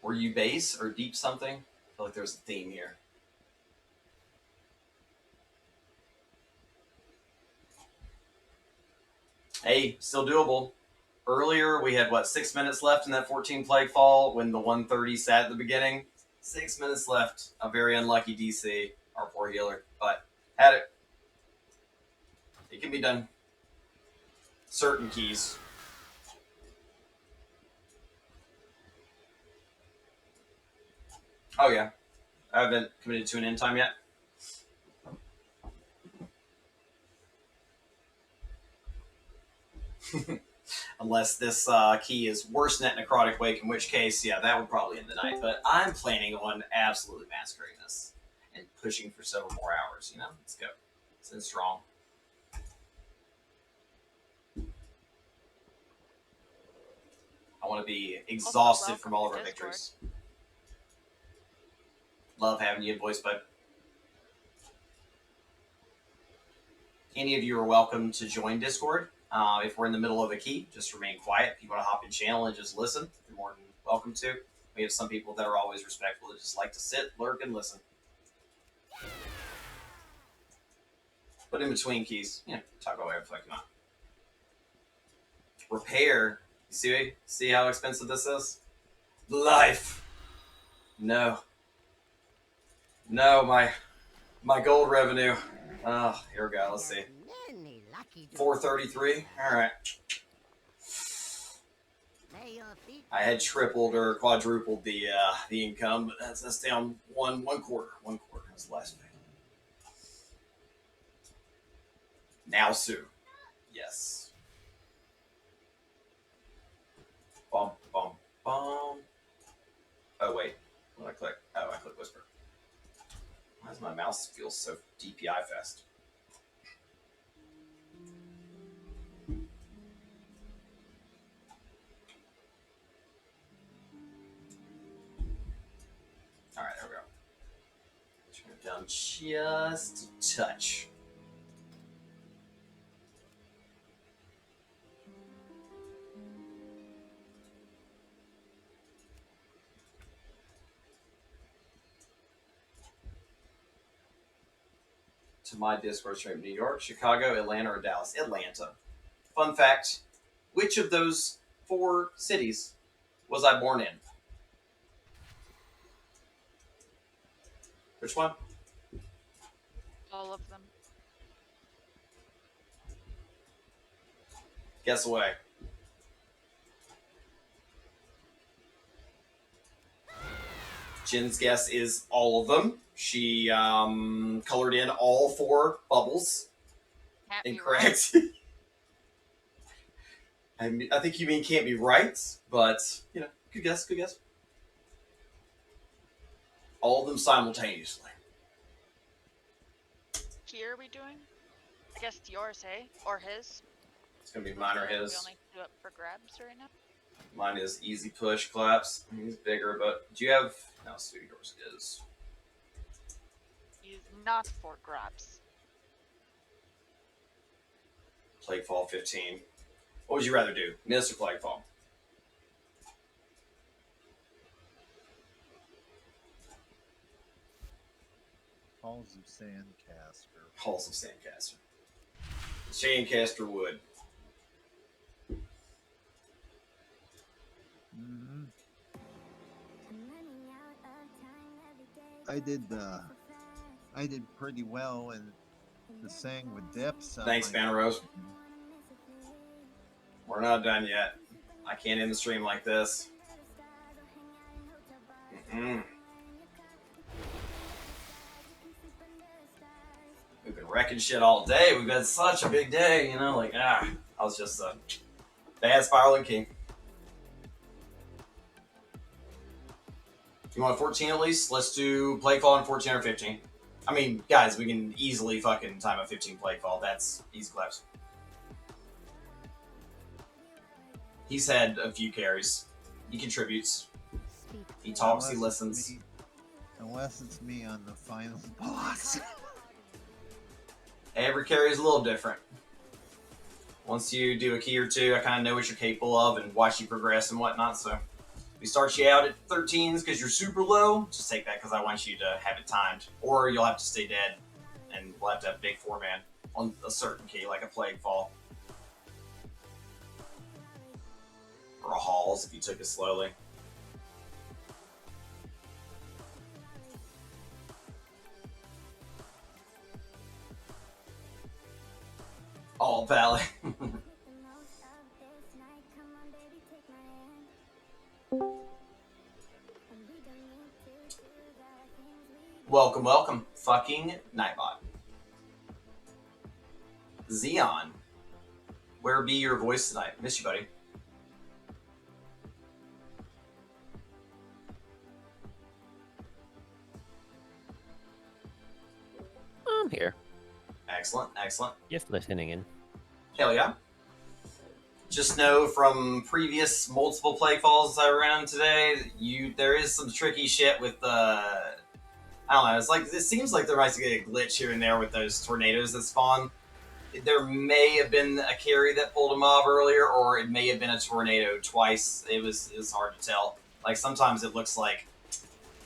Were you base or deep something? I feel like there's a theme here. Hey, still doable. Earlier, we had, what, 6 minutes left in that 14 plague fall when the 130 sat at the beginning? 6 minutes left. A very unlucky DC, our poor healer. But had it. It can be done. Certain keys. Oh, yeah. I haven't committed to an end time yet. Unless this key is worse net necrotic wake, in which case, yeah, that would probably end the night. But I'm planning on absolutely massacring this and pushing for several more hours. You know, let's go. It's in strong. I want to be exhausted from all of our victories. Love having you in voice, bud. Any of you are welcome to join Discord. If we're in the middle of a key, just remain quiet. If you want to hop in channel and just listen, you're more than welcome to. We have some people that are always respectful that just like to sit, lurk, and listen. But in between keys, talk about whatever the fuck you want. Repair. You see how expensive this is? Life. No. No, my gold revenue. Oh, here we go. Let's see. 433. All right. I had tripled or quadrupled the income, but that's down one quarter. 1 quarter. That's the last pay. Now Sue. Yes. Bum bum bum. Oh wait. What did I click? Oh, I clicked whisper. Why does my mouse feel so DPI fast? Alright, there we go. Turn it down just a touch. To my Discord stream, New York, Chicago, Atlanta, or Dallas? Atlanta. Fun fact, which of those 4 cities was I born in? Which one? All of them. Guess away. Jin's guess is all of them. She colored in all 4 bubbles. Incorrect. I think you mean can't be right, but, good guess, good guess. All of them simultaneously. Key are we doing? I guess yours, hey? Or his? It's going to be mine or his. We only do it for grabs right now? Mine is easy push collapse. He's bigger, but do you have... No, so yours is. He's not for grabs. Plaguefall 15. What would you rather do? Miss or Plaguefall? Halls of Sandcaster. Halls of Sandcaster. Sandcaster wood. Mm-hmm. I did pretty well in the Sang with Dips. Thanks, Banner Rose. We're not done yet. I can't end the stream like this. We've been wrecking shit all day. We've had such a big day, I was just a bad spiraling king. You want 14 at least? Let's do Plaguefall on 14 or 15. I mean, guys, we can easily fucking time a 15 Plaguefall. That's easy claps. He's had a few carries. He contributes. He talks, he listens. Unless it's me on the final boss. Every carry is a little different. Once you do a key or two, I kind of know what you're capable of and watch you progress and whatnot, so we start you out at 13s because you're super low, just take that because I want you to have it timed. Or you'll have to stay dead, and we'll have to have a big 4-man on a certain key, like a Plague Fall. Or a Halls if you took it slowly. All Valley. Welcome, welcome, fucking Nightbot. Xeon, where be your voice tonight? Miss you, buddy. I'm here. Excellent, excellent. Just listening in. Hell yeah. Just know from previous multiple Plague Falls I ran today, there is some tricky shit with I don't know. It seems like there might be a glitch here and there with those tornadoes that spawn. There may have been a carry that pulled a mob earlier, or it may have been a tornado twice. It was hard to tell. Like sometimes it looks like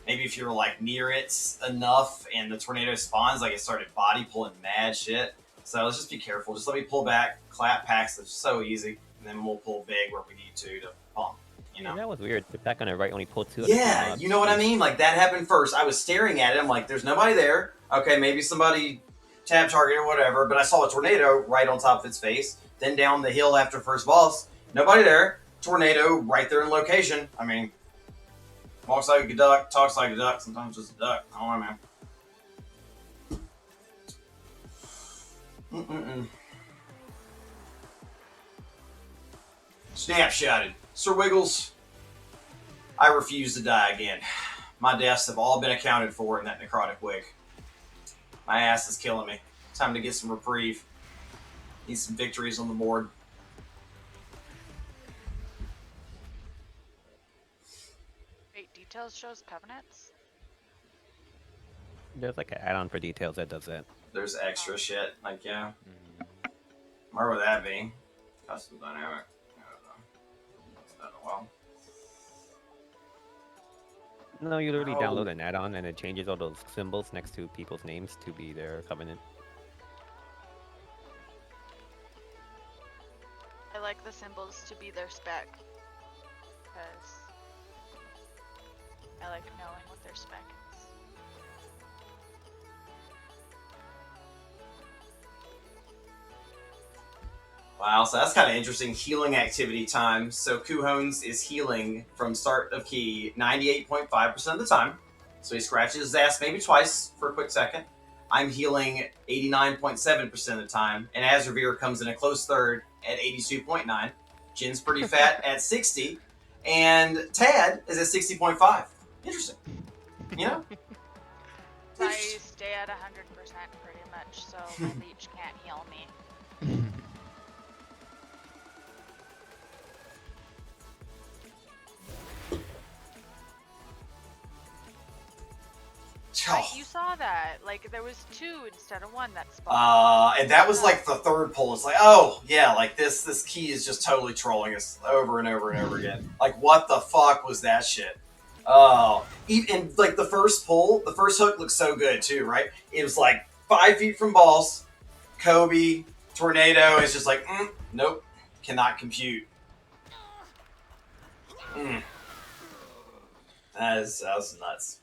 maybe if you're like near it enough and the tornado spawns, like it started body pulling mad shit. So let's just be careful. Just let me pull back, clap packs. It's so easy, and then we'll pull big where we need to pump. You know. Yeah, that was weird. The back on the right only pulled 2. Yeah, you know what I mean? Like that happened first. I was staring at it. I'm like, there's nobody there. Okay, maybe somebody tab target or whatever. But I saw a tornado right on top of its face. Then down the hill after first boss, nobody there. Tornado right there in location. I mean, walks like a duck, talks like a duck. Sometimes just a duck. I don't know, man. Snapshotted. Sir Wiggles, I refuse to die again. My deaths have all been accounted for in that necrotic wig. My ass is killing me. Time to get some reprieve. Need some victories on the board. Wait, details shows covenants? There's like an add-on for details that does that. There's extra shit. Like, yeah. Where would that be? Custom dynamic. I don't know. It's been a while. No, you literally download an add-on and it changes all those symbols next to people's names to be their covenant. I like the symbols to be their spec. Because I like knowing what their spec is. Wow, so that's kind of interesting. Healing activity time. So Kuhones is healing from start of key 98.5% of the time. So he scratches his ass maybe twice for a quick second. I'm healing 89.7% of the time. And Azravir comes in a close third at 82.9. Jin's pretty fat at 60. And Tad is at 60.5. Interesting. You know? I stay at 100% pretty much, so my leech can't heal me. Like, you saw that. Like, there was 2 instead of 1 that spawned. And that was like the third pull. It's like, oh, yeah, like this key is just totally trolling us over and over and over again. Like, what the fuck was that shit? Oh. And like the first pull, the first hook looked so good too, right? It was like 5 feet from boss, Kobe, tornado. It's just like, nope, cannot compute. That was nuts.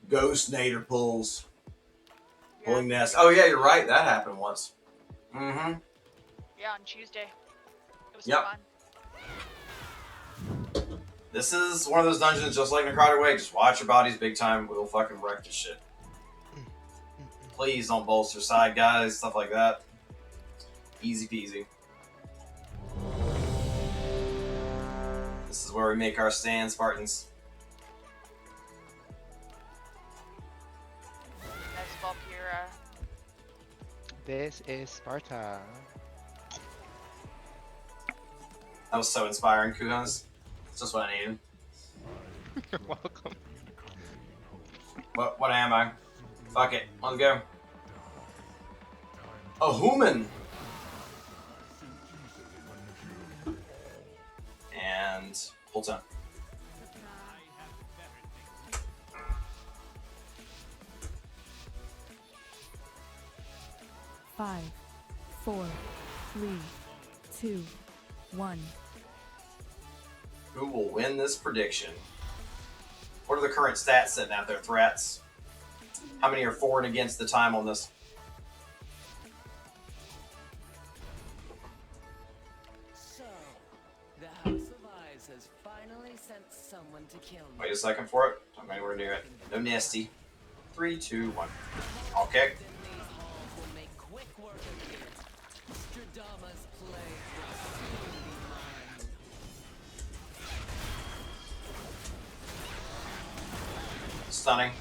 Ghost Nader pulls. Yeah. Pulling nest. Oh yeah, you're right. That happened once. Mm-hmm. Yeah, on Tuesday. It was Yep. fun. This is one of those dungeons just like Necrotic Way. Just watch your bodies big time. We'll fucking wreck this shit. Please don't bolster side guys. Stuff like that. Easy peasy. This is where we make our stand, Spartans. That's Valkyra. This is Sparta. That was so inspiring, Kuhans. It's just what I needed. You're welcome. What am I? Fuck it. Let's go. A human. time. Five, 4, 3, 2, 1. Who will win this prediction? What are the current stats sitting out there? Threats. How many are for and against the time on this? So, the House of Eyes has finally sent someone to kill me. Wait a second for it. Don't know where to do it. No nasty. 3, 2, 1. Okay. Then these halls will make quick work of it. Stradamus plague will soon be mine. Stunning.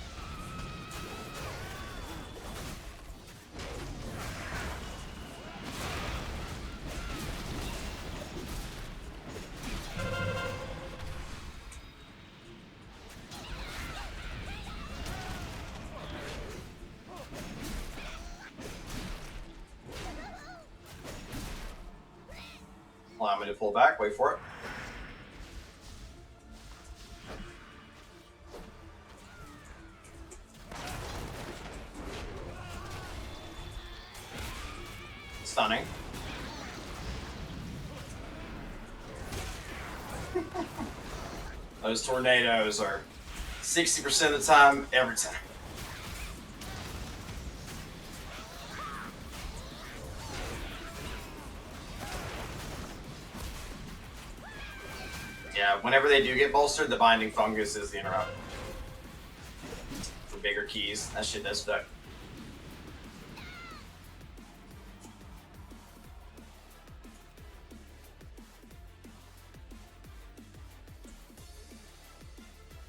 Allow me to pull back. Wait for it. Stunning. Those tornadoes are 60% of the time, every time. Yeah, whenever they do get bolstered, the binding fungus is the interrupt. For bigger keys, that shit does stuck.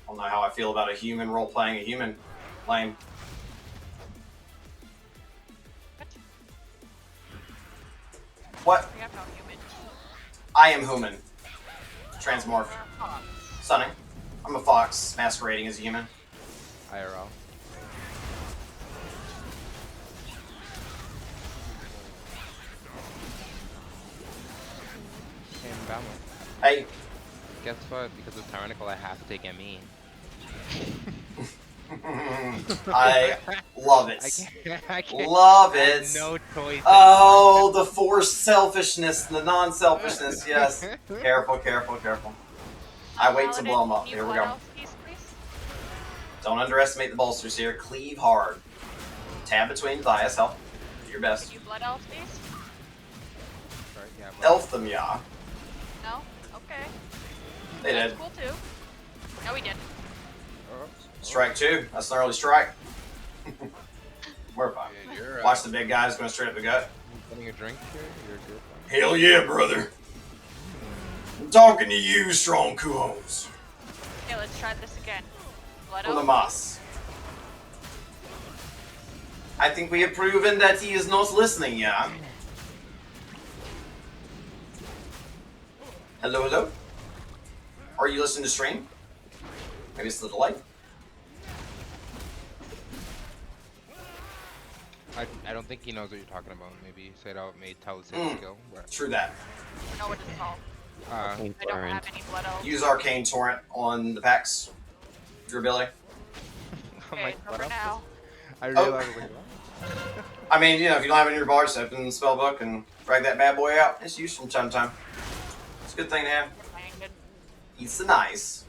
I don't know how I feel about a human role playing a human. Lame. What? We have no human. I am human. Transmorph. We're a fox. Stunning. I'm a fox masquerading as a human. IRL. And Bama. Hey. Guess what? Because it's tyrannical, I have to take ME. I love it. I can't. Love I have it. no choice. Oh, the forced selfishness, the non-selfishness, yes. Careful, careful, careful. I wait to Paladin, blow them up. can you Here we blood go. elf these, please? Don't underestimate the bolsters here. Cleave hard. Tab between your thighs. Help. Do your best. Can you blood elf these? Right, yeah, but- Elf them, yeah. No? Okay. They That's did. cool too. No, we didn't. Oh, Strike 2. That's an early strike. We're fine. yeah, you're, Watch the big guys going straight up the gut. getting a drink here? You're good. Hell yeah, brother. I'm talking to you, strong kuhos. Okay, let's try this again. Blood From the elf. moss. I think we have proven that he is not listening, yeah? Hello, hello? Are you listening to stream? Maybe it's the delay. I don't think he knows what you're talking about. Maybe he said out may tell us his skill. But, True that. I know what it's called. Arcane I don't Torrent. have any blood elves. Use Arcane Torrent on the packs. Your ability. I'm Okay, like, it's what over else? now. I realized, like, what? I mean, you know, if you don't have it in your bar, just open the spell book and drag that bad boy out. It's useful from time to time. It's a good thing to have. Fine. It's nice.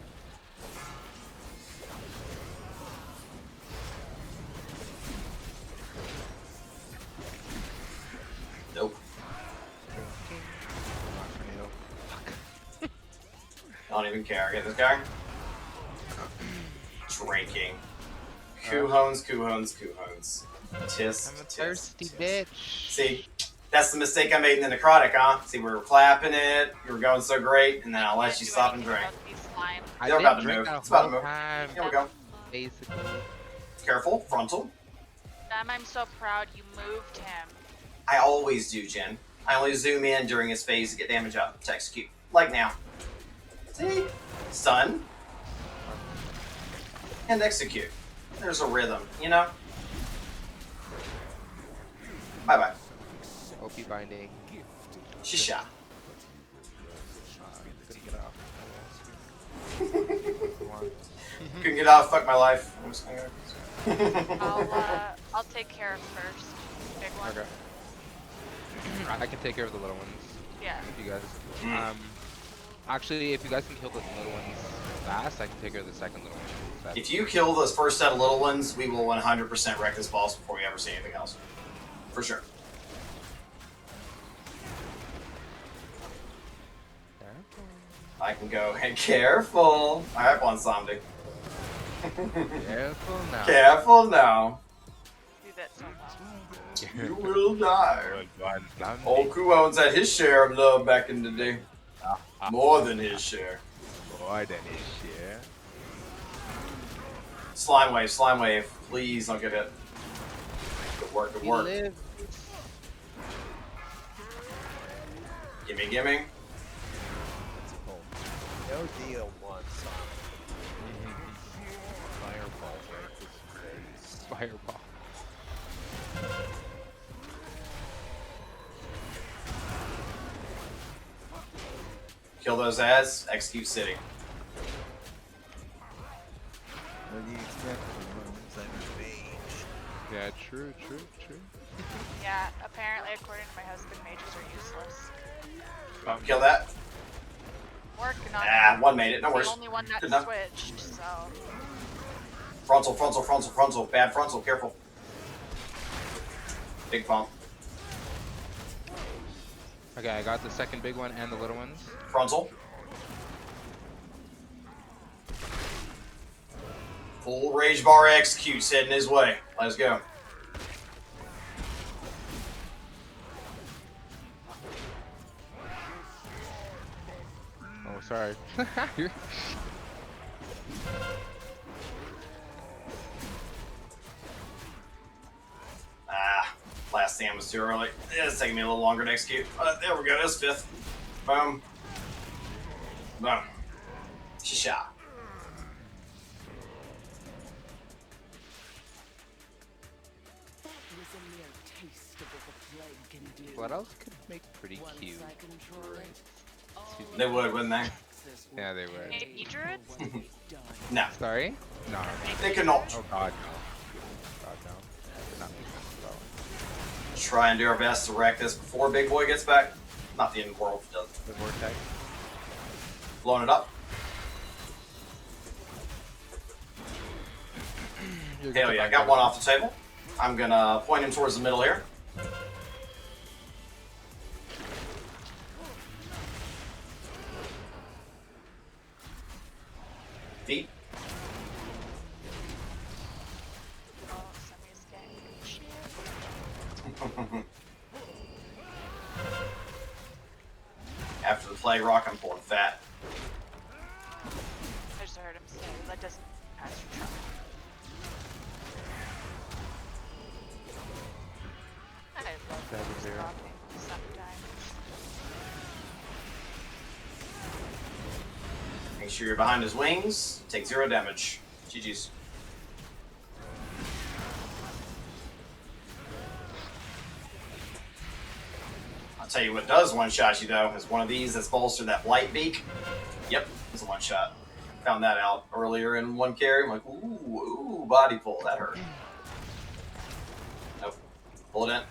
Nope. Tornado. Fuck. Don't even care. Get this guy. Drinking. Kuhons, kuhons, kuhons. Tisk, I'm a tisk, thirsty tisk. bitch. See, that's the mistake I made in the necrotic, huh? See, we were clapping it, you were going so great, and then I'll let Can't you do stop and anything drink. about these slime. I They're did about to drink move. that It's about to whole move. time, Here we go. basically. Careful, frontal. Sam, I'm so proud you moved him. I always do, Jen. I only zoom in during his phase to get damage up to execute. Like now. See? Stun. And execute. There's a rhythm, you know? Bye-bye. OP binding. Shisha. Couldn't get off. Couldn't get out. Fuck my life. I'll take care of first. Big one. Okay. I can take care of the little ones. Yeah. If you guys. Actually, if you guys can kill the little ones fast, I can take care of the second little one. If you kill those first set of little ones, we will 100% wreck this boss before we ever see anything else. For sure. I can go and careful. Alright, Bonsomdi. Careful now. Careful now. Do that so well. You will die. Old Kuon's had his share of love back in the day. More than his share. More than his share. Slime wave. Please don't get hit. Good work, good work. Gimme. No deal once. Fireball right to his face. Fireball. Kill those ads, execute city. What do you expect from rooms and mage? Yeah, true. Yeah, apparently according to my husband, mages are useless. Kill that. Working on Ah, it. one made it, no The worries. only one that Good enough. switched, so. Frontal. Bad frontal, careful. Big pump. Okay, I got the second big one and the little ones. Frontal. Full rage bar executes heading his way. Let's go. Oh, sorry. Last stand was too early. It's taking me a little longer to execute. There we go, that's fifth. Boom. Boom. Shisha. That was a mere taste of what the plague can do. What else could make pretty Once cute? I control it, all They would, wouldn't they? Texas will Yeah, they would. Hey, pay druids? for what they've done. No. Sorry? No. They could not. Oh god, no. God, no. That did not make sense at all. Try and do our best to wreck this before Big Boy gets back. Not the end of the world if it does. The vortex. Blowing it up. Hell yeah, I got one off the table. I'm gonna point him towards the middle here. Feet. Oh, somebody's getting shit. After the plague rock, I'm pulling fat. I just heard him say that doesn't pass your truck. I love That was zero. stopping sometimes. Make sure you're behind his wings. Take 0 damage. GG's. I'll tell you what does one-shot you though, is one of these that's bolstered that blight beak. Yep, it's a one-shot. Found that out earlier in one carry. I'm like, ooh, body pull, that hurt. Nope. Pull it in.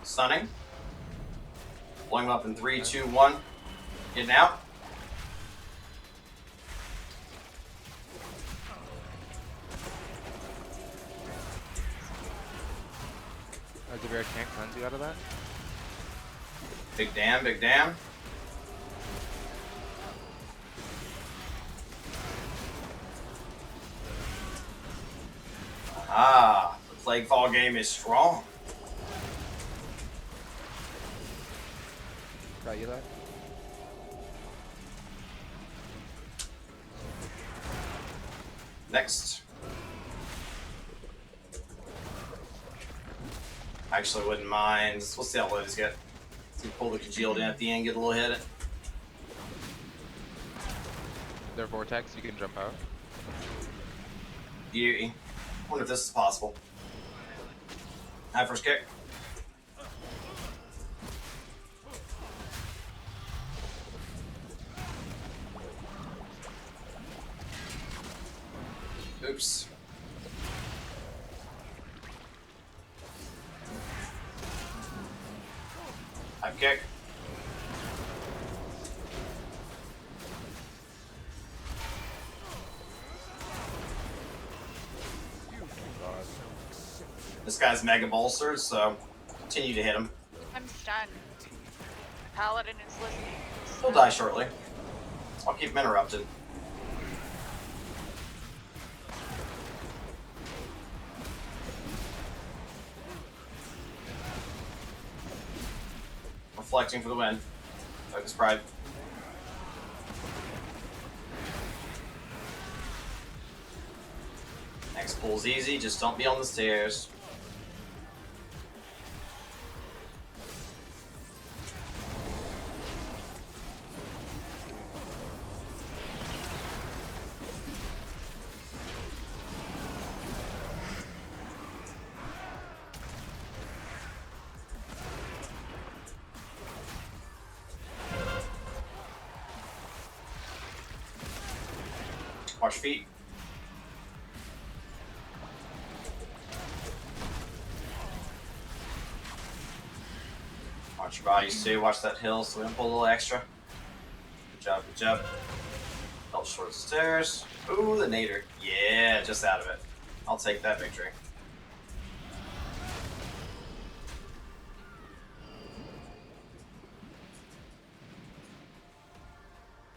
Stunning. Blowing him up in 3, 2, 1. Getting out. The bear can't cleanse you out of that? Big damn. Ah, the Plague Fall game is strong. Got you that? Next. Actually, wouldn't mind. We'll see how low these get. See, pull the congealed in at the end, get a little hit. Their vortex, you can jump out. Beauty. Wonder if this is possible. High first kick. Oops. High kick. This guy's mega bolstered, so continue to hit him. I'm stunned. Paladin is listening. He'll die shortly. I'll keep him interrupted. Reflecting for the win. Focus Pride. Next pull's easy, just don't be on the stairs. Watch feet. Watch your bodies too. Watch that hill so we don't pull a little extra. Good job, good job. Help short stairs. Ooh, the nader. Yeah, just out of it. I'll take that victory.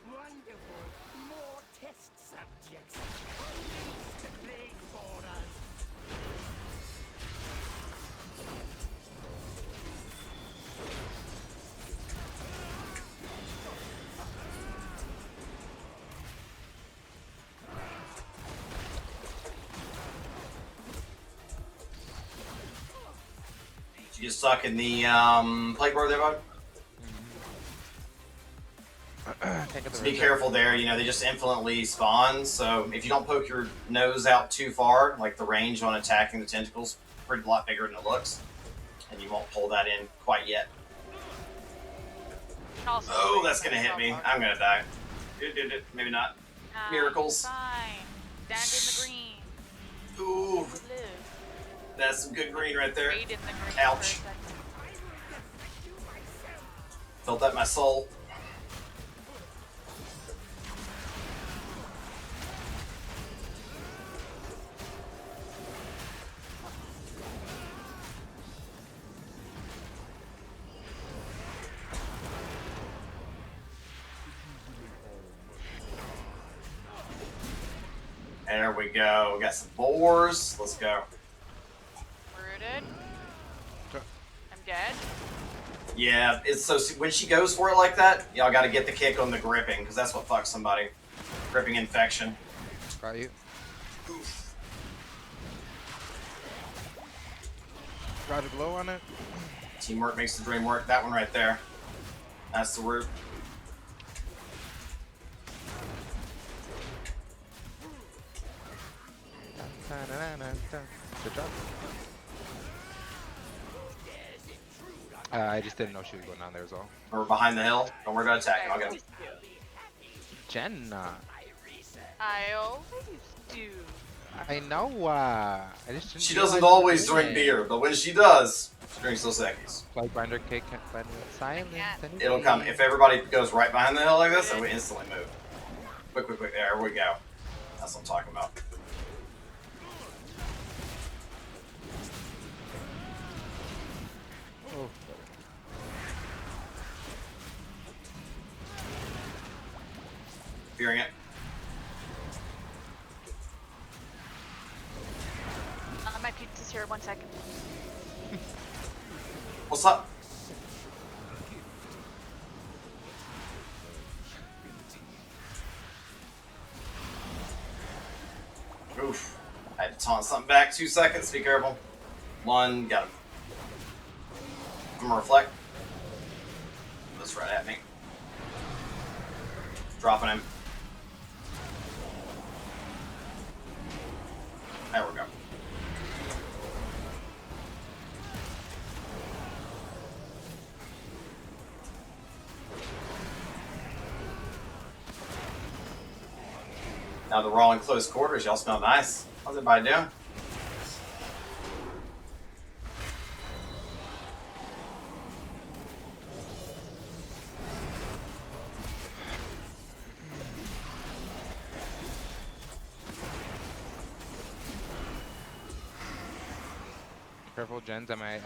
Wonderful. More test subjects. Unleash the plague borders. Did you get stuck in the plague board there, bud? So be careful there, you know, they just infinitely spawn, so if you don't poke your nose out too far, like the range on attacking the tentacles pretty a lot bigger than it looks, and you won't pull that in quite yet. Also, Oh, that's gonna hit me. I'm gonna die. Maybe not. Miracles. Fine. Stand in the green. Ooh, Blue. that's some good green right there. Read in the green Ouch. for a second. Felt that in my soul. There we go. We got some boars. Let's go. Rooted. I'm dead. Yeah, it's so when she goes for it like that, y'all got to get the kick on the gripping because that's what fucks somebody. Gripping infection. Got you. Got a blow on it. Teamwork makes the dream work. That one right there. That's the root. Good job. I just didn't know she was going down there as well. We're behind the hill. Don't worry about attacking. I'll get him. Jenna. I always do. I know. I just didn't She realize doesn't you were always doing drink it. beer, but when she does, she drinks Dos Equis. Like binder cake can't blend with silence. can't. It'll come. If everybody goes right behind the hill like this, then we instantly move. Quick, quick, quick. There we go. That's what I'm talking about. Oh. Fearing it. My pizza's here. 1 second. What's up? Oof. I had to taunt something back. 2 seconds. Be careful. 1. Got him. I'm gonna reflect. That's right at me. Dropping him. There we go. Now the raw in close quarters, y'all smell nice. How's everybody doing? Careful, Jen's on my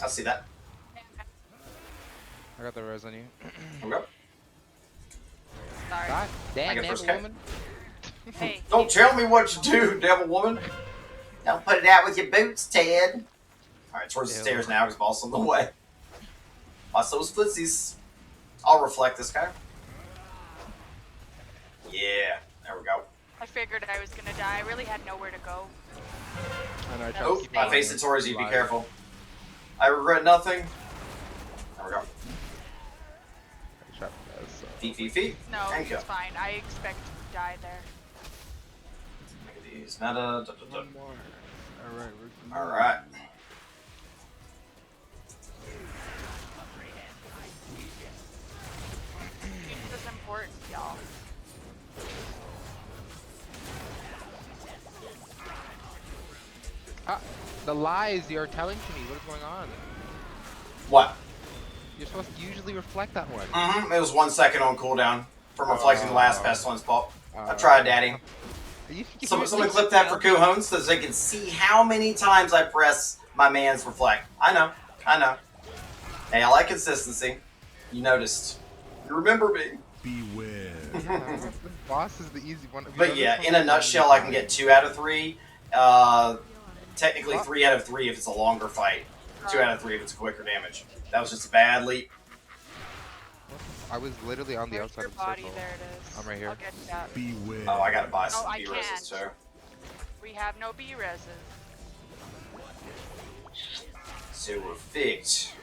I see that. I got the res on you. Okay. Sorry. God I damn, get devil first K. woman. Hey. Don't tell me what to do, devil woman. Don't put it out with your boots, Ted. Alright, towards the Ew. stairs now, because boss on the way. Watch those footsies. I'll reflect this guy. Yeah, there we go. I figured I was gonna die. I really had nowhere to go. I know, I tried Oh, to keep I my face it towards you, be alive. careful. I regret nothing. There we go. I trapped you guys, so. Feet. No, Thank you. it's fine. I expect to die there. Look at these. Meta. One more. Alright, we're good. Alright. This is important, y'all. Ah, the lies you're telling to me. What is going on? What? You're supposed to usually reflect that one. It was 1 second on cooldown from reflecting the last pestilence pop. I tried, Daddy. Someone clip that for Kuhon so they can see how many times I press my man's reflect. I know. Hey, I like consistency. You noticed. You remember me. Beware. The boss is the easy one. But yeah, in a nutshell, I can get 2 out of 3. Technically 3 out of 3 if it's a longer fight. 2 out of 3 if it's quicker damage. That was just a bad leap. I was literally on the Where's outside your of the body? circle. There it is. I'm right here. I'll get that. Beware. Oh, I gotta buy some I B-reses can't. too. We have no B-reses. So we're fixed.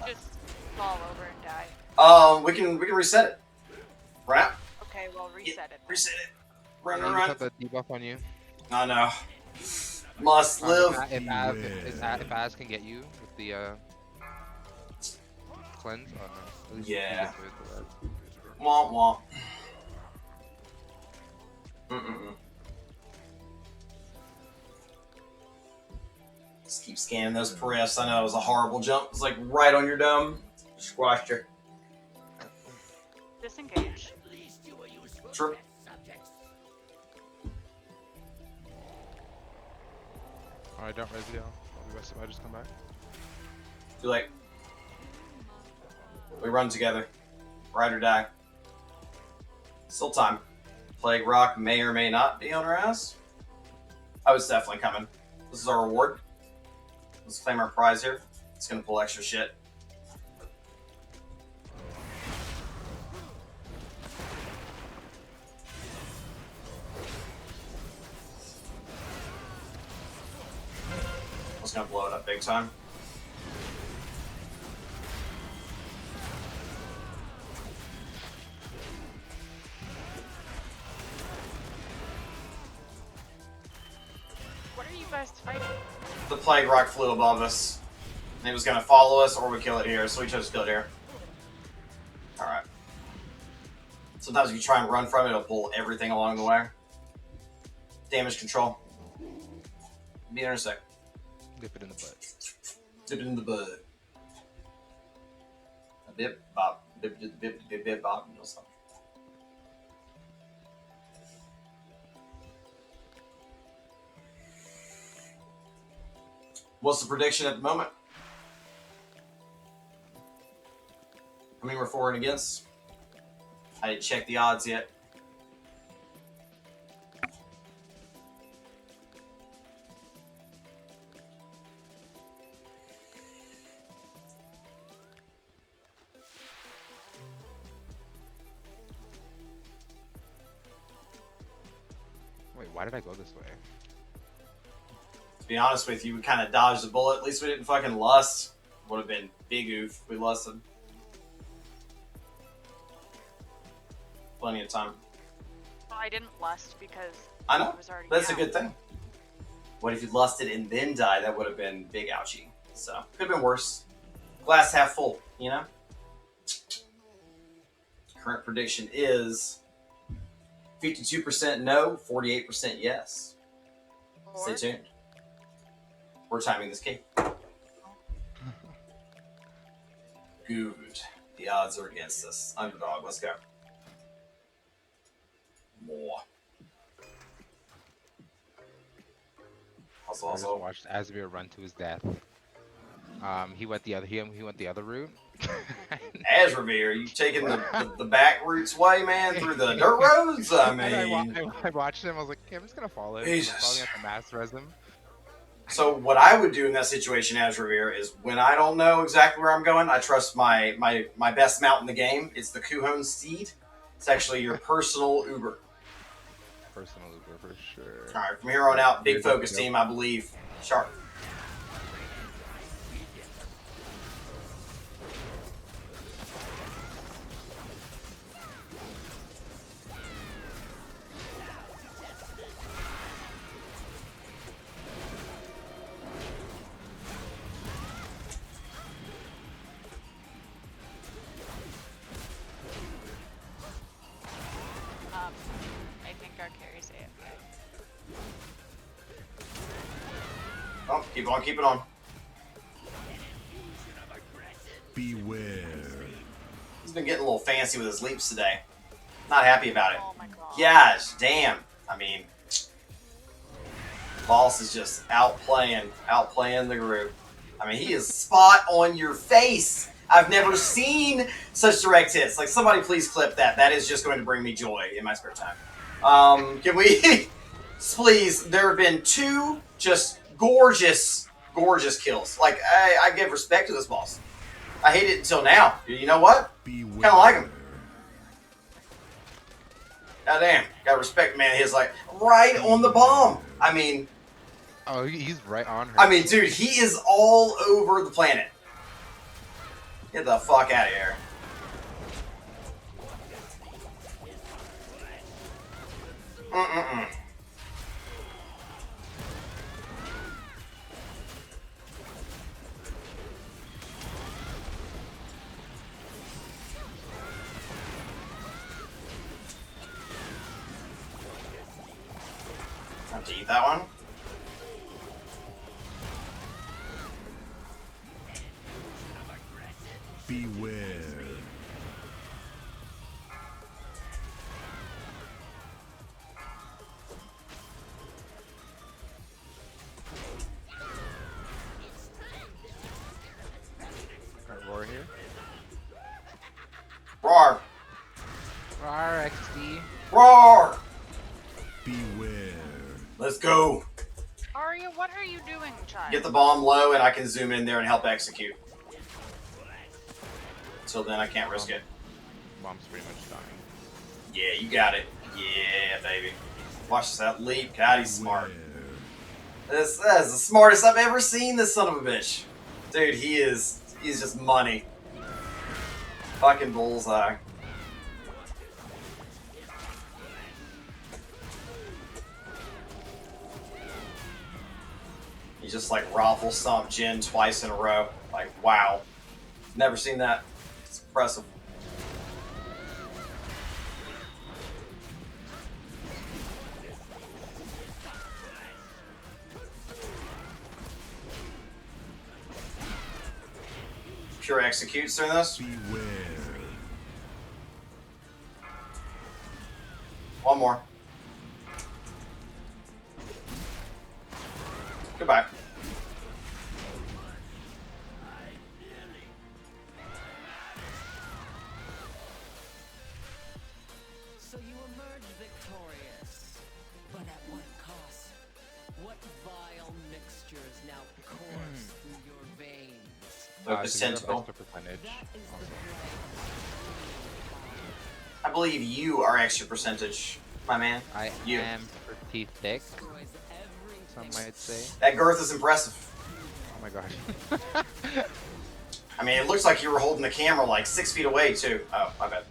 Just fall over and die. We can reset it. Right? Okay, well, reset it. Reset it. I Run. just have the debuff on you. I know. Must live. If Az can get you with the cleanse, oh no. At least he Yeah. gets with the Womp. Just keep scanning those prefs. I know it was a horrible jump. It was like right on your dome. Squashed you. Disengage. True. Alright, don't res you. I'll be best if I just come back. Too late. We run together. Ride or die. Still time. Plague Rock may or may not be on our ass. Oh, it's definitely coming. This is our reward. Let's claim our prize here. It's gonna pull extra shit. It's gonna blow it up big time. What are you guys fighting? The Plague Rock flew above us. And it was gonna follow us or we kill it here, so we chose to kill it here. Alright. Sometimes if you try and run from it, it'll pull everything along the way. Damage control. Be in a sec. Dip it in the butt. Dip it in the bud. A bip, bop. Bip, bop. No something. What's the prediction at the moment? I mean, we're for and against. I didn't check the odds yet. Wait, why did I go this way? To be honest with you, we kind of dodged the bullet. At least we didn't fucking lust. Would have been big oof if we lusted. Plenty of time. Well, I didn't lust because I know. I was already That's a down. good thing. What if you lusted and then died? That would have been big ouchie. So, could have been worse. Glass half full, you know? Current prediction is 52% no, 48% yes. Stay Or tuned. We're timing this game. Good. The odds are against us. Underdog, let's go. More. I just Also. watched Asmir run to his death. He went the other route. Azravir, you taking the back routes way, man, through the dirt roads? I And mean, I watched him. I was like, okay, I'm just gonna follow him. 'Cause I'm probably Jesus. gonna have to mass res him. So what I would do in that situation, Azravir, is when I don't know exactly where I'm going, I trust my best mount in the game. It's the Kuhon Steed. It's actually your personal Uber. Personal Uber for sure. All right, from here on out, big Where does it focus go? team, I believe. Sharp. I think our carry's AFK. Oh, keep on, keep it on. Beware. He's been getting a little fancy with his leaps today. Not happy about it. Oh my god. Gosh, damn. I mean, Boss is just outplaying the group. I mean, he is spot on your face. I've never seen such direct hits. Like, somebody please clip that. That is just going to bring me joy in my spare time. Can we... Please, there have been 2 just gorgeous kills. Like, I give respect to this boss. I hate it until now. You know what? Beware. Kind of like him. God damn. Gotta respect, man. He's like, right on the bomb. I mean... Oh, he's right on her. I mean, dude, he is all over the planet. Get the fuck out of here. Mm-mm-mm. Have to eat that one. Beware. Alright, roar here. Roar. Roar XD. Roar. Beware. Let's go. Arya, what are you doing, child? Get the bomb low and I can zoom in there and help execute. Until then, I can't risk it. Bomb's pretty much dying. Yeah, you got it. Yeah, baby. Watch that leap. God, he's smart. That is the smartest I've ever seen, this son of a bitch. Dude, he's just money. Fucking bullseye. He just like raffle stomped Jin twice in a row. Like, wow. Never seen that. It's impressive. Pure executes during this. Beware. One more. Goodbye. So you emerge victorious, but at what cost? What vile mixtures now course through your veins? Focus So you're tentacle. extra percentage. That is the Also. I believe you are extra percentage, my man. I You. am pretty thick, destroys everything. some might say. That girth is impressive. Oh my god. I mean, it looks like you were holding the camera like 6 feet away, too. Oh, my bad.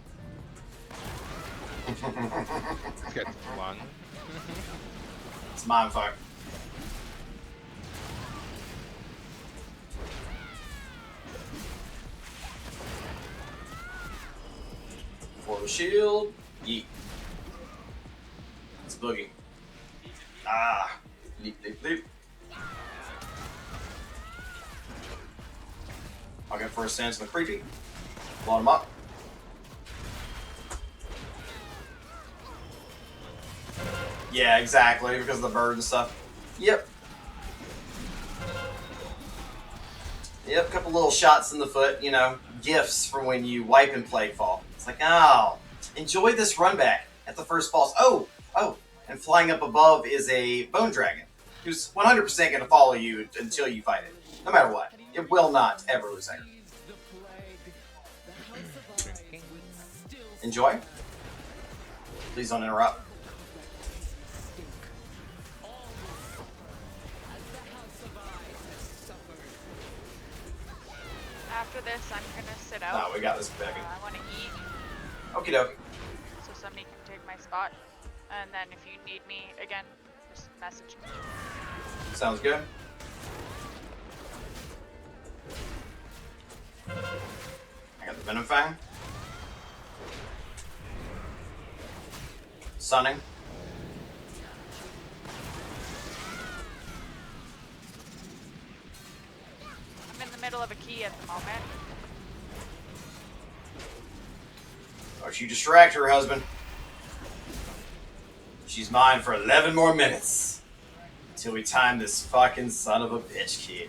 This guy's flung. It's mind fuck. For the shield. Yeet. boogie. Ah. Leap, leap, leap. I'll get first stance in the creepy. Load him up. Yeah, exactly, because of the bird and stuff. Yep. Yep, couple little shots in the foot, you know, gifts from when you wipe in Plague Fall. It's like, oh, enjoy this run back at the first boss. Oh, and flying up above is a bone dragon who's 100% going to follow you until you fight it, no matter what. It will not ever lose anger. Enjoy. Please don't interrupt. After this, I'm gonna sit out. No, we got this, baby. I want to eat, Okie dokie. so somebody can take my spot. And then if you need me again, just message me. Sounds good. I got the Venom Fang. Sunning. I'm in the middle of a key at the moment. Don't you distract her, husband. She's mine for 11 more minutes. Until we time this fucking son of a bitch kid.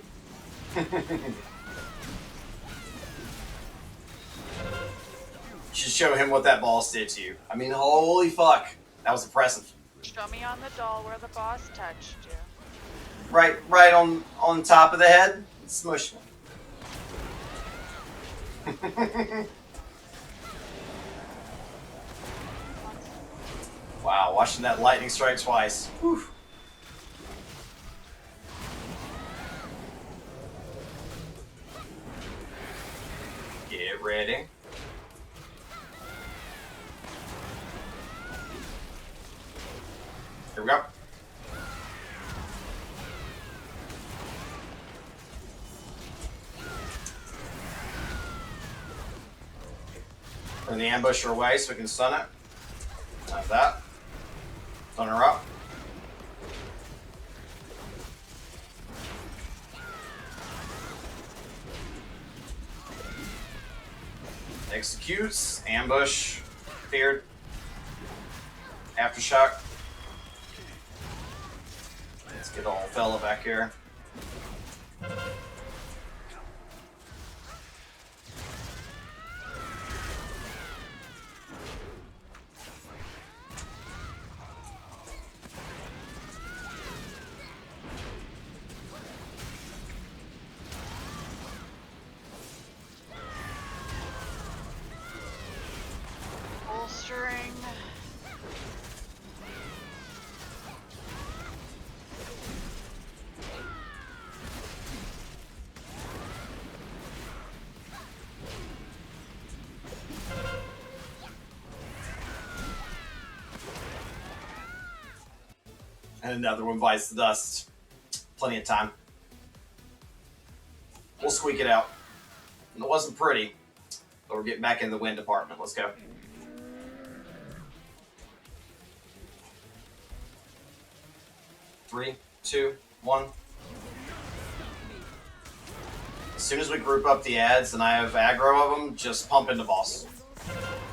Should show him what that boss did to you. I mean, holy fuck. That was impressive. Show me on the doll where the boss touched you. Right on top of the head. Smush me. Wow, watching that lightning strike twice. Whew. Get ready. Here we go. Turn the ambusher away so we can stun it. Like that. Stun her up. Executes. Ambush. Feared. Aftershock. Let's get old fella back here. Bolstering. And another one bites the dust. Plenty of time. We'll squeak it out. It wasn't pretty, but we're getting back in the win department. Let's go. Three, two, one. As soon as we group up the ads and I have aggro of them, just pump into boss.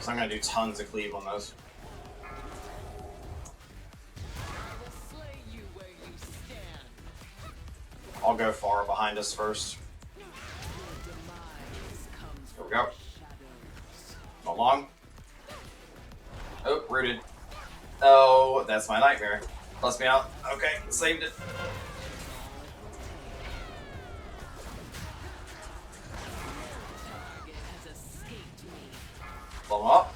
So I'm going to do tons of cleave on those. I'll go far behind us first. Here we go. Not long. Oh, rooted. Oh, that's my nightmare. Bust me out. Okay, saved it. Blow him up.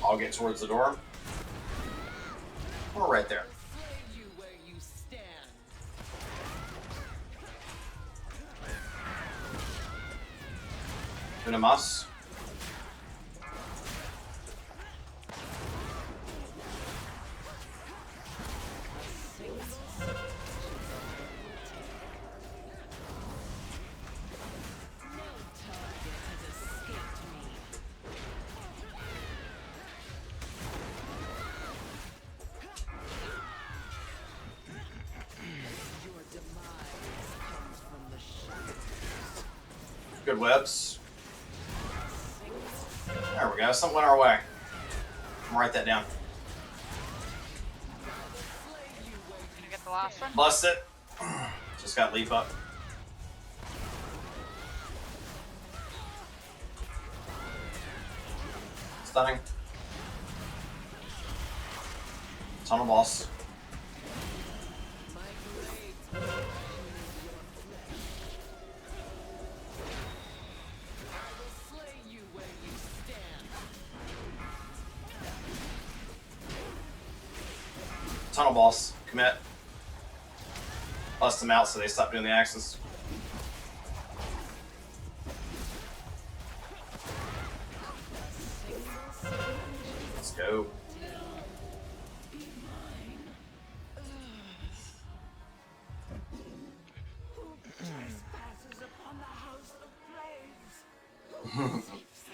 I'll get towards the door. We're right there. Venomous. Good webs. There we go. Something went our way. I'm gonna write that down. Gonna get the last one. Bust it. Just got leap up. Stunning. Tunnel boss. Tunnel boss. Commit. Bust them out so they stop doing the axes. Let's go.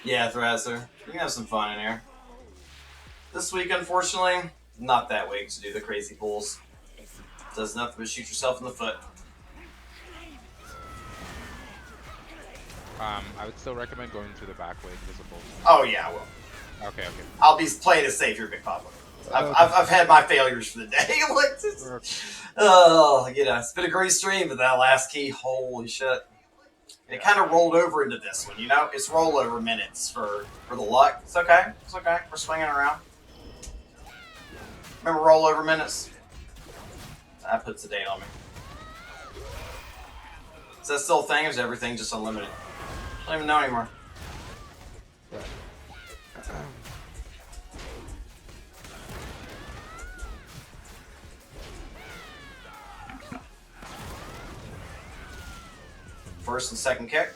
Yeah, Thrasher. You can have some fun in here. This week, unfortunately, not that week to do the crazy pulls. Does nothing but shoot yourself in the foot. I would still recommend going through the back way because of both. Oh yeah, I will. Okay. I'll be playing it safe here, Big Papa. I've had my failures for the day. Like, oh, you know, it's been a great stream, but that last key, holy shit. And it kind of rolled over into this one, you know? It's rollover minutes for the luck. It's okay. It's okay. We're swinging around. Remember rollover minutes? That puts a date on me. Is that still a thing, or is everything just unlimited? I don't even know anymore. First and second kick.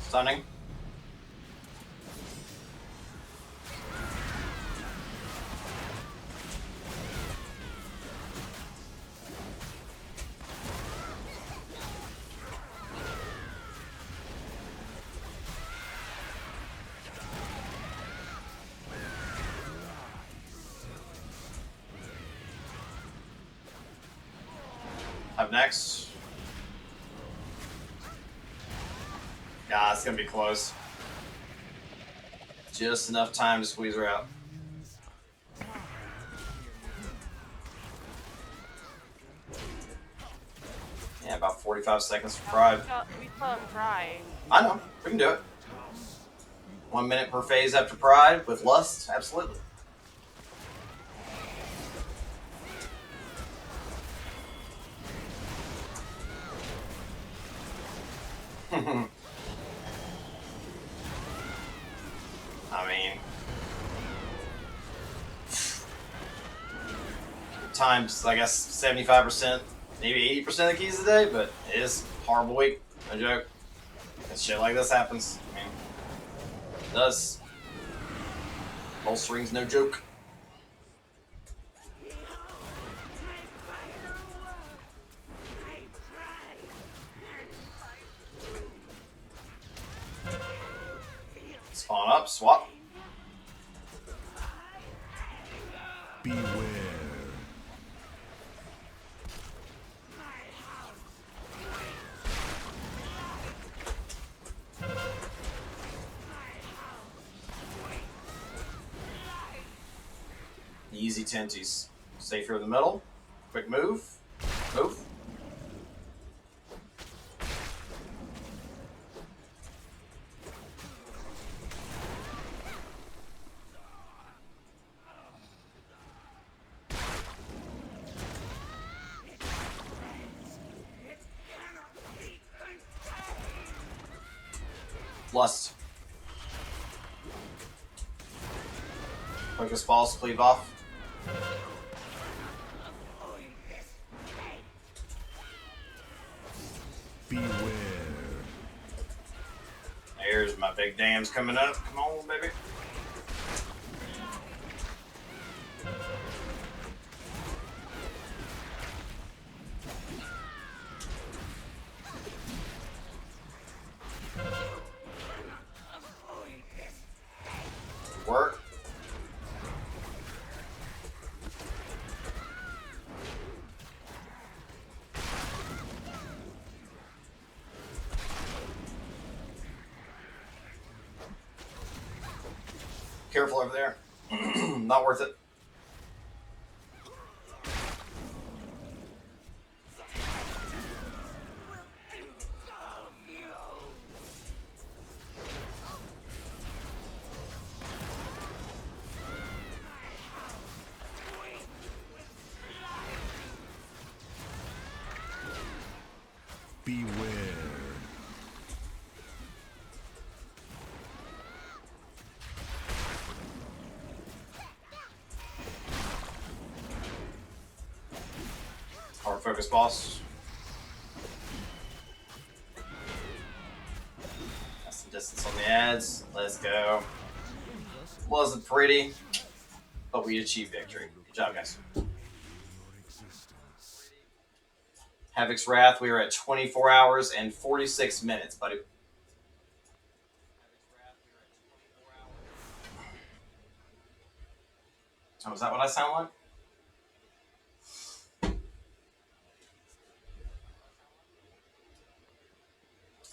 Stunning. Up next. Yeah, it's gonna be close. Just enough time to squeeze her out. Yeah, about 45 seconds for Pride. We still have Pride. I know. We can do it. 1 minute per phase after Pride with Lust. Absolutely. I mean, times, I guess, 75%, maybe 80% of the keys a day, but it is a horrible week. No joke. And shit like this happens. I mean, it does. Bolstering's no joke. Spawn up, swap. Beware. Easy tenties. Safer in the middle. Quick move. Move. Lust. Focus balls, cleave off. Beware. There's my big dams coming up. Come on, baby. Work. Careful over there. Not worth it. Beware. Hard focus, boss. Got some distance on the ads. Let's go. Wasn't pretty, but we achieved victory. Good job, guys. Havoc's Wrath, we are at 24 hours and 46 minutes, buddy. Oh, is that what I sound like?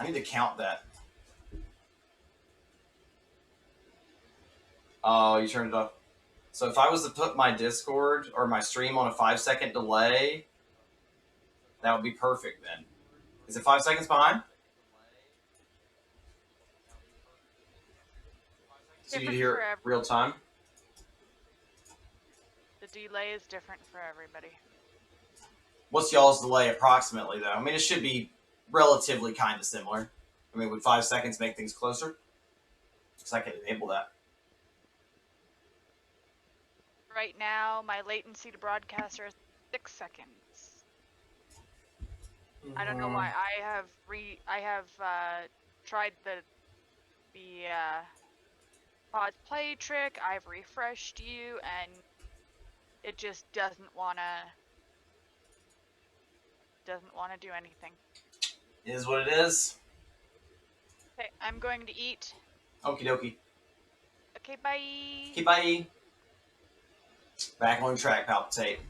I need to count that. Oh, you turned it off. So if I was to put my Discord or my stream on a 5-second delay, that would be perfect then. Is it 5 seconds behind? So you Different hear for it every- real time? The delay is different for everybody. What's y'all's delay approximately, though? I mean, it should be relatively kind of similar. I mean, would 5 seconds make things closer? Because I can enable that. Right now, my latency to broadcaster is 6 seconds. I don't know why. I have tried the pause play trick. I've refreshed you, and it just doesn't wanna do anything. It is what it is. Okay, I'm going to eat. Okie dokie. Okay, bye. Okay, bye. Back on track, Palpitate.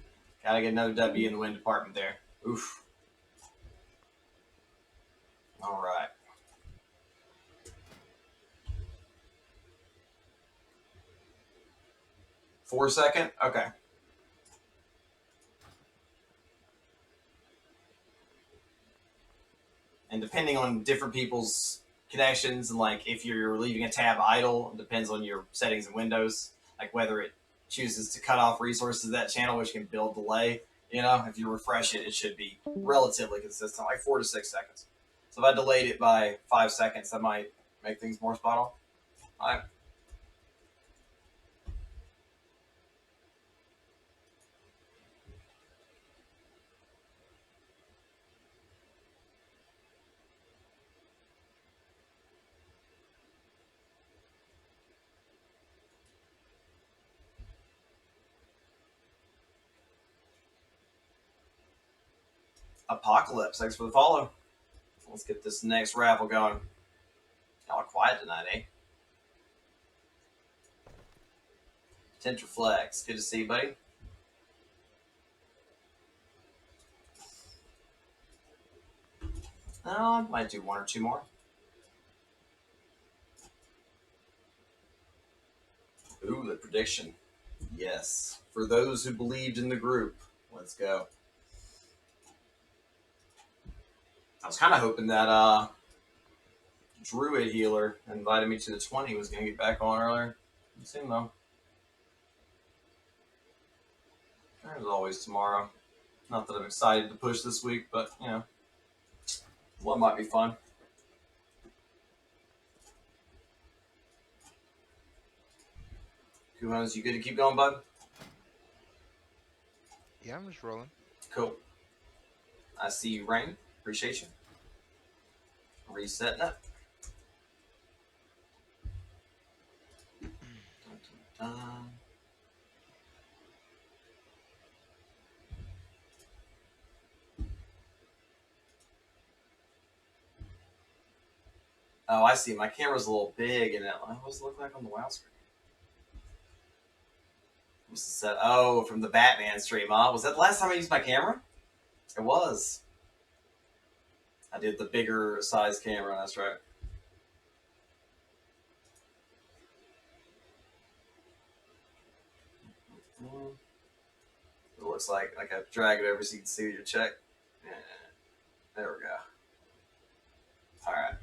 Gotta get another W in the win department there. Oof. All right. $4 Okay. And depending on different people's connections and like if you're leaving a tab idle, it depends on your settings in Windows, like whether it chooses to cut off resources to that channel, which can build delay. You know, if you refresh it, it should be relatively consistent, like 4 to 6 seconds. So if I delayed it by 5 seconds, that might make things more spot on. All right. Apocalypse, thanks for the follow. Let's get this next raffle going. Y'all are quiet tonight, eh? Tentraflex, good to see you, buddy. I might do 1 or 2 more. Ooh, the prediction. Yes. For those who believed in the group, let's go. I was kind of hoping that Druid Healer invited me to the 20 was going to get back on earlier. Didn't seem though. There's always tomorrow. Not that I'm excited to push this week, but, you know, one might be fun. Kuhans, you good to keep going, bud? Yeah, I'm just rolling. Cool. I see you, Rain. Appreciate you. Resetting it. Dun, dun, dun. Oh, I see. My camera's a little big, and what does it look like on the WoW screen? What's the set? Oh, from the Batman stream, huh? Was that the last time I used my camera? It was. I did the bigger size camera, that's right. looks like. Like I drag it over so you can see your check. Yeah. There we go. All right.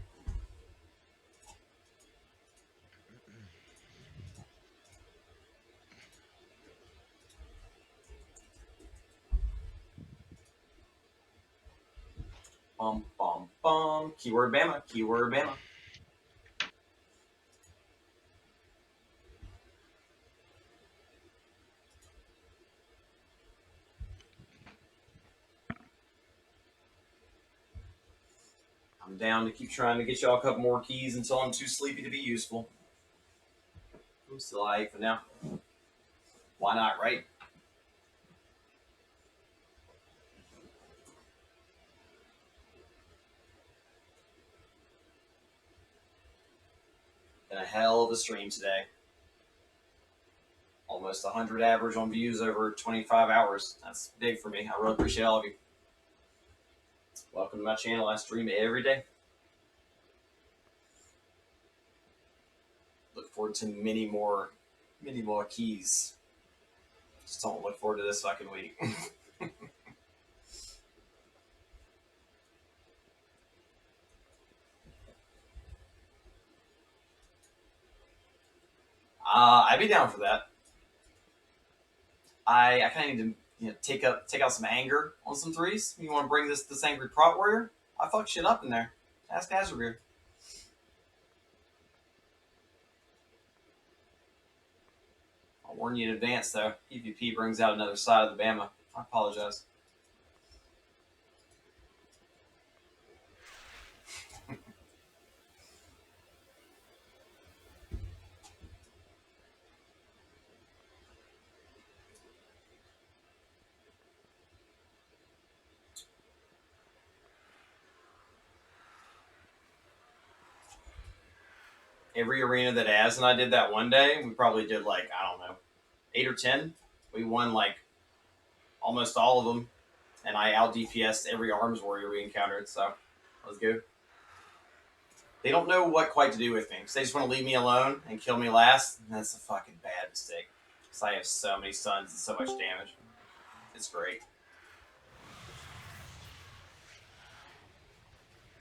Bum, bum, bum. Keyword Bama. Keyword Bama. I'm down to keep trying to get y'all a couple more keys until I'm too sleepy to be useful. I'm still aight for now. Why not, right? Been a hell of a stream today. Almost 100 average on views over 25 hours. That's big for me. I really appreciate all of you. Welcome to my channel. I stream every day. Look forward to many more keys. Just don't look forward to this fucking week. I'd be down for that. I kind of need to take out some anger on some threes. You want to bring this angry prot warrior? I fuck shit up in there. Ask Azrabeer. I'll warn you in advance though. PvP brings out another side of the Bama. I apologize. Every arena that Az and I did that one day, we probably did like, I don't know, 8 or 10. We won like almost all of them, and I out DPS'd every arms warrior we encountered, so that was good. They don't know what quite to do with me, so they just want to leave me alone and kill me last, and that's a fucking bad mistake. Because I have so many stuns and so much damage. It's great.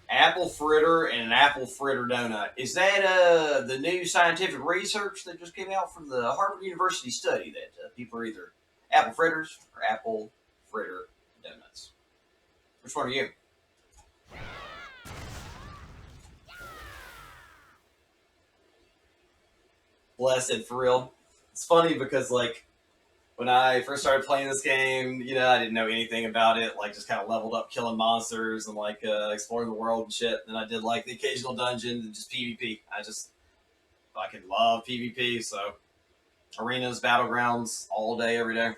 Apple fritter and an apple fritter donut. Is that the new scientific research that just came out from the Harvard University study that people are either apple fritters or apple fritter donuts? Which one are you? Blessed, for real. It's funny because like when I first started playing this game, I didn't know anything about it. Like just kind of leveled up killing monsters and like exploring the world and shit. And I did like the occasional dungeon and just PvP. I just fucking love PvP. So arenas, battlegrounds, all day, every day.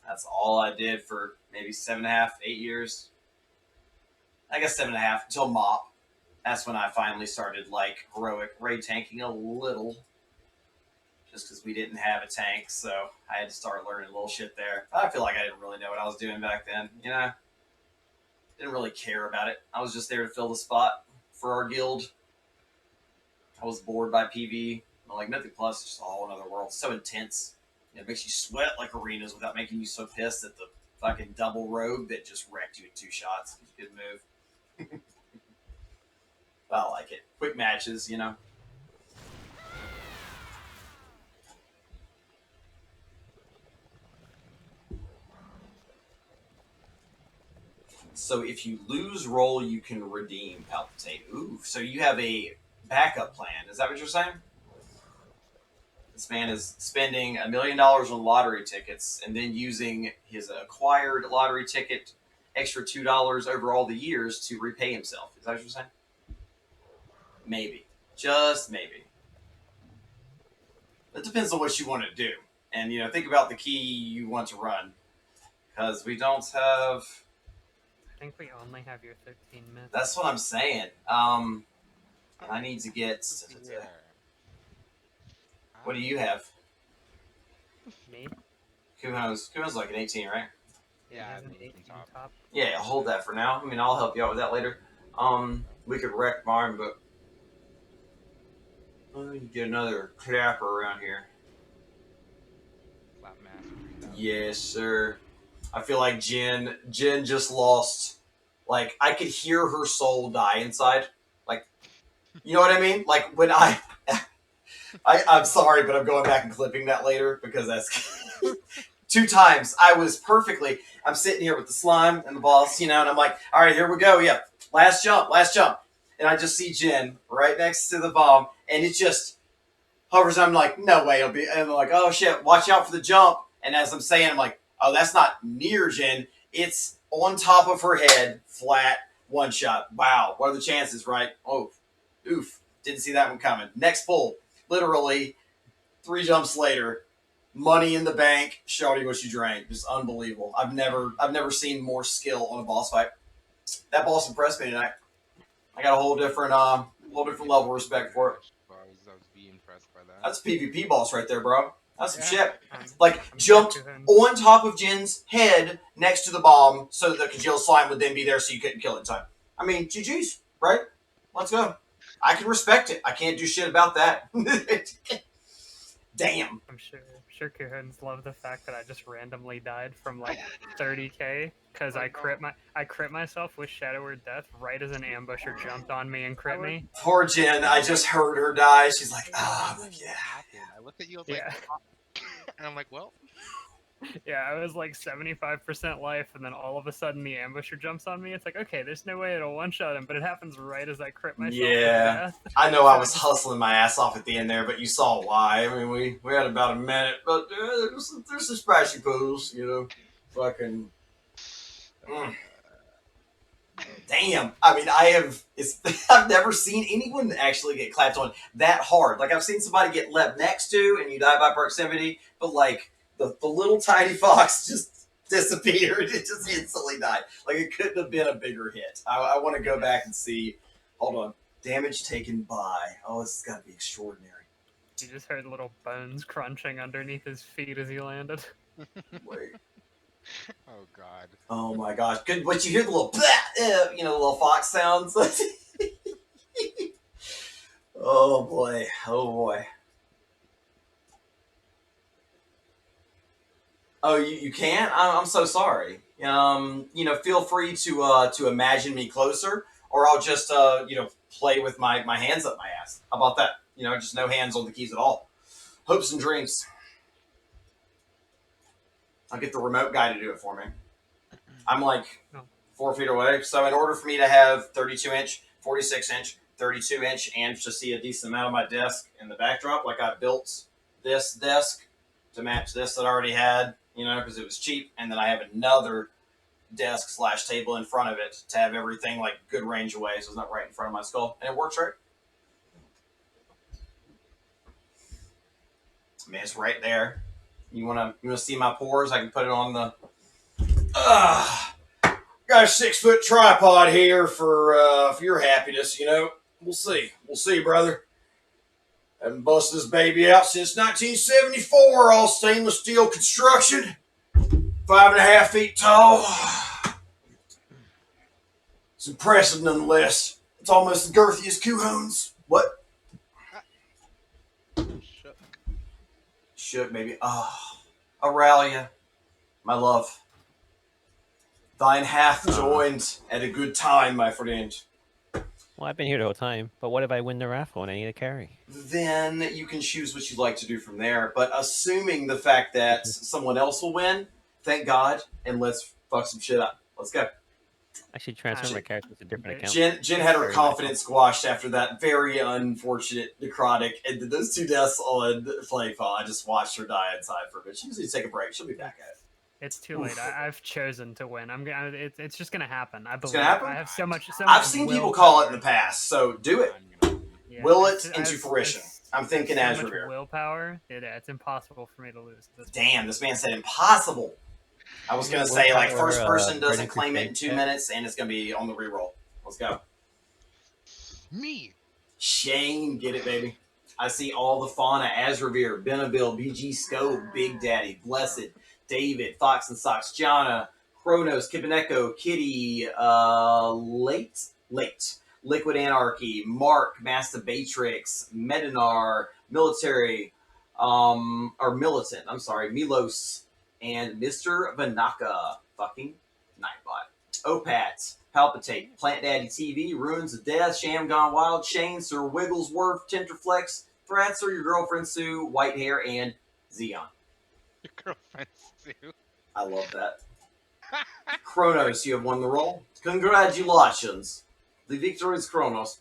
That's all I did for maybe 7.5, 8 years. I guess 7.5 until MOP. That's when I finally started like heroic raid tanking a little, just because we didn't have a tank, so I had to start learning a little shit there. I feel like I didn't really know what I was doing back then. Didn't really care about it. I was just there to fill the spot for our guild. I was bored by PV. Like Mythic Plus is just a whole other world. It's so intense. It makes you sweat like arenas without making you so pissed at the fucking double rogue that just wrecked you in 2 shots. Good move. I like it. Quick matches. So if you lose roll, you can redeem Palpitate. Ooh, so you have a backup plan. Is that what you're saying? This man is spending $1 million on lottery tickets and then using his acquired lottery ticket extra $2 over all the years to repay himself. Is that what you're saying? Maybe. Just maybe. It depends on what you want to do. And, think about the key you want to run. Because we don't have... I think we only have your 13 minutes. That's what I'm saying. I need to get... Yeah. What do you have? Me? Kuho's like an 18, right? Yeah, He I has an mean, 18 top. Yeah, hold that for now. I mean, I'll help you out with that later. We could wreck mine, but let me get another clapper around here. Clap Master 3000. Yes, sir. I feel like Jen just lost. Like I could hear her soul die inside. Like you know what I mean? Like when I'm sorry, but I'm going back and clipping that later because that's 2 times I was perfectly. I'm sitting here with the slime and the boss, and I'm like, all right, here we go. Yeah, last jump, and I just see Jen right next to the bomb, and it just hovers. I'm like, no way, it'll be. And I'm like, oh shit, watch out for the jump. And as I'm saying, I'm like, oh, that's not near Jen. It's on top of her head, flat, one shot. Wow, what are the chances, right? Oh, oof, didn't see that one coming. Next pull, literally 3 jumps later, money in the bank, shawty what you drank. Just unbelievable. I've never seen more skill on a boss fight. That boss impressed me tonight. I got a whole different level of respect for it. I was being impressed by that. That's a PvP boss right there, bro. That's some shit. I'm Like sure jumped Kuhan- on top of Jin's head next to the bomb so that the congealed slime would then be there so you couldn't kill it in time. I mean, GG's, right? Let's go. I can respect it. I can't do shit about that. Damn. I'm sure Kuhans love the fact that I just randomly died from like 30k because I crit myself with Shadow or Death right as an ambusher jumped on me and crit me. Poor Jen. I just heard her die. She's like, ah, oh, yeah. I looked at you, I was Yeah. like, and I'm like, well. Yeah, I was like 75% life, and then all of a sudden the ambusher jumps on me. It's like, okay, there's no way it'll one-shot him, but it happens right as I crit myself with Yeah. death. I know I was hustling my ass off at the end there, but you saw why. I mean, we had about a minute, but there's some splashy pools, fucking. Damn. I mean, I've never seen anyone actually get clapped on that hard. Like I've seen somebody get leapt next to and you die by proximity, but like the little tiny fox just disappeared. It just instantly died. Like it couldn't have been a bigger hit. I want to go back and see. Hold on. Damage taken by. Oh, this has got to be extraordinary. You just heard little bones crunching underneath his feet as he landed. Wait. Oh god. Oh my gosh. Good. But you hear the little, the little fox sounds. Oh boy. Oh boy. Oh, you can't? I'm so sorry. Feel free to imagine me closer, or I'll just play with my hands up my ass. How about that? Just no hands on the keys at all. Hopes and dreams. I'll get the remote guy to do it for me. I'm like 4 feet away, so in order for me to have 32-inch, 46-inch, 32-inch, and to see a decent amount of my desk in the backdrop, like I built this desk to match this that I already had, because it was cheap, and then I have another desk / table in front of it to have everything like good range away, so it's not right in front of my skull, and it works right. I mean, it's right there. You wanna see my pores? I can put it on the. Got a 6-foot tripod here for your happiness. We'll see, brother. Haven't busted this baby out since 1974. All stainless steel construction, 5.5 feet tall. It's impressive nonetheless. It's almost as girthy as Kuhon's. What? Shook, maybe. Aurelia, my love. Thine hath joined at a good time, my friend. Well, I've been here the whole time, but what if I win the raffle and I need a carry? Then you can choose what you'd like to do from there. But assuming the fact that someone else will win, thank God, and let's fuck some shit up. Let's go. I should transfer my character to a different account. Jen had her confidence squashed after that very unfortunate necrotic, and those 2 deaths on Playfall. I just watched her die inside for a bit. She just needs to take a break. She'll be back at it. It's too late. I've chosen to win. It's just gonna happen. I believe. It's gonna happen? I have so much. I've seen people call it in the past, so do it. Yeah, Will it into fruition. I'm thinking as as Revere. Willpower. It's impossible for me to lose. Damn, this man said impossible. I was gonna say like first person doesn't claim it in 2 minutes, and it's gonna be on the reroll. Let's go. Me. Shane, get it, baby. I see all the fauna: Azravir, Benabil, BG Scope, Big Daddy, Blessed, David, Fox and Socks, Jana, Kronos, Kibineko, Kitty, Late, Liquid Anarchy, Mark, Masturbatrix, Medinar, Military, or Militant, I'm sorry, Milos, and Mr. Vanaka. fucking Nightbot. Opats, Palpitate, Plant Daddy TV, Ruins of Death, Sham Gone Wild, Shane, Sir Wigglesworth, Tenterflex, Thratzer, Your Girlfriend Sue, White Hair, and Xeon. Your girlfriend Sue. I love that. Kronos, you have won the roll. Congratulations. The victor is Kronos.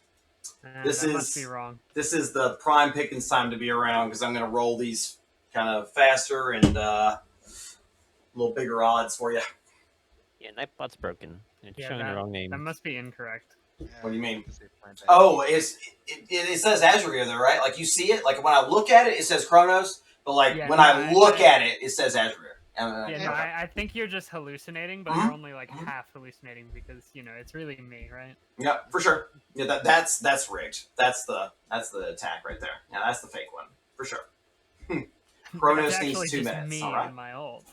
That must be wrong. This is the prime pickings time to be around because I'm going to roll these kind of faster and a little bigger odds for you. Yeah, Nightbot's broken. It's Yeah, showing the wrong name. that must be incorrect. What do you mean? To say Plant Daddy. Oh, it says Azure though, right? Like you see it. Like when I look at it, it says Kronos. But like Yeah, when no, I look at it, it says Azure. Yeah, no, I think you're just hallucinating, but you're only like half hallucinating because it's really me, right? Yeah, for sure. Yeah, that's rigged. That's the attack right there. Yeah, that's the fake one for sure. Kronos That's needs actually 2 just minutes. me All right. and my ult.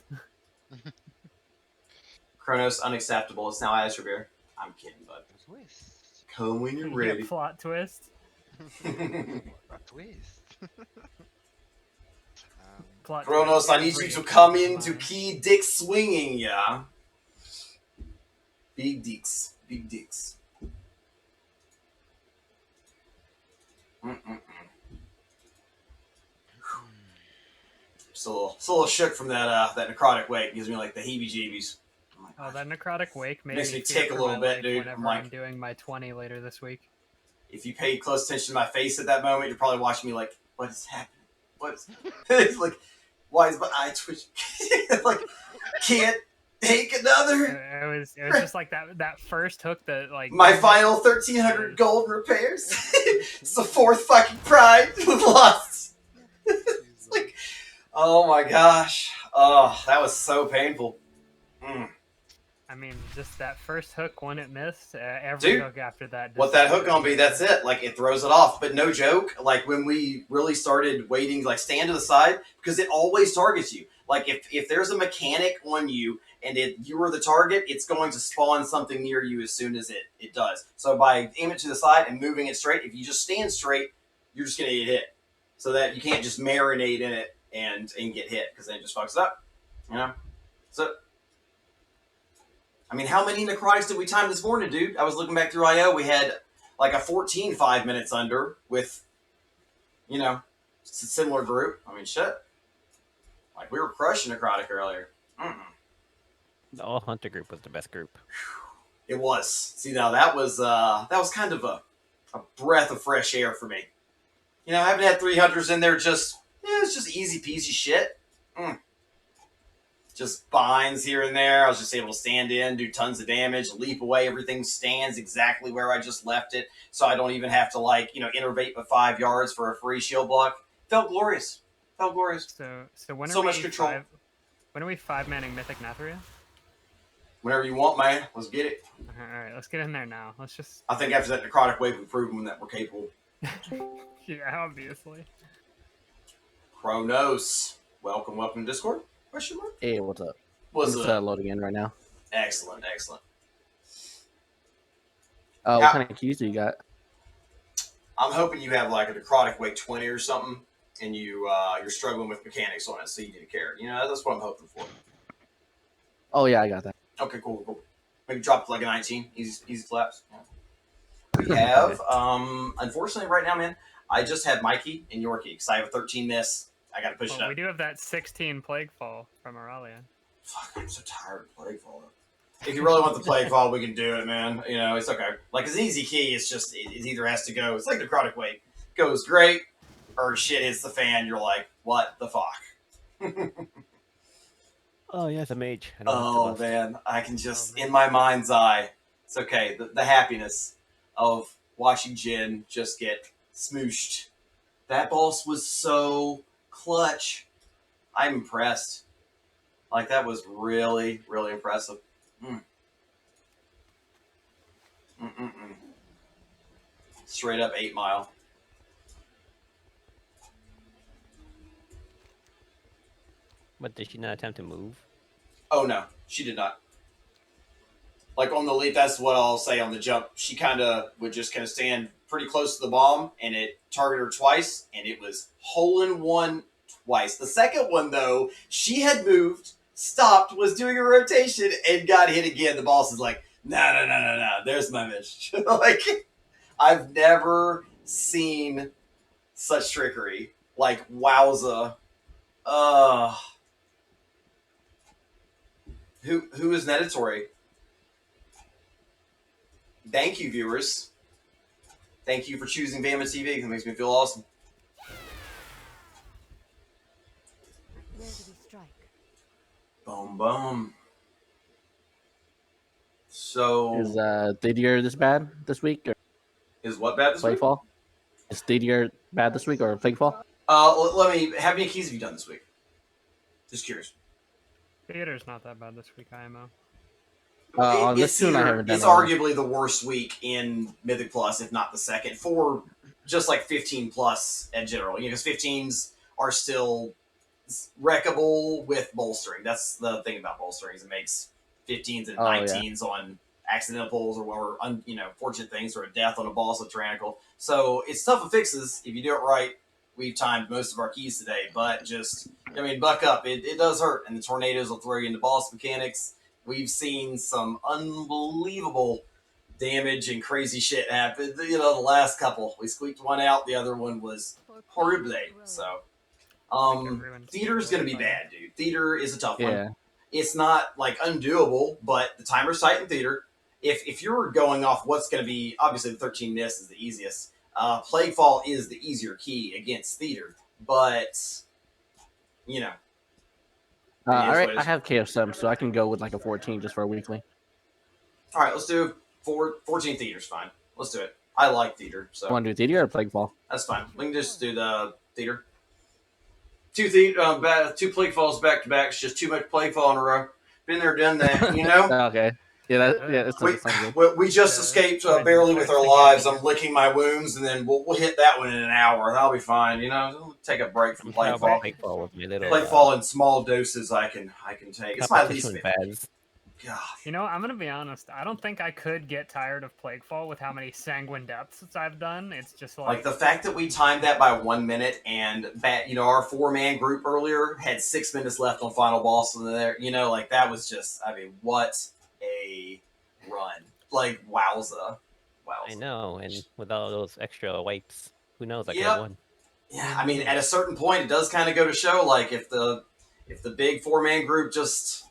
Kronos unacceptable. It's now Azure. I'm kidding, bud. Twist. Come when you're Yeah, ready. plot twist. Twist. Plot Kronos, twist. I need you to come in to key dick swinging, yeah. Big dicks. Big dicks. Still a little shook from that necrotic wake. It gives me like the heebie-jeebies. Oh, that necrotic wake Makes me fear tick a for little my bit, life dude. Whenever I'm like- I'm doing my 20 later this week. If you paid close attention to my face at that moment, you're probably watching me like, what is happening? What is it's like, why is my eye twitching? Like, can't take another. It was just like that first hook that like My final 1,300 gold repairs. It's the 4th fucking pride lost. It's like, oh my gosh. Oh, that was so painful. I mean, just that first hook when it missed, every Dude, hook after that. What that hook gonna be, that's it. Like, it throws it off. But no joke, like, when we really started waiting, like, stand to the side, because it always targets you. Like, if there's a mechanic on you, and you were the target, it's going to spawn something near you as soon as it does. So by aiming it to the side and moving it straight, if you just stand straight, you're just gonna get hit. So that you can't just marinate in it and get hit, because then it just fucks it up. You know? So... I mean, how many necrotics did we time this morning, dude? I was looking back through IO. We had like a 14 5 minutes under with, a similar group. I mean, shit. Like, we were crushing necrotic earlier. The all hunter group was the best group. It was. See, now that was kind of a breath of fresh air for me. Having had 3 hunters in there, it's just easy peasy shit. Just binds here and there. I was just able to stand in, do tons of damage, leap away. Everything stands exactly where I just left it, so I don't even have to innervate by 5 yards for a free shield block. Felt glorious. So when so are much we control. When are we 5-manning Mythic Nathria? Whenever you want, man. Let's get it. All right, let's get in there now. Let's just. I think after that necrotic wave, we've proven that we're capable. Yeah, obviously. Kronos, welcome to Discord. Question mark? Hey, what's up? What's I'm up? just loading in right now. Excellent. What kind of keys do you got? I'm hoping you have like a necrotic wake 20 or something, and you're struggling with mechanics on it, so you need a carrot. That's what I'm hoping for. Oh yeah, I got that. Okay, cool. Maybe drop like a 19. Easy flaps. Yeah. We have, unfortunately, right now, man, I just have my key and your key because I have a 13 miss. I gotta push it up. We do have that 16 Plague Fall from Aurelian. Fuck, I'm so tired of Plague Fall. If you really want the Plague Fall, we can do it, man. It's okay. Like, it's an easy key. It's just, it either has to go. It's like the Necrotic Wake. Goes great, or shit hits the fan. You're like, what the fuck? Oh, yeah, it's a mage. Oh, man. I can just, in my mind's eye, it's okay. The happiness of watching Jin just get smooshed. That boss was so clutch. I'm impressed. Like, that was really, really impressive. Straight up 8 Mile. But did she not attempt to move? Oh, no. She did not. Like, on the leap, that's what I'll say on the jump. She kind of would just kind of stand pretty close to the bomb, and it targeted her twice, and it was hole in one twice. The second one, though, she had moved, stopped, was doing a rotation, and got hit again. The boss is like, no. There's my message. Like, I've never seen such trickery. Like, wowza. Who is Nedatory? Thank you, viewers. Thank you for choosing Bamatv. That makes me feel awesome. Where do we strike? Boom, boom. So Is Didier this bad this week? Or is what bad this week? Playfall? Is Didier bad this week or Playfall? Let me. How many keys have you done this week? Just curious. Theater's not that bad this week, IMO. On this tune, I haven't done It's all. arguably the worst week in Mythic Plus, if not the second, for just like 15 plus in general. Because 15s are still wreckable with bolstering. That's the thing about bolstering is it makes 15s and 19s on accidental pulls or fortunate things or a death on a boss with tyrannical. So it's tough to fixes if you do it right. We've timed most of our keys today, but buck up. It does hurt, and the tornadoes will throw you into boss mechanics. We've seen some unbelievable damage and crazy shit happen. The last couple, we squeaked one out. The other one was horrible. So, theater's gonna be bad, dude. Theater is a tough one. It's not like undoable, but the timer's tight in theater. If you're going off what's going to be, obviously the 13 miss is the easiest. Plaguefall is the easier key against theater, but All right, I have KF7, so I can go with like a 14 just for a weekly. All right, let's do 14 theater's fine. Let's do it. I like theater. So Want to do theater or Plaguefall? That's fine. We can just do the theater. Two Plaguefalls back to back. It's just too much Plaguefall in a row. Been there, done that. Okay. We just escaped barely with our lives. I'm licking my wounds, and then we'll hit that one in an hour. That'll be fine. We'll take a break from Plaguefall. Plaguefall in small doses, I can take. It's my least favorite. God. I'm gonna be honest. I don't think I could get tired of Plaguefall with how many Sanguine Depths I've done. It's just like the fact that we timed that by 1 minute, and our 4-man group earlier had 6 minutes left on final boss, and there, that was just. I mean, what a run! Like wowza. I know, and with all those extra wipes, who knows? I could Yep. have won. Yeah, I mean, at a certain point, it does kind of go to show, like if the big 4-man group just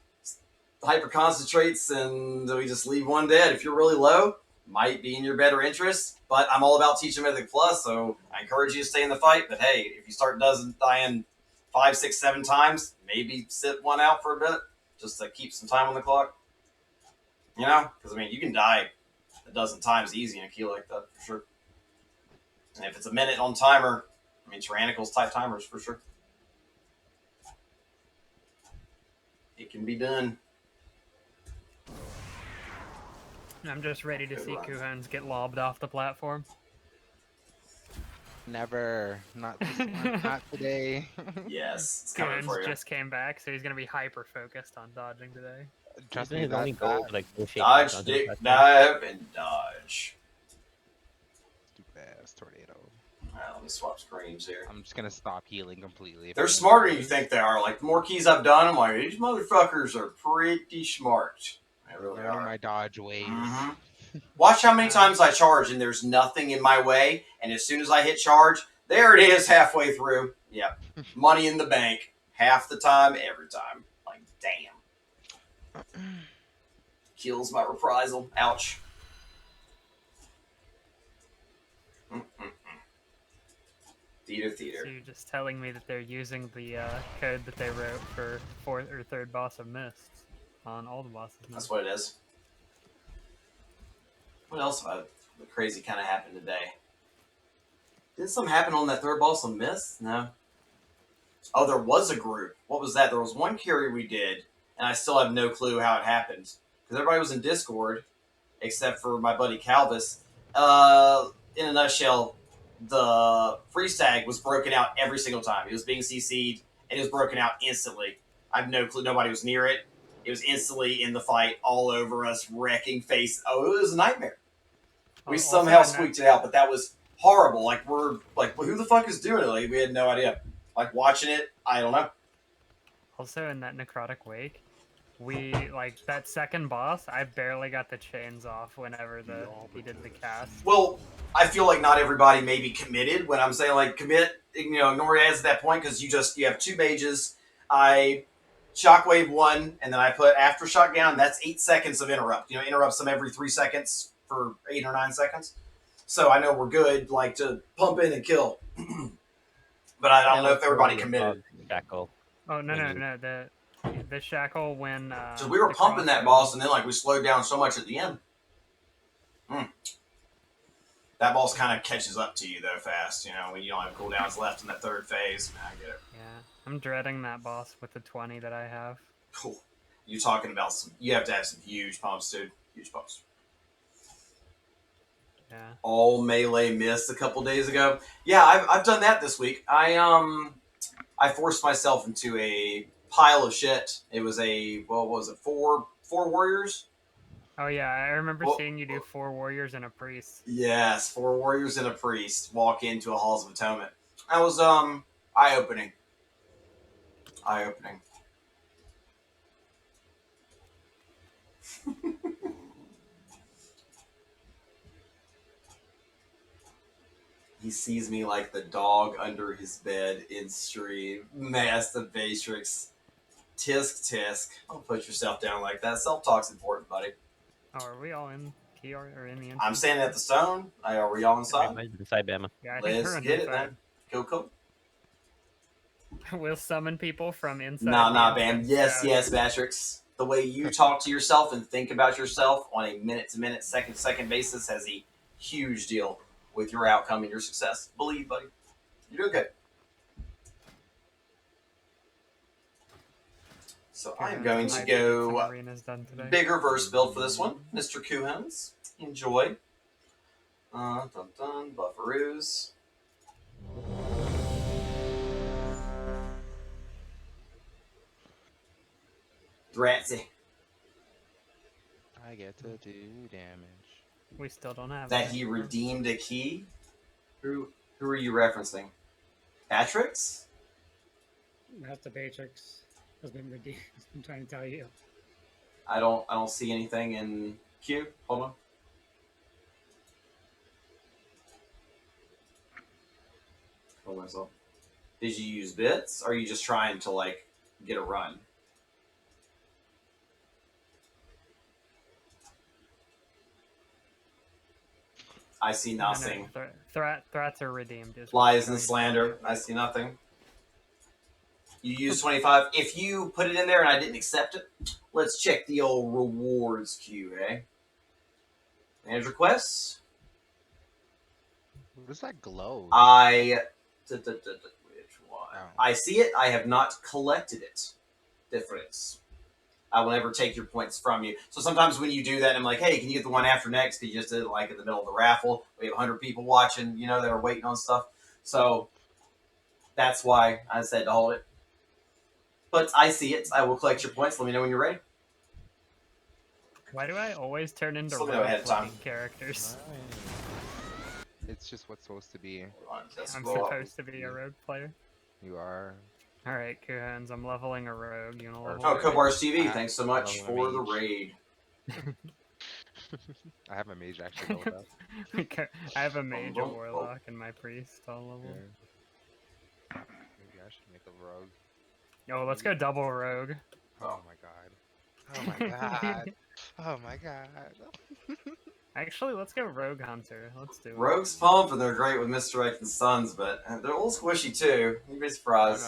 hyper concentrates and we just leave one dead, if you're really low, might be in your better interest. But I'm all about teaching Mythic Plus, so I encourage you to stay in the fight. But hey, if you start dying 5, 6, 7 times, maybe sit one out for a bit just to keep some time on the clock. Because you can die a dozen times easy in a queue like that for sure. And if it's a minute on timer, Tyrannicals type timers for sure. It can be done. I'm just ready to see Kuhans get lobbed off the platform. Never. Not today. Yes, it's coming for you. Just came back, so he's gonna be hyper focused on dodging today. Trust me, only goal to, dodge, dick, dive, and dodge. Stupid ass tornado. Alright, let me swap screens here. I'm just gonna stop healing completely. They're smarter than you think they are. Like, the more keys I've done, I'm like, these motherfuckers are pretty smart. They really are. My dodge ways. Mm-hmm. Watch how many times I charge and there's nothing in my way, and as soon as I hit charge, there it is halfway through. Yep. Money in the bank. Half the time, every time. Like, damn. Kills my reprisal. Ouch. Theater. So you're just telling me that they're using the code that they wrote for 4th or 3rd boss of Mists on all the bosses. That's what it is. What else crazy kind of happened today? Didn't something happen on that 3rd boss of Mists? No. Oh, there was a group. What was that? There was one carry we did, and I still have no clue how it happened. Because everybody was in Discord, except for my buddy Calvis. In a nutshell, the freeze tag was broken out every single time. It was being CC'd, and it was broken out instantly. I have no clue. Nobody was near it. It was instantly in the fight, all over us, wrecking face. Oh, it was a nightmare. We somehow squeaked it out, but that was horrible. Like, we're like, well, who the fuck is doing it? Like, we had no idea. Like, watching it, I don't know. also in that Necrotic Wake, we like that second boss. I barely got the chains off whenever he did the cast. Well, I feel like not everybody may be committed when I'm saying like commit. Noriaz at that point because you have 2 mages. I shockwave 1, and then I put aftershock down. That's 8 seconds of interrupt. Interrupts them every 3 seconds for 8 or 9 seconds. So I know we're good, like to pump in and kill. But I don't know if everybody committed. Shackle. Oh no! The shackle when Because we were pumping that boss, and then like we slowed down so much at the end. That boss kind of catches up to you though fast. When you don't have cooldowns left in that 3rd phase. I get it. Yeah, I'm dreading that boss with the 20 that I have. Cool. You're talking about you have to have some huge pumps, dude. Huge pumps. Yeah. All melee missed a couple days ago. Yeah, I've done that this week. I forced myself into a pile of shit. It was what was it, 4 warriors? Oh yeah, I remember seeing you do 4 warriors and a priest. Yes, 4 warriors and a priest walk into a Halls of Atonement. That was eye-opening. Eye-opening. He sees me like the dog under his bed in stream. Masturbatrix. Tisk tisk. Don't put yourself down like that. Self-talk's important, buddy. Oh, are we all in key or in the? I'm standing at the stone. Are we all inside? Everybody's inside Bama. Yeah, I think Let's we're get it inside. then. Go. We'll summon people from inside. Nah, Bam. Yes, Matrix. The way you talk to yourself and think about yourself on a minute-to-minute, second-to-second basis has a huge deal with your outcome and your success. Believe, buddy. You're doing good. So I'm going to go bigger verse build for this one. Mr. Kuhans, enjoy. Buffaroos. Dratsy. I get to do damage. We still don't have that. He redeemed a key? Who are you referencing? Patrick's? Masturbatrix has been redeemed. I'm trying to tell you. I don't see anything in Q. Hold on. Hold myself. Did you use bits? Or are you just trying to like get a run? I see nothing. Threats are redeemed. Lies and slander. I see nothing. You use 25. If you put it in there and I didn't accept it, let's check the old rewards queue, eh? Manage requests. What is that glow? Which one? Oh. I see it. I have not collected it. Difference. I will never take your points from you. So sometimes when you do that, I'm like, hey, can you get the one after next? Because you just did it like in the middle of the raffle. We have 100 people watching, that are waiting on stuff. So that's why I said to hold it. But I see it. I will collect your points. Let me know when you're ready. Why do I always turn into rogue characters? It's just what's supposed to be. I'm supposed to be a rogue player. You are. Alright, Kuhans, I'm leveling a rogue. You want to level? Kobars TV, thanks so much for the raid. I have a mage actually leveled up. I have a mage, a warlock, and my priest all level. Yeah. Maybe I should make a rogue. Yo, let's go double rogue. Oh my god. Oh my god. Oh my god. Actually, let's go rogue hunter. Let's do it. Rogue's pump and they're great with misdirecting stuns, but they're a little squishy too. You'd be surprised.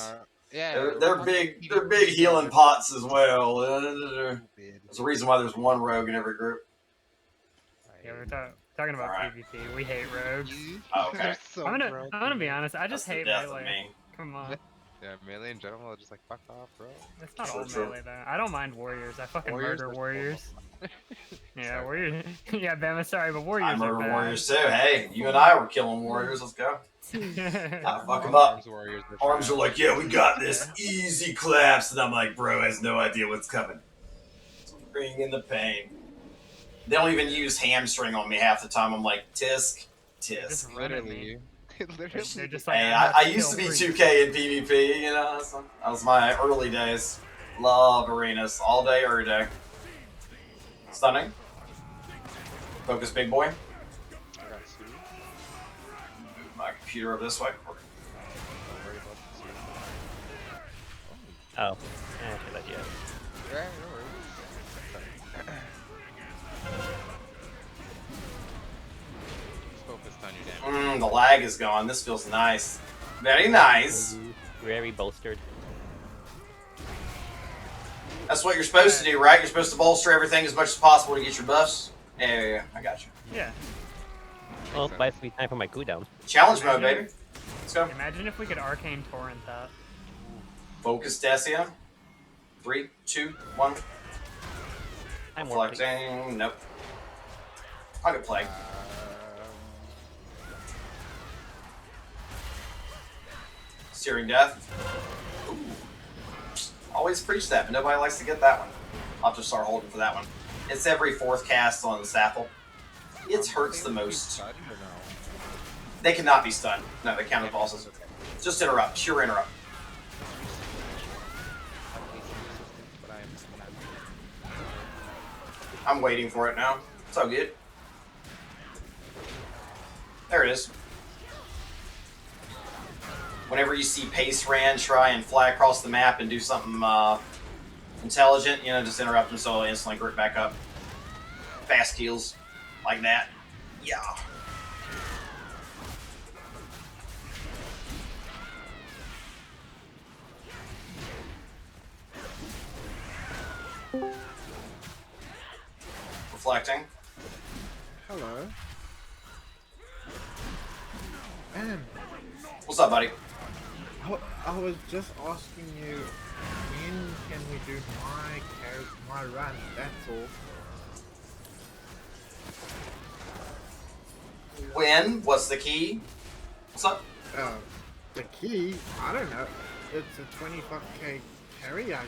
Yeah, they're big healing pots as well. There's a reason why there's one rogue in every group. Yeah, we're talking about PvP. We hate rogues. Okay. I'm gonna be honest. I just hate melee. Come on. Yeah, melee in general, just like fuck off, bro. It's not all melee though. I don't mind warriors. I fucking murder warriors. Yeah, warriors. Yeah, Bama, sorry, but warriors. I murder warriors too. Hey, you and I were killing warriors. Let's go. I fuck them up. Arms are like, yeah, we got this. Easy claps. And I'm like, bro has no idea what's coming. Bring in the pain. They don't even use hamstring on me half the time. I'm like, tisk. Literally. Literally. They're just like, Hey, I'm I a used to be skill 2K in PvP, you know? That was my early days. Love arenas. All day, every day. Stunning. Focus, big boy. I got Sue. Move my computer over this way. Don't worry about the Sue. Oh, I should let you have it. Yeah, no worries. Just focused on your damage. The lag is gone. This feels nice. Very nice. Very bolstered. That's what you're supposed to do, right? You're supposed to bolster everything as much as possible to get your buffs. Yeah, I got you. Yeah. Well, buys me time for my cooldown. Challenge mode, baby. Let's go. Imagine if we could arcane torrent that. Focus, Dacia. 3, 2, 1. I'm Reflecting. Nope. I'll get plague. Searing Death. Ooh. Always preach that, but nobody likes to get that one. I'll have to start holding for that one. It's every 4th cast on the Saffel. It hurts the most. They cannot be stunned. No, they count as bosses. Just interrupt. Pure interrupt. I'm waiting for it now. It's all good. There it is. Whenever you see Pace Ran try and fly across the map and do something intelligent, you know, just interrupt them so it'll instantly grip back up. Fast heals. Like that. Yeah. Reflecting. Hello. Man. What's up, buddy? I was just asking you, when can we do my run? That's all. When? What's the key? What's up? The key? I don't know. It's a 25k carry I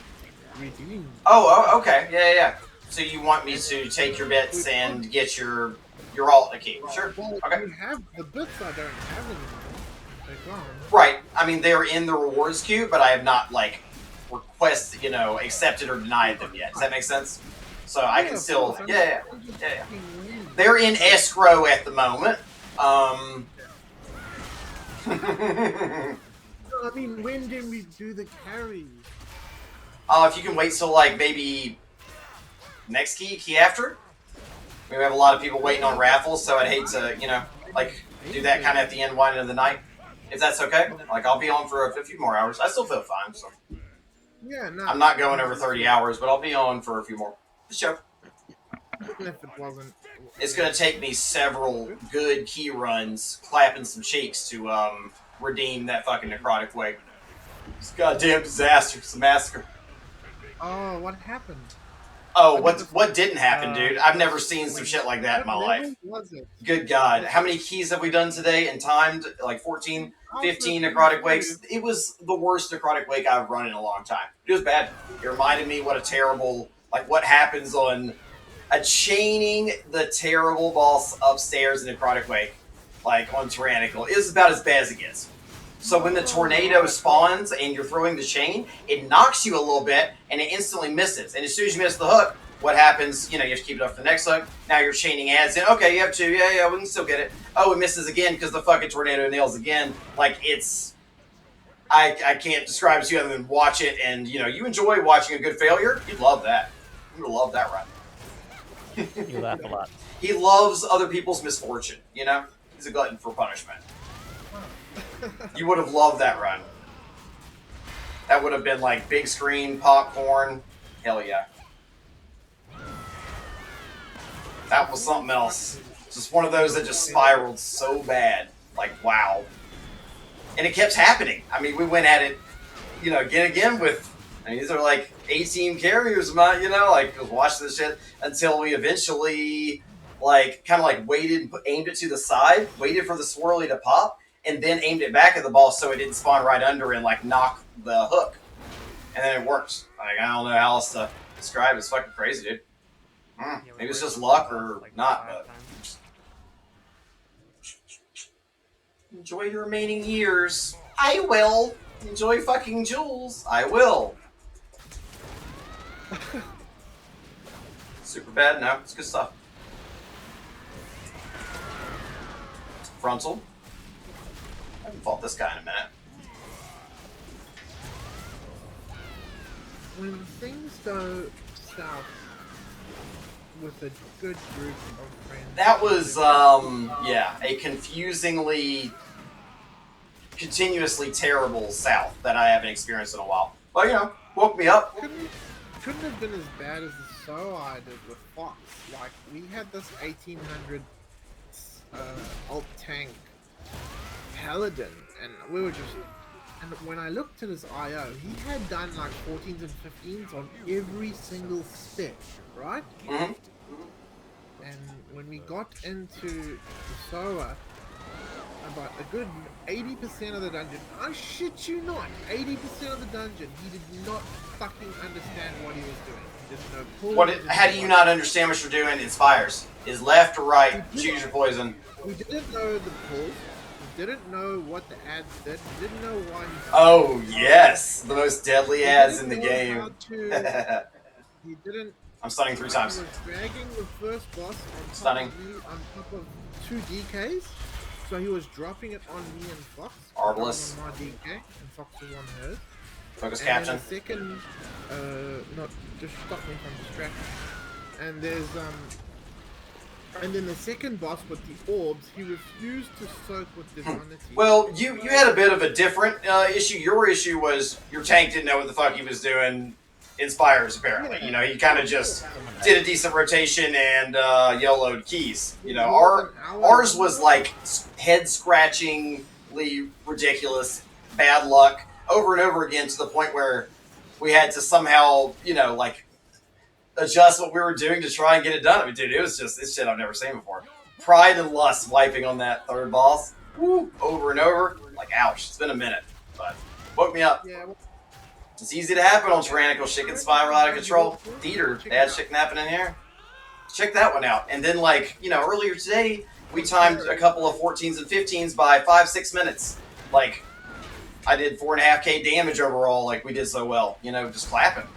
redeemed. Oh, okay. Yeah. So you want me to take your bits and get your alt the key? Sure. Well, Okay. you have the bits I don't have anymore. They're gone. Right. I mean, they're in the rewards queue, but I have not, like, requested, accepted or denied them yet. Does that make sense? So I can still... Yeah. They're in escrow at the moment. I mean, when can we do the carry? If you can wait till, like, maybe next key after? We have a lot of people waiting on raffles, so I'd hate to, do that kind of at the end, winding of the night. If that's okay. Like, I'll be on for a few more hours. I still feel fine, so. Yeah, no. I'm not going over 30 hours, but I'll be on for a few more. Sure. Even if it wasn't. It's going to take me several good key runs, clapping some cheeks to redeem that fucking necrotic wake. It's a goddamn disaster. It's a massacre. Oh, what happened? Oh, what didn't happen, dude? I've never seen some shit like that in my life. Good God. How many keys have we done today and timed? Like 14, 15 necrotic wakes? It was the worst necrotic wake I've run in a long time. It was bad. It reminded me what a terrible, what happens on chaining the terrible boss upstairs in necrotic wake, on Tyrannical. It was about as bad as it gets. So when the tornado spawns and you're throwing the chain, it knocks you a little bit and it instantly misses. And as soon as you miss the hook, what happens? You have to keep it up for the next hook. Now your chaining adds in. Okay, you have 2. Yeah, we can still get it. Oh, it misses again because the fucking tornado nails again. It's... I can't describe it to you other than watch it and, you enjoy watching a good failure. You'd love that. You would love that run. You laugh a lot. He loves other people's misfortune, He's a glutton for punishment. You would have loved that run. That would have been like big screen, popcorn. Hell yeah. That was something else. Just one of those that just spiraled so bad. Wow. And it kept happening. I mean, we went at it, again with... these are 18 carriers, just watch this shit until we eventually, waited and aimed it to the side, waited for the swirly to pop, and then aimed it back at the ball so it didn't spawn right under and knock the hook. And then it works. I don't know how else to describe it. It's fucking crazy, dude. Maybe it's just luck or not, but... Enjoy your remaining years. I will. Enjoy fucking Jules. I will. Super bad? No, it's good stuff. Frontal. I haven't fought this guy in a minute. When things go south with a good group of friends. That was, yeah, a confusingly, continuously terrible south that I haven't experienced in a while. But, you know, woke me up. Couldn't have been as bad as the SOA I did with Fox. Like, we had this 1800 alt tank paladin, and we were just... And when I looked at his IO, he had done like 14s and 15s on every single step, right? Mm-hmm. And when we got into the SOA, about a good 80% of the dungeon, I shit you not, 80% of the dungeon, he did not fucking understand what he was doing. He didn't know pull. How do you not understand what you're doing? Inspires. Is left or right? Choose your poison. We didn't know the pull. We didn't know what the ads did. We didn't know why. Oh yes, the most deadly ads in the game. He didn't. I'm stunning 3 times. He was dragging the first boss on Stunning. top of me, on top of 2 DKs. So he was dropping it on me and Fox. Arbalest. On my DK, and Fox was on hers. Focus and captain. The second, not just stop me from distracting. And there's and then the second boss with the orbs, he refused to soak with divinity. Well, you had a bit of a different issue. Your issue was your tank didn't know what the fuck he was doing. Inspires apparently. You know, he kind of just did a decent rotation and YOLO'd keys. You know, ours was like head scratchingly ridiculous, bad luck over and over again to the point where we had to somehow, you know, like adjust what we were doing to try and get it done. I mean, dude, it was just it's shit I've never seen before. Pride and lust wiping on that third boss, woo, over and over. Like, ouch! It's been a minute, but woke me up. Yeah, well, it's easy to happen on Tyrannical. Shit can spiral out of control. Theater, bad shit can happen in here. Check that one out. And then, like, you know, earlier today, we timed a couple of 14s and 15s by 5-6 minutes. Like, I did 4.5k damage overall. Like, we did so well. You know, just clapping.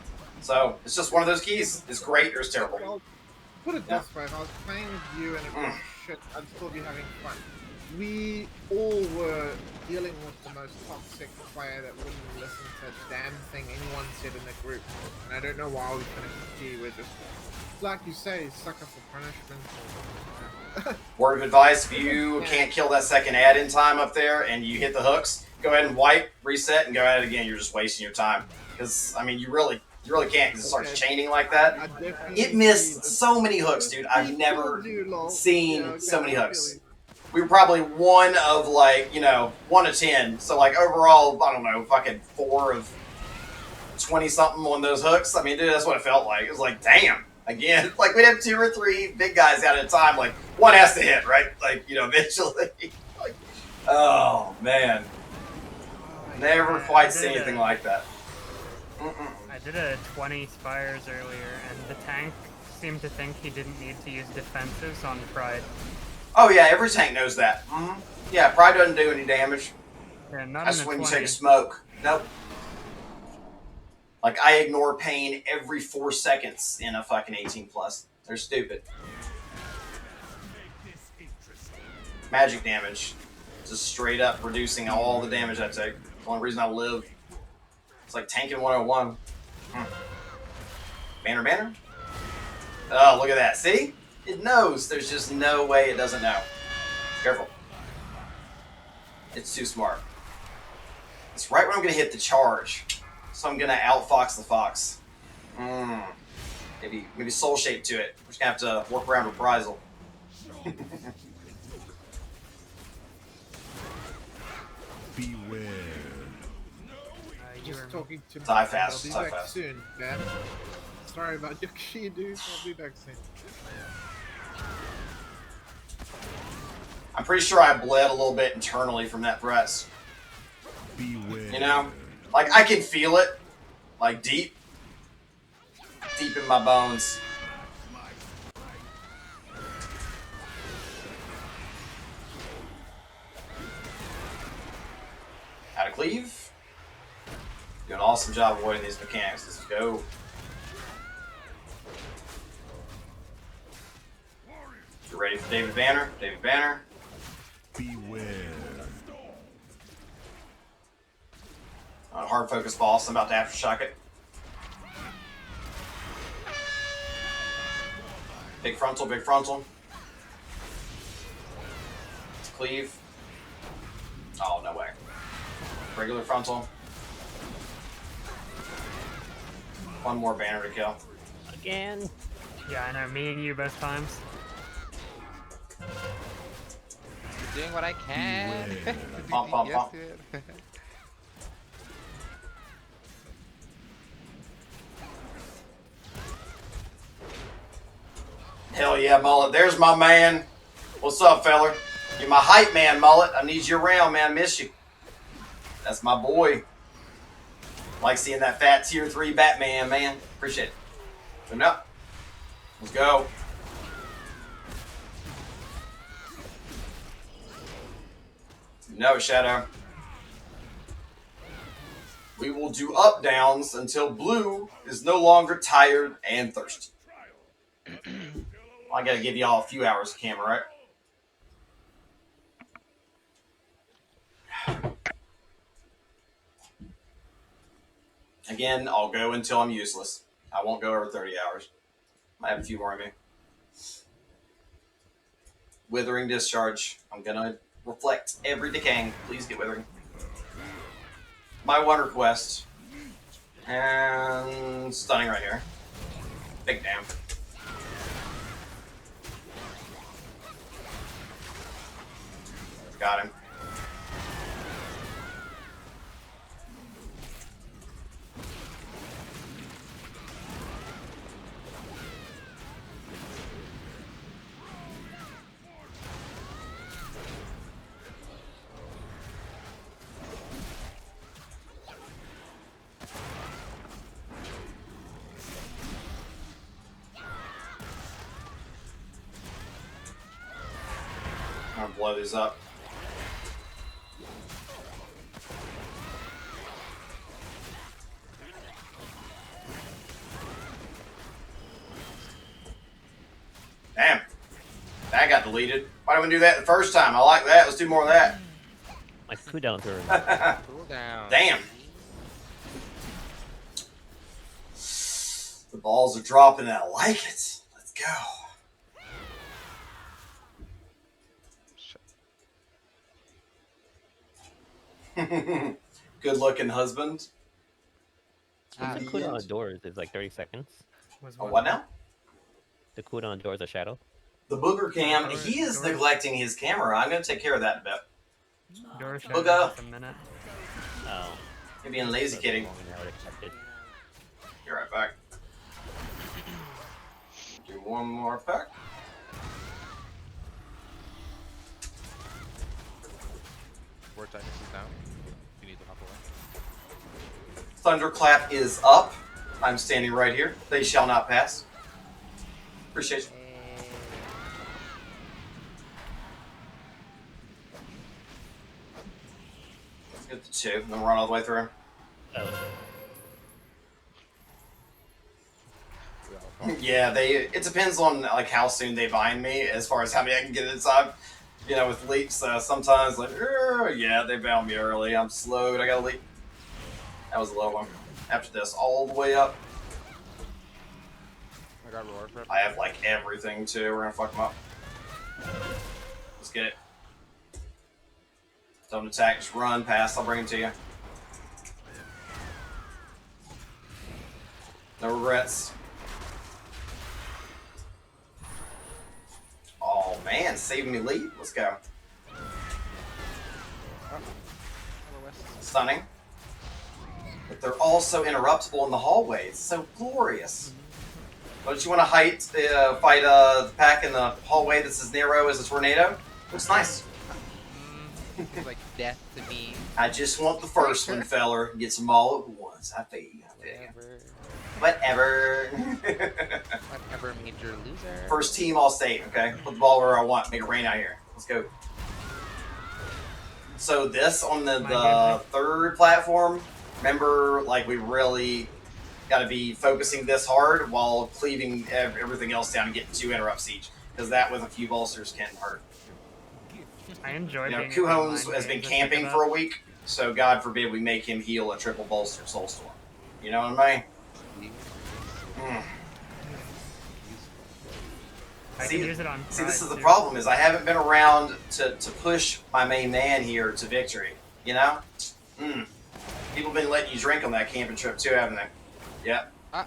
So it's just one of those keys. It's great or it's terrible. Well, put it this way: if I was playing with you and it was shit, I'd still be having fun. We all were dealing with the most toxic player that wouldn't listen to a damn thing anyone said in the group. And I don't know why we finished the G. We're just, like you say, sucker for punishment. Word of advice, if you can't kill that second add in time up there and you hit the hooks, go ahead and wipe, reset, and go at it again. You're just wasting your time. Because, I mean, you really can't because it starts chaining like that. It missed so many hooks, dude. I've never seen so many hooks. We were probably one of, like, you know, 1 of 10. So, like, overall, I don't know, fucking 4 of 20-something on those hooks. I mean, dude, that's what it felt like. It was like, damn. Again, like, we'd have 2 or 3 big guys out at a time. Like, one has to hit, right? Like, you know, eventually. Like, oh, man. Never quite seen anything like that. I did a 20 spires earlier, and the tank seemed to think he didn't need to use defensives on Pride. Oh yeah, every tank knows that. Yeah, Pride doesn't do any damage. Yeah, not That's in a when 20. you take a smoke. Nope. Like, I ignore pain every 4 seconds in a fucking 18+. They're stupid. Magic damage. Just straight up reducing all the damage I take. The only reason I live. It's like tanking 101. Banner? Oh, look at that. See? It knows. There's just no way it doesn't know. Careful. It's too smart. It's right when I'm going to hit the charge. So I'm going to outfox the fox. Maybe soul shape to it. We're just going to have to work around reprisal. Beware. Just talking to Die me. fast, I'll die be back fast. soon, man. Sorry about your key, dude. I'll be back soon. I'm pretty sure I bled a little bit internally from that press. Beware. You know? Like, I can feel it. Like, deep in my bones. Out of cleave. Doing an awesome job avoiding these mechanics. Let's go. You're ready for David Banner. David Banner. Beware. Hard focus boss. I'm about to aftershock it. Big frontal, big frontal. Cleave. Oh, no way. Regular frontal. One more banner to kill. Again. Yeah, I know. Me and you both times. Doing what I can. Pump, pump, Yes, pump. dude. Hell yeah, Mullet. There's my man. What's up, feller? You're my hype man, Mullet. I need you around, man. I miss you. That's my boy. Like seeing that fat tier 3 Batman, man. Appreciate it. Coming up. Let's go. No, Shadow. We will do up downs until Blue is no longer tired and thirsty. I gotta give y'all a few hours of camera, right? Again, I'll go until I'm useless. I won't go over 30 hours. I have a few more in me. Withering Discharge. I'm gonna reflect every decaying. Please get Withering. My one request. And stunning right here. Big damn. Got him. I'm gonna blow these up. Damn. That got deleted. Why didn't we do that the first time? I like that. Let's do more of that. My cooldowns are. Cooldown. Damn. The balls are dropping and I like it. Let's go. Good looking husband. The cooldown on doors is like 30 seconds. Oh, what now? The cooldown on doors of Shadow. The Booger Cam, he is neglecting his camera. I'm going to take care of that in a bit. Door Booger. a minute. Oh. You're being lazy, kidding. I would expect it. Be right back. Do one more pack. Vortex is down. You need to hop away. Thunderclap is up. I'm standing right here. They shall not pass. Appreciate you. Let's get the 2, and then run all the way through. Yeah, it depends on like how soon they bind me as far as how many I can get inside. You know, with leaps, sometimes like, yeah, they bound me early. I'm slowed. I got a leap. That was a low one. After this, all the way up. I got roar for it. I have like everything too. We're gonna fuck them up. Let's get it. Don't attack, just run past. I'll bring it to you. No regrets. Oh man, saving me lead. Let's go. Stunning. But they're also interruptible in the hallway. It's so glorious. Don't you want to fight the pack in the hallway that's as narrow as a tornado? Looks nice. It's like death to me. I just want the first one, feller. Get them all at once. I feel you. Whatever. Whatever, major loser. First team, all state, okay? Put the ball where I want. Make it rain out here. Let's go. So this on the gameplay. third platform, remember, like, we really got to be focusing this hard while cleaving everything else down and getting 2 interrupts each, because that with a few bolsters can hurt. I enjoy You know, being able to Kuhon's mind has been games and pick camping it for up. a week, so God forbid we make him heal a triple bolster Soulstorm. You know what I mean? I can use it on See, this Pride, is the too. problem, is I haven't been around to push my main man here to victory, you know? People been letting you drink on that camping trip too, haven't they? Yep. I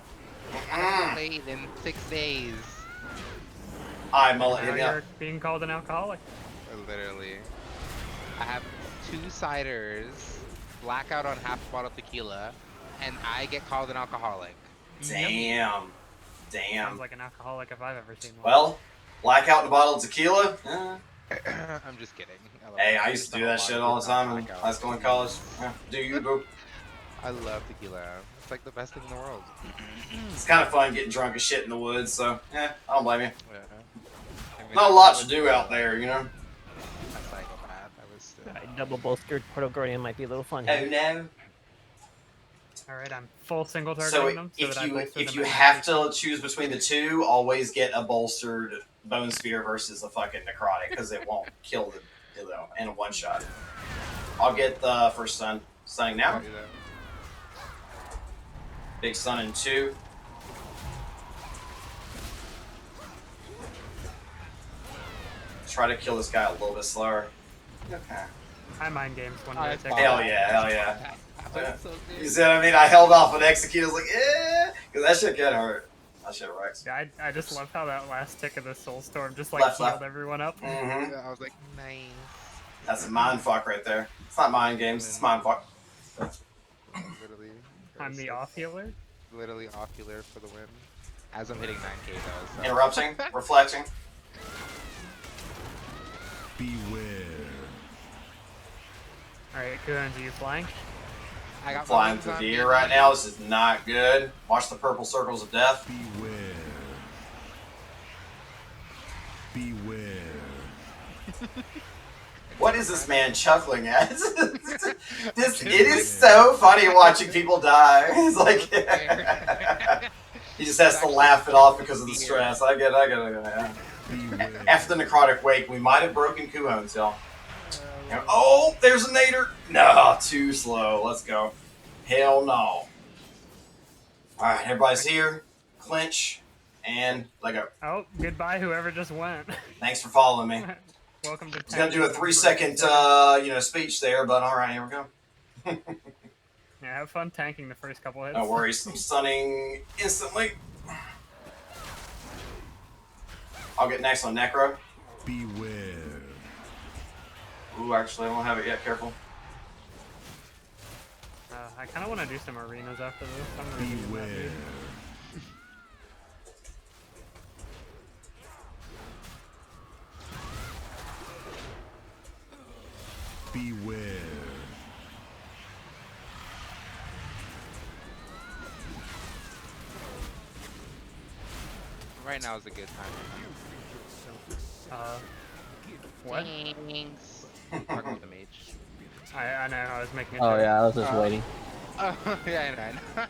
haven't played in 6 days. Alright, Mullet, hit Now me up. you're being called an alcoholic. Literally. I have 2 ciders, blackout on half a bottle of tequila, and I get called an alcoholic. Damn. Sounds like an alcoholic if I've ever seen one. Well, blackout in a bottle of tequila? I'm just kidding. Hey, I used to do that shit all the time in high school and college. Yeah, do you, boo? I love tequila. It's like the best thing in the world. It's kind of fun getting drunk as shit in the woods, so, I don't blame you. Yeah. I mean, Not a lot to do out there, you know? A psychopath. I was still. Double bolstered Proto Guardian might be a little fun. Oh no. Alright, I'm full single targeting So them if that I bolster if them you at have 90. to choose between the two, always get a bolstered Bone Spear versus a fucking Necrotic, because it won't kill the in a one shot. I'll get the first stun. Stunning now. Big stun in 2. Try to kill this guy a little bit slower. Okay. I mind games when I I take Hell yeah, hell yeah. So You see what I mean? I held off on execute. I was like, because that shit get hurt. That shit wrecks. Yeah, I just love how that last tick of the Soulstorm just like Left, healed left. everyone up. Mm-hmm. Yeah, I was like, nice. That's a mind fuck right there. It's not mind games. It's mind fuck. Literally. I'm the off healer. Literally off healer for the win. As I'm hitting 9k though. So. Interrupting, reflecting. Beware. Alright, Kuhans, are you flying? I got Flying through the air right now. This is not good. Watch the purple circles of death. Beware. Beware. What is this man chuckling at? It is so funny watching people die. It's like he just has to laugh it off because of the stress. I get it. Yeah. After the necrotic wake, we might have broken Kuhon's, y'all. Oh, there's a nader. No, too slow. Let's go. Hell no. Alright, everybody's here. Clinch. And let go. Oh, goodbye whoever just went. Thanks for following me. Welcome to I was gonna do a 3-second, speech there, but alright, here we go. Yeah, have fun tanking the first couple hits. No worries. I'm stunning instantly. I'll get next on Necro. Beware. Ooh, actually, I don't have it yet. Careful. I kind of want to do some arenas after this. I'm really in that mood. Beware. Right now is a good time. What? Thanks. Talking with the mage. I know, I was making a Oh joke. yeah, I was just waiting. Oh, yeah, I know.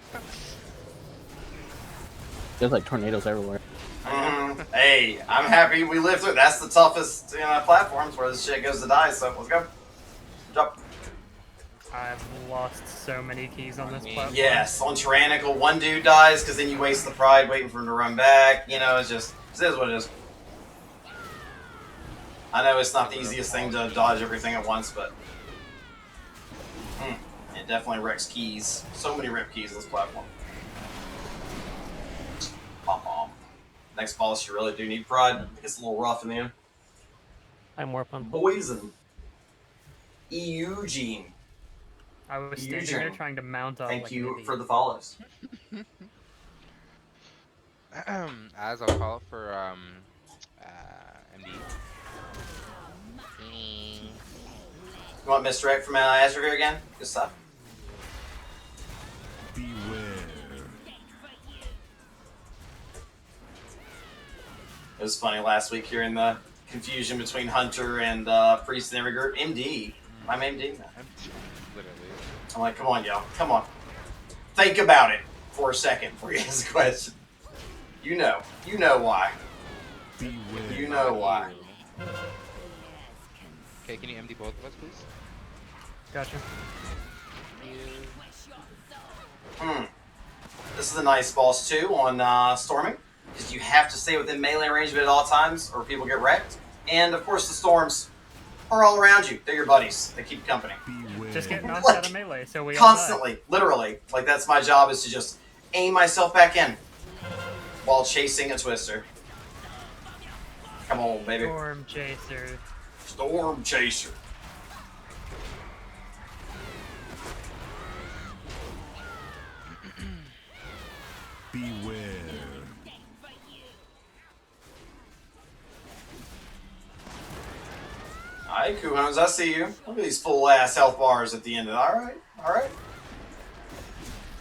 There's like tornadoes everywhere. Hey, I'm happy we lived through it. That's the toughest platforms where this shit goes to die, so let's go. Jump. I've lost so many keys on this platform. Yes, on Tyrannical, one dude dies because then you waste the pride waiting for him to run back. You know, it's just, it is what it is. I know it's not the easiest thing to dodge everything at once, but it definitely wrecks keys. So many rip keys on this platform. Pom-pom. Next boss, you really do need pride. It's a little rough in the end. I'm more fun. Poison. Eugene. I was standing there trying to mount up. Thank you for the follows. As I'll call it for MD. You want misdirect from Azure here again? Good stuff. Beware. It was funny last week hearing the confusion between Hunter and Priest in every group. MD. My main demon. Literally. I'm like, come on, y'all. Come on. Think about it for a second before you ask a question. You know. You know why. Beware. You know why. Okay, can you MD both of us, please? Gotcha. This is a nice boss too on storming, because you have to stay within melee range of it at all times, or people get wrecked. And of course, the storms are all around you. They're your buddies. They keep you company. Beware. Just get knocked Like, out of melee, so we constantly, literally. Like that's my job, is to just aim myself back in while chasing a twister. Come on, baby. Storm chaser. Storm chaser. Beware. Alright, Kuhans, I see you. Look at these full ass health bars at the end of it. Alright, alright.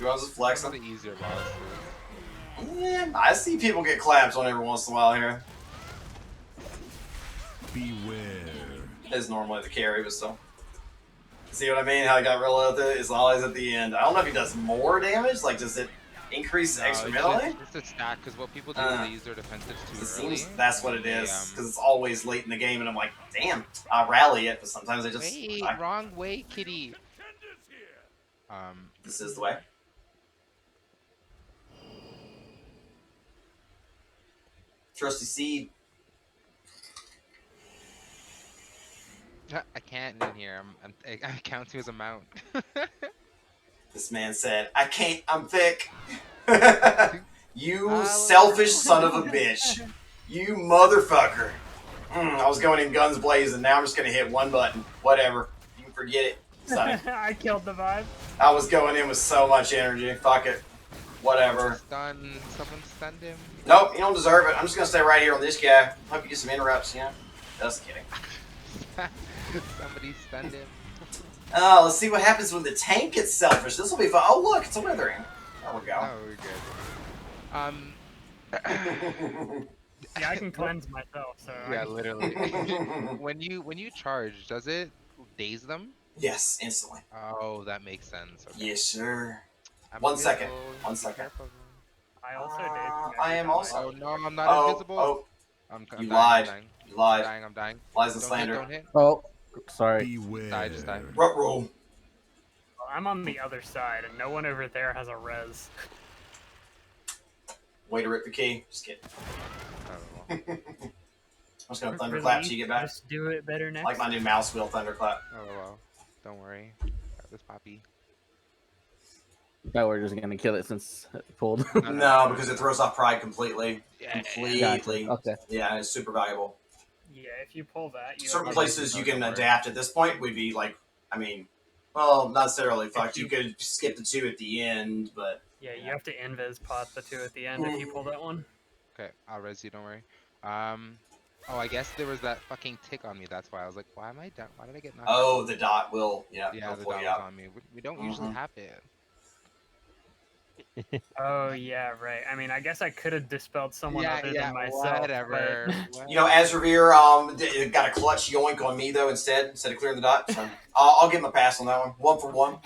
Kuhans is Some flexing. of the easier bosses. Yeah, I see people get claps on every once in a while here. Beware. Is normally the carry, but still. See what I mean? How he got real with it? It's always at the end. I don't know if he does more damage. Like, does it increase extra melee? It's a stack, because what people do when they use their defensives too It early. seems that's what it they, is. Because it's always late in the game, and I'm like, damn, I rally it, but sometimes I just. Wait, wrong way, kitty. This is the way. Trusty seed. I can't in here. I count you as a mount. This man said, I can't, I'm thick. You selfish son of a bitch. You motherfucker. I was going in guns blazing. Now I'm just going to hit one button. Whatever. You can forget it. Sonny. I killed the vibe. I was going in with so much energy. Fuck it. Whatever. Stun. Someone stunned him. Nope, you don't deserve it. I'm just going to stay right here on this guy. Hope you get some interrupts, you know? Just kidding. Somebody stunned him. Oh, let's see what happens when the tank gets selfish. This will be fun. Oh, look, it's a withering. There we go. Oh, we're good. Yeah, I can cleanse myself, so Yeah, literally. when you charge, does it daze them? Yes, instantly. Oh, that makes sense. Okay. Yes, sir. I'm 1 second. invisible. 1 Be second. careful. I also did. I am also. Oh no, I'm not invisible. Oh, I'm you dying, lied. I'm dying. You lied. I'm dying. Lies and Don't slander. hit, don't hit. Oh, sorry. Beware. Die, just die. Roll. I'm on the other side, and no one over there has a res. Way to rip the key. Just kidding. I don't know. I'm just gonna thunderclap till you get back. Just do it better next. Like my new mouse wheel thunderclap. Oh well. Don't worry. Got this poppy. No, we're just gonna kill it since it pulled. No, because it throws off pride completely. Yeah, Completely. Gotcha. Okay. Yeah, it's super valuable. Yeah, if you pull that, you Certain have places you can adapt at this point would be like, I mean, well, not necessarily fucked. You could skip the 2 at the end, but. Yeah, you have to invis pot the 2 at the end if you pull that one. Okay, I'll res you, don't worry. Oh, I guess there was that fucking tick on me. That's why I was like, why am I down? Why did I get knocked? Oh, the dot will, yeah, Yeah, the pull dot you was out. on me. We don't usually have it. Oh yeah, right. I mean, I guess I could have dispelled someone other than myself. Whatever. You know, Azravir got a clutch yoink on me though instead of clearing the dot. So I'll give him a pass on that one. 1 for 1.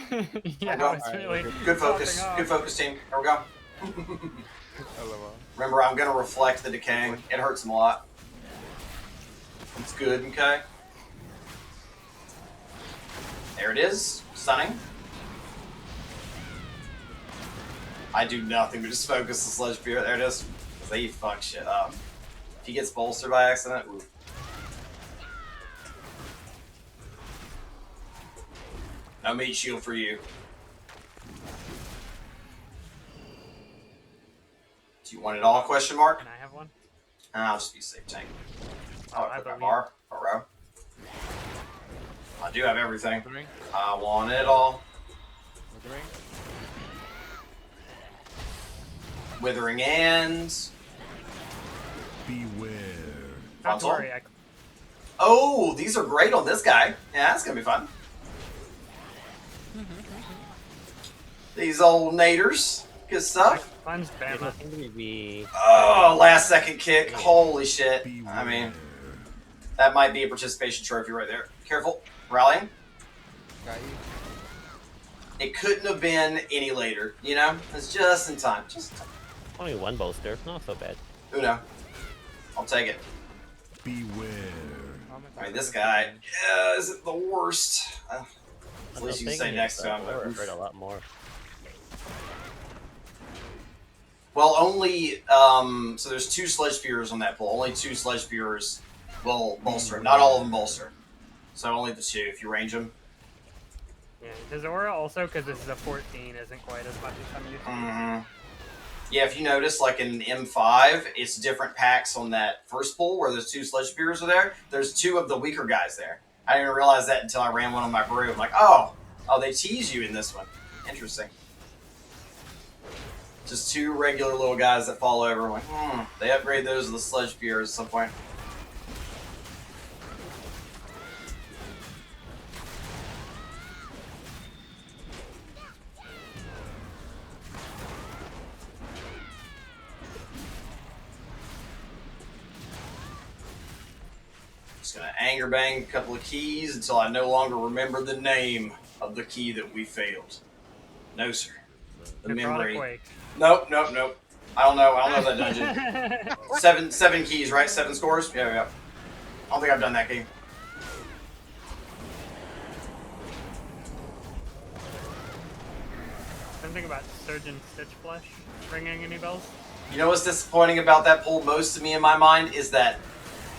Yeah, There we it's go. really Good focus. popping off. Good focus, team. There we go. LOL. Remember, I'm gonna reflect the decaying. It hurts him a lot. It's good, okay? There it is. Stunning. I do nothing but just focus the Sludge Spear. There it is. They fuck shit up. If he gets bolstered by accident, ooh. No meat shield for you. Do you want it all? Question mark. Can I have one? I'll just be safe tank. Oh, I put my believe- bar. Bro. I do have everything. Withering. I want it all. Withering. Withering and Beware. Not to Frontal. worry, Oh, these are great on this guy. Yeah, that's gonna be fun. These old naders. Good stuff. Fun's Bama. Oh, last second kick. Holy shit. I mean, that might be a participation trophy right there. Careful. Rallying. Got you. It couldn't have been any later, you know? It's just in time. Just Only one bolster, not so bad. Uno. I'll take it. Beware. Oh my I mean, God, this I'm guy freaking- is the worst. At least you can say next to him. Or hurt a lot more. Well, only so there's 2 sledge spears on that pull. Only 2 sledge spears will bolster. Not all of them bolster. So only the 2 if you range them. Yeah, his aura also, because this is a 14, isn't quite as much as I'm used to. Mm-hmm. Yeah, if you notice, like in M5, it's different packs on that first pull where those 2 sledge spears are there. There's 2 of the weaker guys there. I didn't even realize that until I ran one on my brew. I'm like, oh, they tease you in this one. Interesting. Just 2 regular little guys that fall over. I'm like, they upgrade those to the sledge spears at some point. Just gonna anger bang a couple of keys until I no longer remember the name of the key that we failed. No, sir. The memory. Quake. Nope. I don't know that dungeon. 7 keys, right? 7 scores? Yeah. I don't think I've done that game. Something about Surgeon Stitchflesh ringing any bells? You know what's disappointing about that pull most to me in my mind is that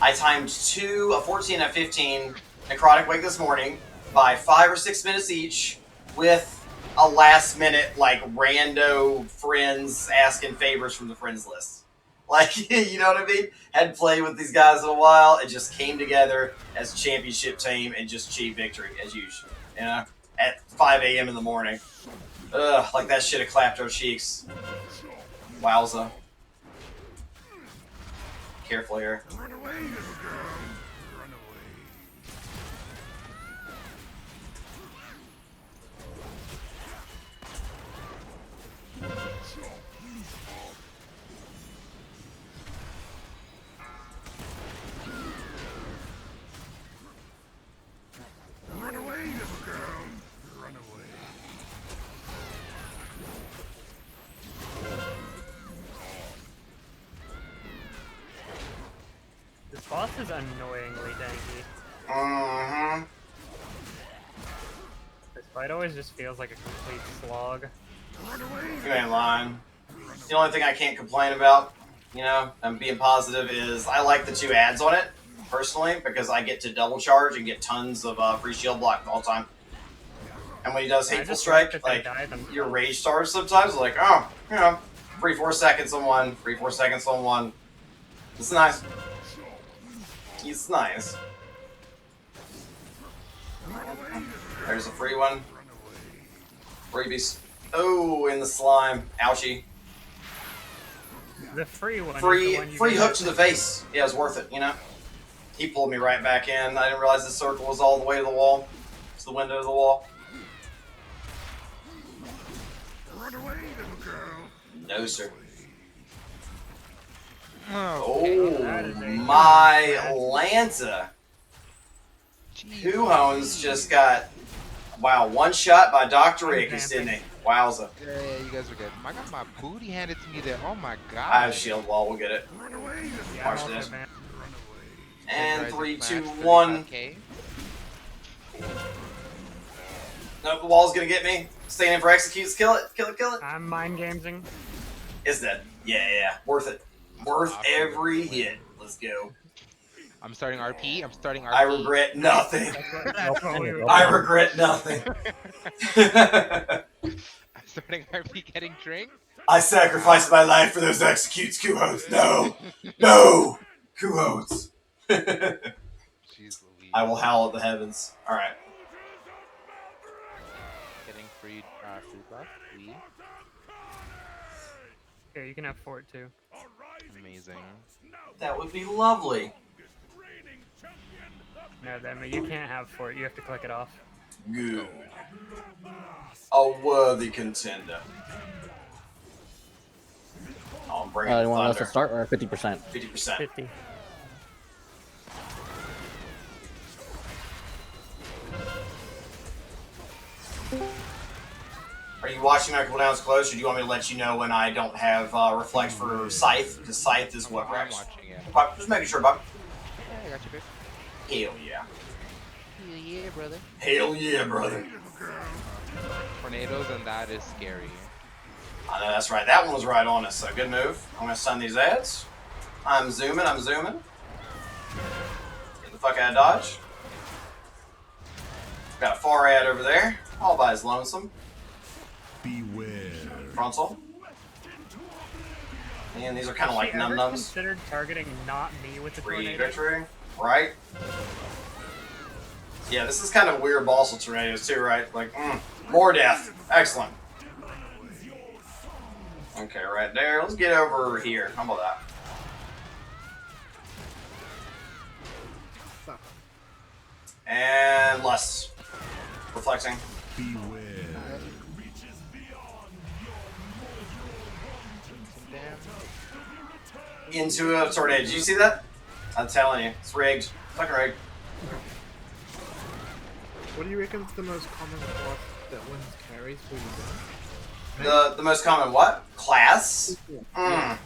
I timed 2, a 14 and a 15 necrotic wake this morning by 5 or 6 minutes each with a last minute, like, rando friends asking favors from the friends list. Like, you know what I mean? Hadn't played with these guys in a while. It just came together as a championship team and just cheap victory, as usual. You know? At 5 a.m. in the morning. Ugh, like that shit have clapped our cheeks. Wowza. Careful here. Run away, little girl. Run away. Run away, little girl. Run away. This boss is annoyingly danky. Mm-hmm. This fight always just feels like a complete slog. You ain't lying. The only thing I can't complain about, you know, I'm being positive, is I like the 2 ads on it, personally, because I get to double charge and get tons of free shield block all the time. And when he does Hateful Strike, like, your rage stars sometimes, like, oh, you know, free 4 seconds on one, free 4 seconds on one. It's nice. It's nice. There's a free one. Freebies. Oh, in the slime. Ouchie. The free one. Free hook to the face. Yeah, it was worth it, you know? He pulled me right back in. I didn't realize the circle was all the way to the wall. It's the window of the wall. Run away, little girl. No, sir. Okay. Oh, my Lanta. Kuhon's just got, wow, 1 shot by Dr. Ickes, didn't he? Wowza. Yeah, you guys are good. I got my booty handed to me there. Oh my God. I have shield wall, we'll get it. Run away, little girl. Watch this. Run away. And Rise 3, of 2, Flash, 1. 35K. Nope, the wall's gonna get me. Staying in for executes. Kill it. Kill it. Kill it. I'm mind gaming. It's dead. Yeah. Worth it. Worth every hit. Let's go. I'm starting RP. I regret nothing. That's what we were I regret nothing. I'm starting RP getting drink. I sacrificed my life for those executes, Kuhos. No. No. Kuhos. Jeez Louise. I will howl at the heavens. Alright. Getting free food buff. Lee. Yeah, you can have fort too. Amazing. That would be lovely. No, then you can't have fort. You have to click it off. Good. A worthy contender. Oh, I'm bringing You want us to thunder. start or 50%? 50%. 50. Are you watching my cooldowns close, or do you want me to let you know when I don't have Reflect for Scythe? Because Scythe is what I'm wrecks. watching it. Bob, just making sure, Bob. Yeah, I got you, babe. Hell yeah. Hell yeah, brother. Hell yeah, brother. Tornadoes and that is scary. I know, that's right. That one was right on us, so good move. I'm going to stun these ads. I'm zooming. Get the fuck out of dodge. Got a far ad over there, all by his lonesome. Beware. Frontal. And these are kind of like ever num-nums. considered targeting not me with the tornado? Victory, right? Yeah, this is kind of weird balsal tornadoes too, right? Like, more death. Excellent. Okay, right there. Let's get over here. How about that? And less. Reflecting. Beware. Into a tornado. Did you see that? I'm telling you, it's rigged. Fucking rigged. What do you reckon is the most common class that wins carries for you guys? The most common what? Class? I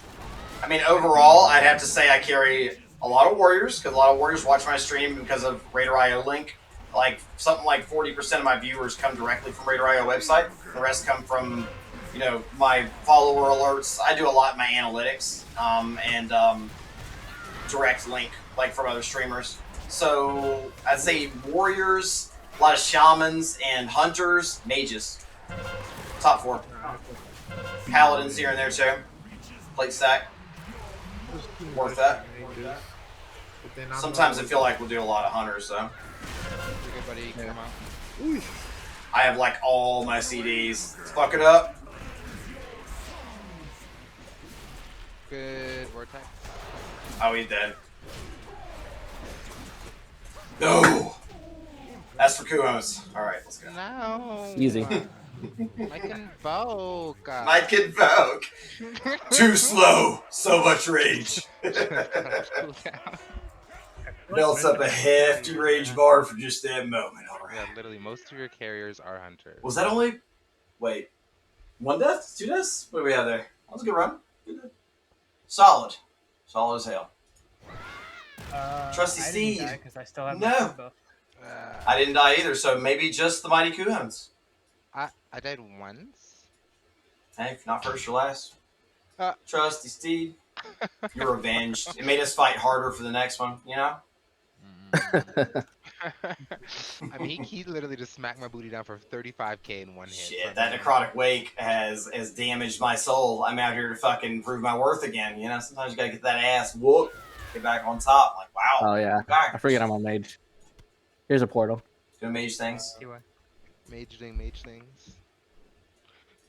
mean, overall, I'd have to say I carry a lot of warriors, because a lot of warriors watch my stream because of Raider.io link. Like, something like 40% of my viewers come directly from Raider.io website. The rest come from, you know, my follower alerts. I do a lot in my analytics, and direct link, like from other streamers. So, I'd say warriors, a lot of shamans and hunters, mages. Top 4. Paladins here and there too. Plate stack. Worth that. Sometimes I feel like we'll do a lot of hunters though. Good buddy, come out. I have like all my CDs. Let's fuck it up. Good vortex. Oh, he's dead. No! That's for Kuhos. Alright, let's go. No. Easy. I can invoke. I can invoke. Too slow. So much rage. Built up a hefty rage bar for just that moment. Alright. Yeah, literally, most of your carriers are hunters. Was that only... Wait. 1 death? 2 deaths? What do we have there? That was a good run. Good. Solid. Solid as hell. Trusty I Steed. didn't die 'cause I still have No. my buff. I didn't die either, so maybe just the Mighty Kuhans. I died once. Hey, if not first or last. Trusty Steed. You're avenged. It made us fight harder for the next one, you know? I mean, he literally just smacked my booty down for 35k in one hit. Shit, that necrotic wake has damaged my soul. I'm out here to fucking prove my worth again, you know? Sometimes you gotta get that ass whoop, get back on top. Like, wow. Oh yeah. Back. I forget I'm on mage. Here's a portal. Doing mage things. Mage things.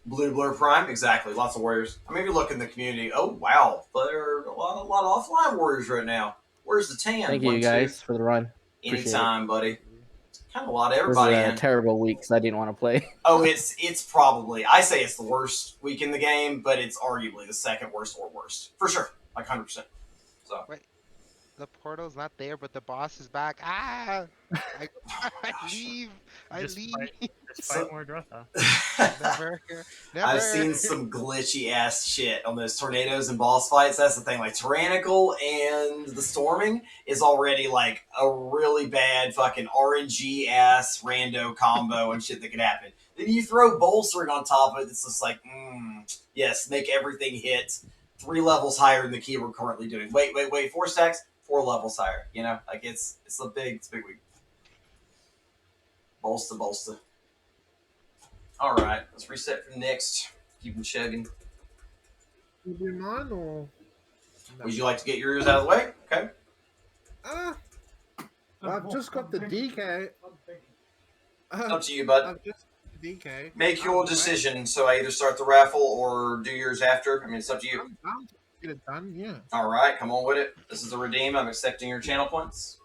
Blue Blur Prime, exactly. Lots of warriors. I mean, if you look in the community, oh wow, there are a lot of offline warriors right now. Where's the tan? Thank you guys for the run. Anytime, buddy. Kind of a lot of This everybody is a in. terrible week because I didn't want to play. Oh, it's probably, I say it's the worst week in the game, but it's arguably the second worst or worst for sure, like 100%. So wait, the portal's not there, but the boss is back. Ah! I leave. I leave. Just fight more Drotha. Never. I've seen some glitchy ass shit on those tornadoes and boss fights. That's the thing. Like Tyrannical and the Storming is already like a really bad fucking RNG ass rando combo and shit that could happen. Then you throw bolstering on top of it. It's just like, yes, make everything hit 3 levels higher than the key we're currently doing. Wait, 4 stacks, 4 levels higher. You know, like it's a big week. Bolster. All right, let's reset for next. Keep them chugging. You do mine or? Would you like to get yours out of the way? Okay. Well, I've just got the DK. Up to you, bud. I've just got the DK. Make your decision. So I either start the raffle or do yours after. I mean, it's up to you. I'm down to get it done, yeah. All right, come on with it. This is the redeem. I'm accepting your channel points.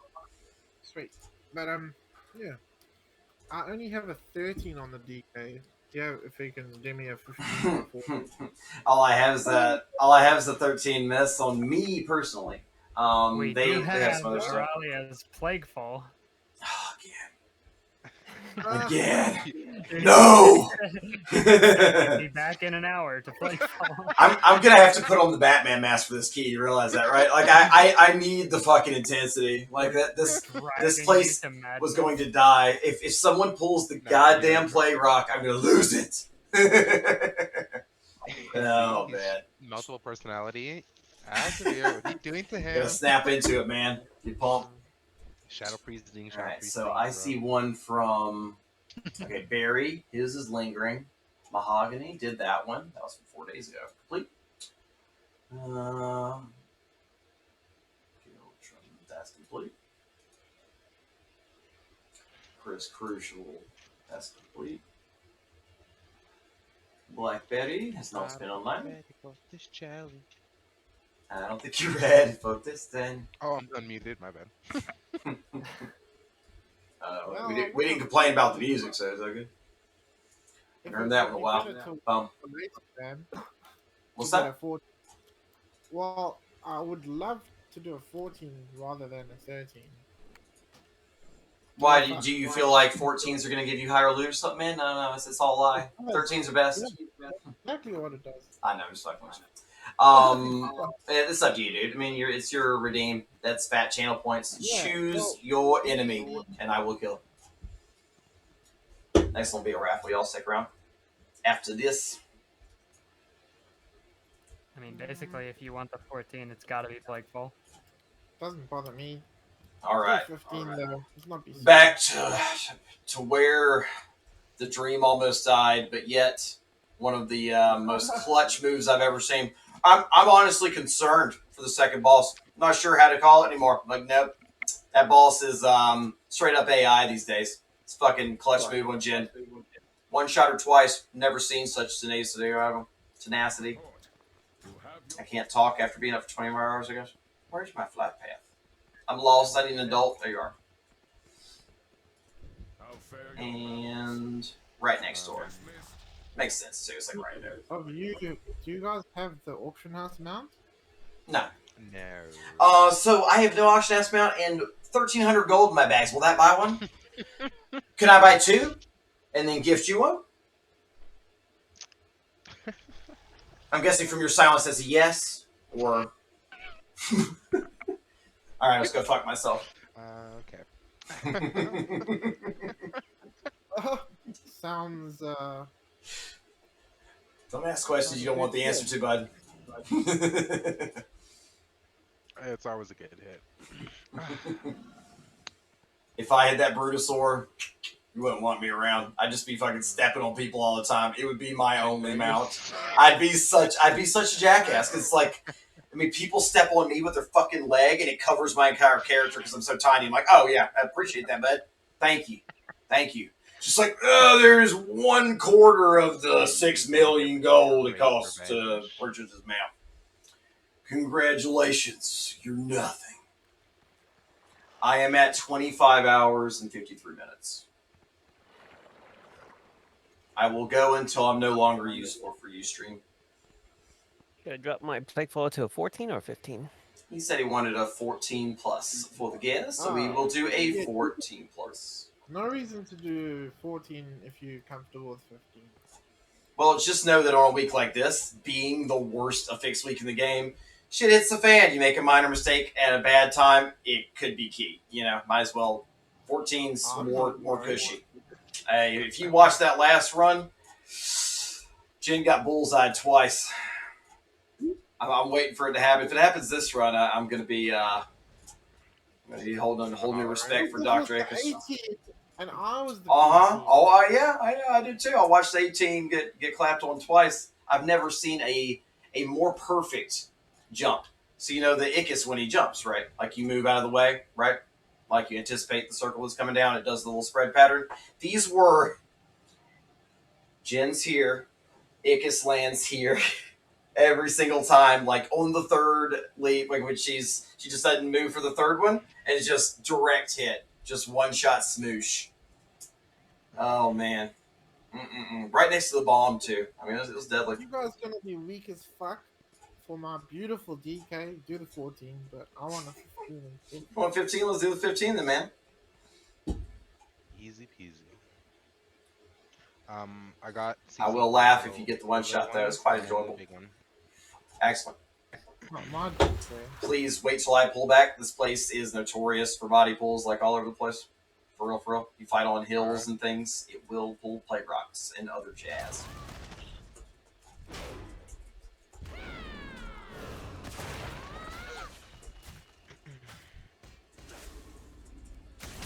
Sweet. But, yeah. I only have a 13 on the DK. Yeah, if you can give me a 15. All I have is the 13 miss on me personally. We they do have have some other stuff. Aurelia's Plaguefall. Oh, yeah. Again. Dude, No! be back in an hour to play fall. I'm gonna have to put on the Batman mask for this key. You realize that, right? Like I need the fucking intensity. Like that this Driving place you to madness. was going to die. If someone pulls the goddamn play rock, I'm gonna lose it. Oh See, man. multiple personality. Azir, what are you doing to Gotta him? snap into it, man. Get pumped. Shadow Priesting, Shadow Alright, so Priesting, I bro. see one from okay, Barry. His is lingering. Mahogany did that one. That was from 4 days ago. Complete. That's complete. Chris Crucial. That's complete. Black Betty has not been online. Ready for this challenge. I don't think you're ready for this then. Oh, I'm unmuted. My bad. We didn't complain about the music, so it's okay. I heard that in a while. What's that? Well, I would love to do a 14 rather than a 13. Why do you feel like 14s are going to give you higher loot or something, man? No, it's all a lie. 13s are best. Exactly what it does. I know, just fucking with you. It's up to you, dude. I mean, it's your redeem. That's fat channel points. Yeah, Choose your enemy, and I will kill him. Next one will be a raffle. Y'all stick around. After this. I mean, basically, if you want the 14, it's got to be Plaguefall. Doesn't bother me. All right. 15 though. It's not be Back to where the dream almost died, but yet one of the most clutch moves I've ever seen. I'm honestly concerned for the second boss. I'm not sure how to call it anymore. Like, nope. That boss is straight up AI these days. It's fucking clutch move on Jin. One shot or twice. Never seen such tenacity. I can't talk after being up for 24 hours, I guess. Where's my flat path? I'm lost. I need an adult. There you are. And right next door. Makes sense, too. It's like right there. Oh, do you guys have the auction house mount? No. No. So I have no auction house mount and 1,300 gold in my bags. Will that buy one? Can I buy two and then gift you one? I'm guessing from your silence that's a yes, or... Alright, let's go fuck myself. Okay. Sounds, Don't ask questions you don't want the answer to, bud. It's always a good hit. If I had that Brutosaur, you wouldn't want me around. I'd just be fucking stepping on people all the time. It would be my only mount. I'd be such a jackass because it's like, I mean, people step on me with their fucking leg and it covers my entire character because I'm so tiny. I'm like, oh yeah, I appreciate that, bud. Thank you. Just like, there's 1/4 of the 6 million gold it costs to purchase this mount. Congratulations, you're nothing. I am at 25 hours and 53 minutes. I will go until I'm no longer useful for Ustream. Should I drop my Plaguefall to a 14 or 15? He said he wanted a 14 plus for the guest, so we will do a 14 plus. no reason to do 14 if you're comfortable with 15. Well, just know that on a week like this, being the worst affixed week in the game, shit hits the fan. You make a minor mistake at a bad time, it could be key. You know, might as well. 14's more cushy. If you watch that last run, Jin got bullseyed twice. I'm waiting for it to happen. If it happens this run, I'm going to be holding a whole new respect for Dr. Akers. And I was the Oh, yeah, I did too. I watched 18 get clapped on twice. I've never seen a more perfect jump. So you know the Ickis when he jumps, right? Like you move out of the way, right? Like you anticipate the circle is coming down. It does the little spread pattern. These were Jin's here, Ickis lands here. Every single time, like on the third leap, like when she just doesn't move for the third one, and it's just direct hit, just one shot smoosh. Oh man, right next to the bomb too. I mean, it was deadly. You guys gonna be weak as fuck for my beautiful DK. Do the 14, but I want a 15 instead. You want 15? Let's do the 15 then, man. Easy peasy. I got. I CC will for laugh the if you get the one little shot though. It's ones quite and enjoyable. the big one. Excellent. Mod Please wait till I pull back. This place is notorious for body pulls, like all over the place. For real, for real. You fight on hills and things, it will pull plate rocks and other jazz.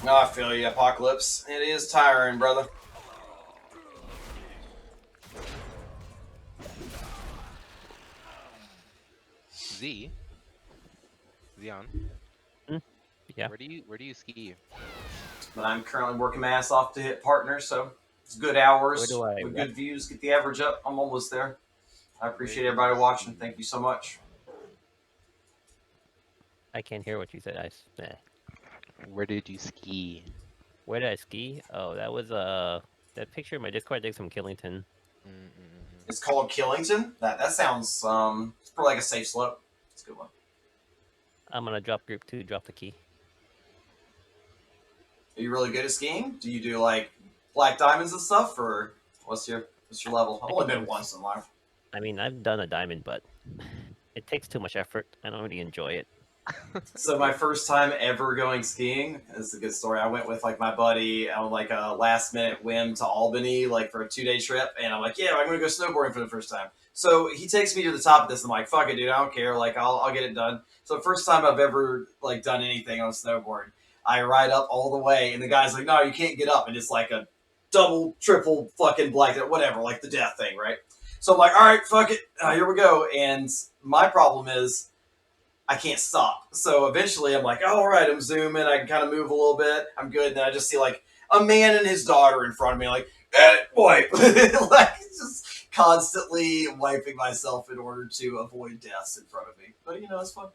No, I feel you, Apocalypse. It is tiring, brother. Z. Zion. Yeah. Where do you ski? But I'm currently working my ass off to hit partner, so it's good Where hours do I with rep? good views. Get the average up. I'm almost there. I Where appreciate do everybody you watching. ski? Thank you so much. I can't hear what you said. Where did you ski? Where did I ski? Oh, that was that picture in my Discord. I did some Killington. It's called Killington. That sounds it's probably like a safe slope. It's a good one. I'm gonna drop group 2. Drop the key. Are you really good at skiing? Do you do like black diamonds and stuff, or what's your level? I've only been once in life. I mean, I've done a diamond, but it takes too much effort. I don't really enjoy it. So my first time ever going skiing, this is a good story. I went with like my buddy on like a last minute whim to Albany, like for a 2-day trip, and I'm like, yeah, I'm gonna go snowboarding for the first time. So he takes me to the top of this. And I'm like, fuck it, dude, I don't care. Like I'll get it done. So the first time I've ever like done anything on a snowboard, I ride up all the way, and the guy's like, no, you can't get up, and it's like a double, triple fucking blanket, whatever, like the death thing, right? So I'm like, all right, fuck it, here we go. And my problem is I can't stop. So eventually I'm like, oh, all right, I'm zooming. I can kind of move a little bit. I'm good. And then I just see like a man and his daughter in front of me, like, wipe. Like, just constantly wiping myself in order to avoid deaths in front of me. But, you know, it's fun.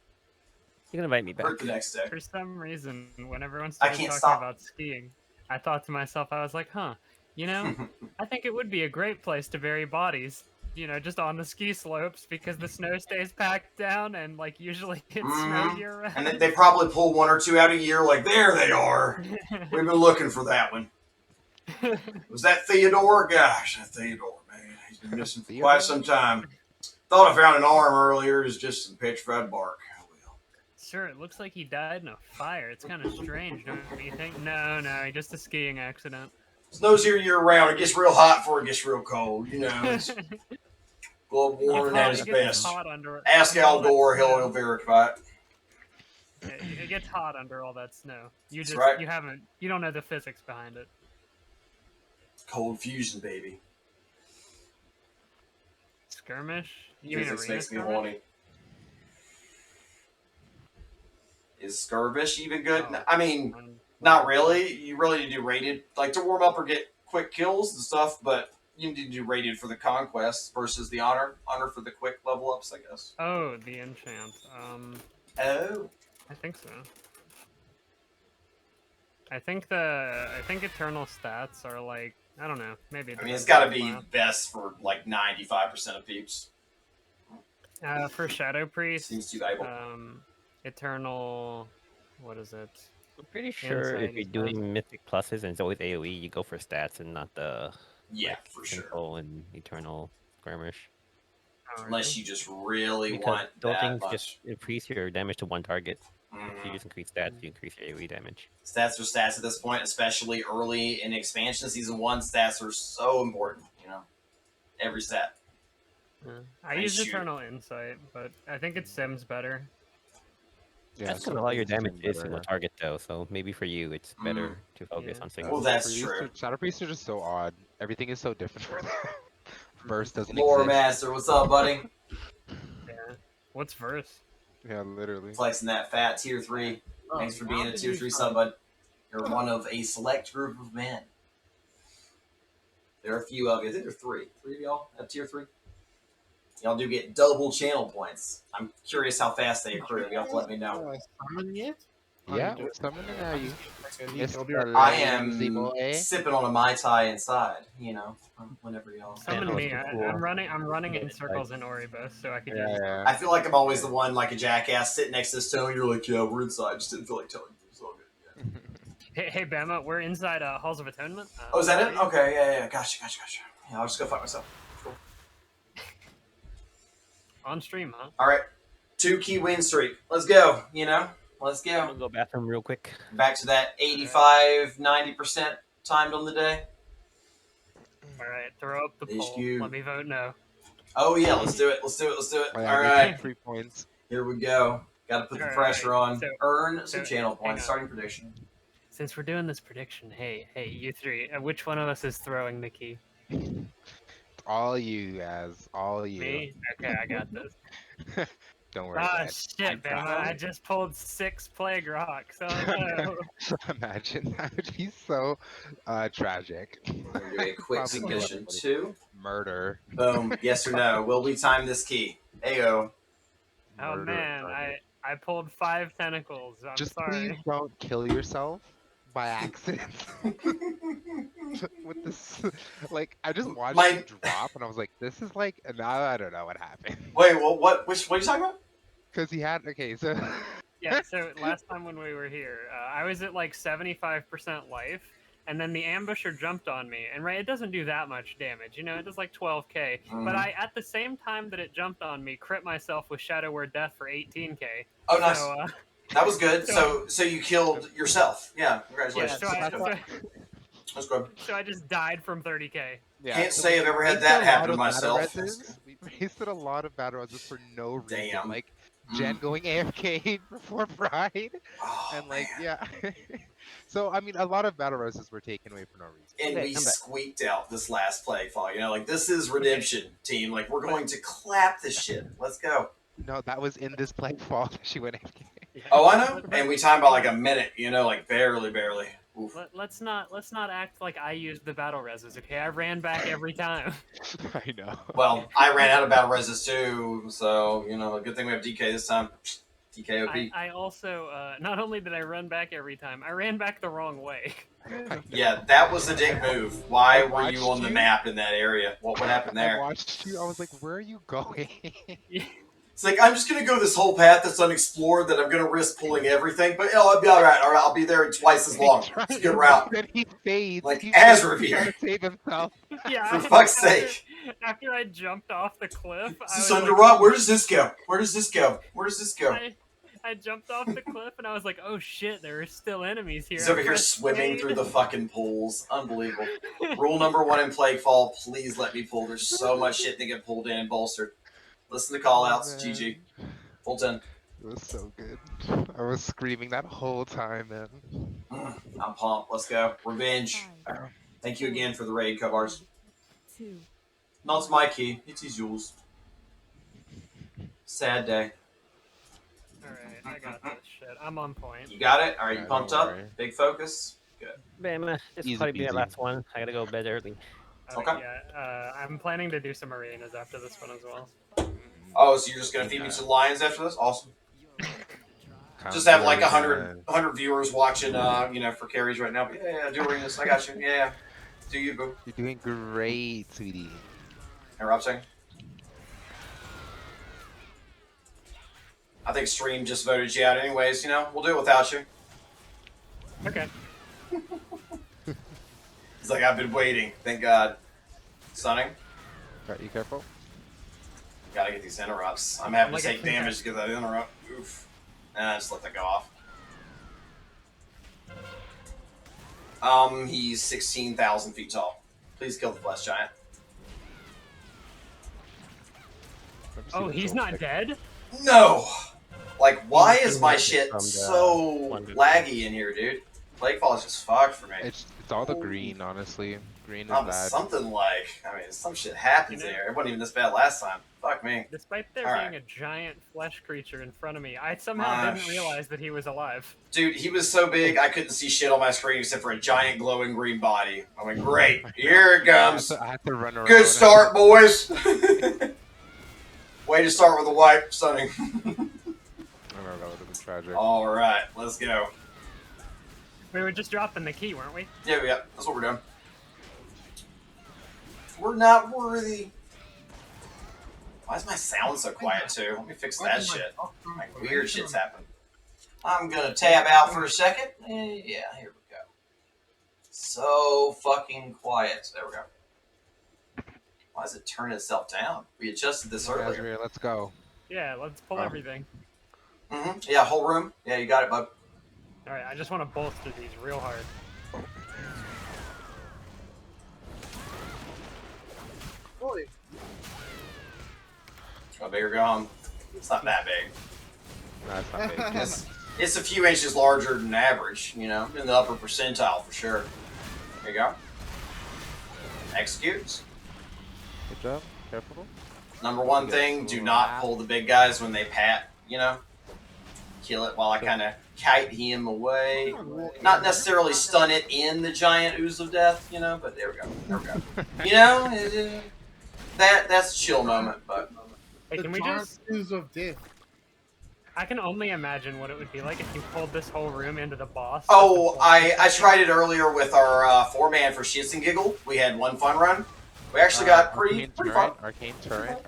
You can invite me back. Hurt the next day. For some reason, when everyone I started can't talking stop. about skiing, I thought to myself, I was like, huh, you know, I think it would be a great place to bury bodies. You know, just on the ski slopes because the snow stays packed down and like usually it's snow year round. And they probably pull one or two out a year. Like, there they are. We've been looking for that one. Was that Theodore? Gosh, that Theodore, man. He's been missing for quite some time. Thought I found an arm earlier. It's just some petrified bark. Sure, it looks like he died in a fire. It's kind of strange, don't you think? No, just a skiing accident. Snow's here year round. It gets real hot before it gets real cold. You know, it's global warming at its best. Ask Al Gore; he'll verify it. It gets hot under all that snow. You just right. you don't know the physics behind it. Cold fusion, baby. Skirmish? You mean Physics arena makes me skirmish? horny. Is skirmish even good? I mean, not really. You really need to do rated, like to warm up or get quick kills and stuff, but you need to do rated for the conquest versus the honor for the quick level ups, I guess. Oh, the enchant. Oh, I think so. I think eternal stats are like, I don't know, maybe. I mean, it's got to be best for like 95% of peeps. For Shadow Priest, seems too valuable. Eternal, what is it? I'm pretty sure if you're doing Mythic pluses and it's always AoE, you go for stats and not the for sure. And Eternal Skirmish. Unless you just really want those that things much. just increase your damage to one target. If you just increase stats, you increase your AoE damage. Stats are stats at this point, especially early in expansion season 1. Stats are so important, you know. Every stat. I use Eternal Insight, but I think it sims better. Yeah, that's because a lot of your damage is single target, though. So maybe for you, it's better to focus on single. Well, that's true. Shadow Priests are just so odd. Everything is so different for them. Verse doesn't Lore exist. Master, what's up, buddy? Yeah. What's Verse? Yeah, literally. Flexing that fat tier 3. Thanks for being a tier 3 sub, bud. You're one of a select group of men. There are a few of you. I think there are 3. 3 of y'all at tier 3. Y'all do get double channel points. I'm curious how fast they accrue. Y'all have to let me know. Summon yet? Yeah, we're summoning now. You. I am sipping on a Mai Tai inside, you know, whenever y'all. Summon me. I'm running in circles in Oribus, so I could use I feel like I'm always the one, like a jackass, sitting next to the stone. You're like, yeah, we're inside. Just didn't feel like telling you. It's all good. Hey, Bama, we're inside Halls of Atonement. Oh, is that it? Okay, yeah. Gotcha. Yeah, I'll just go fight myself. Cool. On stream, huh? All right. 2 key win streak. Let's go. Let's I'm go. gonna go bathroom real quick. Back to that 85, 90% timed on the day. All right, throw up the poll. Let me vote no. Oh yeah, let's do it. Oh, yeah, All me right, too. 3 points. here we go. Got to put the pressure on. So, Earn some channel hang points. on. Starting prediction. Since we're doing this prediction, hey, you three, which one of us is throwing the key? All you guys, all you. Me? Okay, I got this. Don't worry, Ah, Dad. shit, Bama. I just pulled 6 Plague Rocks. Oh no. Imagine that would be so tragic. We're gonna do a quick Probably kill submission everybody. too. Murder. Boom. Yes or no? Will we time this key? Ayo. Oh Murder. man, I pulled 5 tentacles. I'm Just sorry. please don't kill yourself by accident. With this, like, I just watched you drop, and I was like, "This is like," and now I don't know what happened. Wait, well, what are you talking about? Because he had so. Yeah, so last time when we were here, I was at like 75% life, and then the ambusher jumped on me, and it doesn't do that much damage, it does like 12k, but I, at the same time that it jumped on me, crit myself with Shadow Word Death for 18k. Oh, nice. So, that was good. So you killed yourself. Yeah, congratulations. Yeah, That's good. So I just died from 30k. Yeah, Can't say I've ever had that happen to myself. We wasted a lot of battle reses for no reason. Damn. Like Jen going AFK before Pride, and like yeah. So I mean, a lot of battle reses were taken away for no reason. And we squeaked out this last Plaguefall. Like this is redemption, team. Like we're going to clap this shit. Let's go. No, that was in this Plaguefall that she went AFK. Oh, I know. And we timed by like a minute. Like barely. Let's not act like I used the battle reses, okay? I ran back every time. I know. Well, I ran out of battle reses too, so a good thing we have DK this time. DKOP. I also not only did I run back every time, I ran back the wrong way. Yeah, that was a dick move. Why were you on the map in that area? What happened there? I watched you. I was like, "Where are you going?" It's like, I'm just going to go this whole path that's unexplored that I'm going to risk pulling everything, but I'll be all right. I'll be there twice as long. It's a good route. Then he fades. Like, He's as trying revere. to save himself. Yeah. For fuck's sake. After I jumped off the cliff, Is this under rock? Where does this go? Where does this go? I jumped off the cliff and I was like, oh shit, there are still enemies here. He's over here swimming through the fucking pools. Unbelievable. Rule number 1 in Plaguefall, please let me pull. There's so much shit that get pulled in and bolstered. Listen to callouts. GG. Full 10. It was so good. I was screaming that whole time, man. I'm pumped. Let's go. Revenge. Thank you again for the raid, Covars. Not my key. It is yours. Sad day. Alright, I got this shit. I'm on point. You got it? Alright, you pumped up? Big focus? Good. Bama, this will probably be the last one. I gotta go bed early. Okay. Yeah, I'm planning to do some arenas after this one as well. Oh, so you're just gonna feed me to the lions after this? Awesome. Just have like 100 viewers watching, for carries right now. But yeah, do arenas. I got you. Yeah. Do you, boo? You're doing great, sweetie. Hey, Rob saying? I think stream just voted you out anyways. We'll do it without you. Okay. He's like, I've been waiting. Thank God. Stunning. Alright, you careful. Gotta get these interrupts. I'm having to take damage to get that interrupt. Oof. Nah, just let that go off. He's 16,000 feet tall. Please kill the flesh giant. Oh, he's not dead? No! Like, why is my shit so laggy in here, dude? Plaguefall is just fucked for me. It's all the green, honestly. Green is bad. Something like, some shit happens there. It wasn't even this bad last time. Fuck me. Despite there being a giant flesh creature in front of me, I somehow didn't realize that he was alive. Dude, he was so big, I couldn't see shit on my screen except for a giant glowing green body. I'm like, great, here it comes. I have to run around. Good start, boys. Way to start with a wipe, Stunning. I know, that would have been tragic. Alright, let's go. We were just dropping the key, weren't we? Yeah, that's what we're doing. We're not worthy. Why is my sound so quiet, too? Let me fix that shit. Like, weird shit's happening. I'm gonna tab out for a second. Yeah, here we go. So fucking quiet. There we go. Why does it turn itself down? We adjusted this earlier. Azrael, let's go. Yeah, let's pull everything. Yeah, whole room. Yeah, you got it, bud. All right, I just want to bolster these real hard. Holy. Go big or go home. It's not that big. No, it's not big. It's a few inches larger than average, you know, in the upper percentile for sure. There you go. Executes. Good job. Careful. Number one thing, do not pull the big guys when they pat, you know. Kill it while I kind of kite him away. Not necessarily stun it in the giant ooze of death, you know, but there we go. There we go. You know, that's a chill moment, but... Hey, can we just... ooze of death. I can only imagine what it would be like if you pulled this whole room into the boss. Oh, I tried it earlier with our 4-man for shits and giggle. We had one fun run. We actually got pretty fun. Arcane turret.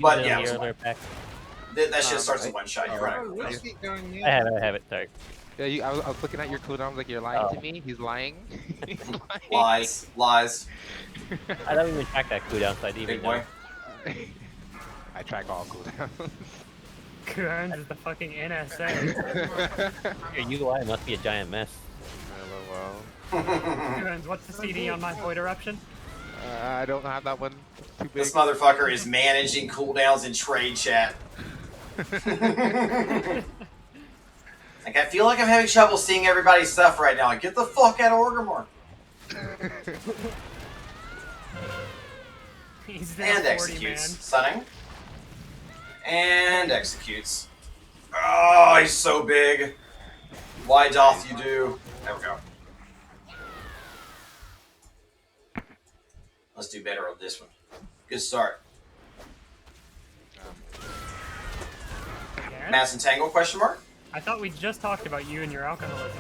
But yeah, that shit starts in one shot. You're right. I have it. Sorry. Yeah, I was looking at your cooldowns like you're lying to me. He's lying. He's lying. Lies. I don't even track that cooldown, so I didn't even know. I track all cooldowns. Kearns is the fucking NSA. Your UI must be a giant mess. Kearns, what's the CD on my Void Eruption? I don't have that one. Too big. This motherfucker is managing cooldowns in trade chat. Like, I feel like I'm having trouble seeing everybody's stuff right now. Like, get the fuck out of Orgrimmar. And executes. Stunning. And executes. Oh, he's so big. Why doth you do? There we go. Let's do better on this one. Good start. Mass Entangle, question mark? I thought we just talked about you and your alcoholism.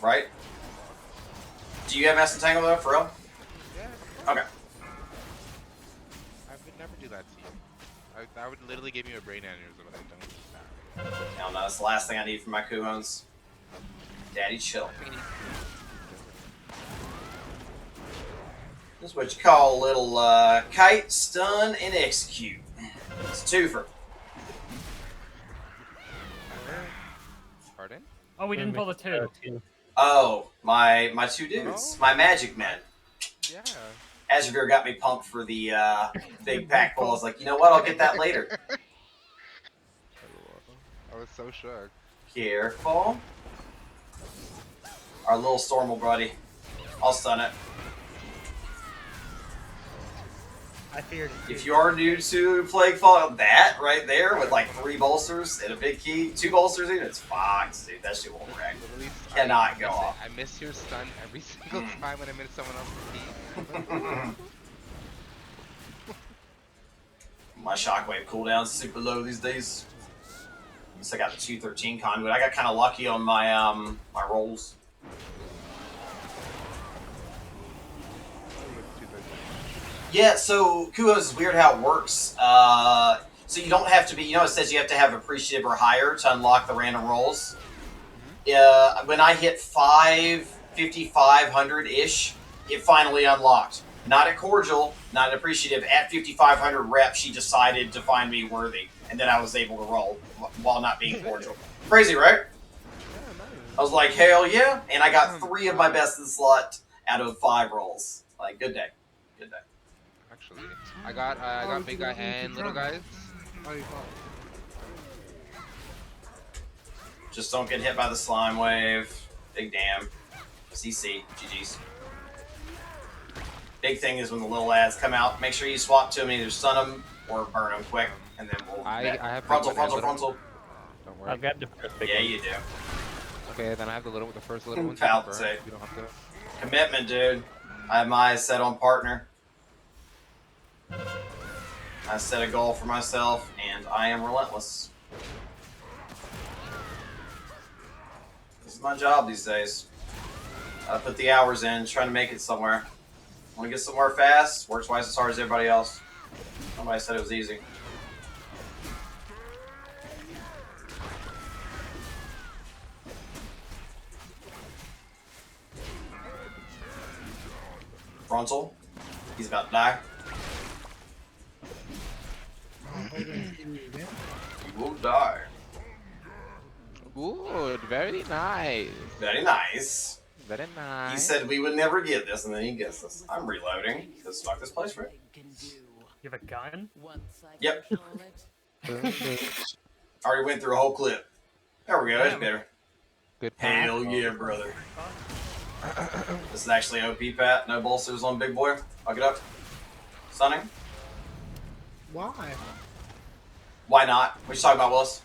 Right? Do you have Mass Entangle though, for real? Yeah. Okay. I would never do that to you. I would literally give you a brain aneurysm, but I don't. Hell no, that's the last thing I need for my Kuhons. Daddy chill. This is what you call a little kite, stun, and execute. It's a twofer. Pardon? Oh, we didn't pull the two. Oh, my two dudes. My magic men. Yeah. Azravir got me pumped for the big pack pull. I was like, you know what? I'll get that later. I was so shook. Careful. Our little Stormal buddy. I'll stun it. I feared it. If you are new to Plaguefall, that right there with like 3 bolsters and a big key, 2 bolsters in, it's fucked, dude. That shit won't wreck. Cannot go off. I miss your stun every single time when I miss someone else's key. My shockwave cooldown's super low these days. At least I got the 213 conduit. I got kind of lucky on my my rolls. Yeah, so Kuhos is weird how it works. So you don't have to be, you know, it says you have to have appreciative or higher to unlock the random rolls. When I hit 5,500-ish, it finally unlocked. Not at cordial, not at appreciative. At 5,500 reps, she decided to find me worthy, and then I was able to roll while not being cordial. Crazy, right? I was like, hell yeah, and I got 3 of my best in slot out of 5 rolls. Like, good day, good day. Actually, I got big guy and little guys. Just don't get hit by the slime wave. Big damn. CC. GG's. Big thing is when the little lads come out, make sure you swap to them, either stun them or burn them quick, and then we'll... I have frontal. Don't worry. I'll grab the first big Yeah, one. you do. Okay, then I have the first little one. Palpate. You don't have to. Commitment, dude. I have my eyes set on partner. I set a goal for myself, and I am relentless. This is my job these days. I put the hours in, trying to make it somewhere. Want to get somewhere fast, work twice as hard as everybody else. Somebody said it was easy. frontal. He's about to die. He will die. Good, very nice. Very nice. Very nice. He said we would never get this, and then he gets this. I'm reloading. Because fuck this place, right? You have a gun? Yep. Already went through a whole clip. There we go, that's better. Good. Hell yeah, brother. This is actually OP, Pat. No bolsters on big boy. Fuck it up. Stunning. Why? Why not? What you talking about, Willis?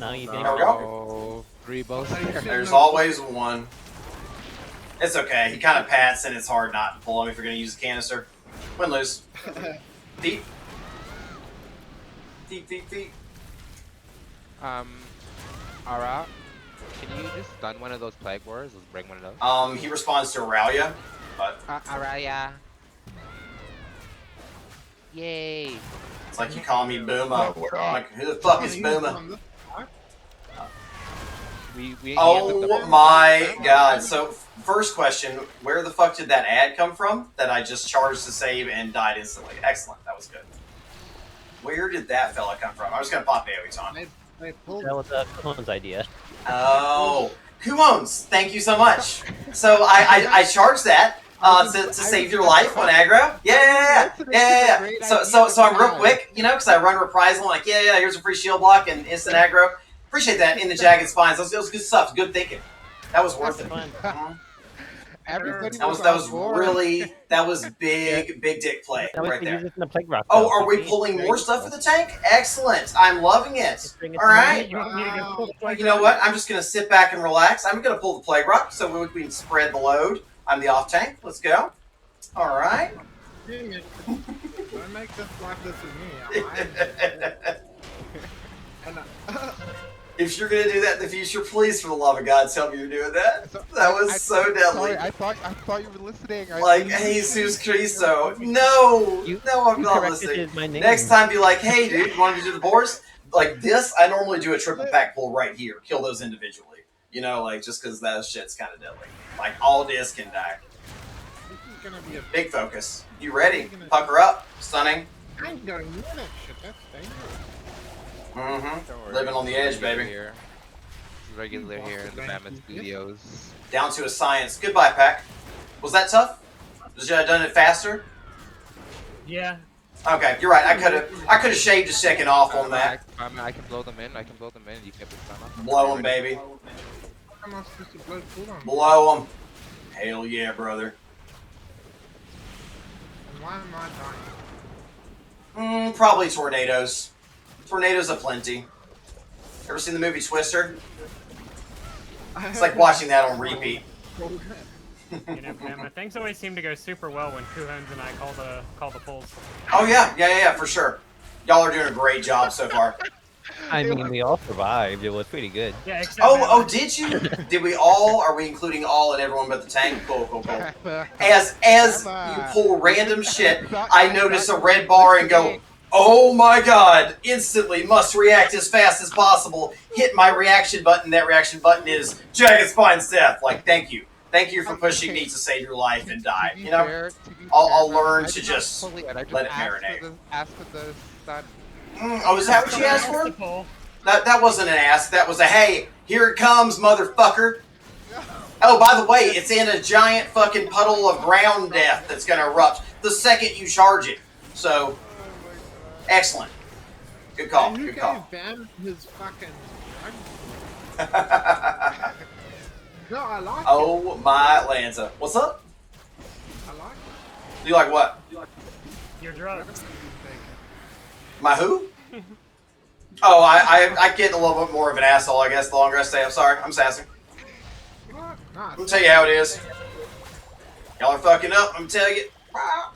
No, you didn't. There we go. 3 bolsters. There's always one. It's okay. He kind of pats, and it's hard not to pull him if you're going to use a canister. Win lose. Deep. Deep. Ara, can you just stun one of those plague wars? Let's bring one of those. He responds to Aurelia, but Araya. Yay. it's like you call me Booma. I'm like, who the fuck is Booma? Oh my god. So, first question, where the fuck did that ad come from that I just charged to save and died instantly? Excellent, that was good. Where did that fella come from? I was going to pop AoE on. That was Comm's idea. Oh, who owns? Thank you so much. So I charged that to save your life on aggro. Yeah. So I'm real quick, you know, because I run reprisal. I'm like, yeah, here's a free shield block and instant aggro. Appreciate that in the jagged spines. That was good stuff. Good thinking. That was worth it. Everybody That was big dick play right there. The plague rock, Oh, are we pulling more stuff for the tank? Excellent. I'm loving it. All right. You know what? I'm just going to sit back and relax. I'm going to pull the plague rock so we can spread the load. I'm the off tank. Let's go. All right. Don't make this like this with me. If you're gonna do that in the future, please, for the love of God, tell me you're doing that. That was so deadly. Sorry, I thought you were listening. Like Jesus Cristo. No, I'm not listening. Next time, be like, hey, dude, you want me to do the boars? Like this, I normally do a triple pack pull right here. Kill those individually. You know, like just because that shit's kind of deadly. Like all disc can die. This is gonna be a Big focus. You ready? Pucker up. Stunning. I'm going near that shit. That's dangerous. Living on the edge, baby. Here. Regular here in the Mammoth Studios. Down to a science. Goodbye, Pack. Was that tough? Should I have done it faster? Yeah. Okay, you're right. I could have shaved a second off on that. I can blow them in. You kept the stun off. Blow them, baby. How am I supposed to blow cooldown? Blow them. Hell yeah, brother. And why am I dying? Probably tornadoes. Tornadoes aplenty. Ever seen the movie Twister? It's like watching that on repeat. You know, Mammoth, things always seem to go super well when Kuhons and I call the pulls. Oh yeah, for sure. Y'all are doing a great job so far. I mean, we all survived. It was pretty good. Yeah, Oh, did you? Did we all? Are we including all and everyone but the tank? Cool. As you pull random shit, I notice a red bar and go, oh my god, instantly must react as fast as possible. Hit my reaction button. That reaction button is Jagged Spine's death. Like, thank you. Thank you for pushing me to save your life and die. You know, I'll learn to just let it marinate. Ask for the stun. Oh, is that what you asked for? That wasn't an ask. That was a, hey, here it comes, motherfucker. Oh, by the way, it's in a giant fucking puddle of ground death that's going to erupt the second you charge it. So, excellent. Good call. Good call. Bam his fucking. No, I like oh my Lanza. What's up? I like it. You like what? Your drugs. My who? Oh, I get a little bit more of an asshole, I guess, the longer I stay. I'm sorry. I'm sassy. Nah, I'll tell you how it is. Y'all are fucking up. I'm telling you. Hold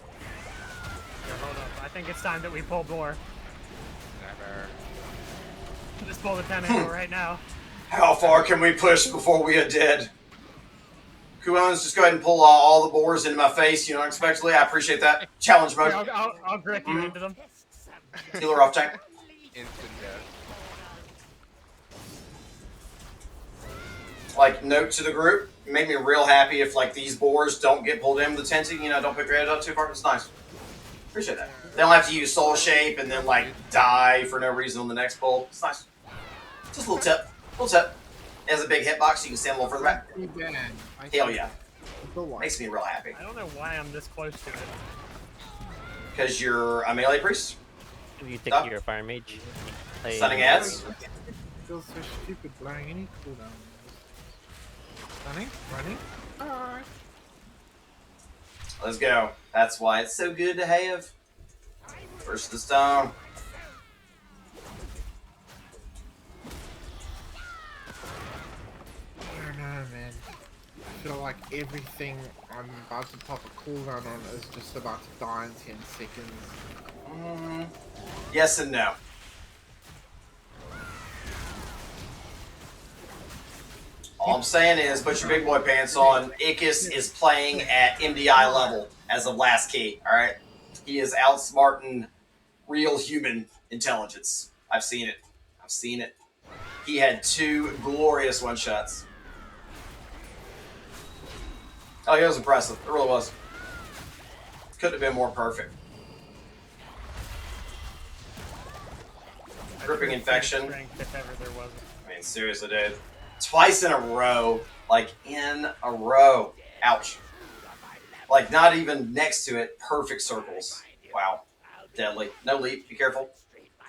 up. I think it's time that we pull more. Never. Just pull the 10 angle right now. How far can we push before we are dead? Kuons, just go ahead and pull all the boars into my face, you know, unexpectedly. I appreciate that. Challenge mode. I'll grip you into them. Healer off tank. Instant death. like, note to the group. It made me real happy if, like, these boars don't get pulled in with the tenting, you know, don't pick your head up too far. It's nice. Appreciate that. They don't have to use soul shape and then, like, die for no reason on the next pull. It's nice. Just a little tip. Little tip. It has a big hitbox, so you can stand a little further back. Hell yeah. Makes me real happy. I don't know why I'm this close to it. Because you're a melee priest? You take your fire mage. Stunning ads? Feels so stupid blowing any cooldown. Running? Alright. Let's go. That's why it's so good to have. First the stone. I don't know, man. I feel like everything I'm about to pop a cooldown on is just about to die in 10 seconds. Yes and no. All I'm saying is, put your big boy pants on. Ickis is playing at MDI level as of last key, alright? He is outsmarting real human intelligence. I've seen it. I've seen it. He had 2 glorious one-shots. Oh, it was impressive. It really was. Couldn't have been more perfect. Gripping infection. If ever there was. I mean, seriously, dude. Twice in a row. Like, in a row. Ouch. Like, not even next to it. Perfect circles. Wow. Deadly. No leap. Be careful.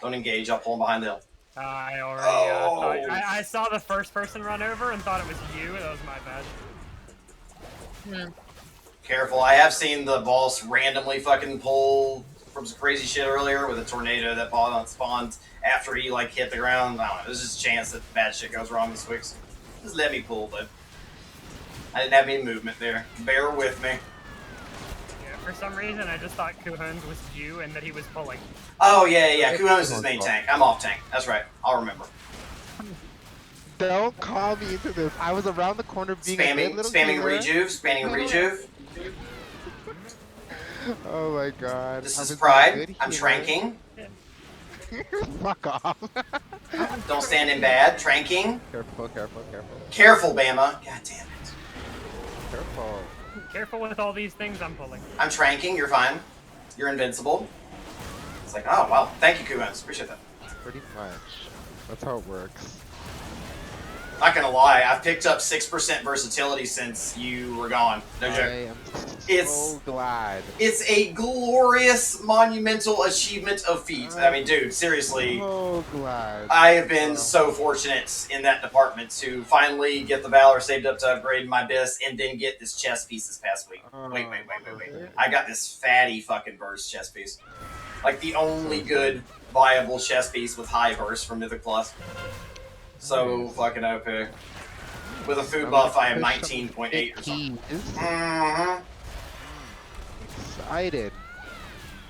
Don't engage. I'll pull him behind the hill. I already. I saw the first person run over and thought it was you. That was my bad. Careful. I have seen the boss randomly fucking pull from some crazy shit earlier with a tornado that spawned after he, like, hit the ground. I don't know. There's just a chance that bad shit goes wrong this week. Just let me pull, but I didn't have any movement there. Bear with me. Yeah, for some reason, I just thought Kuhun's was you and that he was pulling. Oh, yeah. Kuhon is his main tank. I'm off tank. That's right. I'll remember. Don't call me into this. I was around the corner being a good little spamming healer. spamming rejuve. Oh my god. This is pride. I'm tranking. Fuck off. Don't stand in bad. Tranking. Careful. Careful, Bama. God damn it. Careful. Careful with all these things I'm pulling. I'm tranking. You're fine. You're invincible. It's like, oh, wow. Thank you, Kuhans. Appreciate that. Pretty much. That's how it works. Not gonna lie, I've picked up 6% versatility since you were gone. No joke. I am so glad. It's a glorious, monumental achievement of feat. I mean, dude, seriously. So glad. I have been so fortunate in that department to finally get the Valor saved up to upgrade my Abyss and then get this chest piece this past week. Wait. I got this fatty fucking burst chest piece. Like the only good, viable chest piece with high burst from Mythic Plus. So fucking OP. With a food buff, I am 19.8 or something. Excited.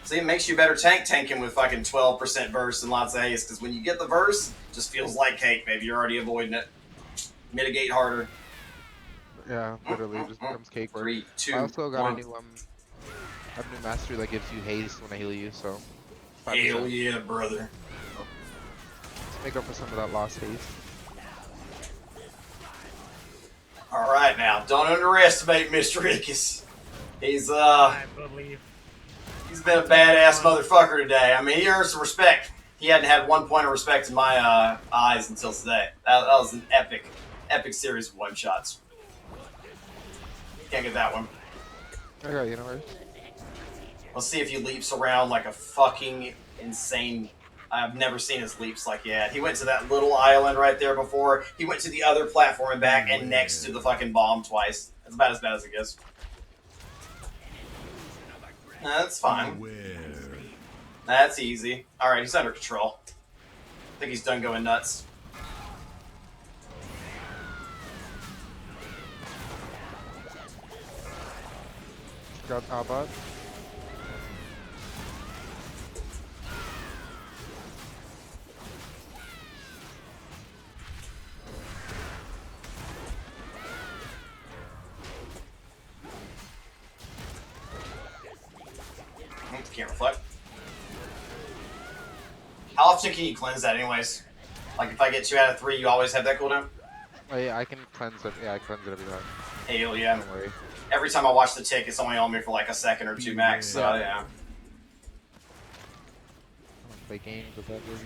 See, it makes you better tanking with fucking 12% burst and lots of haste, because when you get the burst, it just feels like cake, baby. You're already avoiding it. Mitigate harder. Yeah, literally, it just becomes cake. 3, 2, I also got 1. a new mastery that gives you haste when I heal you, so. Hell yeah, brother. Let's make up for some of that lost haste. Alright now, don't underestimate Mr. Ickis. He's I believe. He's been a badass motherfucker today. I mean, he earned some respect. He hadn't had 1 point of respect in my eyes until today. That was an epic series of one-shots. Can't get that one. I got you, no worries. Let's see if he leaps around like a fucking insane... I've never seen his leaps like that. He went to that little island right there before. He went to the other platform and back and next to the fucking bomb twice. That's about as bad as it gets. That's fine. That's easy. Alright, he's under control. I think he's done going nuts. Got Abad. Can't reflect. How often can you cleanse that anyways? Like if I get 2 out of 3, you always have that cooldown? Oh yeah, I can cleanse it. Yeah, I cleanse it every time. Hell yeah. Don't worry. Every time I watch the tick, it's only on me for like a second or two max. So yeah. I don't play games with that busy.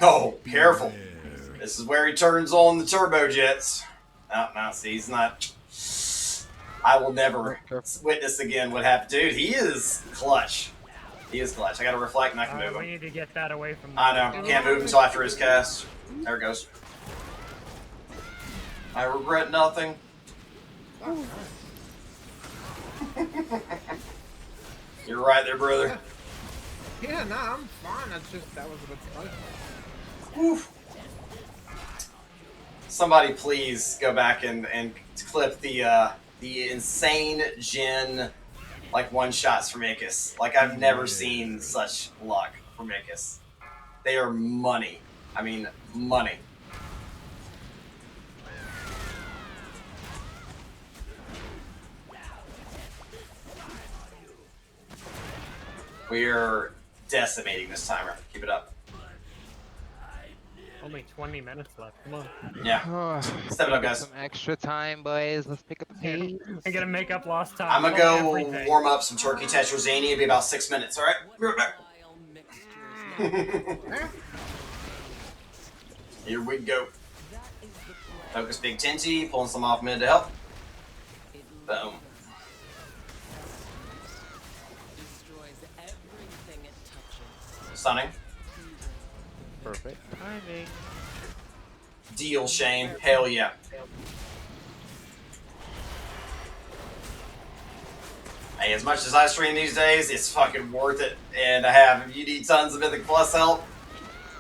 Oh, careful. This is where he turns on the turbojets. Oh, no, see, he's not. I will never witness again what happened. Dude, he is clutch. He is clutch. I gotta reflect and I can move We him. need to get that away from. I know. Can't move until after his cast. There it goes. I regret nothing. You're right there, brother. Yeah, no, I'm fine. That's just that was a bit close. Woof. Somebody please go back and clip the insane Jin like one shots from Ickis. Like I've never seen such luck from Ickis. They are money. I mean money. We're decimating this timer. Keep it up. Only 20 minutes left. Come on. Yeah. Step it up, guys. Some extra time, boys. Let's pick up the pace. I'm gonna make up lost time. I'm gonna go warm up some turkey tetrazzini. It'll be about 6 minutes. All right. Be right back. Here we go. Focus Big Tinty, pulling some off mid to help. Boom. Stunning. Perfect timing. Deal, Shane. Hell yeah. Hey, as much as I stream these days, it's fucking worth it. And if you need tons of Mythic Plus help,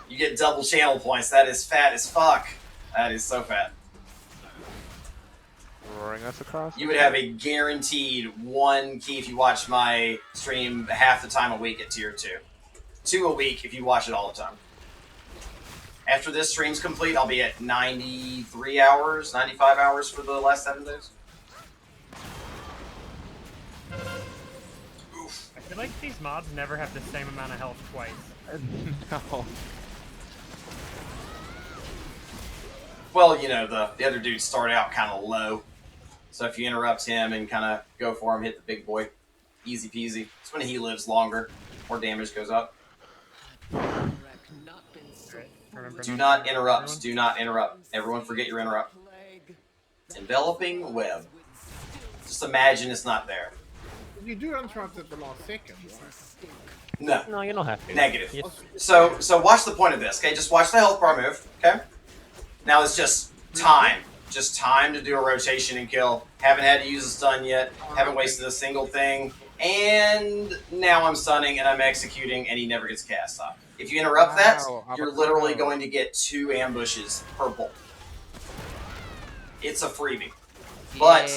you get double channel points. That is fat as fuck. That is so fat. Roaring us across. You would have a guaranteed 1 key if you watch my stream half the time a week at tier 2. 2 a week if you watch it all the time. After this stream's complete, I'll be at 93 hours, 95 hours for the last 7 days. Oof. I feel like these mobs never have the same amount of health twice. No. Well, you know, the other dudes start out kind of low. So if you interrupt him and kind of go for him, hit the big boy. Easy peasy. It's when he lives longer, more damage goes up. Do not interrupt. Do not interrupt. Everyone forget your interrupt. Enveloping web. Just imagine it's not there. You do interrupt at the last second, right? No. No, you don't have to. Negative. Yes. So watch the point of this, okay? Just watch the health bar move, okay? Now it's just time. Just time to do a rotation and kill. Haven't had to use a stun yet. Haven't wasted a single thing. And now I'm stunning and I'm executing and he never gets cast off. If you interrupt that, you're literally going to get 2 ambushes per bolt. It's a freebie. But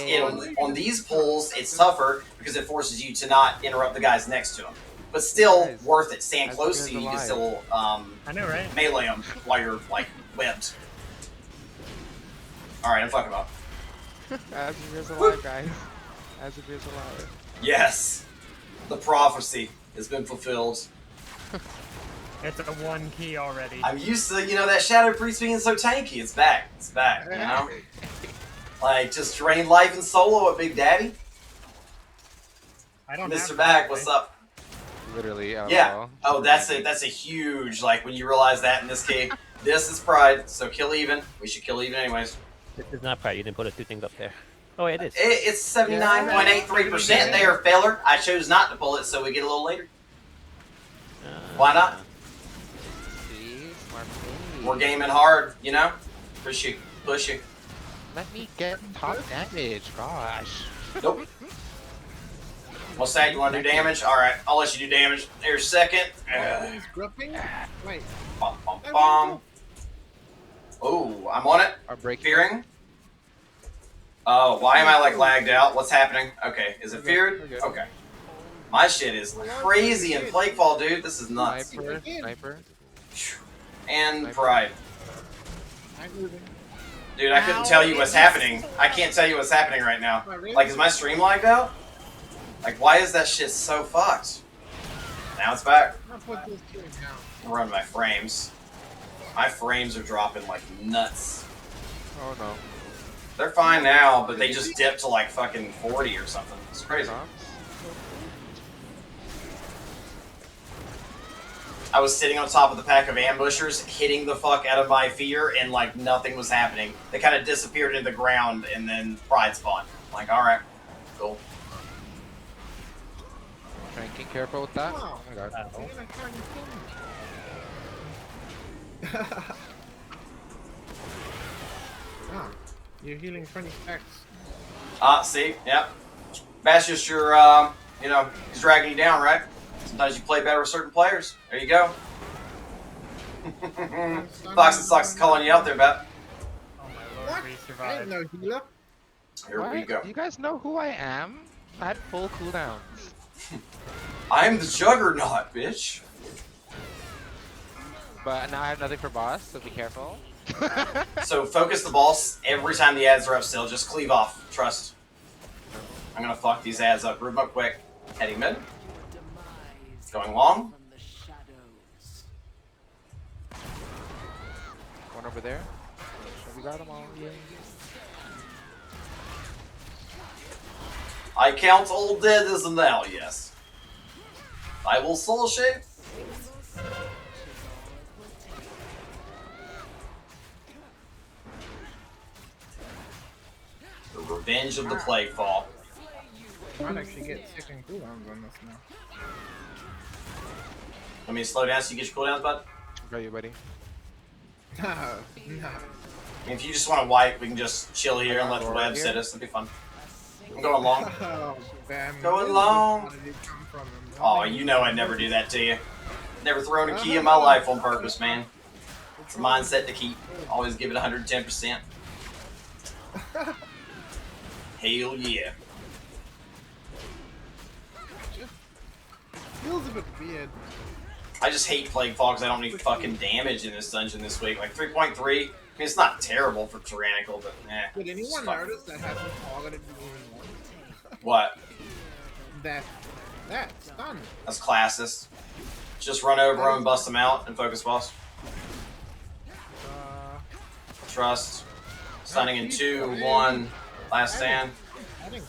on these pulls, it's tougher because it forces you to not interrupt the guys next to him. But still worth it. Stand close to you. You can still I know, right? melee him while you're like webbed. Alright, I'm fucking up. As if he is alive, guys. As if he is alive. Yes. The prophecy has been fulfilled. It's a 1 key already. I'm used to, you know, that Shadow Priest being so tanky. It's back. It's back, you know? Like, just drain life and solo at Big Daddy. I don't Mr. Back, what's up? Literally, yeah. Oh, that's a huge, like, when you realize that in this game, this is pride, so kill even. We should kill even anyways. This is not pride. You didn't put the 2 things up there. Oh, it is. It's 79.83% there, feller. I chose not to pull it, so we get a little later. Why not? See? Smart move. We're gaming hard, you know? Push you. Push you. Let me get top damage. Gosh. Nope. What's that? You want to do damage? Alright, I'll let you do damage. There's second. He's gripping. Wait. Bum, bum, bum. Oh, I'm on it. Fearing. Oh, why am I like lagged out? What's happening? Okay, is it feared? Okay. My shit is crazy in Plaguefall, dude. This is nuts. Sniper. And pride. Dude, I couldn't tell you what's happening. I can't tell you what's happening right now. Like, is my stream lagged out? Like, why is that shit so fucked? Now it's back. I'm running my frames. My frames are dropping like nuts. Oh no. They're fine now, but they just dipped to like fucking 40 or something. It's crazy. I was sitting on top of the pack of ambushers, hitting the fuck out of my fear, and like nothing was happening. They kind of disappeared in the ground, and then pride spawned. I'm like, all right, cool. Frankie, careful with that. Wow. Oh my god. Ah, you're healing 20 stacks. See, yep. That's just your, you know, he's dragging you down, right? Sometimes you play better with certain players. There you go. Fox and Socks is calling you out there, Bet. Oh my lord, we I ain't survived. no healer. Here What? we go. You guys know who I am? I had full cooldowns. I'm the Juggernaut, bitch. But now I have nothing for boss, so be careful. So focus the boss every time the ads are up still. Just cleave off. Trust. I'm gonna fuck these ads up. Group them up quick. Heading mid. Going long. One over there. We got them all. Yeah. I count all dead as now, yes. I will soul shape. The revenge of the plague fall. Might actually get second cooldowns on this now. Let me slow down so you get your cooldowns, bud. Got you, buddy. No. I mean, if you just want to wipe, we can just chill here and let the web sit us. That'd be fun. I'm going long. Oh, damn. Going long. Where did it come from? Oh, you know I'd never do that to you. Never thrown a key in my life on purpose, man. It's a mindset to keep. Always give it 110%. Hell yeah. Feels a bit weird. I just hate Plague Fall because I don't need fucking damage in this dungeon this week. Like 3.3, I mean, it's not terrible for Tyrannical, but eh. Did anyone notice that hasn't targeted me even once? What? That stun. That's classist. Just run over them, bust them out, and focus boss. Trust. Stunning in 2, 1, last stand. I don't know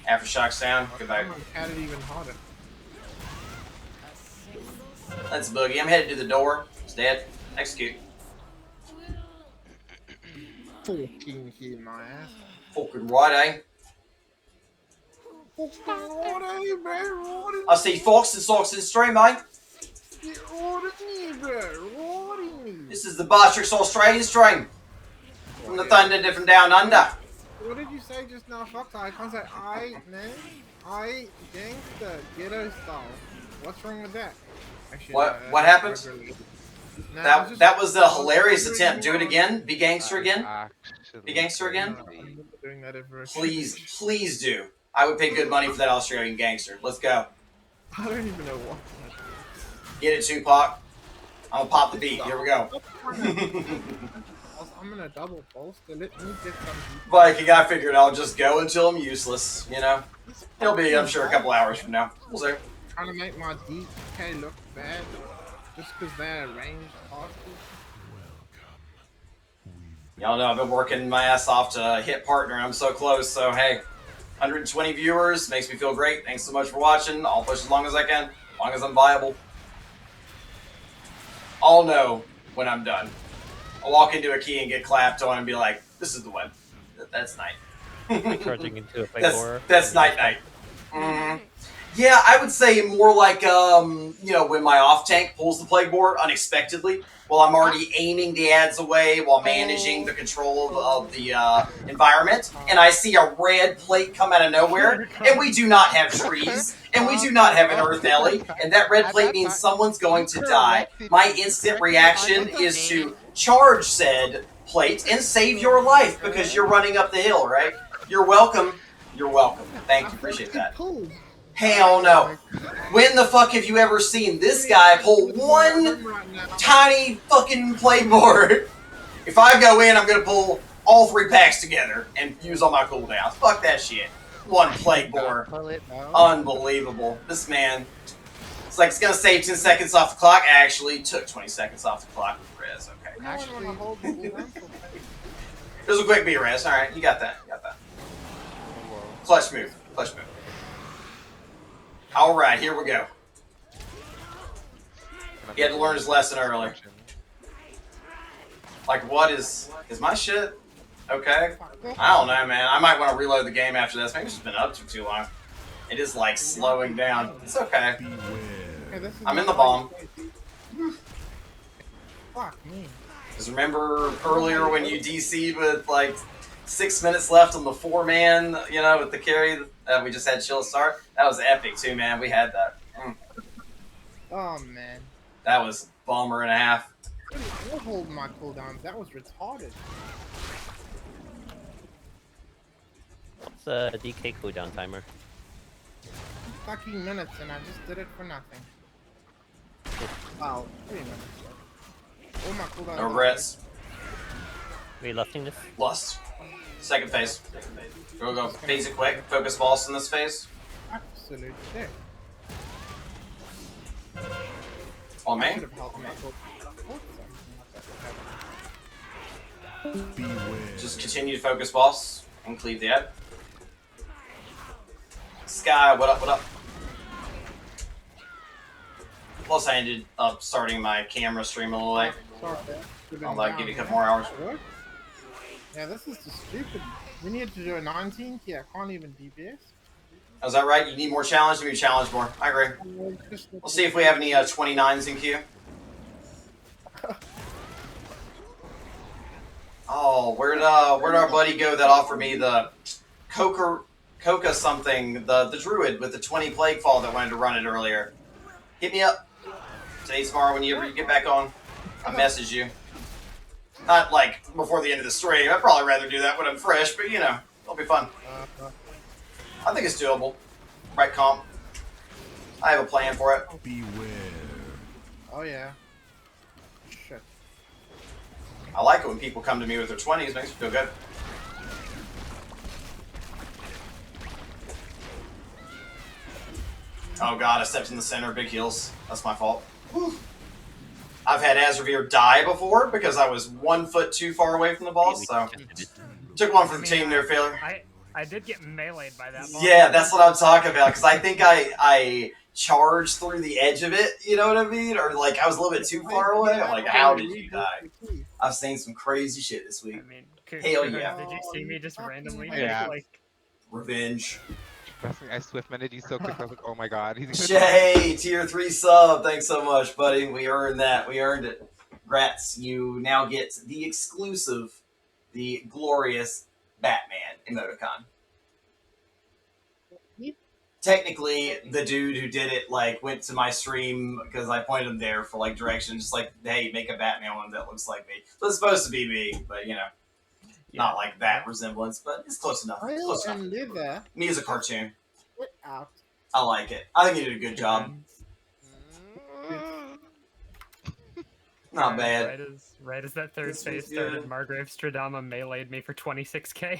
that. Aftershock stand. Get back. Had it even harder. That's Boogie. I'm headed to the door. It's dead. Execute. Fucking hit my ass. Fucking right, eh? Fucking right, eh, bro? I see Fox and Socks in stream, eh? Get ordered me, bro. Ordered me. This is the Bartrix Australian stream. From the Thunder Different Down Under. What did you say just now? Fuck, I can't say I, man. I gangster, ghetto style. What's wrong with that? Actually, What happened? No, That was a hilarious attempt. Do it again. Be gangster again. Be gangster again. Doing that ever. Please do. I would pay good money for that Australian gangster. Let's go. I don't even know what. Get it, Tupac. I'm gonna pop the beat. Here we go. I'm gonna double pulse. Let me get some. Viking, I figured I'll just go until I'm useless. You know, it'll be, I'm sure, a couple hours from now. We'll see. Trying to make my DK look bad, just because they're ranged hostages. Y'all know I've been working my ass off to hit partner. I'm so close. So hey, 120 viewers makes me feel great. Thanks so much for watching. I'll push as long as I can, as long as I'm viable. I'll know when I'm done. I'll walk into a key and get clapped on and be like, "This is the one." That's night. Charging into a play that's night. Mm-hmm. Yeah, I would say more like, you know, when my off tank pulls the plague board unexpectedly, while I'm already aiming the ads away while managing the control of the environment, and I see a red plate come out of nowhere, and we do not have trees, and we do not have an Earth Ellie, and that red plate means someone's going to die. My instant reaction is to charge said plate and save your life because you're running up the hill, right? You're welcome. You're welcome. Thank you. Appreciate that. Hell no. When the fuck have you ever seen this guy pull one tiny fucking playboard? If I go in, I'm going to pull all 3 packs together and use all my cooldowns. Fuck that shit. One playboard. Unbelievable. This man, it's like it's going to save 10 seconds off the clock. Actually, took 20 seconds off the clock with Rez. Okay. It was a quick B-res. All right, you got that. You got that. Whoa. Clutch move. Clutch move. All right, here we go. He had to learn his lesson early. Like, what is my shit? Okay. I don't know, man. I might want to reload the game after this. Maybe it's just been up too long. It is like slowing down. It's okay. Okay, I'm in the bomb. Fuck me. Because remember earlier when you DC'd with like 6 minutes left on the 4-man, you know, with the carry that we just had chill start? That was epic too, man. We had that. Oh man. That was a bummer and a half. You're holding my cooldowns. That was retarded. What's the DK cooldown timer? Fucking minutes, and I just did it for nothing. Wow, 3 minutes. Oh my cooldowns. No regrets. Are you lusting this? Lust. Second phase. We'll go phase it quick. Focus boss in this phase. Absolute shit. On I me. should have held my Just continue to focus boss and cleave the ad. Sky, what up, what up? Plus, I ended up starting my camera stream a little late. I'll give you a couple more hours. Yeah, this is just stupid. We need to do a 19th. Yeah, can't even DPS. Is that right? You need more challenge? You need challenge more. I agree. We'll see if we have any 29s in queue. Oh, where'd our buddy go that offered me the Coca something, the druid with the 20 plague fall that wanted to run it earlier? Hit me up. Today, tomorrow, whenever you get back on, I'll message you. Not like before the end of the stream. I'd probably rather do that when I'm fresh, but you know, it'll be fun. I think it's doable. Right, Comm? I have a plan for it. Beware. Oh yeah. Shit. I like it when people come to me with their 20s. Makes me feel good. Oh god, I stepped in the center. Big heals. That's my fault. Whew. I've had Azravir die before because I was 1 foot too far away from the boss, so took one for the team there, failure. I did get meleeed by that boss. Yeah, that's what I'm talking about, because I think I charged through the edge of it, you know what I mean? Or like I was a little bit too far away. I'm like, how did you die? I've seen some crazy shit this week. I mean, Hell yeah. Did you see me just randomly Yeah. like Revenge. I swift-mended you so quick, I was like, oh my god. Shay, tier 3 sub. Thanks so much, buddy. We earned that. We earned it. Grats, you now get the exclusive, the glorious Batman emoticon. Technically, the dude who did it like went to my stream because I pointed him there for like direction, just like, hey, make a Batman one that looks like me. So it's supposed to be me, but you know, not like that resemblance, but it's close enough. It's close enough. Liver Me as a cartoon. out. I like it. I think you did a good job. Not bad. Right as that third This phase was started, good. Margrave Stradama meleeed me for 26k.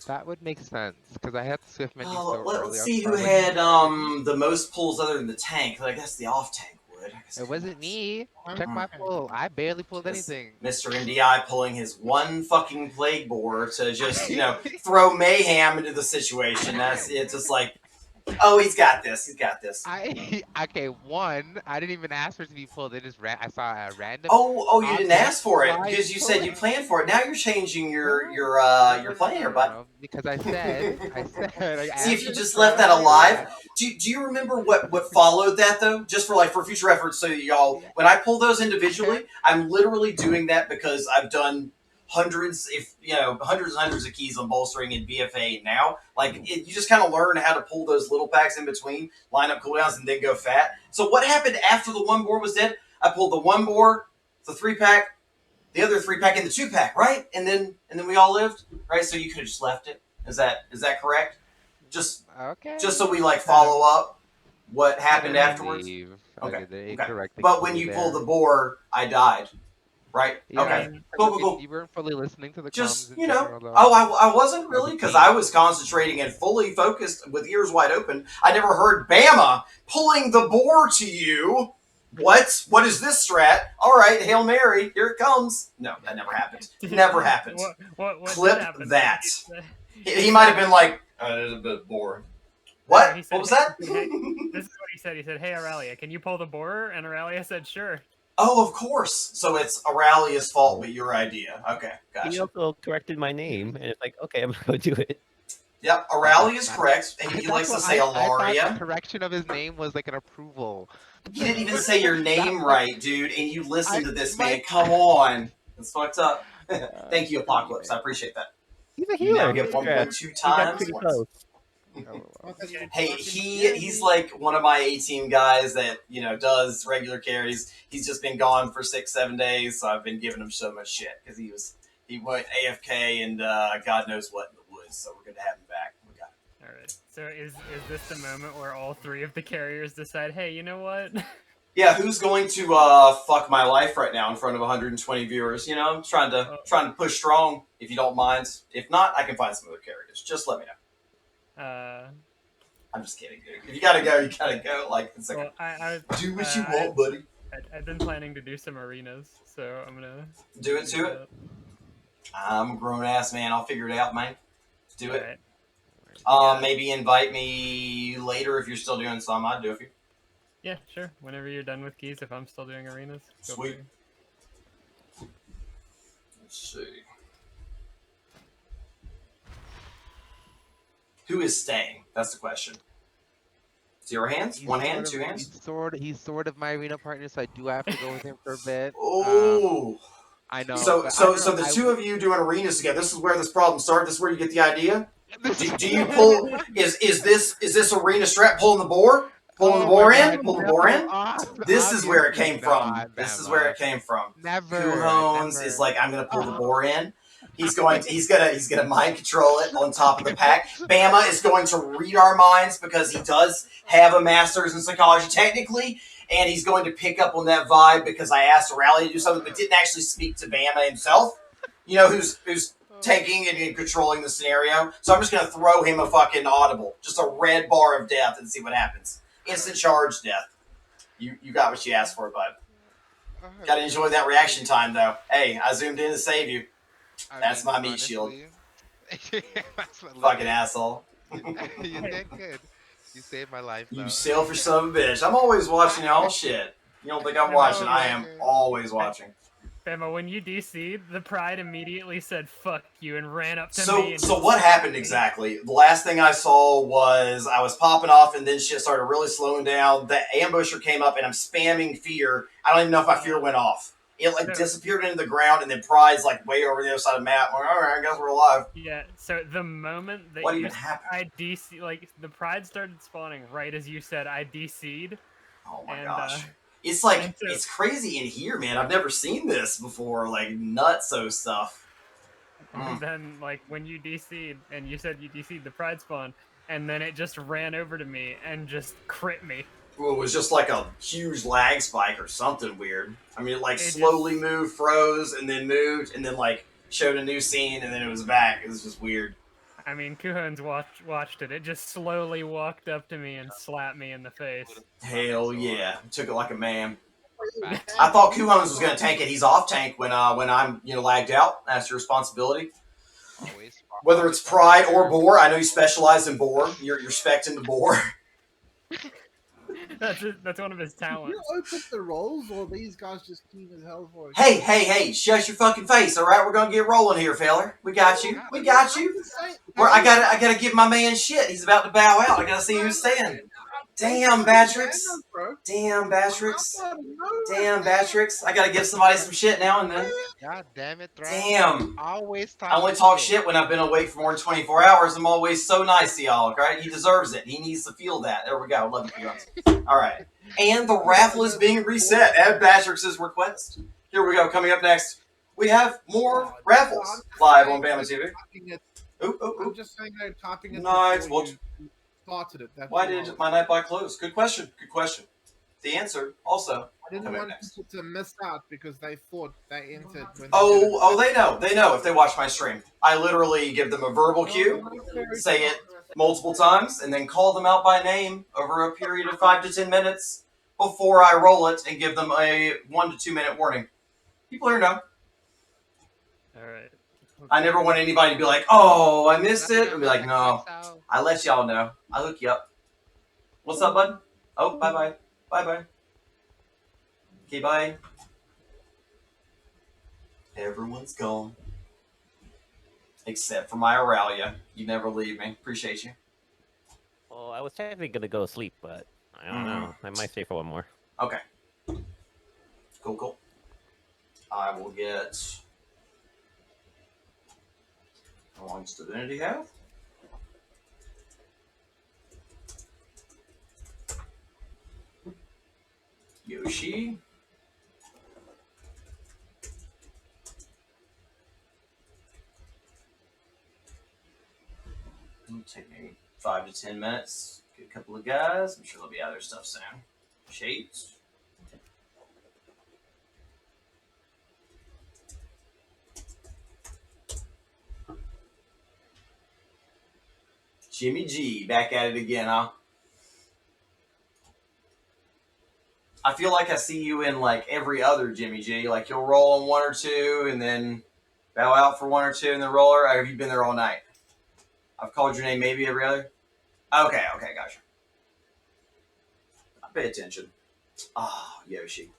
That would make sense, because I had to swift-mend you Oh, so early. let's I was see who probably- had the most pulls other than the tank. I guess the off tank would. It wasn't me. Check my pull. I barely pulled anything. Mr. NDI pulling his one fucking plague boar to just, you know, throw mayhem into the situation. It's just like, oh, he's got this. He's got this. Okay, one, I didn't even ask for it to be pulled. They just I saw a random. Oh, you didn't object ask for it fly because you and said pull you it. planned for it. Now you're changing your plan here, bud. No, because I said, I See, if you answered just the left that question. alive. Do you remember what followed that though? Just for future reference, so that y'all, when I pull those individually, I'm literally doing that because I've done hundreds and hundreds of keys on bolstering in BFA now. Like you just kind of learn how to pull those little packs in between, line up cooldowns, and then go fat. So what happened after the one board was dead? I pulled the one board, the 3-pack, the other 3-pack, and the 2-pack, right? And then we all lived, right? So you could have just left it. Is that correct? Just so we like follow up what happened afterwards. Okay. But when you pulled the boar, I died. Right? Yeah, Okay. Cool. You weren't fully listening to the Just, comms in you know, general, though. I wasn't really, because I was concentrating and fully focused with ears wide open. I never heard Bama pulling the boar to you. What? What is this strat? All right, Hail Mary, here it comes. No, that never happened. Never happened. What Clip did happen? that. He He might have been like, it is a bit boring. What? He said, What was that? He said, hey, this is what he said. He said, "Hey, Aurelia, can you pull the borer?" And Aurelia said, "Sure." Oh, of course. So it's Aurelia's fault, but your idea. Okay, He gotcha. also corrected my name, and it's like, okay, I'm gonna go do it. Yep, Aurelia is correct. He likes to say I thought Alaria. correction of his name was like an approval. He didn't even say your name That- right, dude. And you listen to this, my- man. Come on. It's fucked up. Thank you, Apocalypse. I appreciate that. He's a You now healer. get He's stressed. 1.2 He got times pretty once. close. Hey, he's like one of my 18 guys that, does regular carries. He's just been gone for 6-7 days, so I've been giving him so much shit because he went AFK and God knows what in the woods. So we're good to have him back. We got it. All right. So is this the moment where all three of the carriers decide, hey, you know what? Yeah, who's going to fuck my life right now in front of 120 viewers? I'm trying to push strong. If you don't mind. If not, I can find some other carriers. Just let me know. I'm just kidding, dude. If you gotta go, you gotta go. Like, it's like, Well, I do what you want, buddy. I've been planning to do some arenas, so I'm gonna do it. I'm a grown ass man. I'll figure it out, man. Do it. Right. Maybe invite me later if you're still doing some. I'd do it for you. Yeah, sure. Whenever you're done with keys, if I'm still doing arenas. Sweet. Let's see. Who is staying? That's the question. 0 hands? 1 hand? 2 hands? He's sort of my arena partner, so I do have to go with him for a bit. Oh. I know. So the two of you doing arenas together. This is where this problem started. This is where you get the idea. Do you pull? Is this arena strat pulling the boar? Pulling the boar in? Pull the boar in? This is where it came from. This is where it came from. Never. Kuhones is like, I'm gonna pull the boar in. He's gonna mind control it on top of the pack. Bama is going to read our minds because he does have a master's in psychology technically, and he's going to pick up on that vibe because I asked Rally to do something but didn't actually speak to Bama himself. Who's taking and controlling the scenario. So I'm just gonna throw him a fucking audible, just a red bar of death, and see what happens. Instant charge death. You got what you asked for, bud. Gotta enjoy that reaction time, though. Hey, I zoomed in to save you. That's my meat shield. Fucking asshole. You did good. You saved my life, though. You selfish son of a bitch. I'm always watching y'all shit. You don't think I'm watching? I am always watching. Bama, when you DC'd, the Pride immediately said "fuck you" and ran up to me. So what happened exactly? The last thing I saw was I was popping off, and then shit started really slowing down. The ambusher came up, and I'm spamming fear. I don't even know if my fear went off. It disappeared into the ground, and then Pride's like way over the other side of the map. I'm like, all right, I guess we're alive. Yeah. So the moment that what even happened? I DC, like the Pride started spawning right as you said I DC'd. Oh my gosh. It's like, it's crazy in here, man. I've never seen this before, like, nutso stuff. And then, like, when you DC'd, and you said you DC'd the Pride spawn, and then it just ran over to me and just crit me. Well, it was just like a huge lag spike or something weird. I mean, it slowly moved, froze, and then moved, and then, like, showed a new scene, and then it was back. It was just weird. I mean, Kuhon's watched it. It just slowly walked up to me and slapped me in the face. Hell yeah. Took it like a man. I thought Kuhons was going to tank it. He's off tank when I'm lagged out. That's your responsibility. Whether it's Pride or Boar. I know you specialize in Boar. You're spec'ing the Boar. That's one of his talents. You open the rolls, or these guys just keen as hell for it? Hey, shut your fucking face, alright? We're gonna get rolling here, feller. We got you. I gotta give my man shit. He's about to bow out. I gotta see who's staying. Damn, Batrix. Damn, Batrix. I gotta give somebody some shit now and then. God damn it, Thrash. Damn. Always I only talk shit when I've been awake for more than 24 hours. I'm always so nice to y'all, okay? He deserves it. He needs to feel that. There we go. Love you, guys. Alright. And the raffle is being reset at Batrix's request. Here we go. Coming up next, we have more raffles live on Bamatv. I'm just saying that typing it. Nice. Well, started it. why did my Nightbot close? Good question. The answer also. I didn't want people to miss out because they thought they entered. When They know. They know if they watch my stream. I literally give them a verbal cue, say it multiple times, and then call them out by name over a period of 5 to 10 minutes before I roll it and give them a 1 to 2 minute warning. People here know. All right. I never want anybody to be like, "Oh, I missed Nothing it," on and be my like, deck max "No, out. I let y'all know. I hook you up." What's up, bud? Oh, bye bye, bye bye. Okay, bye. Everyone's gone except for my Aurelia. You never leave me. Appreciate you. Well, I was technically gonna go to sleep, but I don't know. I might stay for one more. Okay. Cool, cool. I will get. How long does Divinity have? Yoshi. It'll take me 5 to 10 minutes. Get a couple of guys. I'm sure they'll be out of their stuff soon. Shades. Jimmy G, back at it again, huh? I feel like I see you in like every other Jimmy G. Like you'll roll on 1 or 2 and then bow out for 1 or 2 and then roller. Or have you been there all night? I've called your name maybe every other. Okay, gotcha. I pay attention. Ah, oh, Yoshi.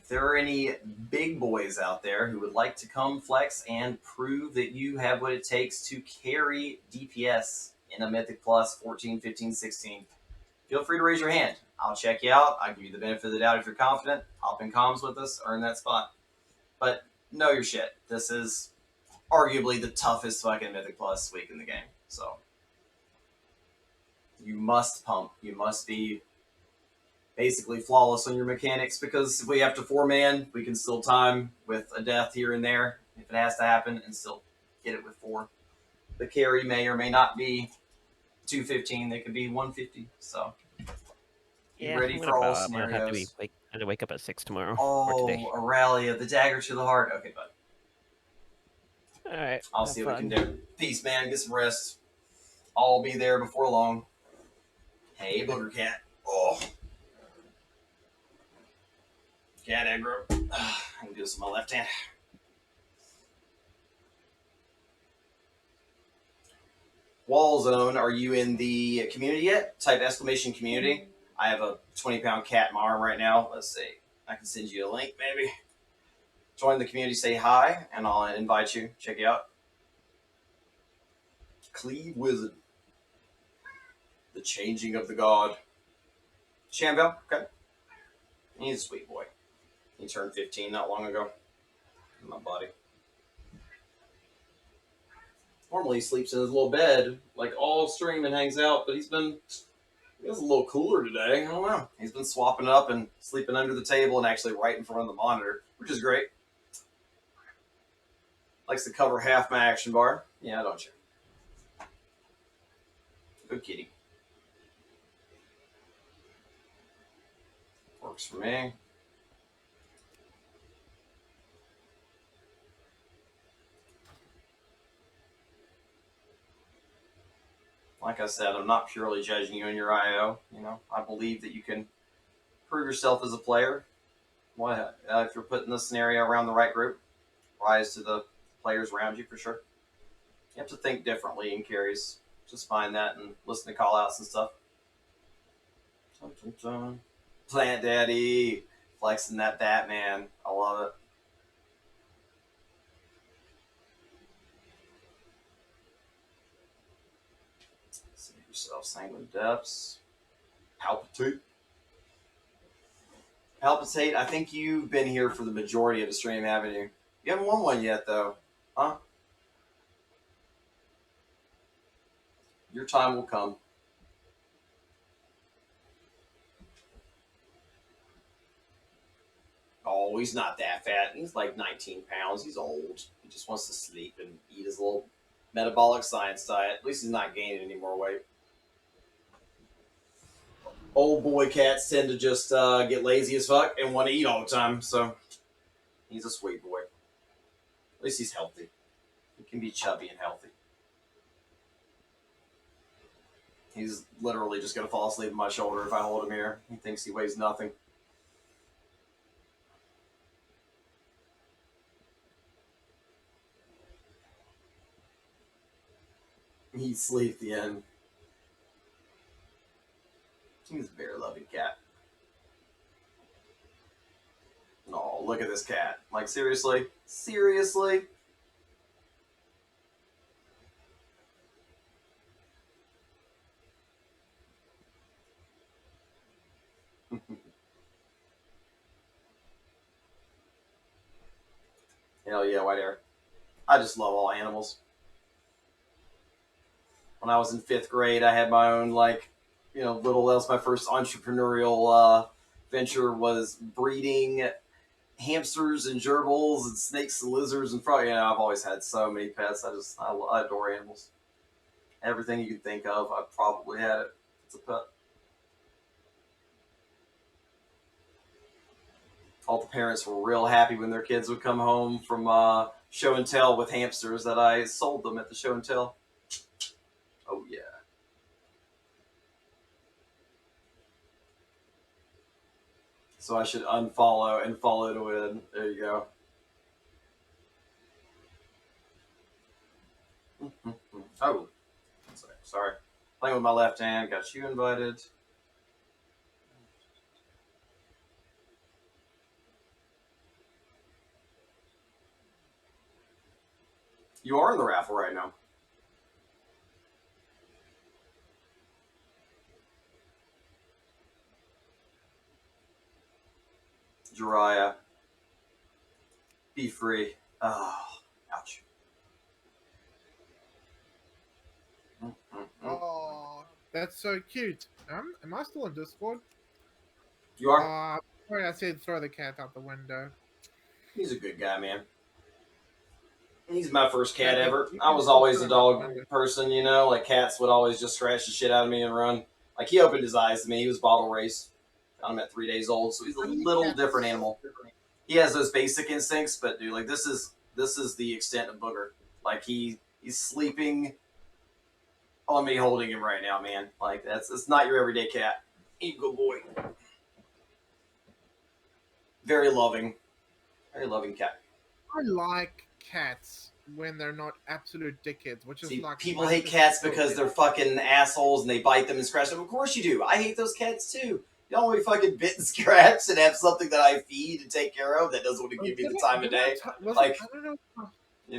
If there are any big boys out there who would like to come flex and prove that you have what it takes to carry DPS in a Mythic Plus 14, 15, 16, feel free to raise your hand. I'll check you out. I'll give you the benefit of the doubt if you're confident. Hop in comms with us, earn that spot. But know your shit. This is arguably the toughest fucking Mythic Plus week in the game. So you must pump. You must be basically flawless on your mechanics, because if we have to 4-man, we can still time with a death here and there if it has to happen and still get it with 4. The carry may or may not be 215. They could be 150. So be ready I'm for all I'm gonna have to scenarios. wake up at 6 tomorrow or today. Oh, Aurelia, the dagger to the heart. Okay, bud. All right. I'll have see fun. what we can do. Peace, man. Get some rest. I'll be there before long. Hey, Booger Cat. Oh. Cat aggro. I can do this with my left hand. Wall Zone, are you in the community yet? Type exclamation community. I have a 20-pound cat in my arm right now. Let's see. I can send you a link, maybe. Join the community, say hi, and I'll invite you. Check it out. Cleve Wizard. The changing of the god. Shambo, okay. He's a sweet boy. He turned 15 not long ago. My buddy. Normally he sleeps in his little bed, like all stream and hangs out, but he's a little cooler today. I don't know. He's been swapping up and sleeping under the table and actually right in front of the monitor, which is great. Likes to cover half my action bar. Yeah, don't you? Good kitty. Works for me. Like I said, I'm not purely judging you in your IO. You know, I believe that you can prove yourself as a player. If you're put in the scenario around the right group, rise to the players around you for sure. You have to think differently in carries. Just find that and listen to call outs and stuff. Dun, dun, dun. Plant Daddy, flexing that Batman. I love it. Save yourself Sanguine Depths. Palpitate. Palpitate, I think you've been here for the majority of the stream, haven't you? You haven't won one yet, though. Huh? Your time will come. Oh, he's not that fat. He's like 19 pounds. He's old. He just wants to sleep and eat his little metabolic science diet. At least he's not gaining any more weight. Old boy cats tend to just get lazy as fuck and want to eat all the time. So he's a sweet boy. At least he's healthy. He can be chubby and healthy. He's literally just gonna fall asleep on my shoulder if I hold him here. He thinks he weighs nothing. He'd sleep at the end. He's a very loving cat. Oh, look at this cat. Like, seriously? Seriously? Hell yeah, white hair. I just love all animals. When I was in 5th grade, I had my own, like, little, that was my first entrepreneurial venture, was breeding hamsters and gerbils and snakes and lizards and frogs. I've always had so many pets. I adore animals. Everything you can think of, I've probably had it. It's a pet. All the parents were real happy when their kids would come home from show and tell with hamsters that I sold them at the show and tell. Oh yeah. So I should unfollow and follow to win. There you go. Oh, sorry. Playing with my left hand. Got you invited. You are in the raffle right now. Jiraiya. Be free. Oh, ouch. Oh, that's so cute. Am I still in Discord? You are? Sorry, I said throw the cat out the window. He's a good guy, man. He's my first cat Yeah, ever. you I can was still always throw a him out the dog window. person, Like cats would always just scratch the shit out of me and run. Like he opened his eyes to me. He was bottle raised. Got him at 3 days old, so he's a How many little cats- different animal. He has those basic instincts, but dude, like this is the extent of Booger. Like he's sleeping on me holding him right now, man. Like it's not your everyday cat. He's a good boy. Very loving cat. I like cats when they're not absolute dickheads, which is See, like people hate cats because they're fucking assholes and they bite them and scratch them. Of course you do. I hate those cats too. You don't want to be fucking bit and scratched and have something that I feed and take care of that doesn't want to give me the time of day. Like, I don't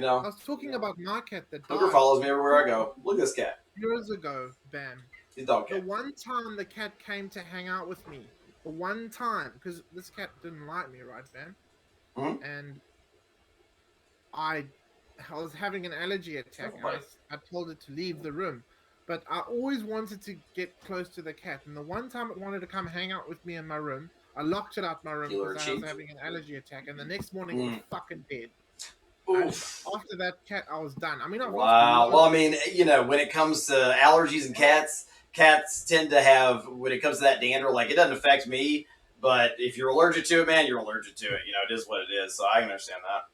know. I was talking about my cat that Booger died follows me everywhere I go. Look at this cat. years ago. Bam. He's a dog The cat. one time the cat came to hang out with me, the one time, because this cat didn't like me, right, Bam? Mhm. And I was having an allergy attack. And I told it to leave the room, but I always wanted to get close to the cat. And the one time it wanted to come hang out with me in my room, I locked it out my room Killer because I was cheek. having an allergy attack. And the next morning it was fucking dead. Oof. And after that cat, I was done. I mean, I've lost Wow. loads Well, I of- mean, when it comes to allergies and cats tend to have, when it comes to that dander, like it doesn't affect me, but if you're allergic to it, man, you're allergic to it. It is what it is. So I can understand that.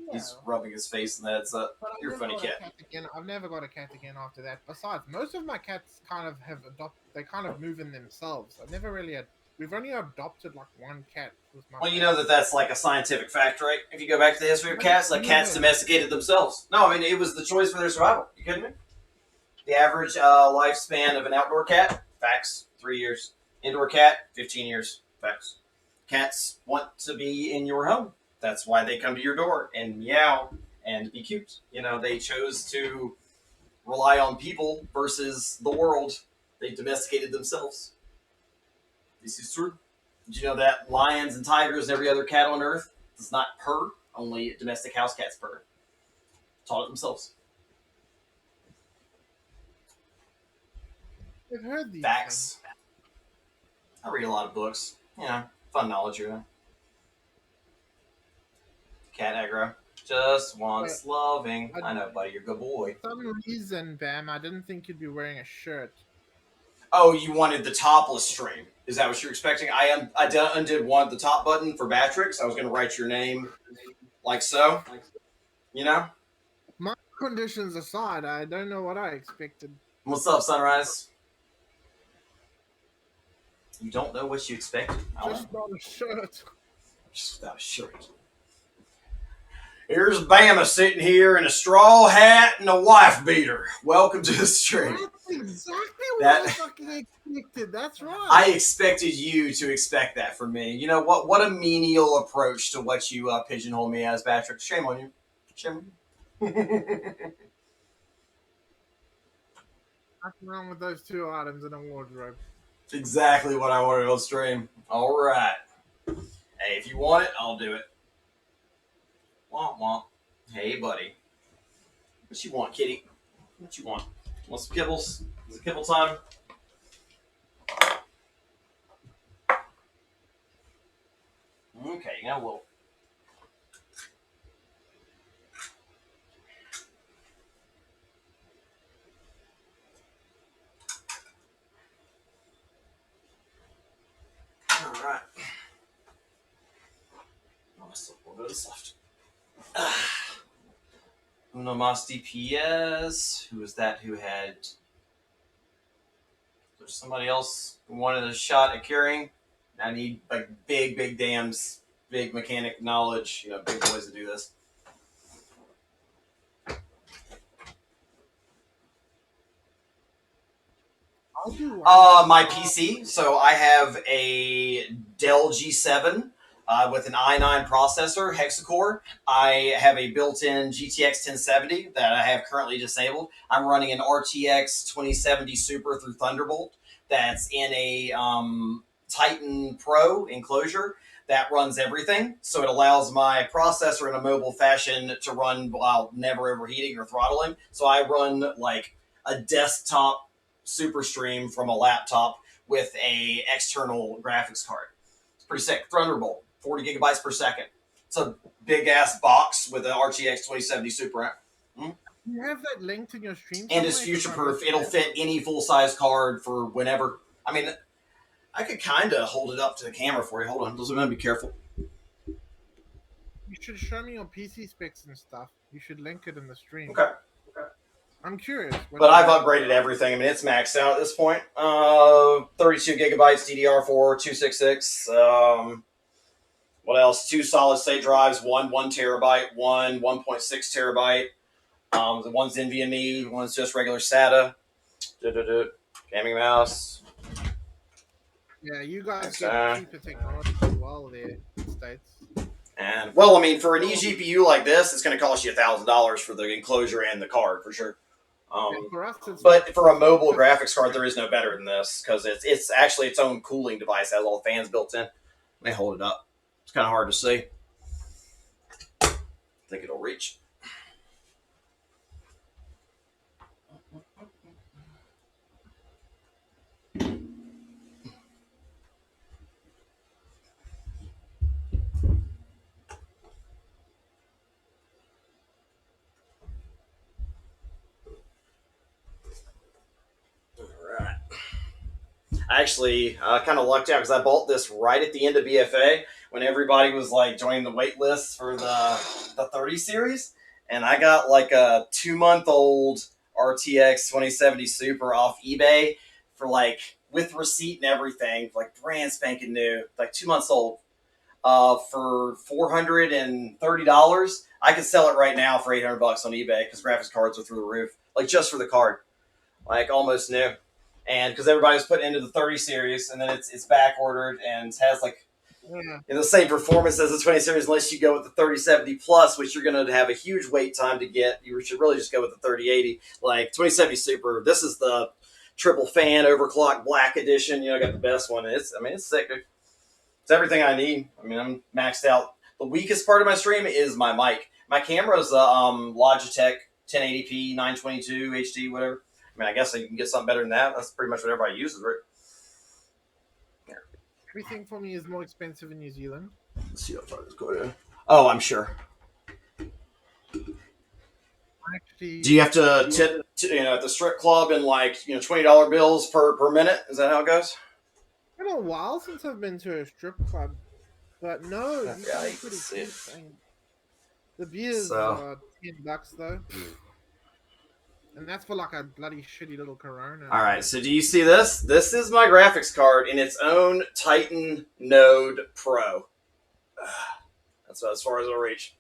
Yeah. He's rubbing his face in the headset. But You're a funny cat. again. I've never got a cat again after that. Besides, most of my cats kind of have adopted. They kind of move in themselves. I've never really had. We've only adopted like one cat. Was my Well, you know that's like a scientific fact, right? If you go back to the history of cats, like cats Yeah. domesticated themselves. No, I mean it was the choice for their survival. You kidding me? The average lifespan of an outdoor cat, facts, 3 years. Indoor cat, 15 years, facts. Cats want to be in your home. That's why they come to your door and meow and be cute. They chose to rely on people versus the world. They domesticated themselves. This is true. Did you know that lions and tigers and every other cat on earth does not purr? Only domestic house cats purr. Taught it themselves. I've heard these Facts. I read a lot of books. Fun knowledge, Cat aggro. Just wants loving. I know, buddy. You're a good boy. For some reason, Bam, I didn't think you'd be wearing a shirt. Oh, you wanted the topless stream. Is that what you're expecting? I undid the top button for Batrix. I was going to write your name like so. You know? My conditions aside, I don't know what I expected. What's up, Sunrise? You don't know what you expected? Just not a shirt. Just without a shirt. Here's Bama sitting here in a straw hat and a wife beater. Welcome to the stream. That's exactly what I fucking expected. That's right. I expected you to expect that from me. You know what? What a menial approach to what you pigeonhole me as, Patrick. Shame on you. Shame on you. Nothing wrong with those two items in a wardrobe. Exactly what I wanted on stream. All right. Hey, if you want it, I'll do it. Womp womp. Hey, buddy. What you want, kitty? What you want? Want some kibbles? Is it kibble time? Okay, now we'll. All right. Oh, still a little bit of left. Uno mas DPS. Who was that who had. There's somebody else who wanted a shot at curing. I need like big dams, big mechanic knowledge, big boys to do this. My PC. So I have a Dell G7 with an i9 processor, hexa-core. I have a built-in GTX 1070 that I have currently disabled. I'm running an RTX 2070 Super through Thunderbolt that's in a Titan Pro enclosure that runs everything. So it allows my processor in a mobile fashion to run while never overheating or throttling. So I run like a desktop super stream from a laptop with a external graphics card. It's pretty sick. Thunderbolt, 40 gigabytes per second. It's a big ass box with an RTX 2070 Super. You have that linked in your stream. And it's future proof. It'll fit any full size card for whenever. I mean, I could kind of hold it up to the camera for you. Hold on, just be careful. You should show me your PC specs and stuff. You should link it in the stream. Okay. I'm curious. But I've upgraded everything. I mean, it's maxed out at this point. 32 gigabytes DDR4, 266. What else? 2 solid state drives. One terabyte. One 1.6 terabyte. The one's NVMe. One's just regular SATA. Gaming mouse. Yeah, you guys get cheaper technology as well there in the States. And well, I mean, for an eGPU like this, it's going to cost you $1,000 for the enclosure and the card for sure. For us, but for a mobile graphics card, there is no better than this because it's actually its own cooling device. It has all the fans built in. Let me hold it up. It's kind of hard to see. I think it'll reach. I actually kind of lucked out because I bought this right at the end of BFA when everybody was like joining the wait list for the 30 series, and I got like a 2-month-old RTX 2070 Super off eBay for like with receipt and everything, like brand spanking new, like 2 months old, for $430. I could sell it right now for $800 on eBay because graphics cards are through the roof, like just for the card, like almost new. And because everybody was putting into the 30 series, and then it's back ordered and has like the same performance as the 20 series, unless you go with the 3070 Plus, which you're going to have a huge wait time to get. You should really just go with the 3080. Like 2070 Super, this is the triple fan overclock black edition. I got the best one. It's sick, dude. It's everything I need. I mean, I'm maxed out. The weakest part of my stream is my mic. My camera's Logitech 1080p 922 HD, whatever. I mean, I guess you can get something better than that. That's pretty much what everybody uses, right? Here. Everything for me is more expensive in New Zealand. Let's see how far this goes. Oh, I'm sure. I Do you have to tip, at the strip club in like $20 bills per minute? Is that how it goes? It's been a while since I've been to a strip club, but no, you can be pretty Yikes. cheap. The beers So, are $10 though, and that's for like a bloody shitty little Corona. all right. So, do you see this? This is my graphics card in its own Titan Node Pro. That's about as far as I'll reach.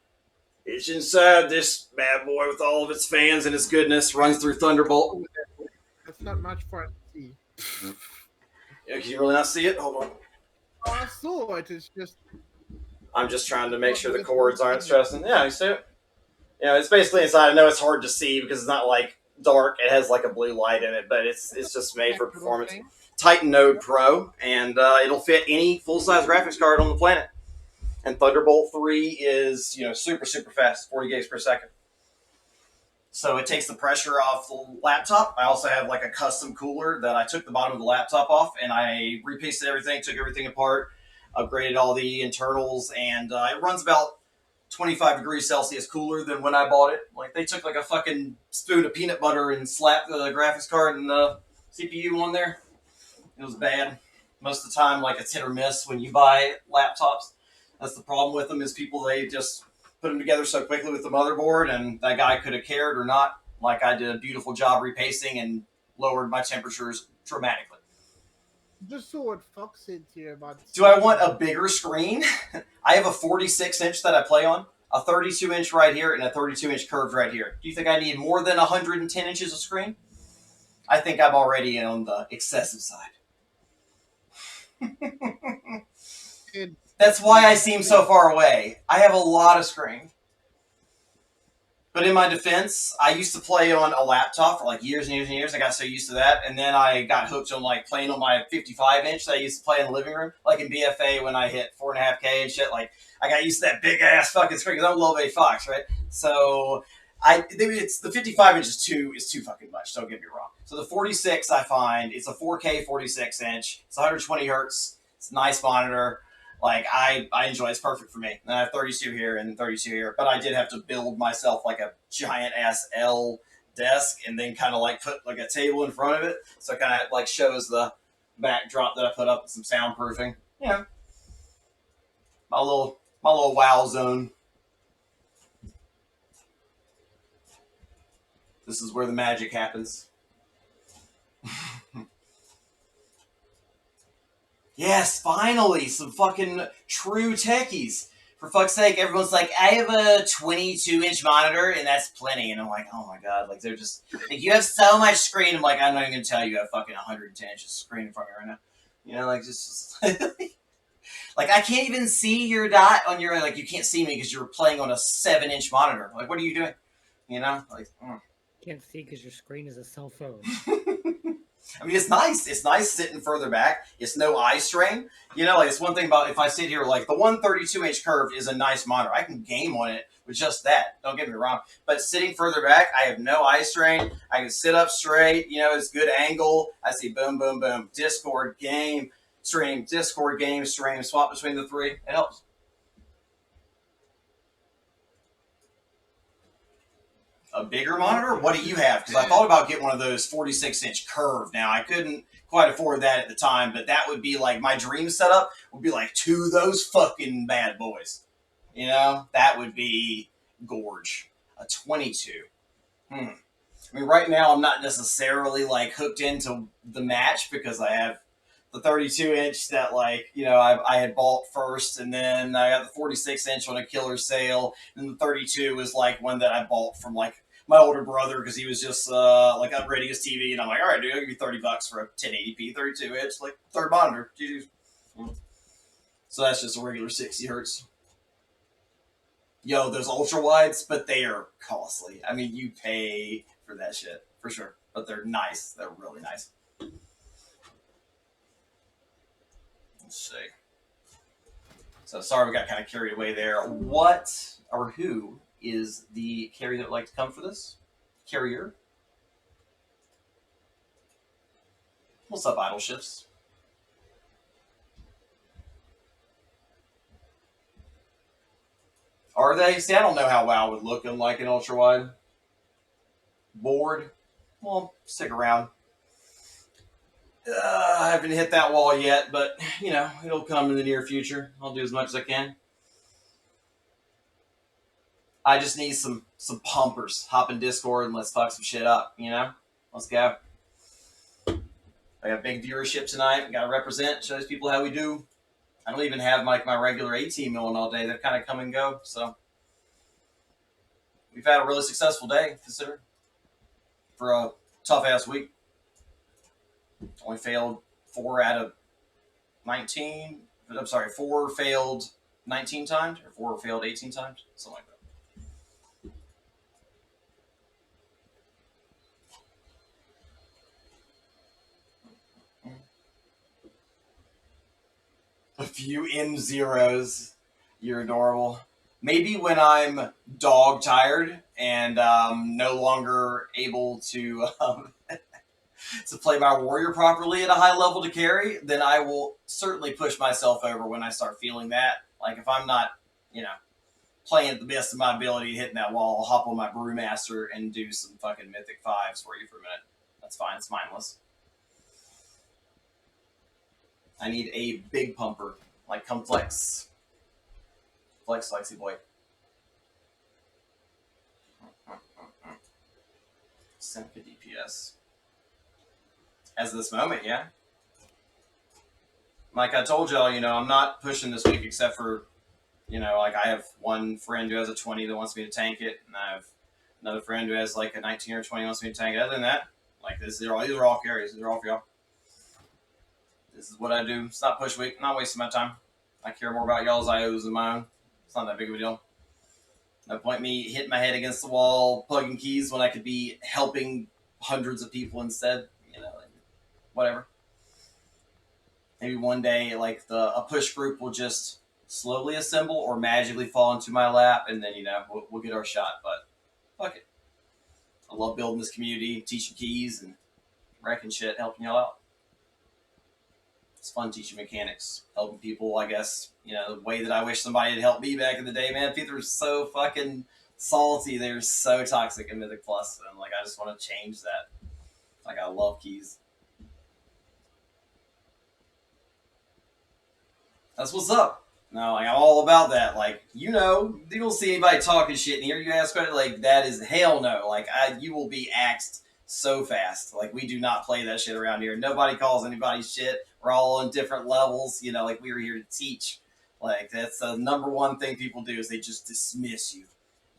It's inside this bad boy with all of its fans and its goodness. Runs through Thunderbolt. That's not much for it to see. Can you really not see it? Hold on. Oh, I saw it. It's just. I'm just trying to make sure the cords aren't stressing. Yeah, you see it? It's basically inside. I know it's hard to see because it's not like dark. It has like a blue light in it, but it's just made for performance. Titan Node Pro, and it'll fit any full-size graphics card on the planet. And Thunderbolt 3 is, super, super fast, 40 gigs per second. So it takes the pressure off the laptop. I also have like a custom cooler that I took the bottom of the laptop off and I repasted everything, took everything apart, upgraded all the internals, and it runs about 25 degrees Celsius cooler than when I bought it. Like they took like a fucking spoon of peanut butter and slapped the graphics card and the CPU on there. It was bad. Most of the time, like it's hit or miss when you buy laptops. That's the problem with them is they just put them together so quickly with the motherboard, and that guy could have cared or not. Like I did a beautiful job repasting and lowered my temperatures dramatically. Just saw what Fox said to you about. Do I want a bigger screen? I have a 46-inch that I play on, a 32-inch right here, and a 32-inch curved right here. Do you think I need more than 110 inches of screen? I think I'm already on the excessive side. That's why I seem so far away. I have a lot of screen. But in my defense, I used to play on a laptop for like years and years and years. I got so used to that. And then I got hooked on like playing on my 55-inch that I used to play in the living room. Like in BFA when I hit 4.5K and shit. Like I got used to that big ass fucking screen because I'm a little bitty fox, right? So it's the 55-inch is too fucking much. Don't get me wrong. So the 46 I find it's a 4K 46-inch. It's 120 hertz. It's a nice monitor. Like I enjoy it. It's perfect for me. And I have 32 here and 32 here, but I did have to build myself like a giant ass L desk and then kind of like put like a table in front of it, so it kind of like shows the backdrop that I put up with some soundproofing. Yeah, my little wow zone. This is where the magic happens. Yes, finally, some fucking true techies. For fuck's sake, everyone's like, I have a 22-inch monitor, and that's plenty. And I'm like, oh my god, like, they're just, like, you have so much screen. I'm like, I'm not even going to tell you I have fucking 110 inches of screen in front of me right now. Like, just like, I can't even see your dot on your, like, you can't see me because you're playing on a 7-inch monitor. Like, what are you doing? Like, Can't see because your screen is a cell phone. I mean, it's nice. It's nice sitting further back. It's no eye strain. Like it's one thing about if I sit here, like the 132-inch curved is a nice monitor. I can game on it with just that. Don't get me wrong. But sitting further back, I have no eye strain. I can sit up straight. It's good angle. I see boom, boom, boom. Discord game stream. Discord game stream. Swap between the three. It helps. A bigger monitor? What do you have? Because I thought about getting one of those 46-inch curved. Now, I couldn't quite afford that at the time, but that would be like my dream setup would be like 2 of those fucking bad boys. That would be gorge. A 22. I mean, right now I'm not necessarily like hooked into the match because I have the 32-inch that I had bought first, and then I got the 46-inch on a killer sale, and the 32 was like one that I bought from like my older brother because he was just like upgrading his TV, and I'm like, all right, dude, I'll give you $30 for a 1080p 32-inch like third monitor. So that's just a regular 60 hertz. Yo, those ultra wides, but they are costly. I mean, you pay for that shit for sure, but they're nice. They're really nice. Let's see. So sorry we got kind of carried away there. What or who is the carrier that would like to come for this? Carrier? What's up, idle shifts? Are they? See, I don't know how WoW would look in like an ultra wide. bored, well, stick around. I haven't hit that wall yet, but you know it'll come in the near future. I'll do as much as I can. I just need some pumpers. Hop in Discord and let's fuck some shit up. You know, let's go. I got big viewership tonight. We got to represent, show these people how we do. I don't even have my regular A-team going all day. They've kind of come and go. So we've had a really successful day, consider, for a tough ass week. Only failed 4 out of 19. I'm sorry, 4 failed 19 times, or 4 failed 18 times, something like that. A few M0s. You're adorable. Maybe when I'm dog tired and no longer able to to play my warrior properly at a high level to carry, then I will certainly push myself over when I start feeling that. Like if I'm not, you know, playing at the best of my ability, hitting that wall, I'll hop on my Brewmaster and do some fucking Mythic 5s for you for a minute. That's fine. It's mindless. I need a big pumper. Like, come flex. Flex, Lexi boy. Seneca DPS. As of this moment, yeah. Like I told y'all, you know, I'm not pushing this week except for, you know, like I have one friend who has a 20 that wants me to tank it, and I have another friend who has like a 19 or 20 wants me to tank it. Other than that, like these are all carries. These are all for y'all. This is what I do. It's not push week. I'm not wasting my time. I care more about y'all's IOs than my own. It's not that big of a deal. No point me hitting my head against the wall, plugging keys when I could be helping hundreds of people instead. You know, like, whatever. Maybe one day, like a push group will just slowly assemble or magically fall into my lap, and then you know we'll get our shot. But fuck it. I love building this community, teaching keys and wrecking shit, helping y'all out. It's fun teaching mechanics, helping people, I guess, you know, the way that I wish somebody had helped me back in the day, man. People are so fucking salty. They're so toxic in Mythic Plus. And, like, I just want to change that. Like, I love keys. That's what's up. No, like, I'm all about that. Like, you know, you don't see anybody talking shit in here. You ask about it, like, that is hell no. Like, you will be axed so fast. Like, we do not play that shit around here. Nobody calls anybody shit. We're all on different levels. You know, like, we were here to teach. Like, that's the number one thing people do is they just dismiss you.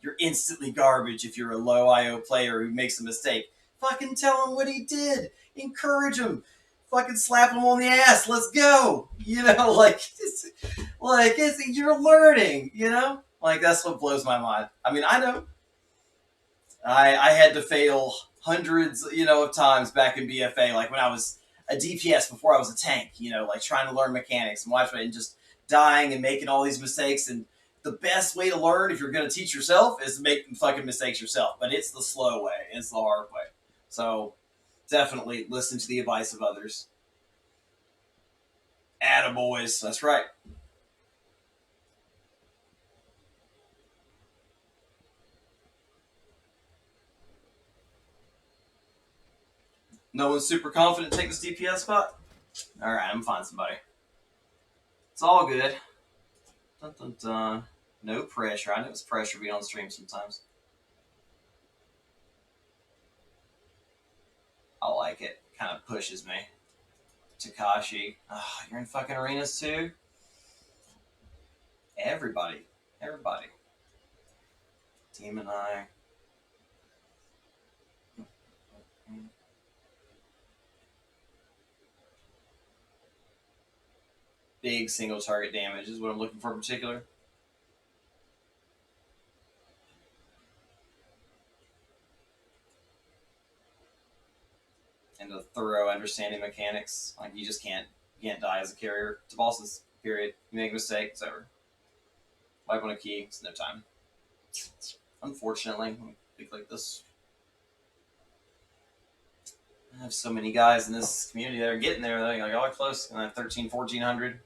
You're instantly garbage if you're a low IO player who makes a mistake. Fucking tell him what he did. Encourage him. Fucking slap him on the ass. Let's go. You know, you're learning, you know? Like, that's what blows my mind. I mean, I know. I had to fail hundreds, you know, of times back in BFA, like when I was a DPS before I was a tank, you know, like trying to learn mechanics and watch it and just dying and making all these mistakes. And the best way to learn if you're going to teach yourself is to make fucking mistakes yourself. But it's the slow way. It's the hard way. So definitely listen to the advice of others. Attaboys. That's right. No one's super confident to take this DPS spot? Alright, I'm gonna find somebody. It's all good. Dun, dun, dun. No pressure. I know it's pressure being on stream sometimes. I like it. Kind of pushes me. Takashi. Oh, you're in fucking arenas too? Everybody. Everybody. Team and I. Big single target damage is what I'm looking for in particular. And a thorough understanding mechanics. Like you just can't die as a carrier to bosses. Period. You make a mistake, it's over. Wipe on a key, it's no time. Unfortunately, think like this. I have so many guys in this community that are getting there. They're like, oh, close. And I have 13, 1400.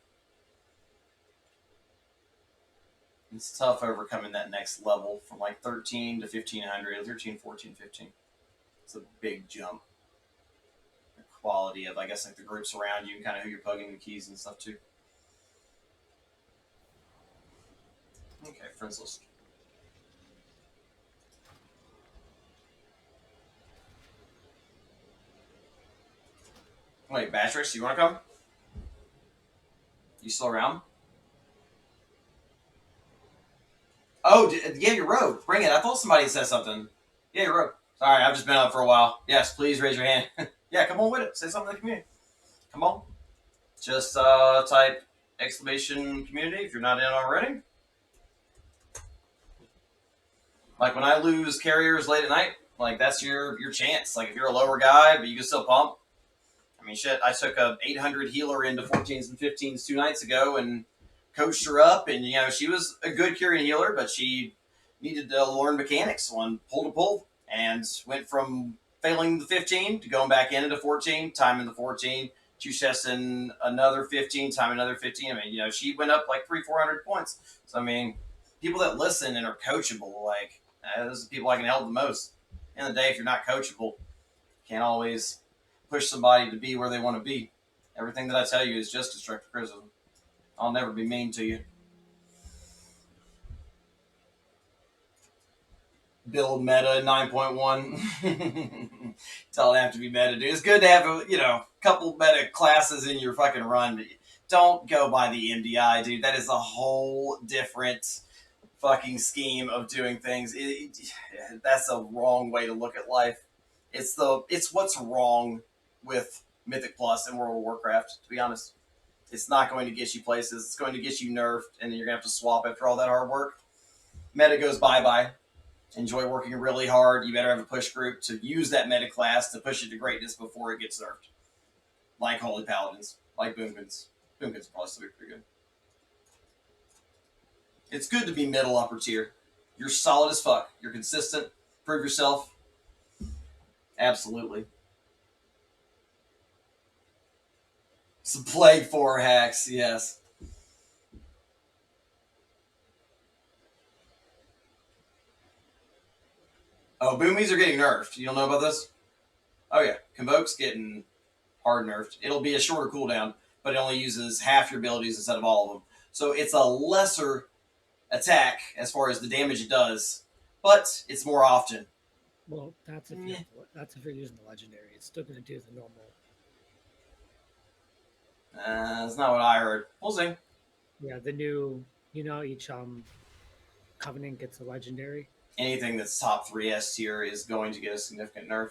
It's tough overcoming that next level from like 13 to 1500, 13, 14, 15. It's a big jump. The quality of, I guess, like the groups around you and kind of who you're plugging the keys and stuff too. Okay, friends list. Wait, Batrix, you want to come? You still around? Oh, yeah, you rode. Bring it. I thought somebody said something. Yeah, you rode. Sorry, I've just been up for a while. Yes, please raise your hand. Yeah, come on with it. Say something to the community. Come on. Just type exclamation community if you're not in already. Like when I lose carriers late at night, like that's your chance. Like if you're a lower guy, but you can still pump. I mean, shit, I took a 800 healer into 14s and 15s 2 nights ago and coached her up. And, you know, she was a good carry healer, but she needed to learn mechanics on pull to pull and went from failing the 15 to going back into 14, time in the 14, two chests in another 15, time another 15. I mean, you know, she went up like 300-400 points. So, I mean, people that listen and are coachable, like, those are the people I can help the most. In the day, if you're not coachable, can't always push somebody to be where they want to be. Everything that I tell you is just constructive criticism. I'll never be mean to you. Build meta 9.1. Tell it have to be meta, dude. It's good to have a couple meta classes in your fucking run, but don't go by the MDI, dude. That is a whole different fucking scheme of doing things. That's a wrong way to look at life. It's what's wrong with Mythic Plus and World of Warcraft, to be honest. It's not going to get you places. It's going to get you nerfed, and then you're going to have to swap after all that hard work. Meta goes bye-bye. Enjoy working really hard. You better have a push group to use that meta class to push it to greatness before it gets nerfed. Like Holy Paladins. Like Boomkins. Boomkins probably still be pretty good. It's good to be middle upper tier. You're solid as fuck. You're consistent. Prove yourself. Absolutely. Some Plague 4 hacks, yes. Oh, boomies are getting nerfed. You don't know about this? Oh yeah, Convoke's getting hard nerfed. It'll be a shorter cooldown, but it only uses half your abilities instead of all of them. So it's a lesser attack as far as the damage it does, but it's more often. Well, that's if you're using the legendary. It's still going to do the normal. That's not what I heard. We'll see. Yeah, the new, each covenant gets a legendary. Anything that's top 3 S tier is going to get a significant nerf.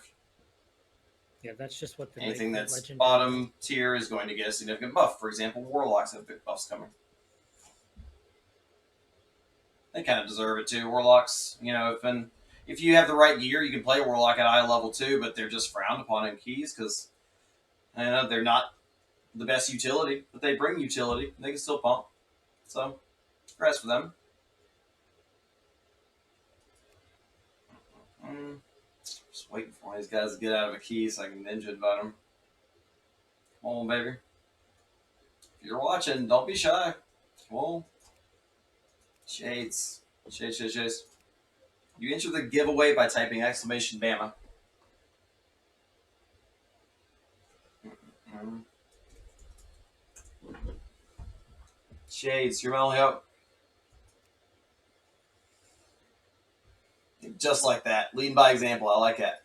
Yeah, that's just what the anything that's legendary bottom tier is going to get a significant buff. For example, Warlocks have big buffs coming. They kind of deserve it too. Warlocks, if you have the right gear, you can play Warlock at eye level too, but they're just frowned upon in keys because they're not the best utility, but they bring utility. They can still pump. So, congrats for them. Just waiting for one of these guys to get out of a key so I can ninja invite them. Come on, baby. If you're watching, don't be shy. Come on. Shades. Shades. You enter the giveaway by typing exclamation Bama. Shades, your mental help. Just like that. Leading by example. I like that.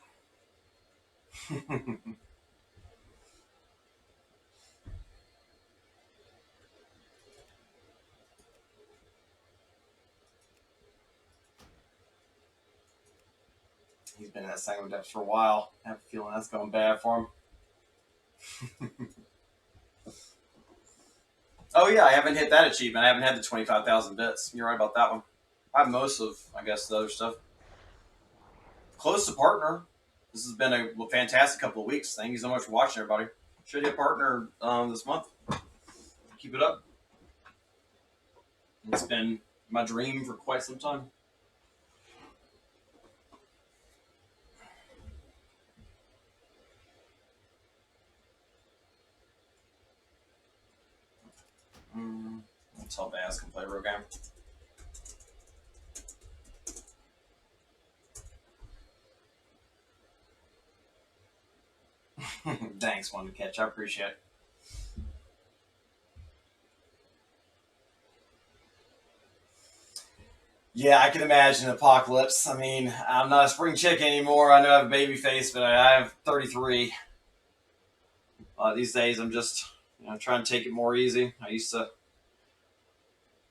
He's been in that Sanguine Depths for a while. I have a feeling that's going bad for him. Oh, yeah, I haven't hit that achievement. I haven't had the 25,000 bits. You're right about that one. I have most of, I guess, the other stuff. Close to partner. This has been a fantastic couple of weeks. Thank you so much for watching, everybody. Should hit partner this month. Keep it up. It's been my dream for quite some time. Let's hope Baz can play real game. Thanks, One to Catch. I appreciate it. Yeah, I can imagine Apocalypse. I mean, I'm not a spring chick anymore. I know I have a baby face, but I have 33. These days, I'm just trying to take it more easy. I used to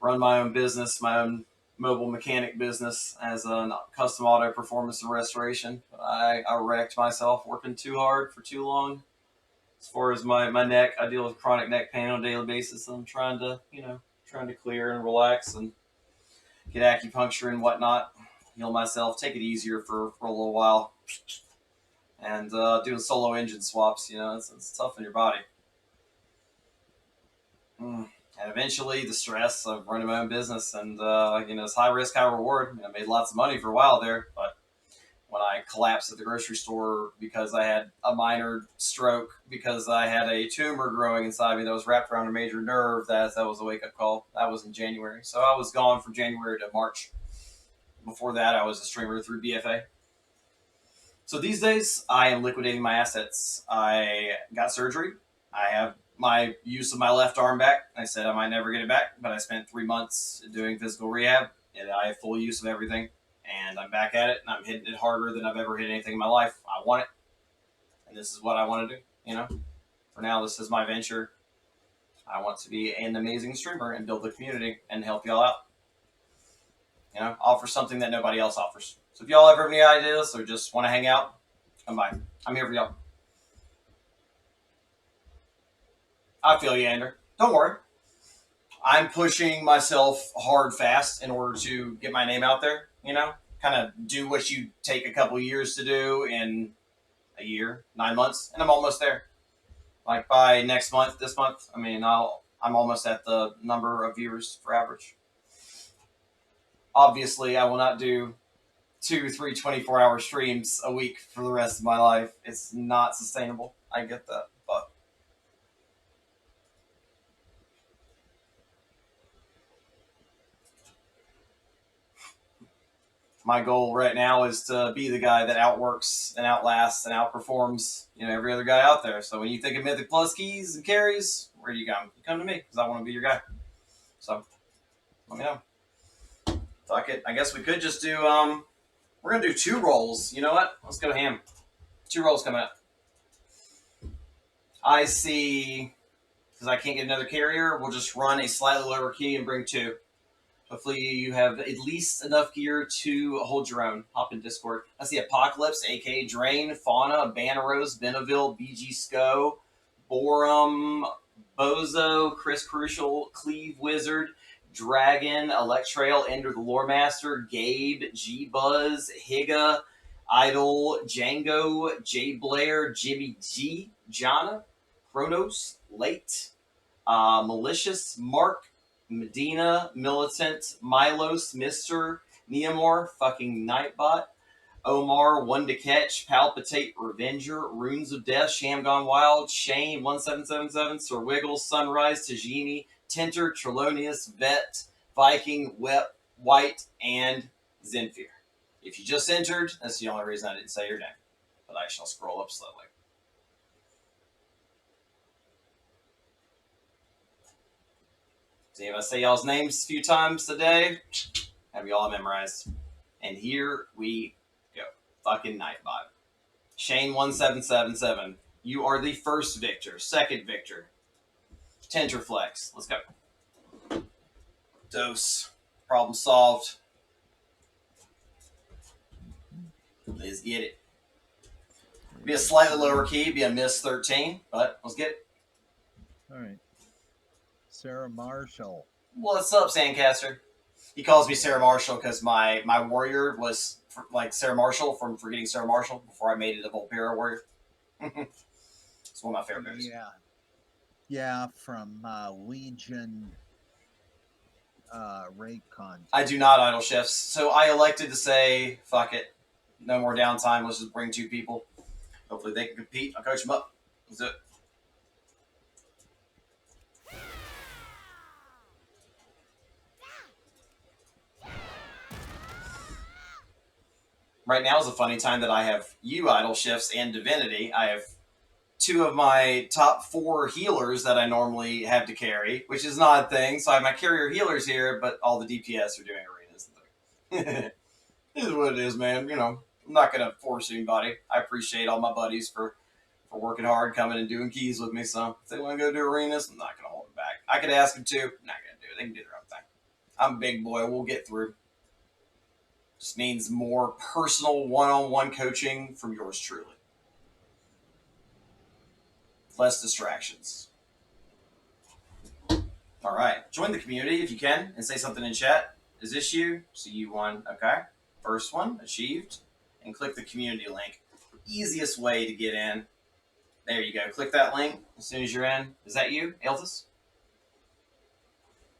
run my own business, my own mobile mechanic business as a custom auto performance and restoration. I wrecked myself working too hard for too long. As far as my neck, I deal with chronic neck pain on a daily basis. I'm trying to, trying to clear and relax and get acupuncture and whatnot, heal myself, take it easier for a little while. And doing solo engine swaps, it's tough on your body. And eventually, the stress of running my own business and it's high risk, high reward. I made lots of money for a while there, but when I collapsed at the grocery store because I had a minor stroke because I had a tumor growing inside me that was wrapped around a major nerve, that was a wake up call. That was in January, so I was gone from January to March. Before that, I was a streamer through BFA. So these days, I am liquidating my assets. I got surgery. I have my use of my left arm back. I said I might never get it back, but I spent 3 months doing physical rehab, and I have full use of everything. And I'm back at it, and I'm hitting it harder than I've ever hit anything in my life. I want it, and this is what I want to do. For now, this is my venture. I want to be an amazing streamer and build the community and help y'all out. Offer something that nobody else offers. So if y'all ever have any ideas or just want to hang out, come by. I'm here for y'all. I feel you, Ander. Don't worry. I'm pushing myself hard, fast in order to get my name out there. Kind of do what you take a couple years to do in a year, 9 months, and I'm almost there. Like by next month, this month, I'm almost at the number of viewers for average. Obviously, I will not do 2, 3, 24-hour streams a week for the rest of my life. It's not sustainable. I get that, but my goal right now is to be the guy that outworks and outlasts and outperforms every other guy out there. So when you think of Mythic Plus keys and carries, where do you come? You come to me because I want to be your guy. So let me know. Fuck it. I guess we could just do we're gonna do 2 rolls. You know what? Let's go ham. 2 rolls coming up. I see, because I can't get another carrier, we'll just run a slightly lower key and bring 2. Hopefully you have at least enough gear to hold your own. Hop in Discord. I see Apocalypse, aka Drain, Fauna, Banneros, Beneville, BG Sco, Borum, Bozo, Chris Crucial, Cleve Wizard, Dragon, Electrail, Ender the Lore Master, Gabe, G-Buzz, Higa, Idol, Django, J Blair, Jimmy G, Jana, Chronos, Late, Malicious, Mark, Medina, Militant, Milos, Mr. Neomor, fucking Nightbot, Omar, One to Catch, Palpitate, Revenger, Runes of Death, Sham Gone Wild, Shane, 1777, Sir Wiggles, Sunrise, Tajini, Tinter, Trelonius, Vet, Viking, Wep, White, and Zenfear. If you just entered, that's the only reason I didn't say your name, but I shall scroll up slowly. See, if I say y'all's names a few times a day, have y'all memorized. And here we go. Fucking Nightbot. Shane1777. You are the first victor. Second victor. Tenterflex. Let's go. Dose. Problem solved. Let's get it. Be a slightly lower key. Be a miss 13. But let's get it. All right. Sarah Marshall. What's up, Sandcaster? He calls me Sarah Marshall because my warrior was like Sarah Marshall from Forgetting Sarah Marshall before I made it a Volpera warrior. It's one of my favorite movies. Yeah, from Legion raid content. I do not idle chefs, so I elected to say, fuck it. No more downtime. Let's just bring 2 people. Hopefully they can compete. I'll coach them up. Let's do it. Right now is a funny time that I have you idle shifts and divinity. I have two of my top 4 healers that I normally have to carry, which is not a thing. So I have my carrier healers here, but all the DPS are doing arenas. It is what it is, man. You know, I'm not gonna force anybody. I appreciate all my buddies for working hard, coming and doing keys with me. So if they want to go do arenas, I'm not gonna hold them back. I could ask them to. I'm not gonna do it. They can do their own thing. I'm a big boy. We'll get through. Just means more personal one-on-one coaching from yours truly. Less distractions. All right. Join the community if you can and say something in chat. Is this you? So you won. Okay. First one achieved. And click the community link. Easiest way to get in. There you go. Click that link as soon as you're in. Is that you, Elvis?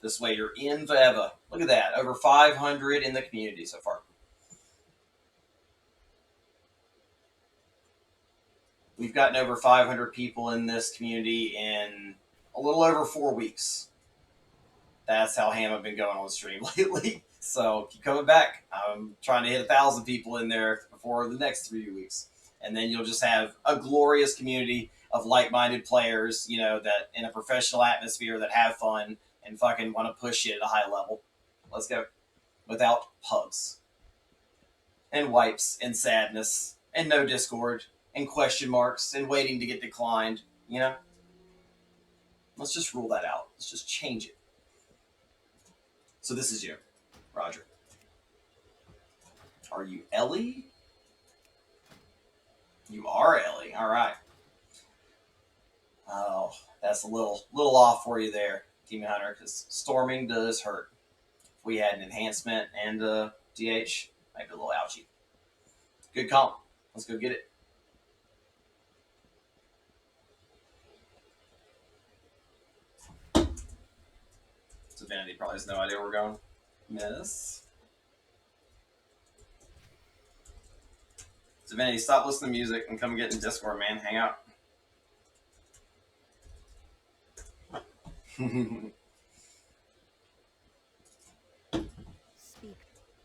This way you're in forever. Look at that. Over 500 in the community so far. We've gotten over 500 people in this community in a little over 4 weeks. That's how ham I've been going on the stream lately. So keep coming back. I'm trying to hit 1,000 people in there before the next 3 weeks. And then you'll just have a glorious community of like-minded players, you know, that in a professional atmosphere that have fun and fucking want to push it at a high level. Let's go. Without pugs. And wipes and sadness and no Discord and question marks and waiting to get declined, you know? Let's just rule that out. Let's just change it. So this is you, Roger. Are you Ellie? You are Ellie. All right. Oh, that's a little off for you there, Demon Hunter, because storming does hurt. If we had an enhancement and a DH, might be a little ouchy. Good comp. Let's go get it. Divinity probably has no idea where we're going. Miss. Divinity, stop listening to music and come get in Discord, man. Hang out.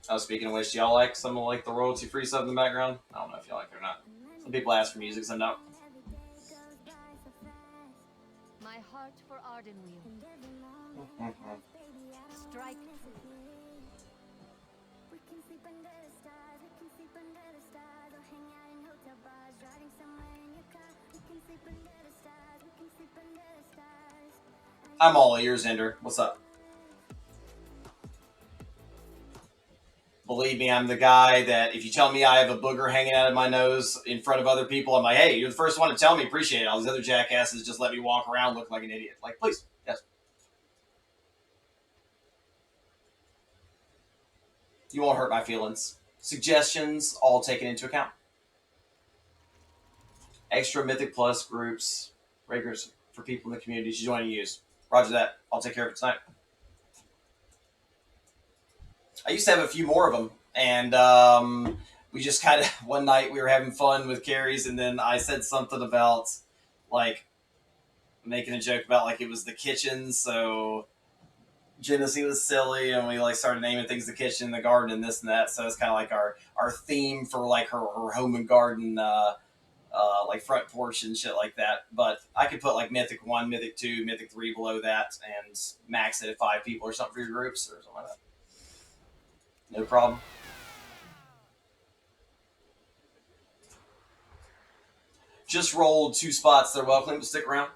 Oh, speaking of which, do y'all like some of like the royalty-free stuff in the background? I don't know if y'all like it or not. Some people ask for music, some don't. My heart for Ardenweald. Strike. I'm all ears, Ender. What's up? Believe me, I'm the guy that if you tell me I have a booger hanging out of my nose in front of other people, I'm like, hey, you're the first one to tell me. Appreciate it. All these other jackasses just let me walk around look like an idiot. Like, please. Yes. You won't hurt my feelings. Suggestions all taken into account. Extra Mythic Plus groups, regulars for people in the community to join and use. Roger that. I'll take care of it tonight. I used to have a few more of them, and we just kind of, one night we were having fun with carries, and then I said something about, like, making a joke about, like, it was the kitchen, so Genesee was silly, and we, like, started naming things the kitchen, the garden, and this and that, so it's kind of like our theme for, like, her home and garden, like, front porch and shit like that, but I could put, like, Mythic 1, Mythic 2, Mythic 3 below that, and max it at 5 people or something for your groups, or something like that. No problem. Just rolled 2 spots. They're welcome to stick around.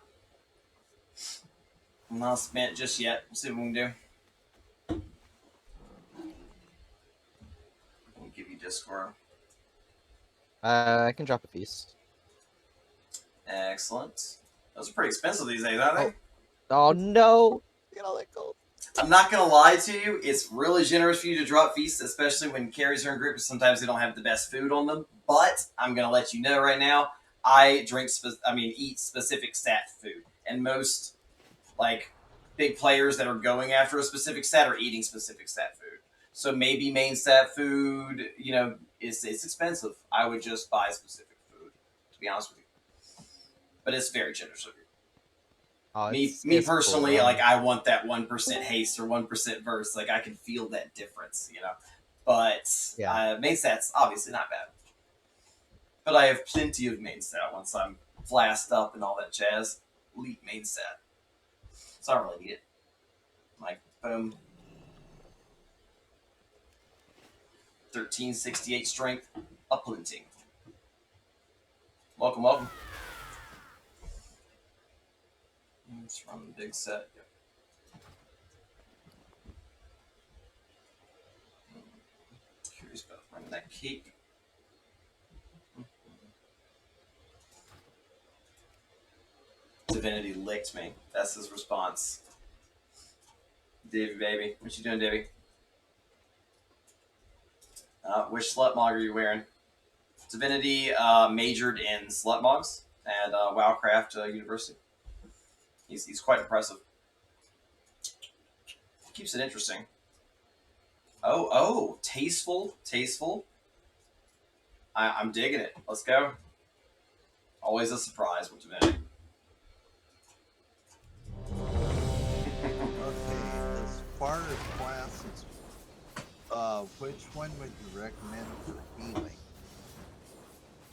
I'm not spent just yet. We'll see what we can do. I'll give you Discord. I can drop a feast. Excellent. Those are pretty expensive these days, aren't they? Oh no! Get all that gold. I'm not going to lie to you. It's really generous for you to drop feasts, especially when carries are in groups. Sometimes they don't have the best food on them. But I'm going to let you know right now, I eat specific stat food. And most, like, big players that are going after a specific stat are eating specific stat food. So maybe main stat food, you know, it's expensive. I would just buy specific food, to be honest with you. But it's very generous of you. Me personally, cool, like, I want that 1% haste or 1% verse. Like, I can feel that difference, you know. But main stat's obviously not bad. But I have plenty of main stat once I'm flasked up and all that jazz. Elite main set. So I don't really need it. Like, boom. 1368 strength. Uplifting. Welcome, welcome. Let's run the big set. Yep. Curious about running that cake. Divinity licked me. That's his response. Davey, baby. What you doing, Davey? Which slut mog are you wearing? Divinity majored in slut mogs at Wowcraft University. He's quite impressive. Keeps it interesting. Oh, tasteful. I'm digging it. Let's go. Always a surprise with Divinity. Okay, as far as classes, which one would you recommend for healing?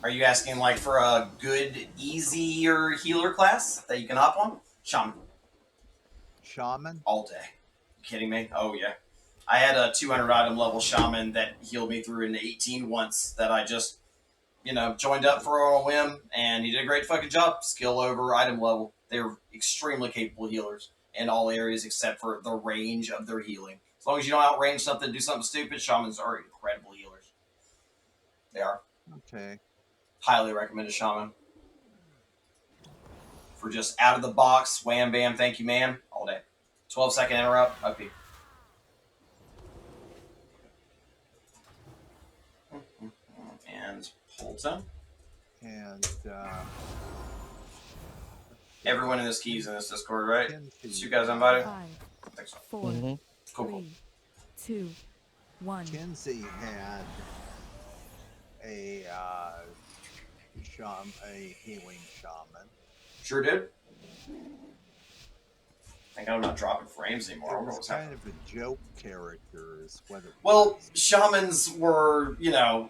Are you asking like for a good, easier healer class that you can hop on? Shaman? All day. You kidding me? Oh yeah. I had a 200 item level shaman that healed me through an 18 once that I just, joined up for a whim, and he did a great fucking job. Skill over item level. They're extremely capable healers in all areas except for the range of their healing. As long as you don't outrange something, do something stupid, shamans are incredible healers. They are. Okay. Highly recommend a shaman. For just out of the box, wham bam, thank you ma'am, all day. 12-second interrupt, OP. And Polton. And everyone in this keys in this Discord, right? Kinsey, You guys invited? 5, Thanks. 4, Cool. 3, 2, 1. Kinsey had a healing shaman. Sure did. Thank God I'm not dropping frames anymore. I It don't know was what's kind happening. of a joke character, is what it Well, was. shamans were,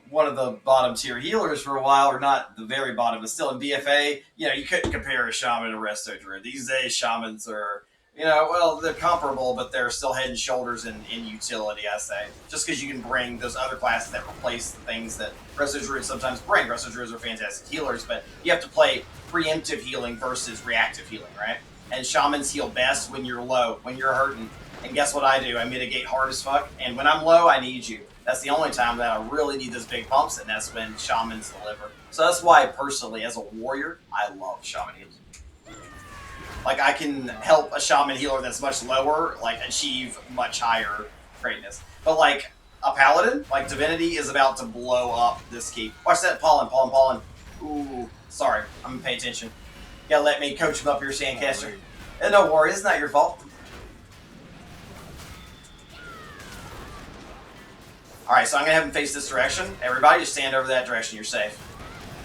one of the bottom tier healers for a while, or not the very bottom, but still in BFA, you couldn't compare a shaman to Resto Druid. These days, shamans are, they're comparable, but they're still head and shoulders in utility, I say. Just because you can bring those other classes that replace the things that Resto Druids sometimes bring. Resto Druids are fantastic healers, but you have to play preemptive healing versus reactive healing, right? And shamans heal best when you're low, when you're hurting. And guess what I do? I mitigate hard as fuck. And when I'm low, I need you. That's the only time that I really need those big pumps, and that's when shamans deliver. So that's why, personally, as a warrior, I love shaman heals. Like, I can help a shaman healer that's much lower, achieve much higher greatness. But, a paladin, Divinity, is about to blow up this key. Watch that pollen. Ooh, sorry. I'm gonna pay attention. You gotta let me coach him up here, Sandcaster. No worries, it's not your fault. Alright, so I'm gonna have him face this direction. Everybody just stand over that direction, you're safe.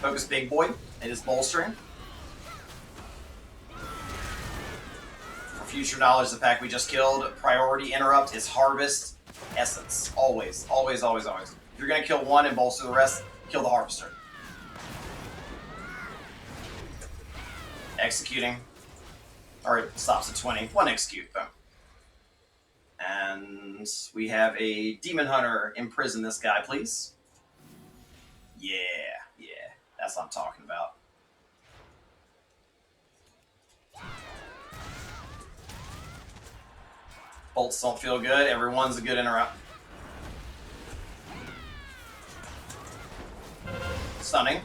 Focus big boy. It is bolstering. For future knowledge, the pack we just killed, priority interrupt is harvest essence. Always. If you're gonna kill one and bolster the rest, kill the harvester. Executing. Or it stops at 20. One execute, boom. And we have a demon hunter. Imprison this guy, please. Yeah. That's what I'm talking about. Bolts don't feel good. Everyone's a good interrupt. Stunning.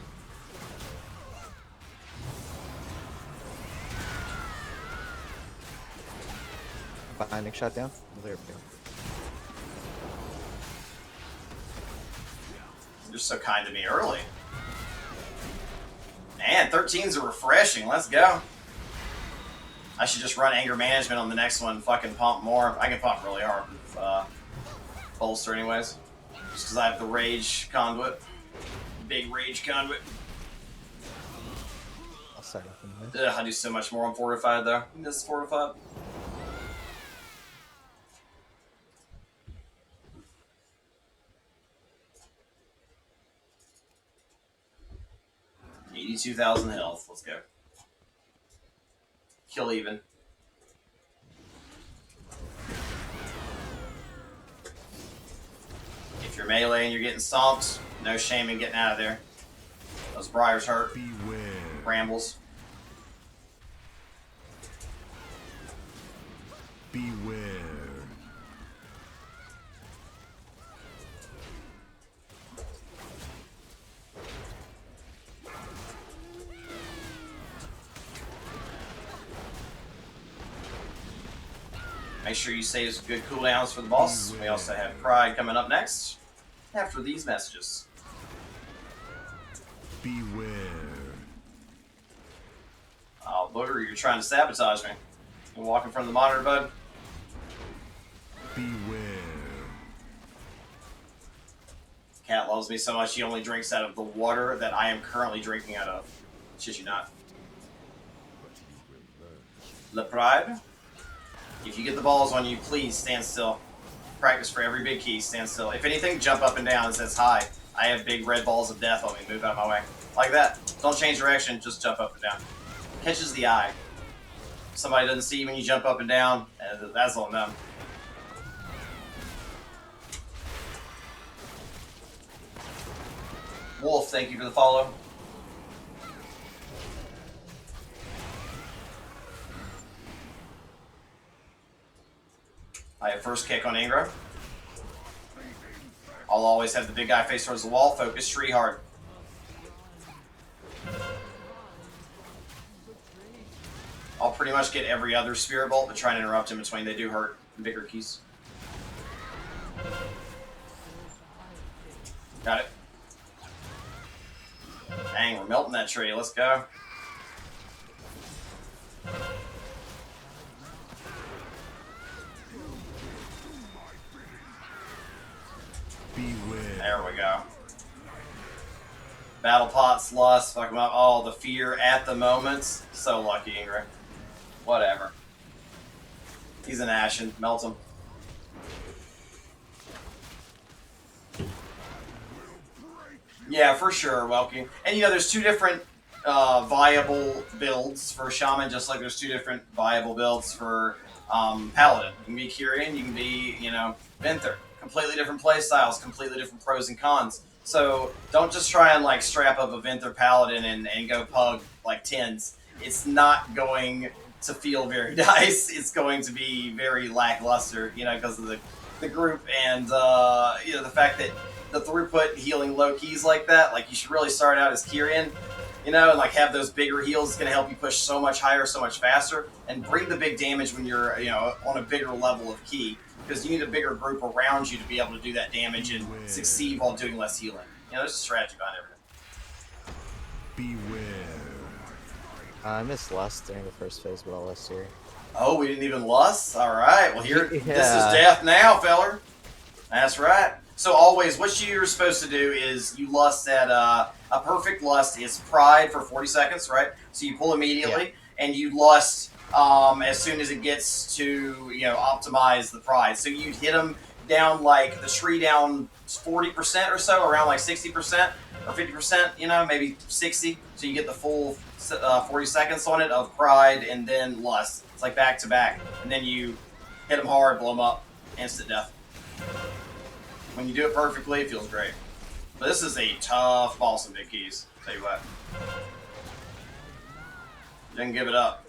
Binding shut down. There we go. You're so kind to me early. Man, 13s are refreshing. Let's go. I should just run anger management on the next one. Fucking pump more. I can pump really hard with bolster anyways. Just because I have the rage conduit. Big rage conduit. I'll start with Ugh, I do so much more on fortified though. This is fortified. 2,000 health. Let's go. Kill even. If you're melee and you're getting stomped, no shame in getting out of there. Those briars hurt. Beware. Brambles. Beware. Make sure you save some good cooldowns for the boss. We also have Pride coming up next after these messages. Beware. Oh, Booger, you're trying to sabotage me. You walking from the monitor, bud? Beware. Cat loves me so much he only drinks out of the water that I am currently drinking out of. Shit you not. Le Pride? If you get the balls on you, please stand still. Practice for every big key, stand still. If anything, jump up and down and says, hi, I have big red balls of death on me, move out of my way. Like that. Don't change direction, just jump up and down. Catches the eye. If somebody doesn't see you when you jump up and down, that's on them. Wolf, thank you for the follow. I have first kick on Ingra. I'll always have the big guy face towards the wall. Focus tree hard. I'll pretty much get every other Spirit Bolt, but try and interrupt in between. They do hurt bigger keys. Got it. Dang, we're melting that tree. Let's go. Beware. There we go. Battle pots, lust, fuck them up. Oh, the fear at the moments. So lucky, Ingra. Whatever. He's an Ashen. Melt him. Yeah, for sure, Welky. And you know, there's two different viable builds for Shaman, just like there's two different viable builds for Paladin. You can be Kyrian, you can be, you know, Vinther. Completely different play styles, completely different pros and cons. So don't just try and like strap up a Vinther Paladin and go pug like tens. It's not going to feel very nice. It's going to be very lackluster, you know, because of the group and you know, the fact that the throughput healing low keys like that, like you should really start out as Kyrian, you know, and like have those bigger heals. It's going to help you push so much higher, so much faster, and bring the big damage when you're, you know, on a bigger level of key, because you need a bigger group around you to be able to do that damage and succeed while doing less healing. You know, there's a strategy behind everything. Beware. I missed Lust during the first phase, but I'll list here. Oh, we didn't even lust? Alright, well here, Yeah. This is death now, feller. That's right. So always, what you're supposed to do is you lust at, a perfect lust is pride for 40 seconds, right? So you pull immediately, and you lust as soon as it gets to, you know, optimize the pride. So you'd hit them down like the tree down 40% or so, around like 60% or 50%, you know, maybe 60. So you get the full 40 seconds on it of pride and then lust. It's like back to back. And then you hit them hard, blow them up, instant death. When you do it perfectly, it feels great. But this is a tough boss in big keys. Tell you what. Didn't give it up.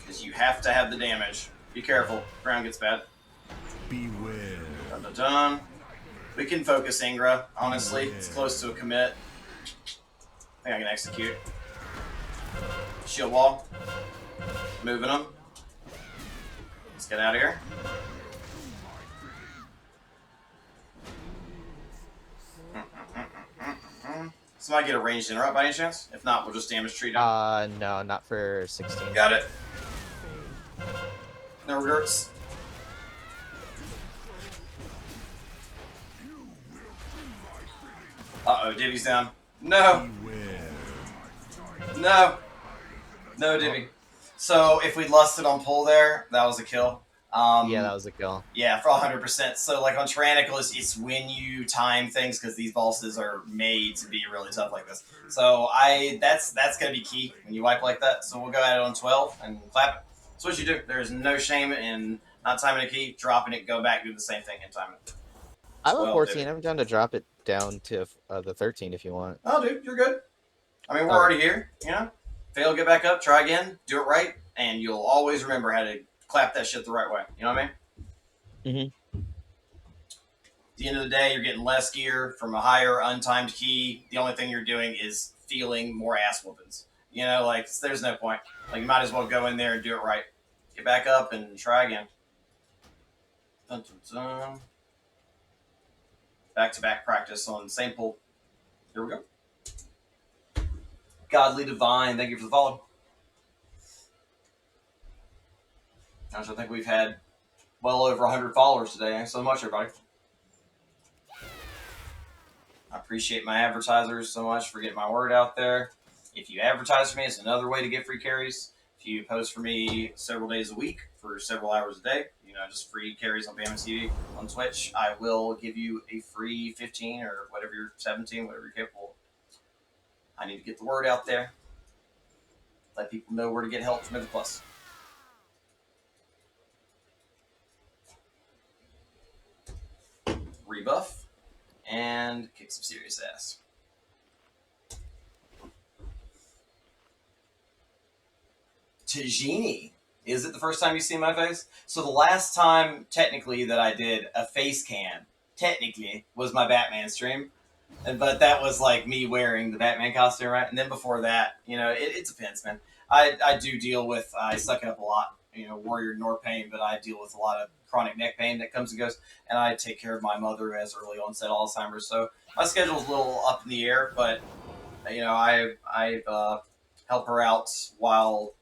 Because you have to have the damage. Be careful. Ground gets bad. Beware. Dun dun dun. We can focus Ingra, honestly. It's close to a commit. I think I can execute. Shield wall. Moving them. Let's get out of here. Somebody get a ranged interrupt by any chance? If not, we'll just damage tree down. No, not for 16. Got it. No regrets. Uh-oh, Divvy's down. No! No! No, Divvy. So, if we lusted on pull there, that was a kill. Yeah, that was a kill. Yeah, for 100%. So like on Tyrannical, it's when you time things because these bosses are made to be really tough like this. So that's gonna be key when you wipe like that. So we'll go at it on 12 and clap it. That's what you do. There's no shame in not timing a key, dropping it, go back, do the same thing, and time it. I'm a 12, 14. baby. I'm down to drop it down to the 13 if you want. Oh, dude, you're good. I mean, we're Okay. already here. You know, fail, get back up, try again, do it right, and you'll always remember how to clap that shit the right way. You know what I mean? Mm-hmm. At the end of the day, you're getting less gear from a higher untimed key. The only thing you're doing is feeling more ass whoopings. You know, like there's no point. Like you might as well go in there and do it right. Get back up and try again. Dun, dun, dun. Back-to-back practice on the same pool. Here we go. Godly Divine, thank you for the follow. I think we've had well over 100 followers today. Thanks so much, everybody. I appreciate my advertisers so much for getting my word out there. If you advertise for me, it's another way to get free carries. If you post for me several days a week for several hours a day, just free carries on Bamatv on Twitch, I will give you a free 15 or whatever you're 17, whatever you're capable. I need to get the word out there. Let people know where to get help from Mythic Plus. Rebuff and kick some serious ass. Tajini. Is it the first time you see my face? So the last time, technically, that I did a face cam, technically, was my Batman stream. But that was like me wearing the Batman costume, right? And then before that, it depends, man. I do deal with, I suck it up a lot, warrior nor pain, but I deal with a lot of chronic neck pain that comes and goes. And I take care of my mother who has early onset Alzheimer's. So my schedule's a little up in the air, but, I help her out while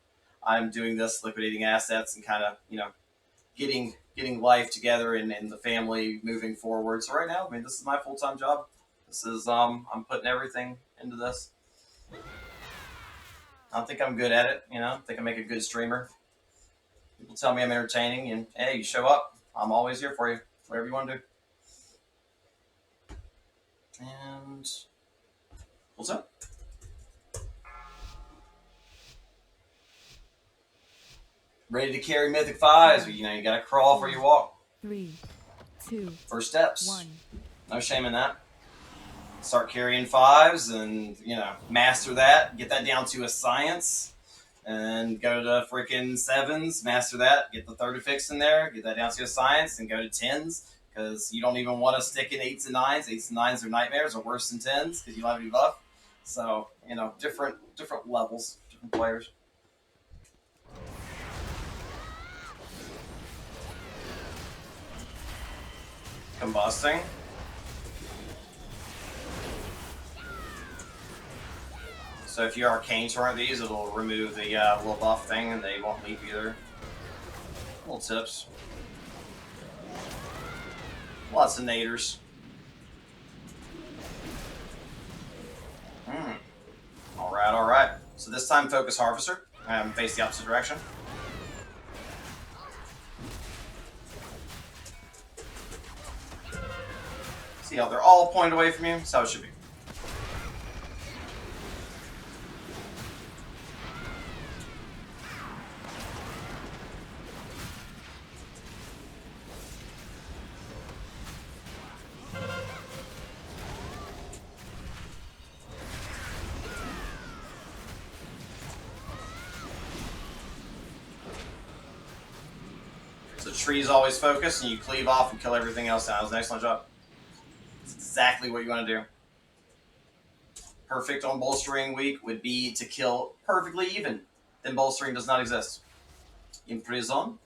I'm doing this, liquidating assets and kind of, getting life together and the family moving forward. So right now, I mean, this is my full-time job. This is I'm putting everything into this. I think I'm good at it. I think I make a good streamer. People tell me I'm entertaining, and hey, you show up, I'm always here for you. Whatever you want to do. And what's up? Ready to carry Mythic 5s, you gotta crawl before you walk. 3, 2, First steps. 1. No shame in that. Start carrying 5s and, master that. Get that down to a science. And go to freaking 7s, master that. Get the 30 fix in there. Get that down to a science and go to 10s. Because you don't even want to stick in 8s and 9s. 8s and 9s are nightmares, or worse than 10s because you don't have any buff. So, different levels, different players. Combusting. So if you arcane torrent these, it'll remove the little buff thing and they won't leap either. Little tips. Lots of naders. Alright. So this time focus Harvester. Face the opposite direction. See how they're all pointed away from you? That's how it should be. So trees always focus, and you cleave off and kill everything else down. That was an excellent job. It's exactly what you want to do. Perfect on bolstering week would be to kill perfectly even. Then bolstering does not exist. In prison,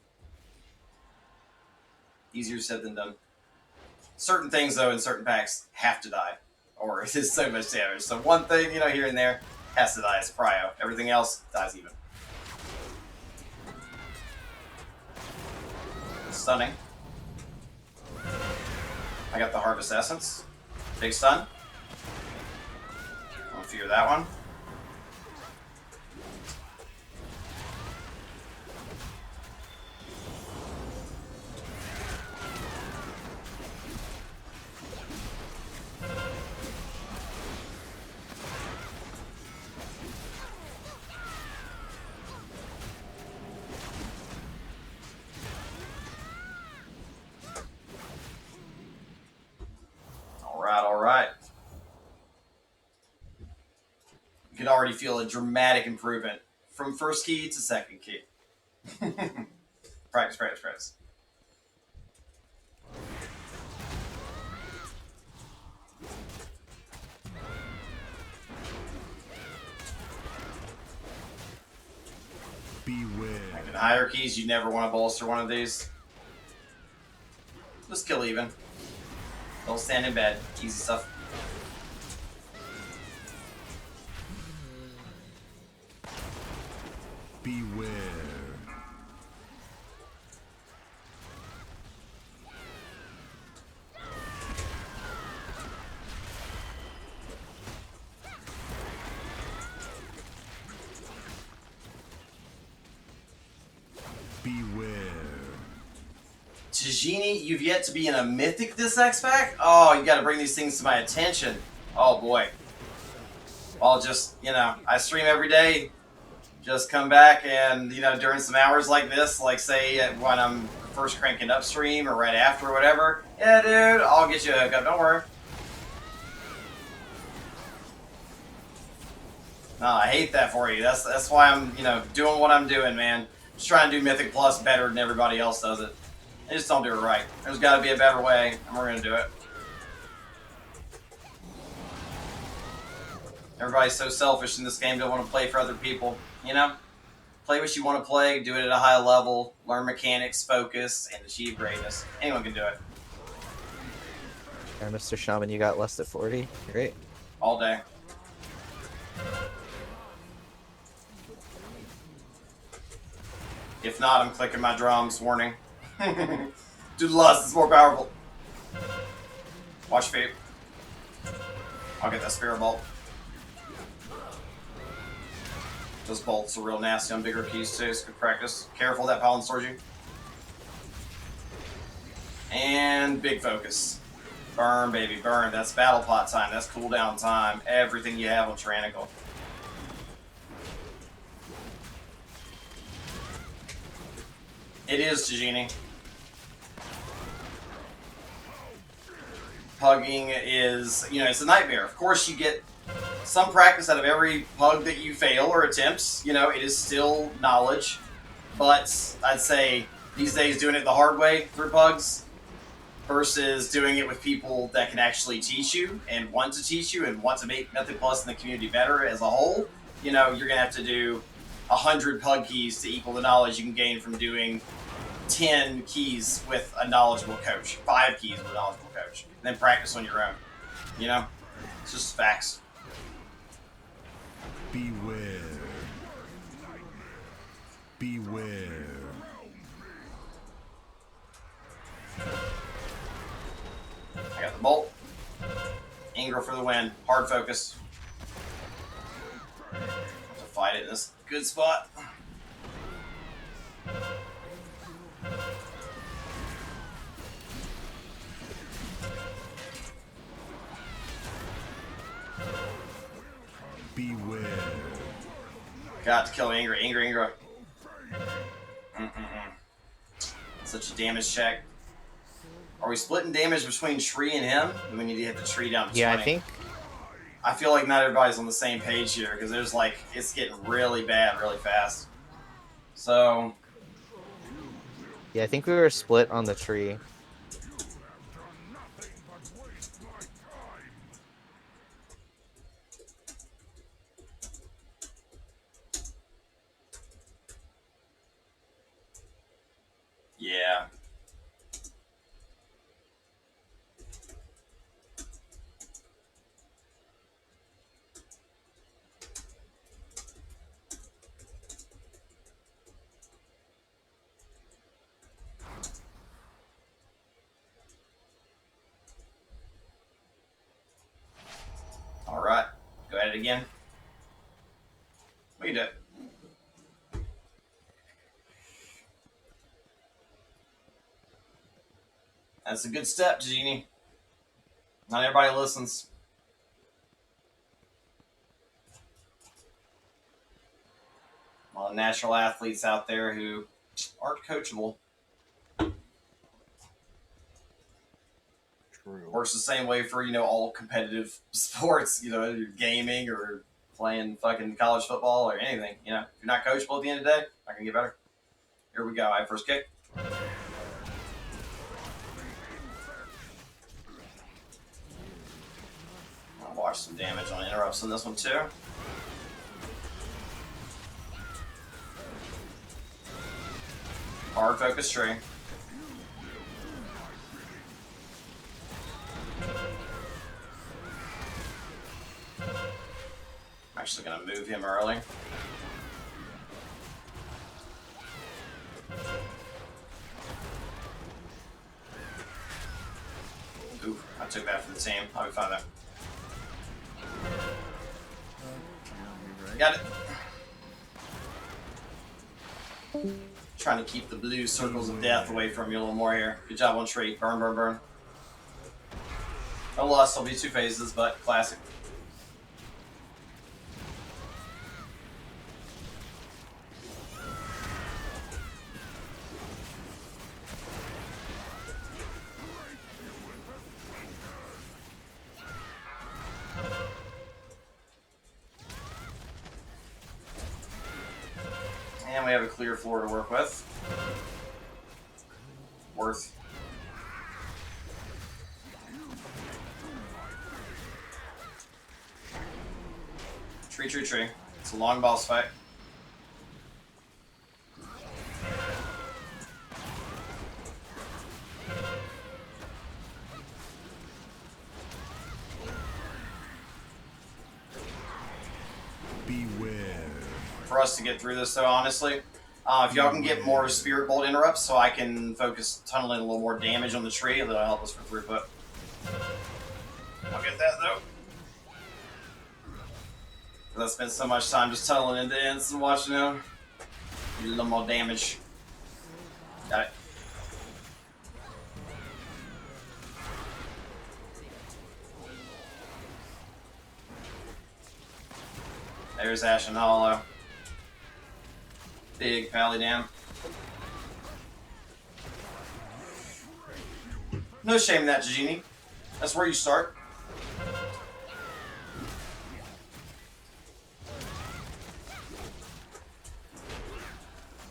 easier said than done. Certain things, though, in certain packs have to die, or it is so much damage. So one thing, here and there has to die. It's prio. Everything else dies even. Stunning. I got the Harvest Essence. Big stun. Don't fear that one. could already feel a dramatic improvement from first key to second key. Practice, practice, practice. Beware. Like in higher keys, you never want to bolster one of these. Just kill even. Don't stand in bed. Easy stuff. Beware. Beware. Tajini, you've yet to be in a Mythic this X-Pack? Oh, you gotta bring these things to my attention. Oh boy. Well, just, you know, I stream every day. Just come back and, you know, during some hours like this, like say when I'm first cranking up stream or right after or whatever. Yeah, dude, I'll get you a hookup, don't worry. No, I hate that for you. That's why I'm, you know, doing what I'm doing, man. Just trying to do Mythic Plus better than everybody else does it. They just don't do it right. There's got to be a better way, and we're going to do it. Everybody's so selfish in this game, don't want to play for other people, you know? Play what you want to play, do it at a high level, learn mechanics, focus, and achieve greatness. Anyone can do it. And Mr. Shaman, you got less than 40? Great. All day. If not, I'm clicking my drums. Warning. Do the lust, it's more powerful. Watch feet. I'll get that spirit bolt. Those bolts are real nasty on bigger keys too, it's good practice. Careful, that pollen stores you. And big focus. Burn, baby, burn. That's battle pot time. That's cooldown time. Everything you have on Tyrannical. It is, Tajini. Pugging is, you know, it's a nightmare. Of course, you get some practice out of every pug that you fail or attempts. You know, it is still knowledge. But I'd say these days doing it the hard way through pugs versus doing it with people that can actually teach you and want to teach you and want to make Mythic Plus and the community better as a whole, you know, you're going to have to do 100 pug keys to equal the knowledge you can gain from doing 10 keys with a knowledgeable coach, 5 keys with a knowledgeable coach, and then practice on your own. You know? It's just facts. Beware. Beware. I got the bolt. Ingra for the win. Hard focus. To fight it in this good spot. Beware. Got to kill Ingra. Ingra. Such a damage check. Are we splitting damage between Tree and him? Do we need to hit the Tree down to 20? Yeah, I think. I feel like not everybody's on the same page here because there's like it's getting really bad really fast. So Yeah, I think we were split on the tree. yeah. All right, go at it again. We can do it. That's a good step, Genie. Not everybody listens. A lot of natural athletes out there who aren't coachable. True. Works the same way for, you know, all competitive sports, you know, you're gaming or playing fucking college football or anything. You know, if you're not coachable at the end of the day, not gonna get better. Here we go. I have first kick. I'll watch some damage on interrupts on this one too. Hard focus tree. I'm actually gonna move him early. Ooh, I took that for the team. I'll be fine there. Got it. Trying to keep the blue circles of death away from you a little more here. Good job on tree. Burn, burn, burn. No loss, will be 2 phases, but classic. And we have a clear floor to work with. Worth. Tree, tree, tree. It's a long boss fight. Beware. For us to get through this, though, honestly, if y'all can get more Spirit Bolt interrupts so I can focus tunneling a little more damage on the tree, that'll help us for throughput. I'll get that, though. Because I spent so much time just tunneling into ends and watching them. Need a little more damage. Got it. There's Ashen Hollow. Big Pally Dam. No shame in that, Genie. That's where you start.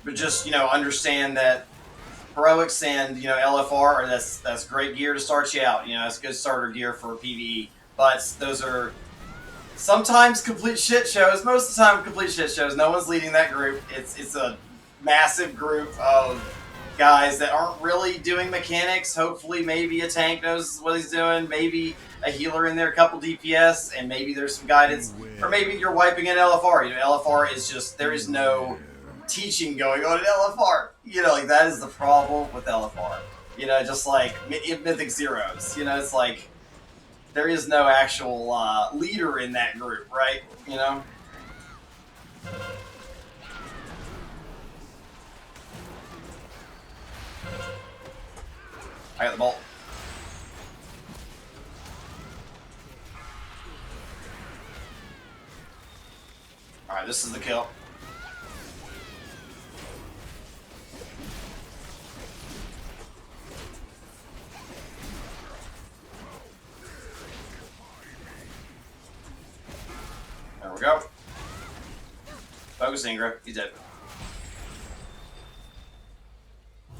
But just, you know, understand that heroics and, you know, LFR, that's great gear to start you out. You know, it's good starter gear for PvE. But those are sometimes complete shit shows. Most of the time, complete shit shows. No one's leading that group. It's a massive group of guys that aren't really doing mechanics. Hopefully, maybe a tank knows what he's doing. Maybe a healer in there, a couple DPS, and maybe there's some guidance. Or maybe you're wiping in LFR. You know, LFR is just, there is no teaching going on in LFR. You know, like, that is the problem with LFR. You know, just like Mythic Zeros. You know, it's like, there is no actual leader in that group, right? You know? I got the bolt. Alright, this is the kill. There we go. Focus Ingra. He's dead.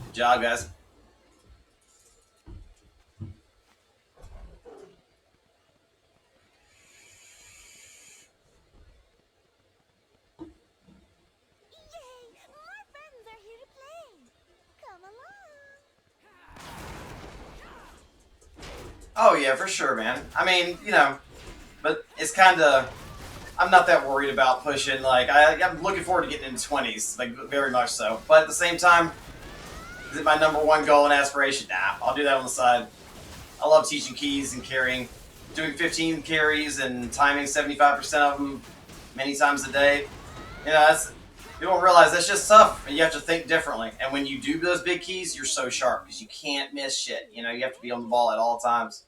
Good job, guys. Oh yeah, for sure, man. I mean, you know, but it's kind of, I'm not that worried about pushing. Like, I'm looking forward to getting into 20s, like, very much so. But at the same time, is it my #1 goal and aspiration? Nah, I'll do that on the side. I love teaching keys and carrying, doing 15 carries and timing 75% of them many times a day. You know, that's, you don't realize that's just tough, and you have to think differently. And when you do those big keys, you're so sharp because you can't miss shit. You know, you have to be on the ball at all times.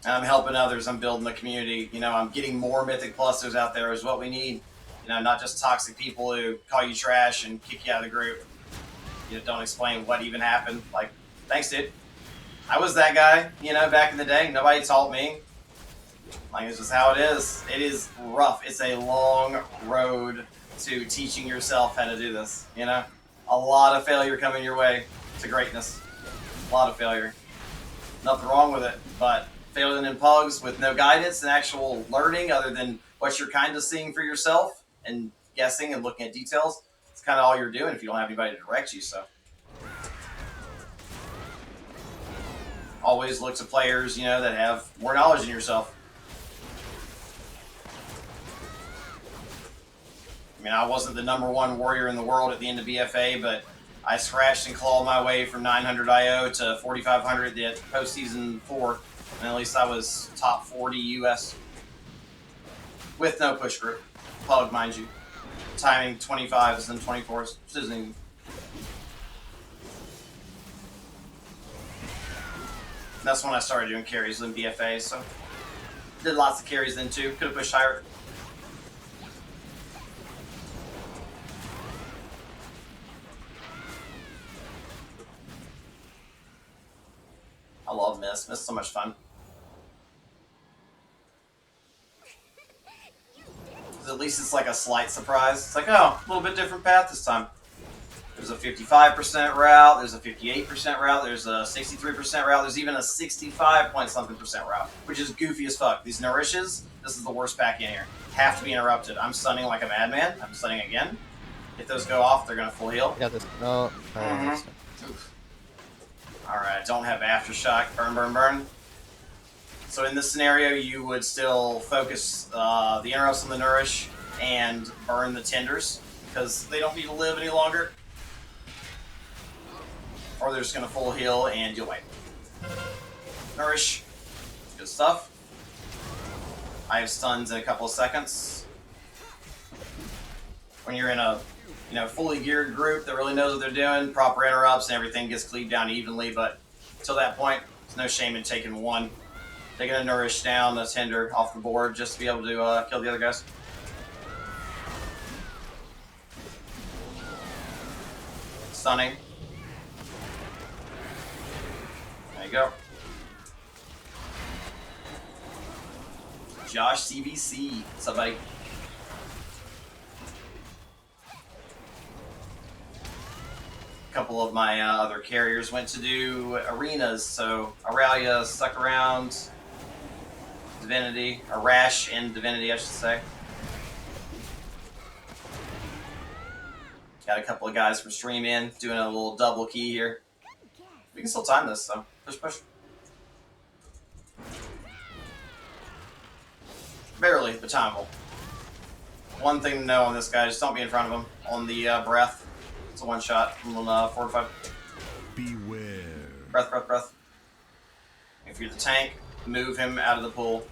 And I'm helping others. I'm building the community. You know, I'm getting more Mythic Pluses out there is what we need. You know, not just toxic people who call you trash and kick you out of the group. You know, don't explain what even happened. Like, thanks, dude. I was that guy, you know, back in the day. Nobody taught me. Like, it's just how it is. It is rough. It's a long road to teaching yourself how to do this, you know? A lot of failure coming your way to greatness. A lot of failure. Nothing wrong with it, but failing in pugs with no guidance and actual learning other than what you're kind of seeing for yourself and guessing and looking at details, it's kind of all you're doing if you don't have anybody to direct you, so. Always look to players, you know, that have more knowledge than yourself. I mean, I wasn't the #1 warrior in the world at the end of BFA, but I scratched and clawed my way from 900 IO to 4,500 at postseason 4, and at least I was top 40 US with no push group. Pug, mind you. Timing 25s and 24s. That's when I started doing carries in BFA, so did lots of carries then too. Could have pushed higher. I love Miss. Miss is so much fun. At least it's like a slight surprise. It's like, oh, a little bit different path this time. There's a 55% route, there's a 58% route, there's a 63% route, there's even a 65-point-something% route, which is goofy as fuck. These nourishes, this is the worst pack in here. Have to be interrupted. I'm stunning like a madman. I'm stunning again. If those go off, they're gonna full heal. I got this. No. Alright, don't have aftershock. Burn, burn, burn. So in this scenario, you would still focus the interrupts on the nourish and burn the tenders, because they don't need to live any longer. Or they're just going to full heal and you'll wipe. Nourish. Good stuff. I have stuns in a couple of seconds. When you're in a fully geared group that really knows what they're doing, proper interrupts and everything gets cleaved down evenly, but until that point, there's no shame in taking one. Taking a nourish down, a tender off the board just to be able to kill the other guys. Stunning. There you go. Josh CVC. What's up, buddy? A couple of my other carriers went to do arenas, so Aurelia stuck around. Divinity, or Rash and Divinity, I should say. Got a couple of guys from stream in, doing a little double key here. We can still time this, so push, push. Barely, but timeable. One thing to know on this guy, just don't be in front of him on the breath. It's a one shot from 4 to 5. Beware. Breath, breath, breath. If you're the tank, move him out of the pool.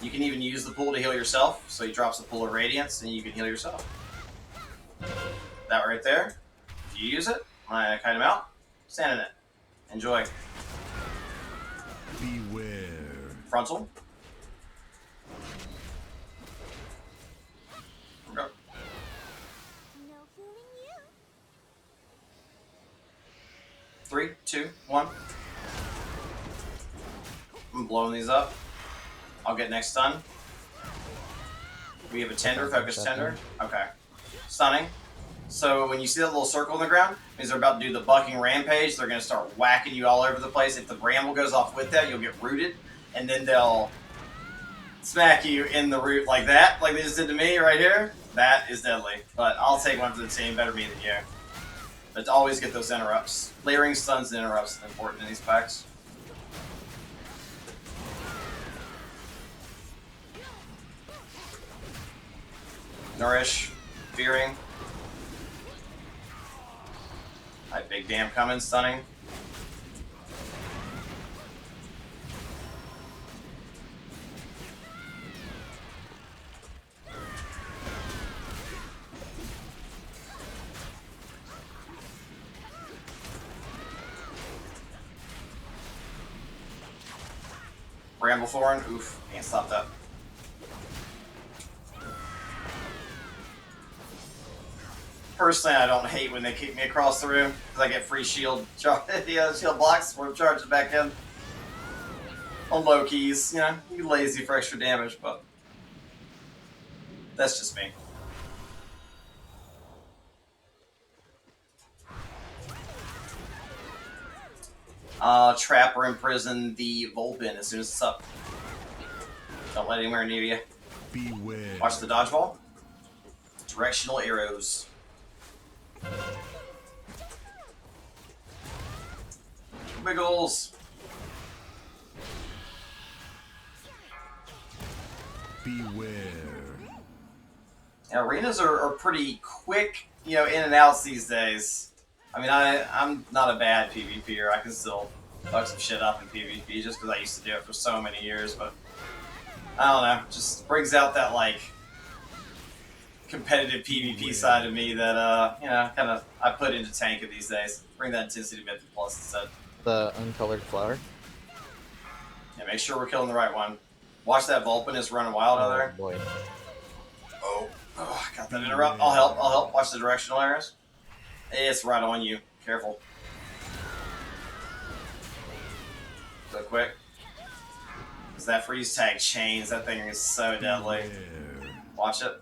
You can even use the pool to heal yourself, so he drops a pool of radiance and you can heal yourself. That right there. If you use it, I kite him out, stand in it. Enjoy. Beware. Frontal. Go. 3, 2, 1. I'm blowing these up. I'll get next stun. We have a tender, focus tender. Okay. Stunning. So when you see that little circle in the ground, it means they're about to do the bucking rampage. They're going to start whacking you all over the place. If the bramble goes off with that, you'll get rooted. And then they'll smack you in the root like that, like they just did to me right here. That is deadly. But I'll take one for the team. Better me than you. But always get those interrupts. Layering stuns and interrupts is important in these packs. Nourish. Fearing. Alright, big damn coming, stunning. Bramblethorn, oof, can't stop that. Personally, I don't hate when they kick me across the room because I get free shield, shield blocks for charges back in on low keys. You know, you lazy for extra damage, but that's just me. Trap or imprison the Vulpin as soon as it's up. Don't let anywhere near you. Beware. Watch the dodgeball. Directional arrows. Big holes. Beware. Yeah, arenas are pretty quick, you know, in and outs these days. I mean, I'm not a bad PvPer. I can still fuck some shit up in PvP just because I used to do it for so many years, but I don't know. Just brings out that, like, competitive PvP side of me that, you know, kind of I put into Tanka these days. Bring that intensity to Mythic Plus instead. The uncolored flower. Yeah, make sure we're killing the right one. Watch that Vulpin is running wild out there. Boy. Oh, got that interrupt. I'll help. Watch the directional arrows. It's right on you. Careful. So quick. Because that freeze tag chains, that thing is so deadly. Watch it.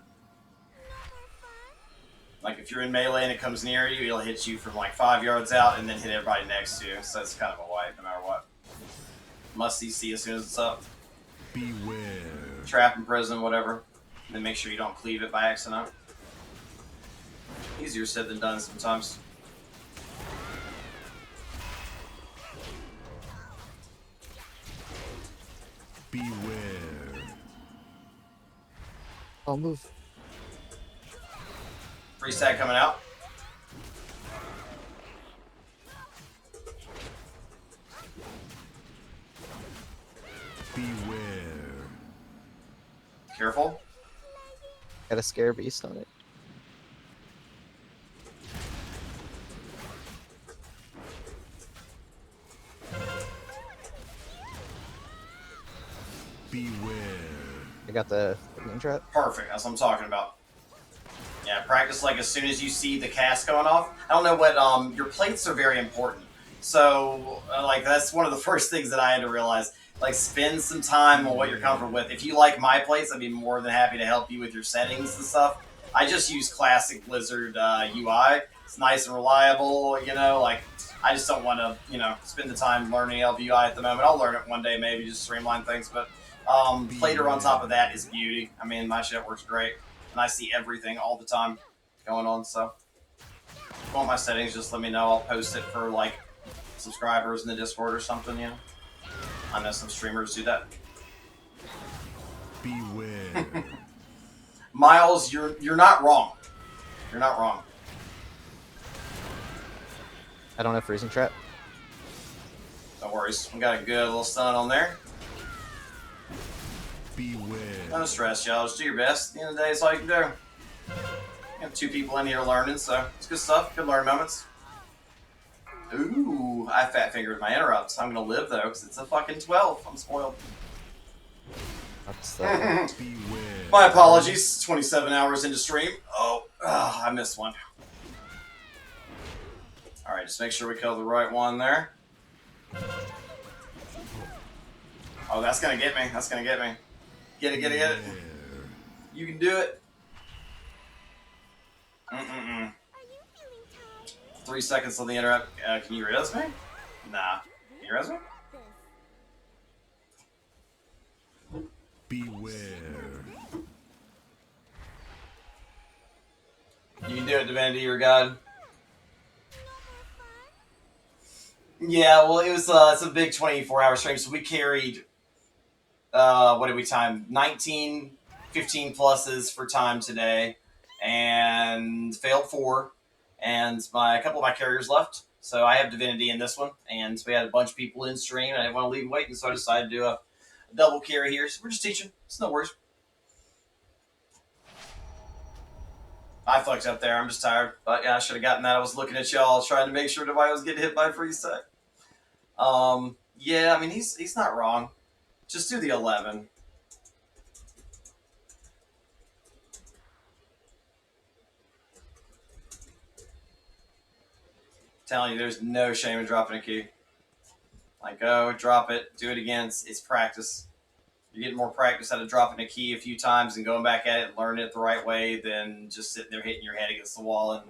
Like, if you're in melee and it comes near you, it'll hit you from like 5 yards out and then hit everybody next to you. So it's kind of a wipe no matter what. Must CC as soon as it's up. Beware. Trap in prison, whatever. And then make sure you don't cleave it by accident. Easier said than done sometimes. Beware. I'll move. Free stack coming out. Beware. Careful. Got a scare beast on it. Beware. I got the green trap. Perfect. That's what I'm talking about. Yeah, practice like as soon as you see the cast going off. I don't know what your plates are very important. So like that's one of the first things that I had to realize. Like spend some time on what you're comfortable with. If you like my plates, I'd be more than happy to help you with your settings and stuff. I just use classic Blizzard UI. It's nice and reliable, you know. Like I just don't want to, you know, spend the time learning LVUI at the moment. I'll learn it one day, maybe just streamline things. But Plater on top of that is beauty. I mean, my shit works great, and I see everything all the time going on. So, if you want my settings, just let me know. I'll post it for like subscribers in the Discord or something. You know, I know some streamers do that. Beware. Miles, you're not wrong. You're not wrong. I don't have freezing trap. No worries. We got a good little stun on there. Beware. No stress, y'all. Just do your best. At the end of the day, it's all you can do. We have 2 people in here learning, so it's good stuff. Good learning moments. Ooh, I fat fingered my interrupts. I'm gonna live though, because it's a fucking 12. I'm spoiled. That's Beware. My apologies. 27 hours into stream. Oh, I missed one. Alright, just make sure we kill the right one there. Oh, that's gonna get me. That's gonna get me. Get it, get it, get it. You can do it. 3 seconds on the interrupt. Can you res me? Nah. Can you res me? Beware. You can do it, Divinity, you're God. Yeah, well, it was it's a big 24-hour stream, so we carried what did we time? 19, 15 pluses for time today, and failed 4, and a couple of my carriers left. So I have Divinity in this one, and we had a bunch of people in stream, and I didn't want to leave waiting, so I decided to do a double carry here. So we're just teaching. It's no worries. I fucked up there. I'm just tired. But yeah, I should have gotten that. I was looking at y'all, trying to make sure nobody was getting hit by a freeze tag. Yeah, I mean, he's not wrong. Just do the 11. telling you, there's no shame in dropping a key. Like, go, drop it, do it again. It's practice. You're getting more practice out of dropping a key a few times and going back at it and learning it the right way than just sitting there hitting your head against the wall in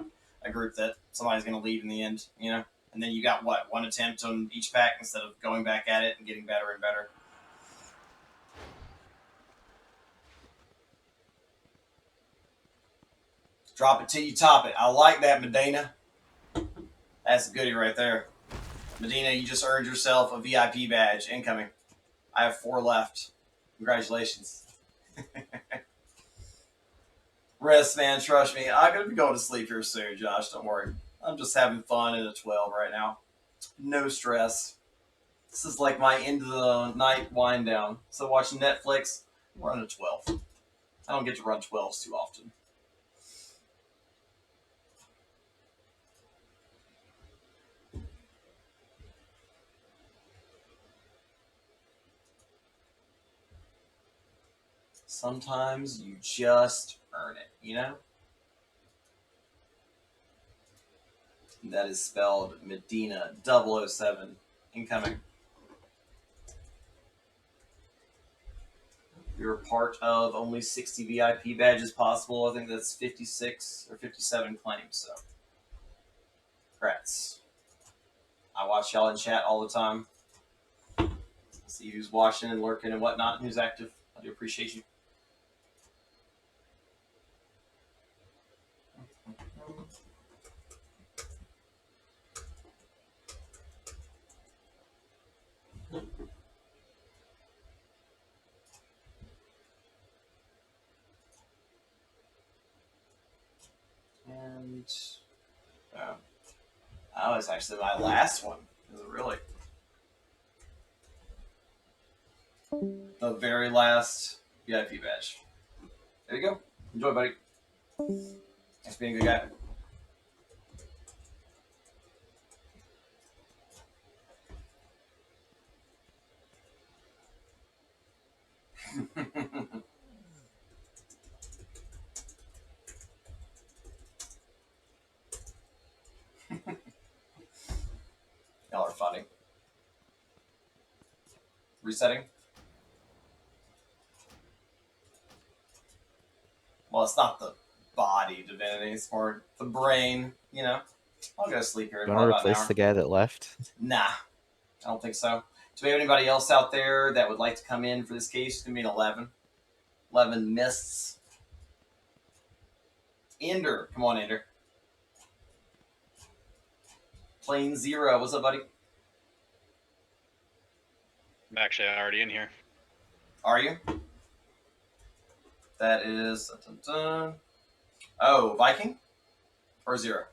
a group that somebody's going to leave in the end, you know? And then you got, what, one attempt on each pack instead of going back at it and getting better and better. Drop it till you top it. I like that, Medina. That's a goodie right there. Medina, you just earned yourself a VIP badge incoming. I have 4 left. Congratulations. Rest, man. Trust me. I'm going to be going to sleep here soon, Josh. Don't worry. I'm just having fun in a 12 right now. No stress. This is like my end of the night wind down. So watching Netflix, I'm running a 12. I don't get to run 12s too often. Sometimes you just earn it, you know? That is spelled Medina 007. Incoming. You're part of only 60 VIP badges possible. I think that's 56 or 57 claims, so congrats. I watch y'all in chat all the time. See who's watching and lurking and whatnot, and who's active. I do appreciate you. And that was actually my last one. Is it really? The very last VIP badge. There you go. Enjoy, buddy. Thanks for being a good guy. Y'all are funny. Resetting. Well, it's not the body divinity, it's more the brain, you know. I'll go to sleep here in You probably want to about an replace hour. the guy that left? Nah, I don't think so. Do we have anybody else out there that would like to come in for this case? It's going to be an 11. 11 mists. Ender. Come on, Ender. Plane 0. What's up, buddy? I'm actually already in here. Are you? That is... Dun, dun, dun. Oh, Viking? Or 0?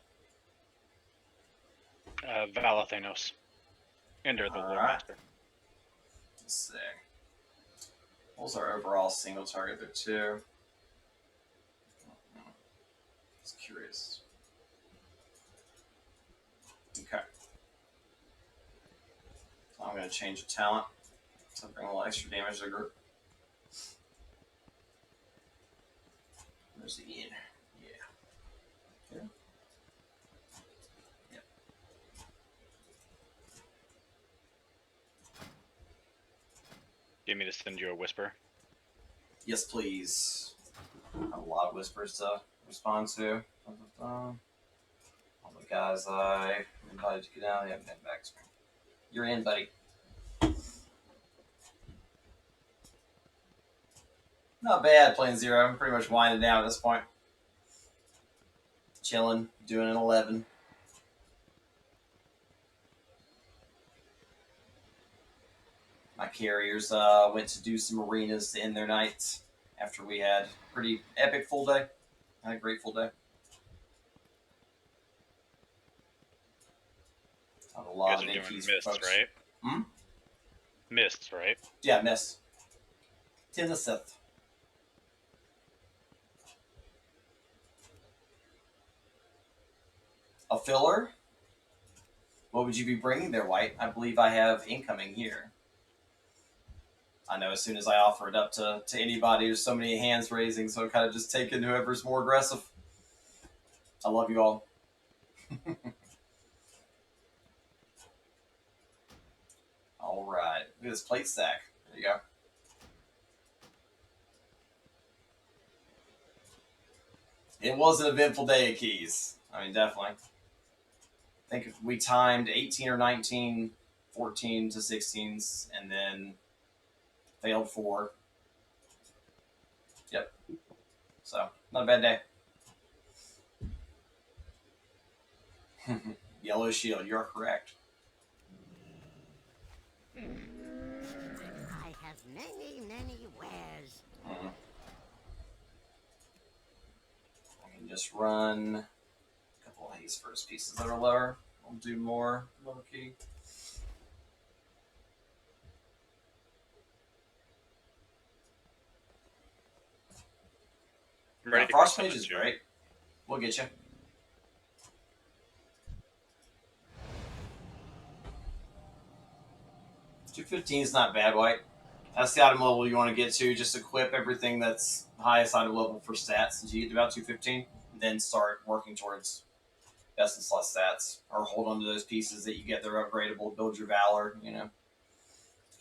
Valathanos. Ender the Lore Alright. Master. Let's see. What was our overall single target there, too? Just curious. Okay. So I'm going to change the talent to bring a little extra damage to the group. Where's the in? Yeah. Yeah. Yep. Do you want me to send you a whisper? Yes, please. I have a lot of whispers to respond to. All the guys I invited to get down, they haven't been back to me. You're in, buddy. Not bad playing 0. I'm pretty much winding down at this point. Chilling, doing an 11. My carriers went to do some arenas to end their nights after we had a pretty epic full day. I had a great full day. I had a lot You of guys are doing NPs mists, folks. right? Hmm? Mists, right? Yeah, miss. 10 the Sith. A filler? What would you be bringing there, White? I believe I have incoming here. I know as soon as I offer it up to anybody, there's so many hands raising, so I'm kind of just taking whoever's more aggressive. I love you all. Look at this plate stack. There you go. It was an eventful day of keys. I mean, definitely. I think if we timed 18 or 19, 14 to 16s, and then failed 4. Yep. So, not a bad day. Yellow shield, you're correct. I have many, many wares. I can just run a couple of these first pieces that are lower. I'll do more lower key. Ready Yeah, Frost Mage is great. We'll get you. $215 is not bad, White. That's the item level you want to get to. Just equip everything that's highest item level for stats until you get to about 215. Then start working towards best in slot stats. Or hold on to those pieces that you get that are upgradable. Build your Valor, you know.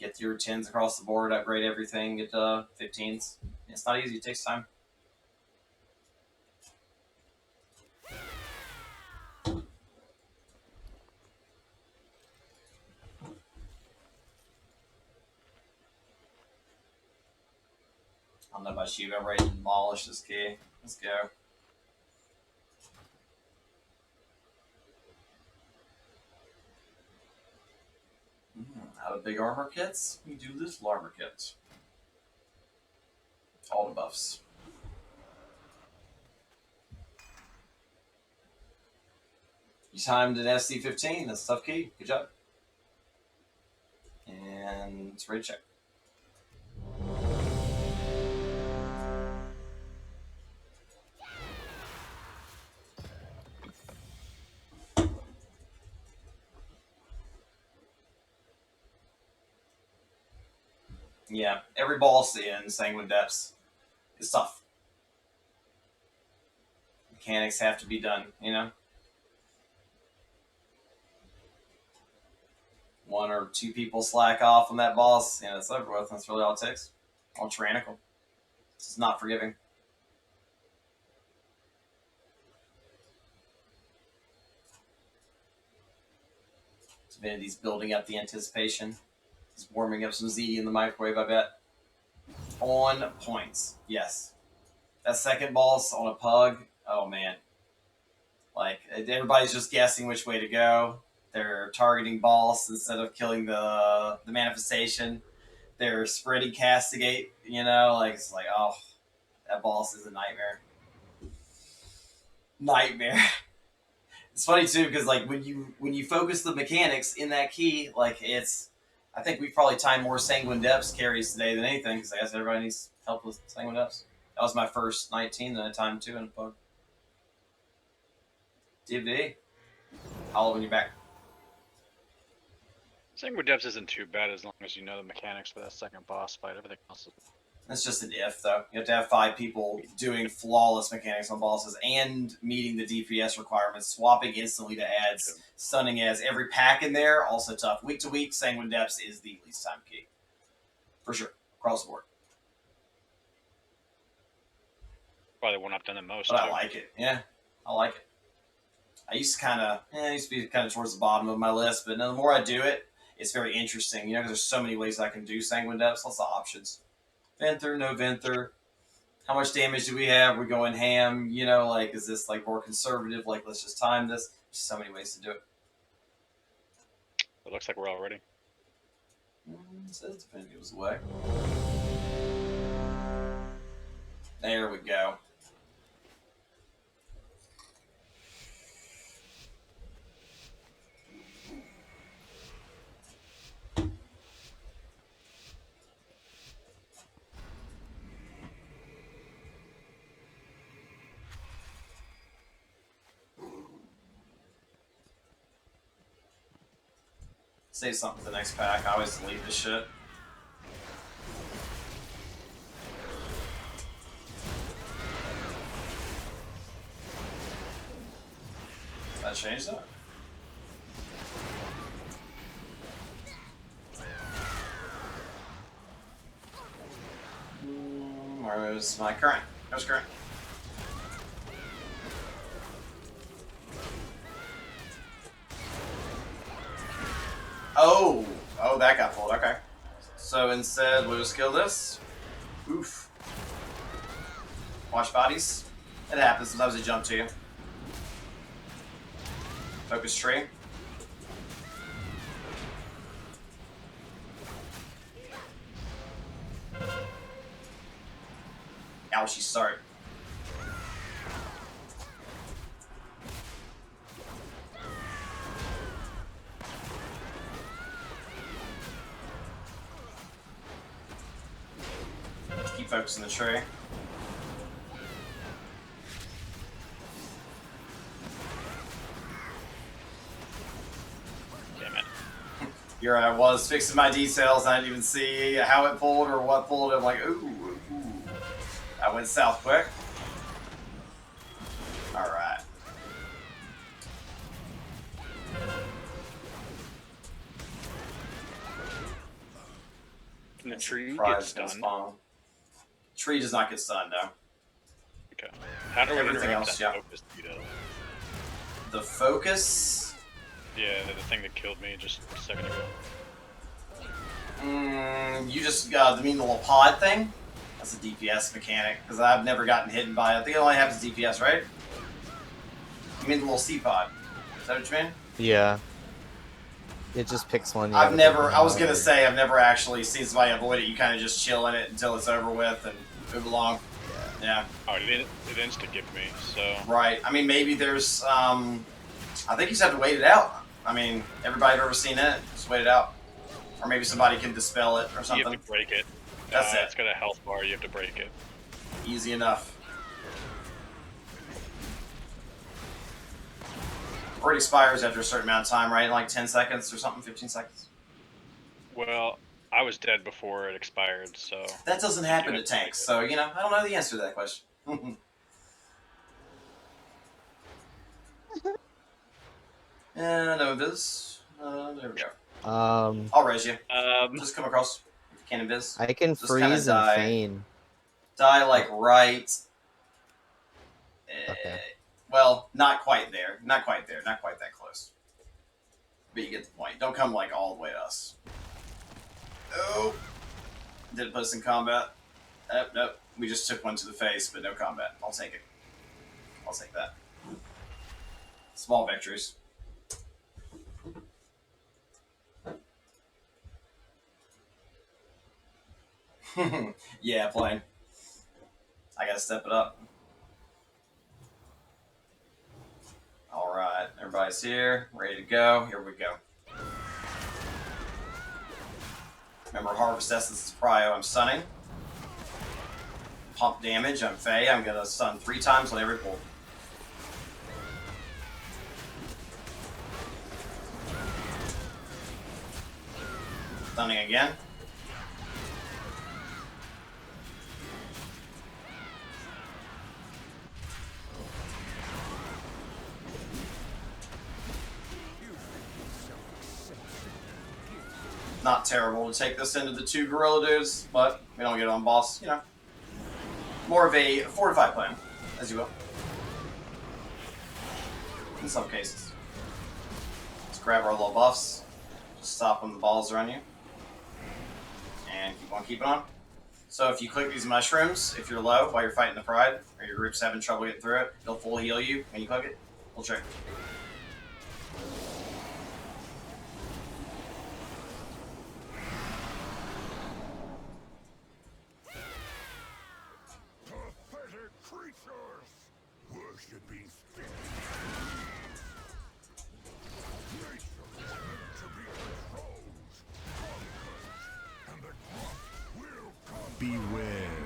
Get your 10s across the board, upgrade everything, get 15s. It's not easy, it takes time. I don't know about you, but I'm ready to demolish this key. Let's go. Out of big armor kits, we do little armor kits. All the buffs. You timed an SC15, that's a tough key. Good job. And it's ready to check. Yeah, every boss in Sanguine Depths is tough. Mechanics have to be done, you know? 1 or 2 people slack off on that boss, and it's over with. That's really all it takes. All tyrannical. It's not forgiving. Divinity's building up the anticipation. He's warming up some ZD in the microwave, I bet. On points, yes. That second boss on a pug, oh man. Like, everybody's just guessing which way to go. They're targeting boss instead of killing the manifestation. They're spreading castigate, you know? Like, it's like, oh, that boss is a nightmare. Nightmare. It's funny too because like when you focus the mechanics in that key, like it's, I think we've probably timed more Sanguine Depths carries today than anything because I guess everybody needs help with Sanguine Depths. That was my first 19 that I timed 2 in a pug. DV, all when you're back. Sanguine Depths isn't too bad as long as you know the mechanics for that second boss fight. Everything else is... That's just an if, though. You have to have 5 people doing flawless mechanics on bosses and meeting the DPS requirements, swapping instantly to ads, stunning as every pack in there, also tough. Week to week, Sanguine Depths is the least time key. For sure. Across the board. Probably one I've done the most. But I like it. Yeah, I like it. I used to be kind of towards the bottom of my list, but the more I do it, it's very interesting, you know, because there's so many ways I can do Sanguine Depths, lots of options. Venther, no Venther. How much damage do we have? We're going ham, you know, like, is this like more conservative? Like, let's just time this. There's so many ways to do it. It looks like we're all ready. It says Divinity was away. There we go. Save something for the next pack. I always delete this shit. Did I change that? Where's my current? Where's current? Oh, that got pulled. Okay. So instead, we'll just kill this. Oof. Watch bodies. It happens. Sometimes they jump to you. Focus tree. Ouchie start. Keep focusing the tree. Damn it. Here I was fixing my details. I didn't even see how it pulled or what pulled. I'm like, ooh. I went south quick. All right. And the tree Prize gets gonna done. spawn. Tree does not get stunned, no. Okay. How do we Everything interrupt else, that yeah. focus, Tito? The focus. Yeah, the thing that killed me just a second ago. You just got mean the little pod thing. That's a DPS mechanic because I've never gotten hit by it. I think it only happens DPS, right? You mean the little C pod? Is that what you mean? Yeah. It just picks one. I've never. I was gonna say I've never actually seen somebody avoid it. You kind of just chill in it until it's over with and move along. Yeah. Oh, it insta gift me, so. Right. I mean, maybe there's. I think you just have to wait it out. I mean, everybody I've ever seen it, just wait it out, or maybe somebody can dispel it or something. You have to break it. That's it. It's got a health bar. You have to break it. Easy enough. Or it expires after a certain amount of time, right? Like 10 seconds or something, 15 seconds. Well, I was dead before it expired, so. That doesn't happen to tanks, so, you know, I don't know the answer to that question. And Ovis. There we go. I'll res you. Just come across. Cannon Biz. I can Just kinda freeze and die. feign. Die, like, right. Okay. Well, not quite there. Not quite there. Not quite that close. But you get the point. Don't come, like, all the way to us. Oh. Did it put us in combat? Nope. We just took one to the face, but no combat. I'll take it. I'll take that. Small victories. Yeah, playing. I gotta step it up. Alright, everybody's here. Ready to go. Here we go. Remember, Harvest Essence is Prio. I'm stunning. Pump damage. I'm Faye. I'm gonna stun 3 times on every pull. Stunning again. Not terrible to take this into the 2 gorilla dudes, but we don't get on boss, you know. More of a fortified plan, as you will. In some cases. Let's grab our little buffs. Just stop when the balls are on you. And keep on keeping on. So if you click these mushrooms, if you're low while you're fighting the pride, or your group's having trouble getting through it, they'll full heal you when you click it. Full trick. Pathetic creatures! Worshipping spirits! Nature was meant to be controlled, conquered, and the grunt will come. Beware.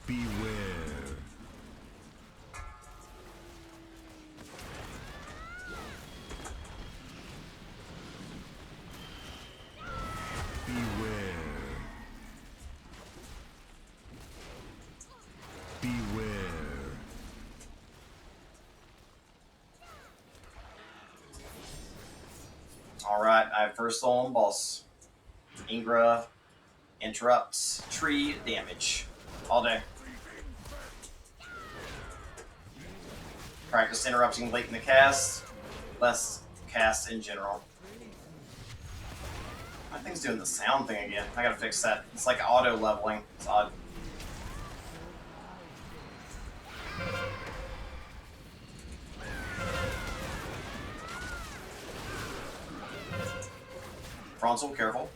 Beware. Beware. Beware. Alright, I have first soul on boss. Ingra interrupts tree damage all day. Practice interrupting late in the cast. Less cast in general. My thing's doing the sound thing again. I gotta fix that. It's like auto leveling. It's odd. Frontal, careful.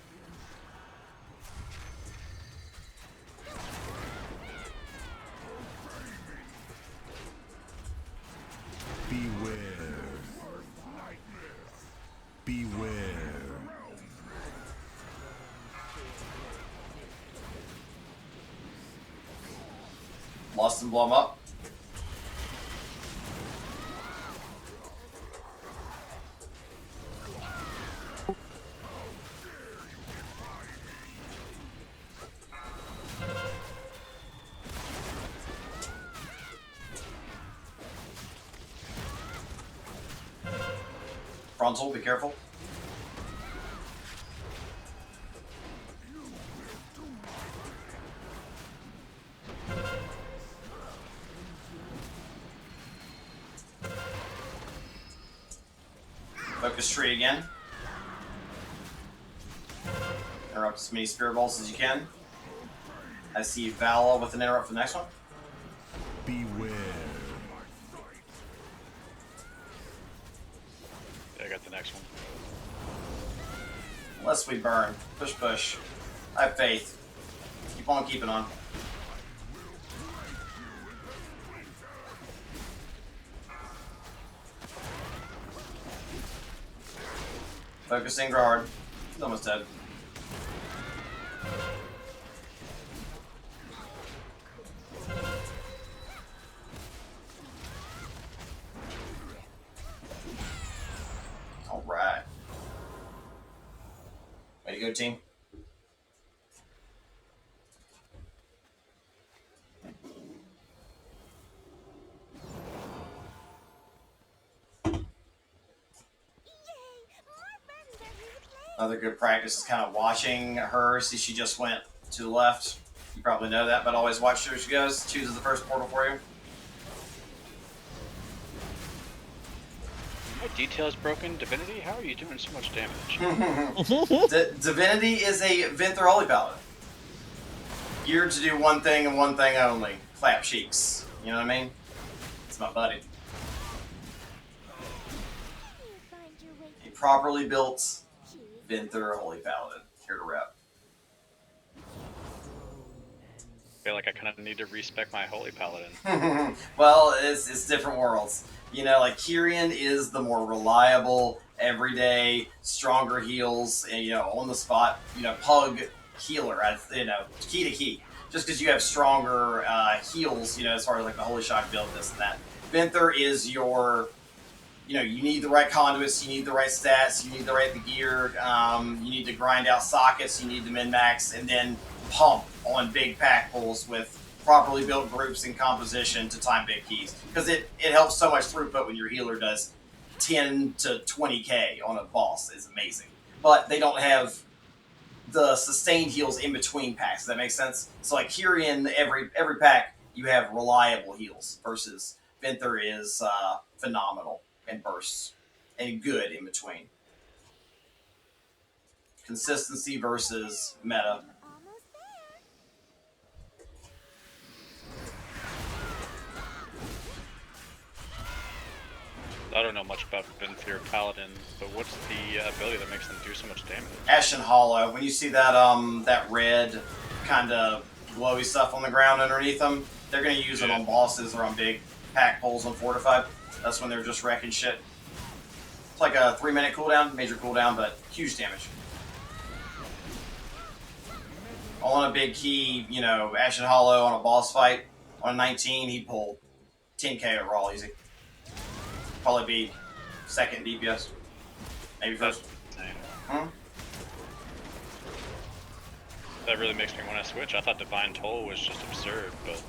Beware. Beware. Lost and blow him up. Frontal, be careful. Focus tree again. Interrupt as many spirit balls as you can. I see Vala with an interrupt for the next one. Beware. I got the next one. Unless we burn. Push, push. I have faith. Keep on keeping on. Focus Ingra hard. He's almost dead. Alright. Way to go, team. Another good practice is kind of watching her. See, she just went to the left. You probably know that, but always watch her as she goes. Chooses the first portal for you. My detail is broken. Divinity, how are you doing so much damage? Divinity is a Vinther Holy Paladin. Geared to do one thing and one thing only. Clap cheeks. You know what I mean? It's my buddy. A properly built Vinther Holy Paladin. Here to rep. I feel like I kind of need to respec my Holy Paladin. Well, it's different worlds. You know, like Kyrian is the more reliable, everyday, stronger heals, and, you know, on the spot, you know, pug healer, you know, key to key. Just because you have stronger heals, you know, as far as like the Holy Shock build, this and that. Vinther is your, you know, you need the right conduits, you need the right stats, you need the right gear, you need to grind out sockets, you need to min-max, and then pump on big pack pulls with properly built groups and composition to time big keys. Because it helps so much throughput when your healer does 10 to 20k on a boss. It's amazing. But they don't have the sustained heals in between packs. Does that make sense? So like here in every pack, you have reliable heals versus Vinther is phenomenal and bursts and good in between. Consistency versus meta. I don't know much about Vinther Paladin, but what's the ability that makes them do so much damage? Ashen Hollow. When you see that that red kind of glowy stuff on the ground underneath them, they're going to use it on bosses or on big pack pulls on Fortified. That's when they're just wrecking shit. It's like a 3-minute cooldown, major cooldown, but huge damage. On a big key, you know, Ashen Hollow on a boss fight, on a 19, he'd pull 10k overall easy. Probably be second DPS. Maybe first. Hmm? That really makes me want to switch. I thought Divine Toll was just absurd, but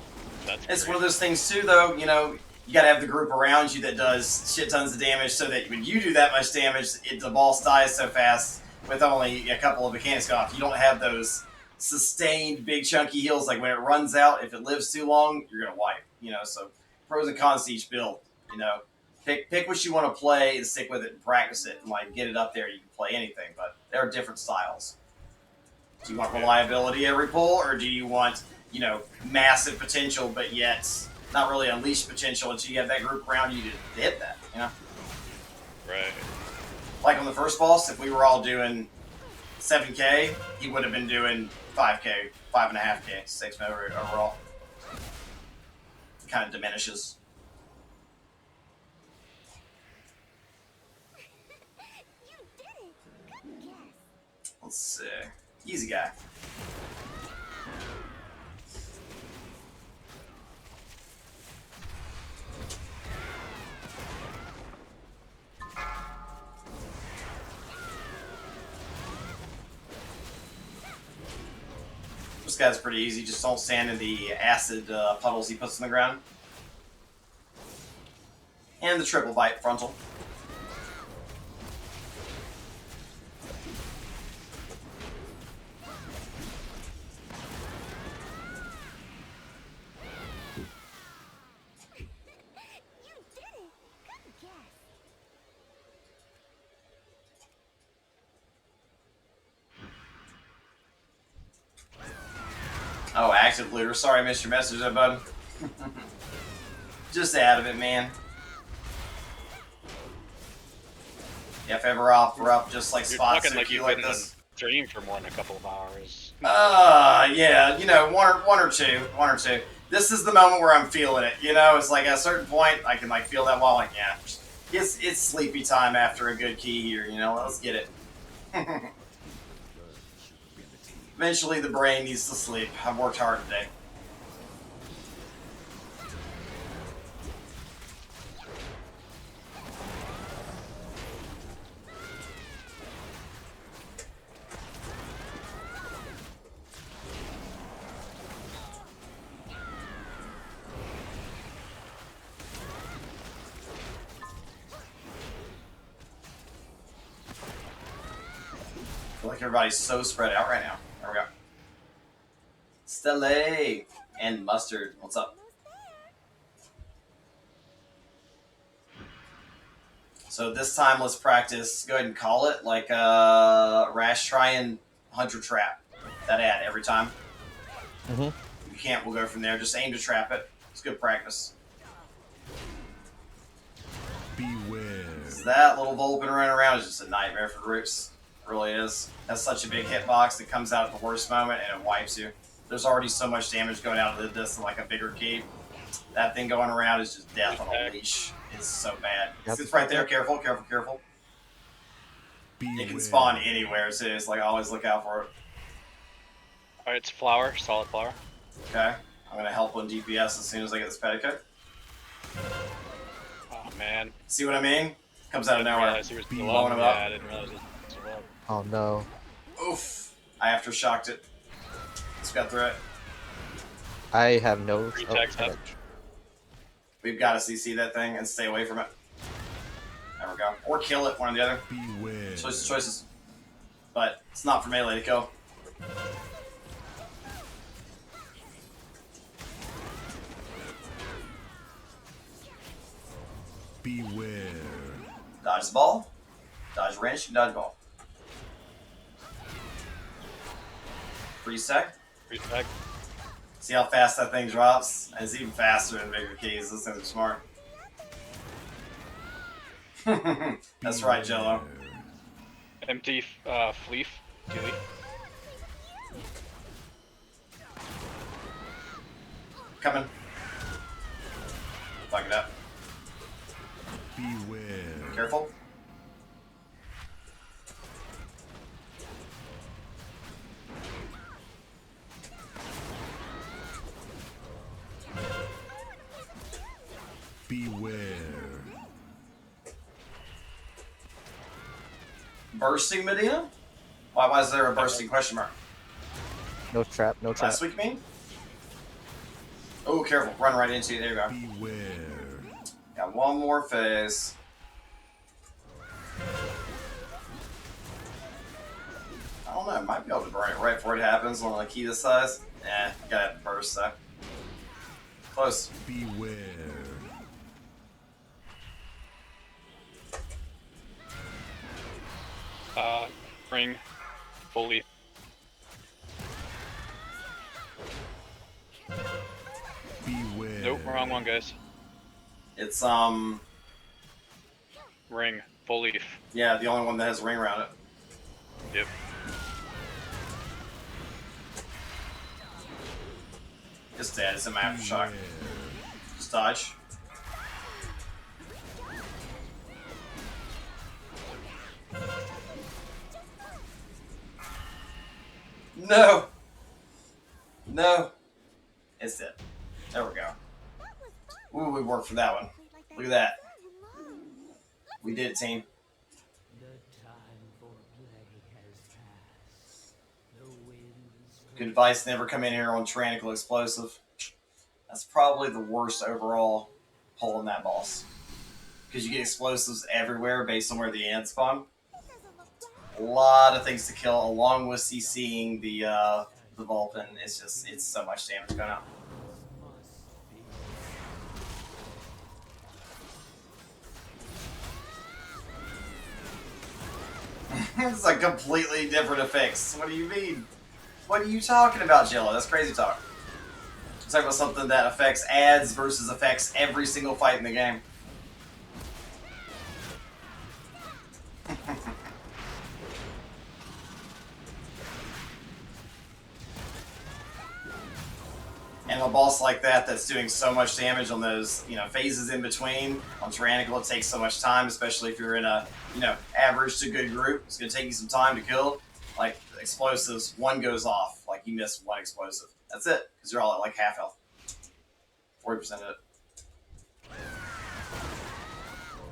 that's It's great. one of those things too, though, you know, you gotta have the group around you that does shit tons of damage so that when you do that much damage, the boss dies so fast with only a couple of mechanics off, you don't have those sustained big chunky heals. Like when it runs out, if it lives too long, you're gonna wipe. So pros and cons to each build. Pick what you want to play and stick with it and practice it and like get it up there. You can play anything, but there are different styles. Do you want reliability every pull, or do you want massive potential but yet not really unleashed potential until you have that group around you to hit that? Right. Like on the first boss, if we were all doing 7K, he would have been doing 5K, 5.5K, 6 overall. Kind of diminishes. Let's see. Easy guy. This guy's pretty easy. Just don't stand in the acid puddles he puts in the ground. And the triple bite frontal. Oh, active looter. Sorry I missed your message there, bud. Just out of it, man. Yeah, if ever offer up just like You're spots talking like you've like been this. on stream for more than a couple of hours. Yeah, one or two. This is the moment where I'm feeling it. It's like at a certain point I can like feel that while like, yeah, it's sleepy time after a good key here. Let's get it. Eventually the brain needs to sleep. I've worked hard today. I feel like everybody's so spread out right now. There we go. Stella and Mustard, what's up? So this time let's practice. Go ahead and call it like Rash Try and Hunter Trap. That ad every time. Mm-hmm. If you can't, we'll go from there. Just aim to trap it. It's good practice. Beware. That little Vulpin running around is just a nightmare for groups. It really is. That's such a big hitbox that comes out at the worst moment and it wipes you. There's already so much damage going out of this in like a bigger keep. That thing going around is just death on a leash. It's so bad. It's right there. Careful, careful, careful. Beware. It can spawn anywhere, so it's like always look out for it. Alright, it's flower, solid flower. Okay. I'm gonna help on DPS as soon as I get this petticoat. Oh man. See what I mean? Comes out of nowhere. Blowing him up. Yeah, I didn't realize it was still up. Oh no. Oof. I aftershocked it. Just got through it. I have no. We've got to CC that thing and stay away from it. There we go. Or kill it, one or the other. Beware. Choices. But it's not for melee to kill. Beware. Dodge the ball. Dodge wrench and dodge ball. Freeze tag. Freeze tag. See how fast that thing drops? It's even faster than bigger keys. Those things are smart. That's right, Jello. Empty fleef. Gilly. Coming. Fuck it up. Beware. Careful. Beware. Bursting Medina? Why is there a bursting question mark? No trap. No trap. Last week, you mean? Oh, careful. Run right into you. There you go. Beware. Got one more phase. know. I might be able to burn it right before it happens on a key this size. Gotta have the burst, so. Close. Beware. Ring. Fully. Beware. Nope, wrong one, guys. It's, Ring. Full leaf. yeah, the only one that has a ring around it. Yep. It's dead. It's an aftershock. Just dodge. No! No! It's dead. There we go. Ooh, we worked for that one. Look at that. We did it, team. Good advice, never come in here on Tyrannical Explosive. That's probably the worst overall pull in that boss. Because you get explosives everywhere based on where the ants spawn. A lot of things to kill, along with CCing the Vulpin. It's so much damage going out. It's like completely different effects. What do you mean? What are you talking about, Jello? That's crazy talk. I'm talking about something that affects ads versus affects every single fight in the game. And a boss like that that's doing so much damage on those, phases in between, on Tyrannical, it takes so much time, especially if you're in a, average to good group. It's going to take you some time to kill. Like, explosives, one goes off. Like, you miss one explosive. That's it, because you're all at, like, half health. 40% of it.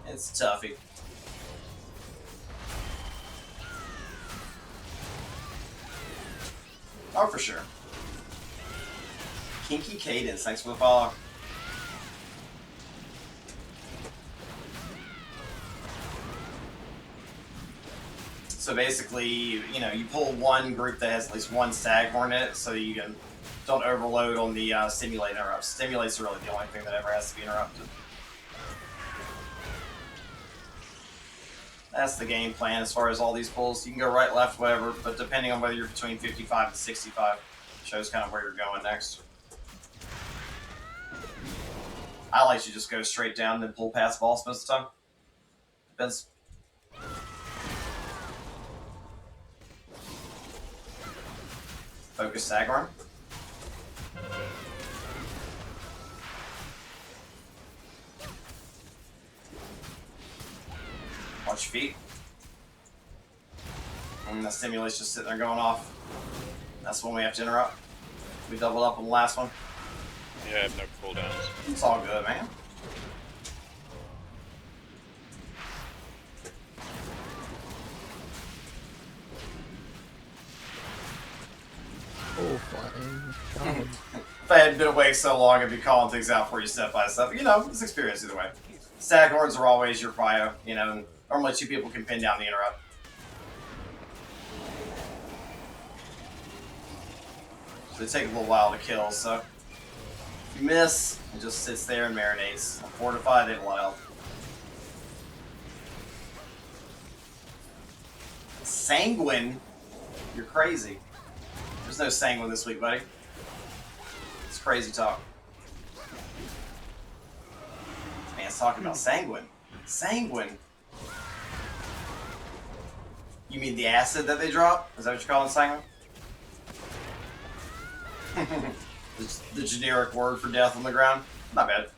It's toughy. Oh, for sure. Kinky Cadence, thanks for the follow. So basically, you pull one group that has at least one Staghorn in it, so you don't overload on the stimulate interrupts. Stimulates are really the only thing that ever has to be interrupted. That's the game plan as far as all these pulls. You can go right, left, whatever, but depending on whether you're between 55 and 65, shows kind of where you're going next. I like to just go straight down and then pull past boss most of the time. Depends. Focus Staghorn. Watch your feet. And the stimulate's just sitting there going off. That's when we have to interrupt. We doubled up on the last one. Yeah, I have no cooldowns. It's all good, man. Oh, fine. If I hadn't been awake so long, I'd be calling things out for you step by step. It's experience either way. Staghorns are always your prio, and normally two people can pin down the interrupt. So they take a little while to kill, so if you miss, it just sits there and marinates. On Fortify, they have a lot of health. Sanguine? You're crazy. There's no Sanguine this week, buddy. It's crazy talk. Man's talking about Sanguine. Sanguine? You mean the acid that they drop? Is that what you're calling Sanguine? The generic word for death on the ground? Not bad.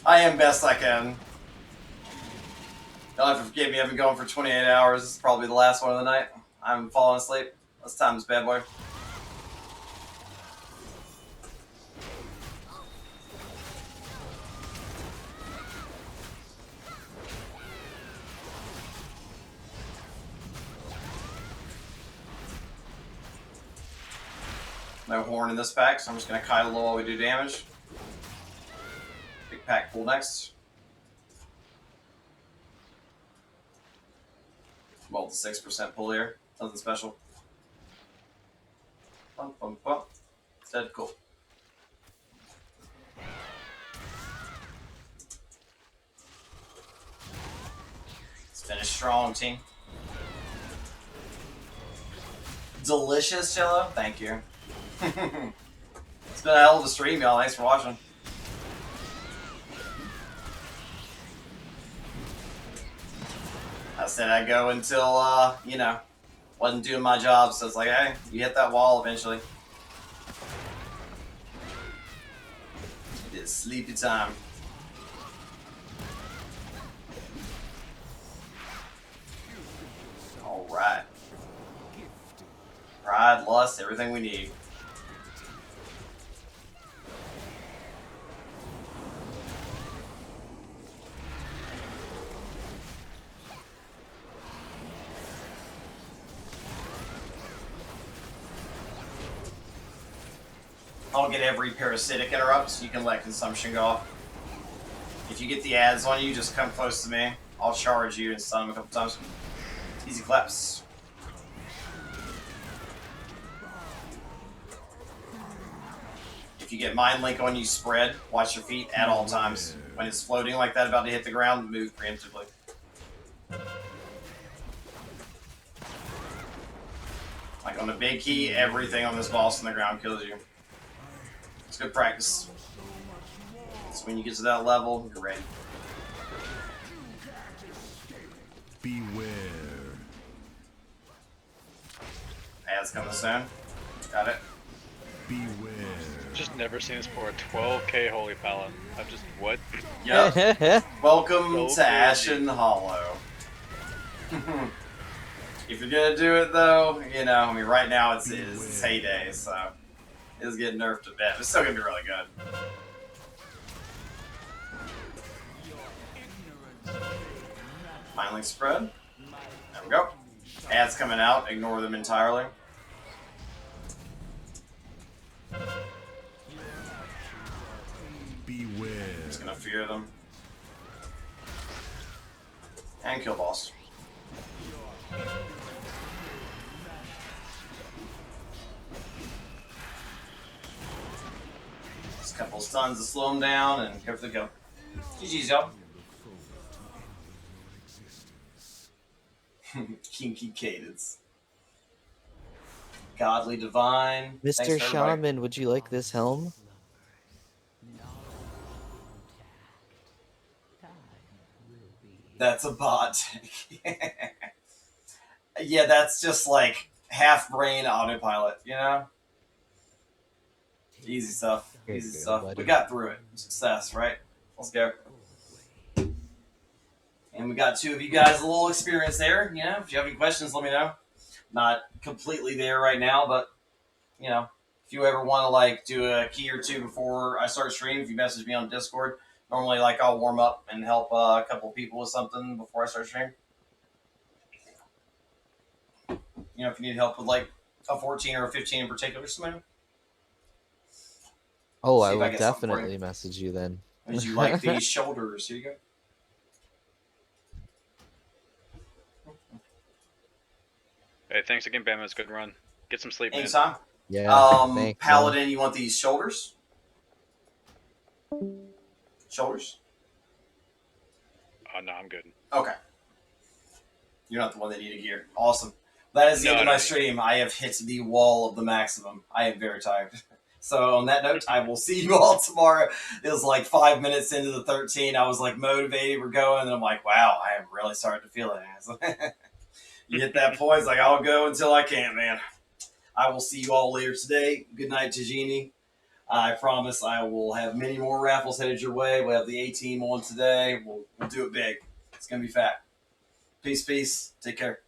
I am best I can. You'll have to forgive me, I've been going for 28 hours. This is probably the last one of the night. I'm falling asleep. Let's time this bad boy. No horn in this pack, so I'm just going to kite a little while we do damage. Big pack pull next. Well, the 6% pull here. Nothing special. Bum, bum, bum. Instead, cool. Let's finish strong, team. Delicious, Jello. Thank you. It's been a hell of a stream, y'all. Thanks for watching. I said I'd go until, you know, wasn't doing my job. So it's like, hey, you hit that wall eventually. It's sleepy time. All right. Pride, lust, everything we need. I'll get every parasitic interrupt so you can let consumption go off. If you get the ads on you, just come close to me. I'll charge you and stun them a couple times. Easy claps. If you get Mind Link on you, spread. Watch your feet at all times. When it's floating like that, about to hit the ground, move preemptively. Like on the big key, everything on this boss on the ground kills you. It's good practice. So when you get to that level, you're ready. Beware. Ads coming soon. Got it. Beware. Just never seen this before. 12k Holy Paladin. I'm just, what? Yep. Welcome So to crazy. Ashen Hollow. If you're gonna do it though, you know, I mean, right now it's heyday, so it's getting nerfed a bit, but it's still gonna be really good. Finally spread. There we go. Ads coming out. Ignore them entirely. Beware. Just gonna fear them. And kill boss. Just a couple stuns to slow them down and go for the kill. GG's, y'all. Kinky cadence. Godly divine. Mr. Thanks to everybody. Shaman, would you like this helm? That's a bot. Yeah, that's just like half brain autopilot, you know? Easy stuff. Easy stuff. We got through it. Success, right? Let's go. And we got two of you guys a little experience there. You know, if you have any questions, let me know. Not completely there right now, but you know, if you ever want to like do a key or two before I start stream, if you message me on Discord, normally like I'll warm up and help a couple people with something before I start stream. You know, if you need help with like a 14 or a 15 in particular, something. Oh, See I if will get something for definitely message you then. Would you like these shoulders? Here you go. Hey, thanks again, Bama. It's a good run. Get some sleep, man. Anytime. Yeah. Thanks, Paladin, you want these shoulders? Shoulders? Oh, no, I'm good. Okay. You're not the one that needed gear. Awesome. That is the end of my stream. I have hit the wall of the maximum. I am very tired. So on that note, I will see you all tomorrow. It was like 5 minutes into the 13. I was like motivated. We're going. And I'm like, wow, I am really starting to feel it. You hit that point. It's like, I'll go until I can't, man. I will see you all later today. Good night, Tajini. I promise I will have many more raffles headed your way. We'll have the A-Team on today. We'll do it big. It's going to be fat. Peace, peace. Take care.